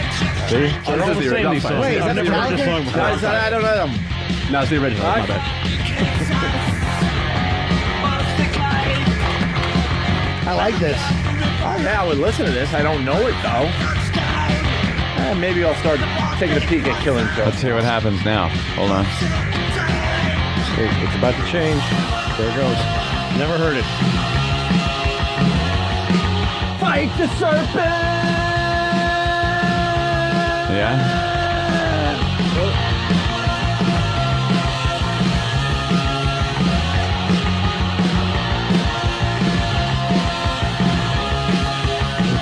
See? So this is the original song. Wait, is that Metallica? I don't know them. No, it's the original. My bad. I like this. I Yeah, I would listen to this. I don't know it, though. Maybe I'll start taking a peek at Killing Joke. Let's see what happens now. Hold on. It's about to change. There it goes. Never heard it. Fight the serpent! Yeah?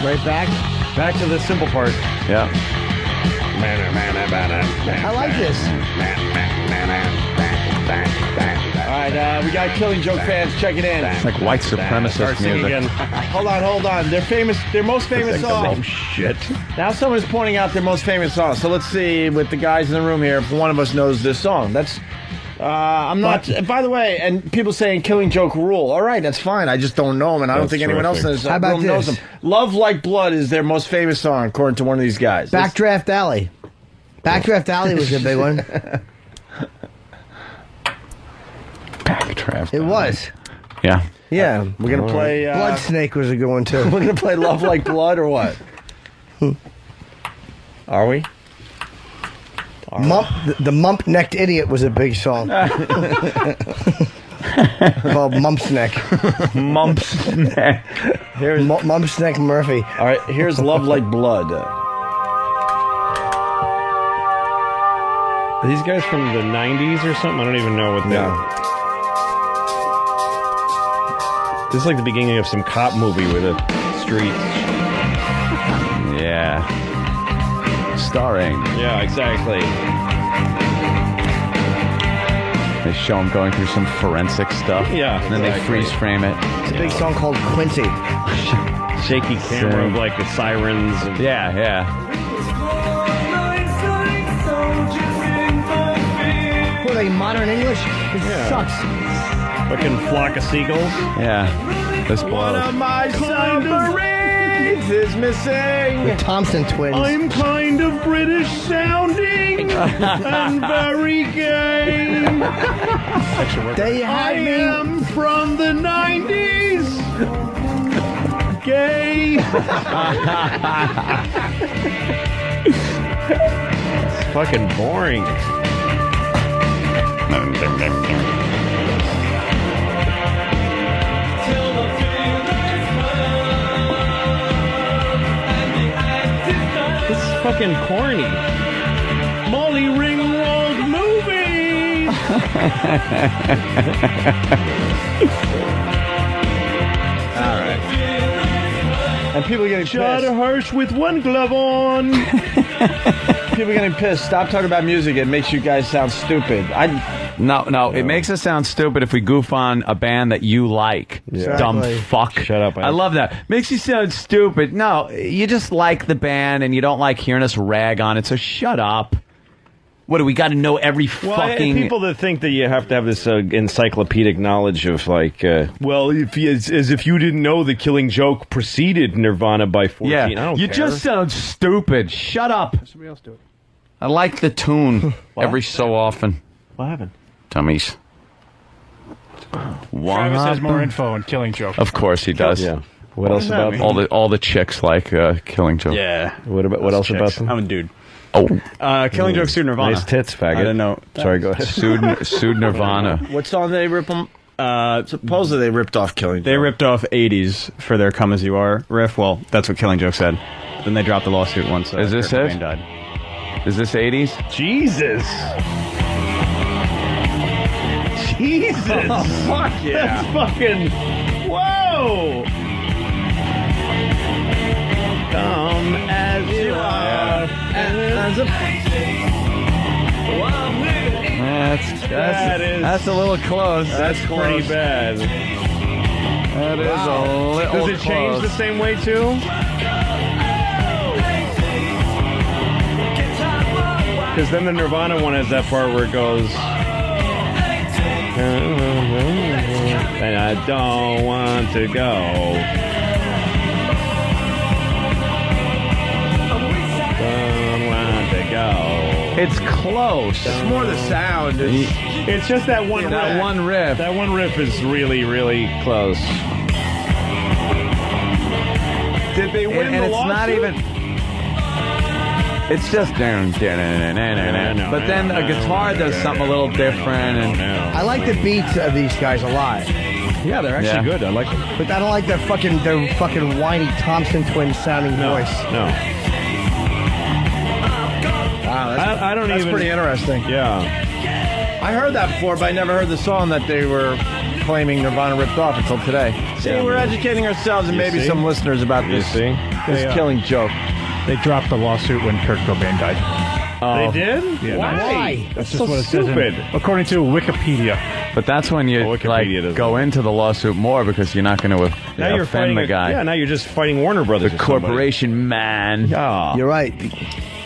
Right back to the simple part. Yeah. I like this. All right, we got Killing Joke fans checking in. It's like white supremacist music. Hold on. Their most famous song. Oh, shit. Now someone's pointing out their most famous song. So let's see with the guys in the room here if one of us knows this song. That's... I'm not... By the way, and people saying Killing Joke rule. All right, that's fine. I just don't know them, and I don't think anyone else in this room knows them. Love Like Blood is their most famous song, according to one of these guys. Backdraft Alley. Backdraft Alley was a big one. Backdraft. It was. Yeah. Yeah, we're going to play... Blood Snake was a good one, too. We're going to play Love Like Blood, or what? Are we? The Mump-Necked Idiot was a big song. Called Mump's Neck. Mump's Neck. Here's Mump's Neck Murphy. All right, here's Love Like Blood. Are these guys from the 90s or something? I don't even know what they are. This is like the beginning of some cop movie with a street. Yeah. Starring. Yeah, exactly. They show him going through some forensic stuff. Yeah. And then they freeze frame it. It's a big song called Quincy. Shaky camera of like the sirens. And Yeah. Were they modern English? This sucks. Fucking flock of seagulls. Yeah. This One blows. of my submarines is missing. The Thompson twins. I'm kind of British sounding and very gay. They I had me. am from the 90s. Gay. It's fucking boring. This is fucking corny. Molly Ringwald movies. All right. And people are getting Shot pissed. harsh with one glove on. People are getting pissed. Stop talking about music. It makes you guys sound stupid. No. It makes us sound stupid if we goof on a band that you like. Yeah. Dumb Exactly. fuck. Shut up. I love that. Makes you sound stupid. No, you just like the band and you don't like hearing us rag on it, so shut up. What do we got to know every fucking... people that think that you have to have this encyclopedic knowledge of like, well, as if you didn't know the Killing Joke preceded Nirvana by 14. Yeah, I don't you care. just sound stupid. Shut up. Somebody else do it. I like the tune every so often. What happened? Tummies. Travis has more info on Killing Joke. Of course he does. Yeah. What else does that about mean? all the chicks like Killing Joke. Yeah. What else about them? I'm a dude. Oh. Killing Joke sued Nirvana. Nice tits, faggot. I didn't know. Sorry, go ahead. Sued Nirvana. What song did they rip them? Supposedly they ripped off Killing Joke. They ripped off 80s for their Come As You Are riff. Well, that's what Killing Joke said. Then they dropped the lawsuit once Is this Kurt it? Cobain died. Is this 80s? Jesus. Oh, fuck yeah. That's fucking... Whoa! Come as you are. That's a little close. That's pretty bad. That is a little Does it change close. the same way, too? Because then the Nirvana one has that part where it goes... And I don't want to go. Don't want to go. It's close. It's more the sound. It's just that one riff. That one riff. That one riff is really, really close. Did they win and the it's lawsuit? not even. It's just but then a guitar does something a little different. And I like the beats of these guys a lot. Yeah, they're actually good. I like them. But I don't like their fucking whiny Thompson twins sounding voice. No. Wow, that's pretty interesting. Yeah. I heard that before, but I never heard the song that they were claiming Nirvana ripped off until today. See, we're educating ourselves and maybe some listeners about this killing joke. They dropped the lawsuit when Kurt Cobain died. They did? Yeah, Why? That's just so what it says stupid. according to Wikipedia. But that's when you go into the lawsuit more because you're not going to Now you're offend fighting the guy. Yeah, now you're just fighting Warner Brothers. The corporation man. Yeah. You're right.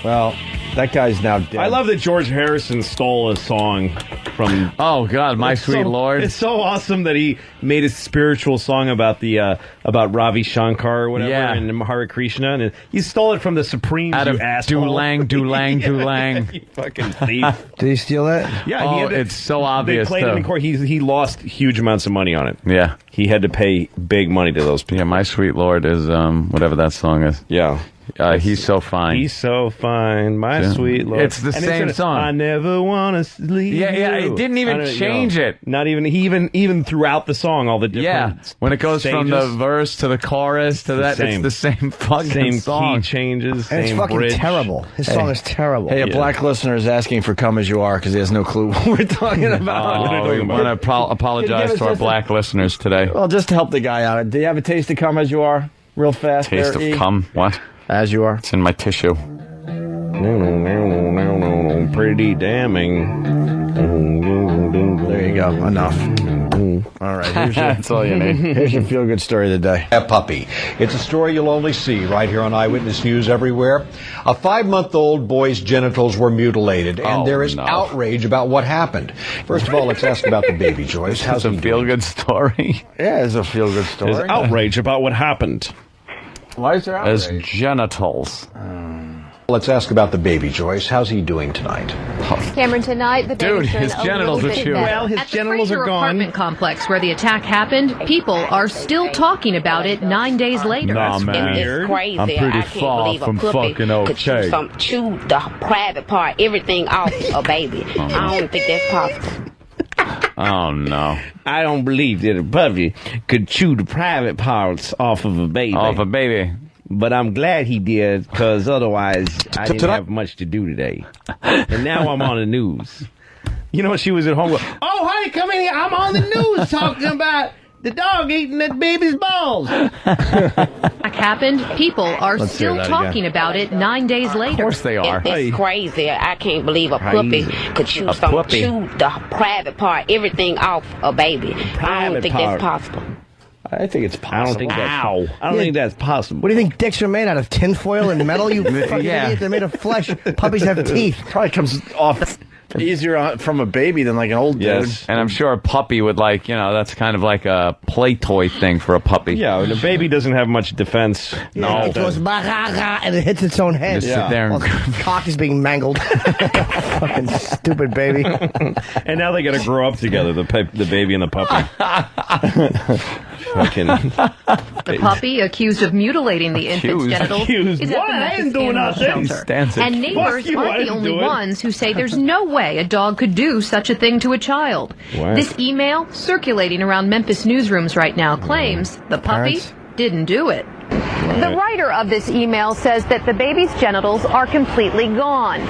Well, that guy's now dead. I love that George Harrison stole a song from. Oh God, My Sweet Lord! It's so awesome that he made a spiritual song about the about Ravi Shankar or whatever and Hare Krishna, and he stole it from the Supremes. Out of you asshole. Dulang. You fucking thief! Did he steal that? Yeah. It's so obvious. They played it in court. He lost huge amounts of money on it. Yeah, he had to pay big money to those people. Yeah, My Sweet Lord is whatever that song is. Yeah. He's so fine. He's so fine, my sweet Lord. It's the same song. I never want to leave. Yeah. It didn't even change it. Not even even throughout the song, all the different. Yeah, when it goes stages. from the verse to the chorus to that, it's the same fucking song. Key changes. And it's fucking terrible. His song is terrible. Hey, a black listener is asking for "Come As You Are" because he has no clue what we're talking about. We want to apologize to our black listeners today. Well, just to help the guy out. Do you have a taste of "Come As You Are" real fast? Taste of cum? What? As you are. It's in my tissue. Pretty damning. There you go. Enough. All right. That's all you need. Here's your feel-good story of the day. A puppy. It's a story you'll only see right here on Eyewitness News everywhere. A 5-month-old boy's genitals were mutilated, and there is outrage about what happened. First of all, let's ask about the baby, Joyce. How's a feel-good story? Yeah, it's a feel-good story. There's outrage about what happened. Why is there outrage? As genitals. Let's ask about the baby, Joyce. How's he doing tonight? Cameron, tonight the baby's Dude, his genitals are chewed. Well, his genitals are gone. Apartment complex where the attack happened, people are still talking about it 9 days later. Nah, man. It's crazy. I'm pretty I can't far believe from a puppy fucking could okay. chew the private part, everything off a baby. I don't think that's possible. Oh, no. I don't believe that a puppy could chew the private parts off of a baby. Off a baby. But I'm glad he did, because otherwise I didn't have much to do today. And now I'm on the news. You know, she was at home with, oh, honey, come in here. I'm on the news talking about the dog eating that baby's balls. Happened, people are Let's still hear that talking about it 9 days later. Of course they are. It's crazy. I can't believe a puppy could chew the private part, everything off a baby. I don't think that's possible. I think it's possible. I don't think that's possible. What do you think dicks are made out of? Tinfoil and metal? You fucking idiot. They're made of flesh. Puppies have teeth. Probably comes off easier from a baby than like an old dude. And I'm sure a puppy would that's kind of like a play toy thing for a puppy. Yeah, and a baby doesn't have much defense. No. It goes and it hits its own head. Just sit there and cock is being mangled. Fucking stupid baby. And now they got to grow up together, the baby and the puppy. The puppy, accused of mutilating the infant's genitals, is at the Memphis Animal Shelter. And neighbors aren't the only ones who say there's no way a dog could do such a thing to a child. Wow. This email, circulating around Memphis newsrooms right now, claims the puppy didn't do it. The writer of this email says that the baby's genitals are completely gone.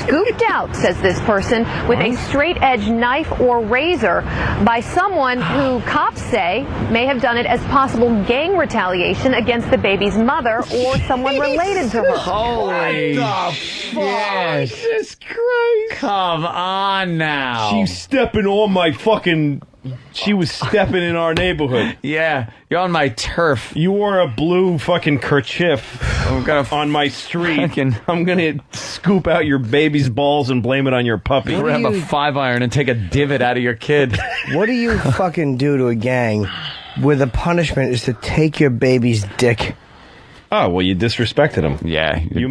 Scooped out, says this person, with a straight-edge knife or razor by someone who cops say may have done it as possible gang retaliation against the baby's mother or someone related to her. Holy shit. Jesus Christ. Come on now. She's stepping on my fucking... She was stepping in our neighborhood. Yeah, you're on my turf. You wore a blue fucking kerchief on my street. I'm gonna scoop out your baby's balls and blame it on your puppy. Grab a 5-iron and take a divot out of your kid. What do you fucking do to a gang where the punishment is to take your baby's dick Oh, well, you disrespected them. Yeah, you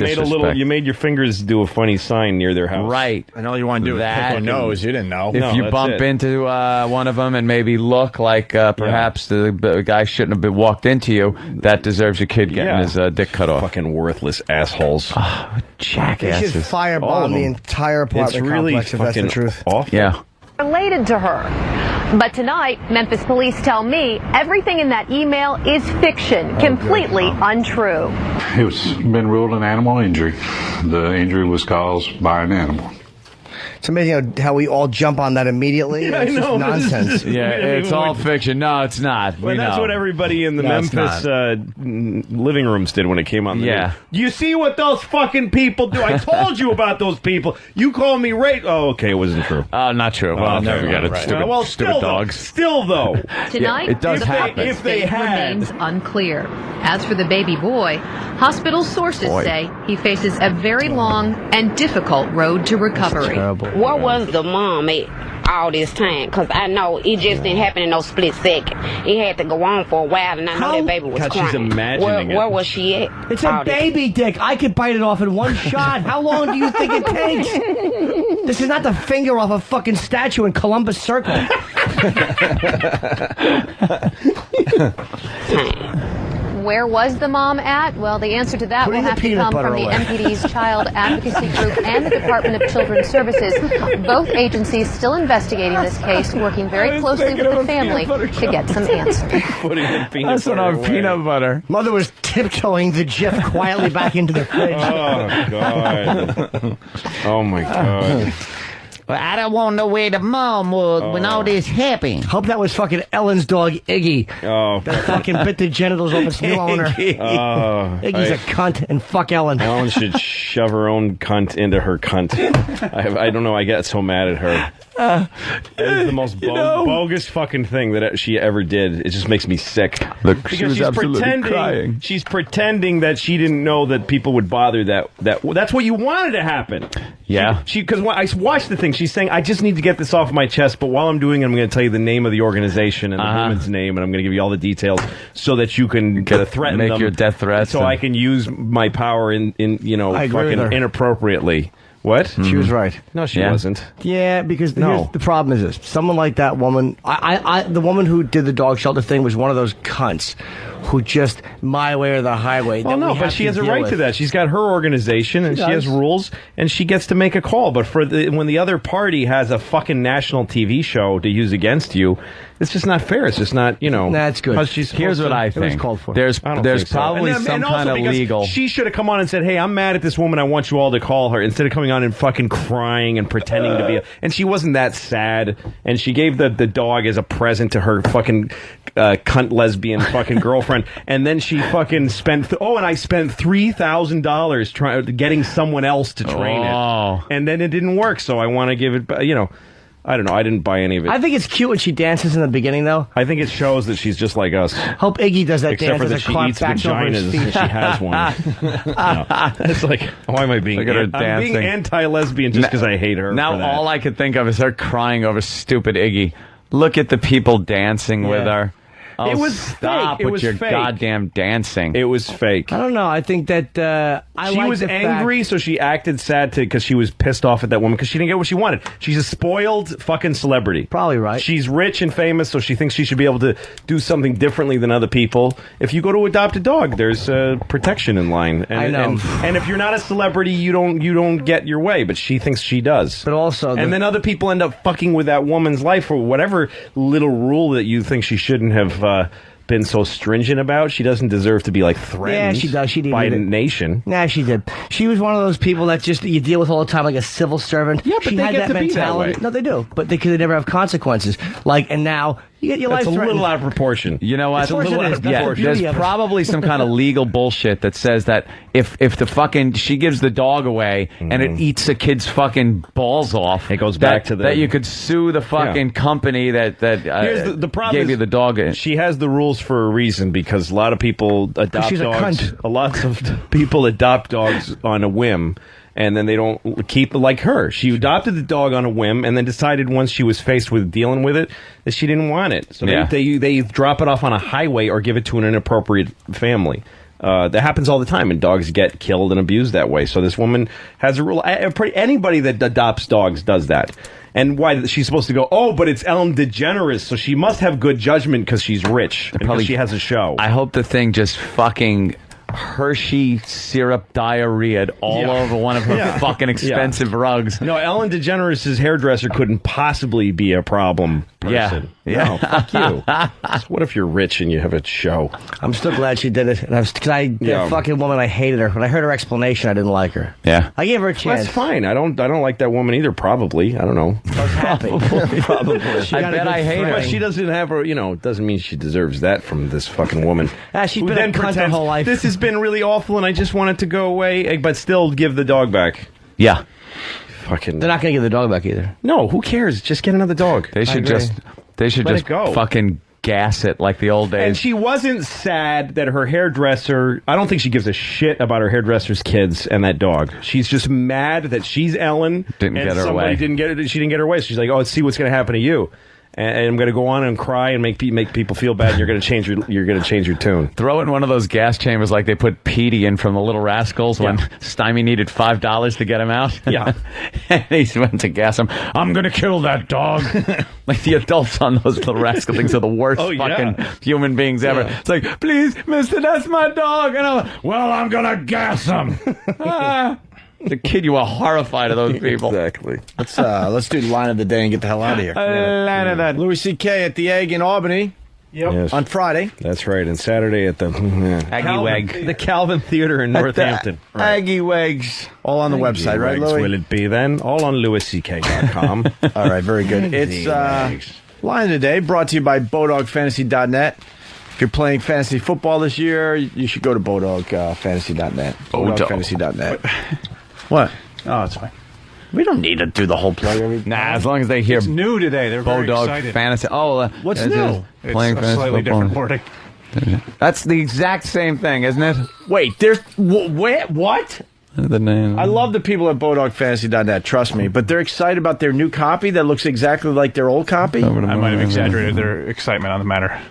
made your fingers do a funny sign near their house. Right. And all you want to do is pick their nose. You didn't know. If you bump into one of them and maybe look like perhaps the guy shouldn't have walked into you, that deserves your kid getting his dick cut off. Fucking worthless assholes. Oh, jackasses. They should firebomb the entire apartment complex if that's the truth. Awful. Yeah. Related to her. But tonight, Memphis police tell me everything in that email is fiction, completely untrue. It's been ruled an animal injury. The injury was caused by an animal. It's amazing how we all jump on that immediately. Yeah, it's I know. just nonsense. It's all fiction. No, it's not. Well, that's what everybody in the Memphis living rooms did when it came on the news. You see what those fucking people do? I told you about those people. You call me Oh, okay, it wasn't true. Not true. Well, I'll never forget it. Right. Stupid dogs. Still, though. Tonight, it does happen. If they remains unclear. As for the baby boy, hospital sources say he faces a very long and difficult road to recovery. Where was the mom at all this time? Because I know it just didn't happen in no split second. It had to go on for a while, and I know that baby was crying. She's imagining where was she at? It's a baby dick. I could bite it off in one shot. How long do you think it takes? This is not the finger off a fucking statue in Columbus Circle. Where was the mom at? Well, the answer to that will have to come from the MPD's Child Advocacy Group and the Department of Children's Services. Both agencies still investigating this case, working very closely with the family to get some answers. That's on peanut butter. Mother was tiptoeing the Jif quietly back into the fridge. Oh, God. Oh, my God. Well, I don't want to know where the mom was when all this happened. Hope that was fucking Ellen's dog, Iggy. Oh. That fucking bit the genitals off its new owner. Iggy's a cunt, and fuck Ellen. Ellen should shove her own cunt into her cunt. I don't know, I get so mad at her. It's the most bogus fucking thing that she ever did. It just makes me sick. Look, because she was absolutely crying. She's pretending that she didn't know that people would bother that's what you wanted to happen. Yeah. Because when I watched the thing, she's saying, I just need to get this off my chest, but while I'm doing it, I'm going to tell you the name of the organization and the woman's name, and I'm going to give you all the details so that you can threaten them. Make your death threats. So I can use my power in fucking inappropriately. What? She was right. No, she wasn't. Yeah, because the problem is this. Someone like that woman, the woman who did the dog shelter thing was one of those cunts who just my way or the highway. Well, no, but she has a right to that. She's got her organization and she has rules and she gets to make a call. But when the other party has a fucking national TV show to use against you, it's just not fair. It's just not, That's good. Here's what I think. It was called for. There's probably some kind of legal. She should have come on and said, hey, I'm mad at this woman. I want you all to call her. Instead of coming on and fucking crying and pretending to be and she wasn't that sad. And she gave the dog as a present to her fucking cunt lesbian fucking girlfriend. And then she fucking spent, and I spent $3,000 getting someone else to train it. And then it didn't work. So I want to give it, I don't know. I didn't buy any of it. I think it's cute when she dances in the beginning, though. I think it shows that she's just like us. Hope Iggy does that Except dance for that as a she clock eats backs over his vaginas feet. and she has one. It's like, why am I being? Look at her I'm dancing. being anti-lesbian just because I hate her. Now for that. all I could think of is her crying over stupid Iggy. Look at the people dancing with her. Oh, it was stop fake. with your goddamn dancing. It was fake. I don't know. I think that she was angry, so she acted sad because she was pissed off at that woman because she didn't get what she wanted. She's a spoiled fucking celebrity. Probably right. She's rich and famous, so she thinks she should be able to do something differently than other people. If you go to adopt a dog, there's protection in line. And, I know. And if you're not a celebrity, you don't get your way. But she thinks she does. But also, and then other people end up fucking with that woman's life for whatever little rule that you think she shouldn't have been so stringent about. She doesn't deserve to be threatened. Yeah, she does. She did by a nation. Nah, she did. She was one of those people that just you deal with all the time, like a civil servant. Yeah, but she they had get that to be that mentality. way. No, they do, but they never have consequences. And now you get your life That's a threatened. little out of proportion. You know what? It's a little out of proportion. There's probably some kind of legal bullshit that says that if the fucking she gives the dog away and it eats a kid's fucking balls off, it goes back to that you could sue the fucking company that Here's the problem gave you the dog. She has the rules for a reason because a lot of people adopt she's a dogs. cunt. A lot of people adopt dogs on a whim. And then they don't keep like her. She adopted the dog on a whim, and then decided once she was faced with dealing with it that she didn't want it. So they drop it off on a highway or give it to an inappropriate family. That happens all the time, and dogs get killed and abused that way. So this woman has a rule. Anybody that adopts dogs does that. And why she's supposed to go, oh, but it's Ellen DeGeneres, so she must have good judgment because she's rich and because she has a show. I hope the thing just fucking Hershey syrup diarrhea all over one of her fucking expensive rugs. No, Ellen DeGeneres' hairdresser couldn't possibly be a problem person. No, fuck you. So what if you're rich and you have a show? I'm still glad she did it. And that fucking woman, I hated her. When I heard her explanation, I didn't like her. Yeah. I gave her a chance. Well, that's fine. I don't like that woman either, probably. I don't know. I was happy. Probably. I bet I hate her. But she doesn't have her, it doesn't mean she deserves that from this fucking woman. She's been a cunt her whole life. This has been really awful and I just want it to go away, but still give the dog back. Yeah. Fucking. They're not going to give the dog back either. No, who cares? Just get another dog. They should just go. Fucking gas it like the old days. And she wasn't sad that her hairdresser, I don't think she gives a shit about her hairdresser's kids and that dog. She's just mad that she's Ellen. Didn't get her way. She didn't get her way. So she's like, oh, let's see what's going to happen to you. And I'm going to go on and cry and make people feel bad. And you're going to change your tune. Throw it in one of those gas chambers like they put Petey in from the Little Rascals when Stymie needed $5 to get him out. Yeah, and he went to gas him. I'm going to kill that dog. Like the adults on those Little Rascal things are the worst fucking human beings ever. It's like, please, mister, that's my dog. And I'm like, well, I'm going to gas him. The kid, you were horrified of those people. Exactly. Let's do the line of the day and get the hell out of here. Line of that. Louis C.K. at the Egg in Albany. Yep. Yes. On Friday. That's right. And Saturday at the Aggie the Calvin Theater in Northampton. Aggie Wags. All on the website, right, Louis? Will it be then? All on louisck.com. All right, very good. It's Line of the Day brought to you by BowDogFantasy.net. If you're playing fantasy football this year, you should go to BowDogFantasy.net. BowDogFantasy.net. What? Oh, it's fine. We don't need to do the whole plug every time. Nah, as long as they hear it's new today. They're very excited. Fantasy. Oh, what's new? Playing it's a slightly different wording. That's the exact same thing, isn't it? Wait, there's what? The name. I love the people at BowDogFantasy.net, trust me, but they're excited about their new copy that looks exactly like their old copy. I might have exaggerated their excitement on the matter.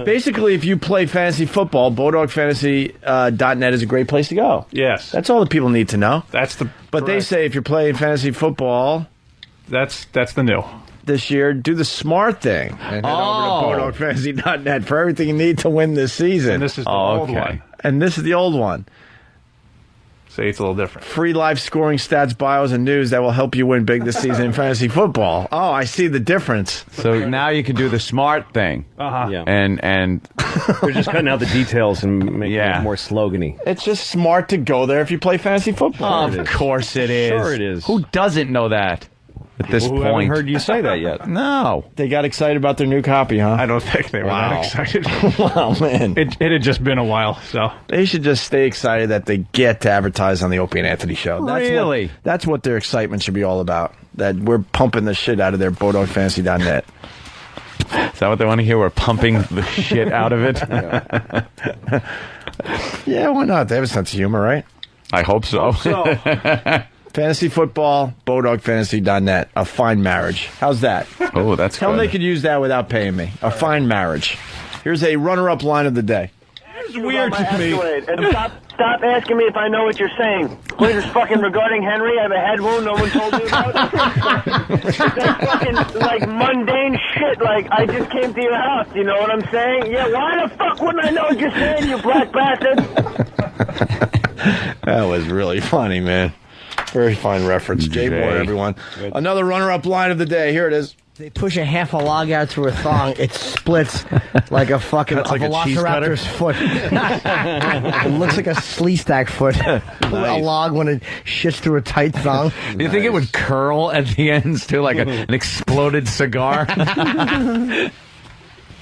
Basically, if you play fantasy football, BowDogFantasy.net is a great place to go. Yes. That's all the people need to know. But they say if you're playing fantasy football... That's the new. This year, do the smart thing and head over to BowDogFantasy.net for everything you need to win this season. And this is the old one. And this is the old one. See, it's a little different. Free live scoring stats, bios, and news that will help you win big this season in fantasy football. Oh, I see the difference. So now you can do the smart thing. Yeah. And they're just cutting out the details and making it more slogany. It's just smart to go there if you play fantasy football. Of course it is. Sure it is. Who doesn't know that? At this point, I haven't heard you say that yet. No, they got excited about their new copy, huh? I don't think they were that excited. Wow, man, it had just been a while, so they should just stay excited that they get to advertise on the Opie and Anthony show. That's what their excitement should be all about. That we're pumping the shit out of their BowDogFantasy.net. Is that what they want to hear? We're pumping the shit out of it. Yeah, why not? They have a sense of humor, right? I hope so. Fantasy football, BowDogFantasy.net. A fine marriage. How's that? Oh, that's Tell them they could use that without paying me. A fine marriage. Here's a runner-up line of the day. It's weird to me. And stop asking me if I know what you're saying. What is this fucking regarding Henry? I have a head wound no one told me about. It's that fucking, mundane shit. I just came to your house. You know what I'm saying? Yeah, why the fuck wouldn't I know what you're saying, you black bastard? That was really funny, man. Very fine reference. Jay Moore, everyone. Good. Another runner-up line of the day. Here it is. They push a half a log out through a thong. It splits like a fucking velociraptor's foot. It looks like a sleestack foot. A log when it shits through a tight thong. Do you think it would curl at the ends too, like an exploded cigar?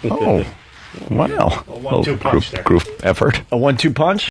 Oh, wow. A 1-2 punch there. Group effort. A 1-2 punch?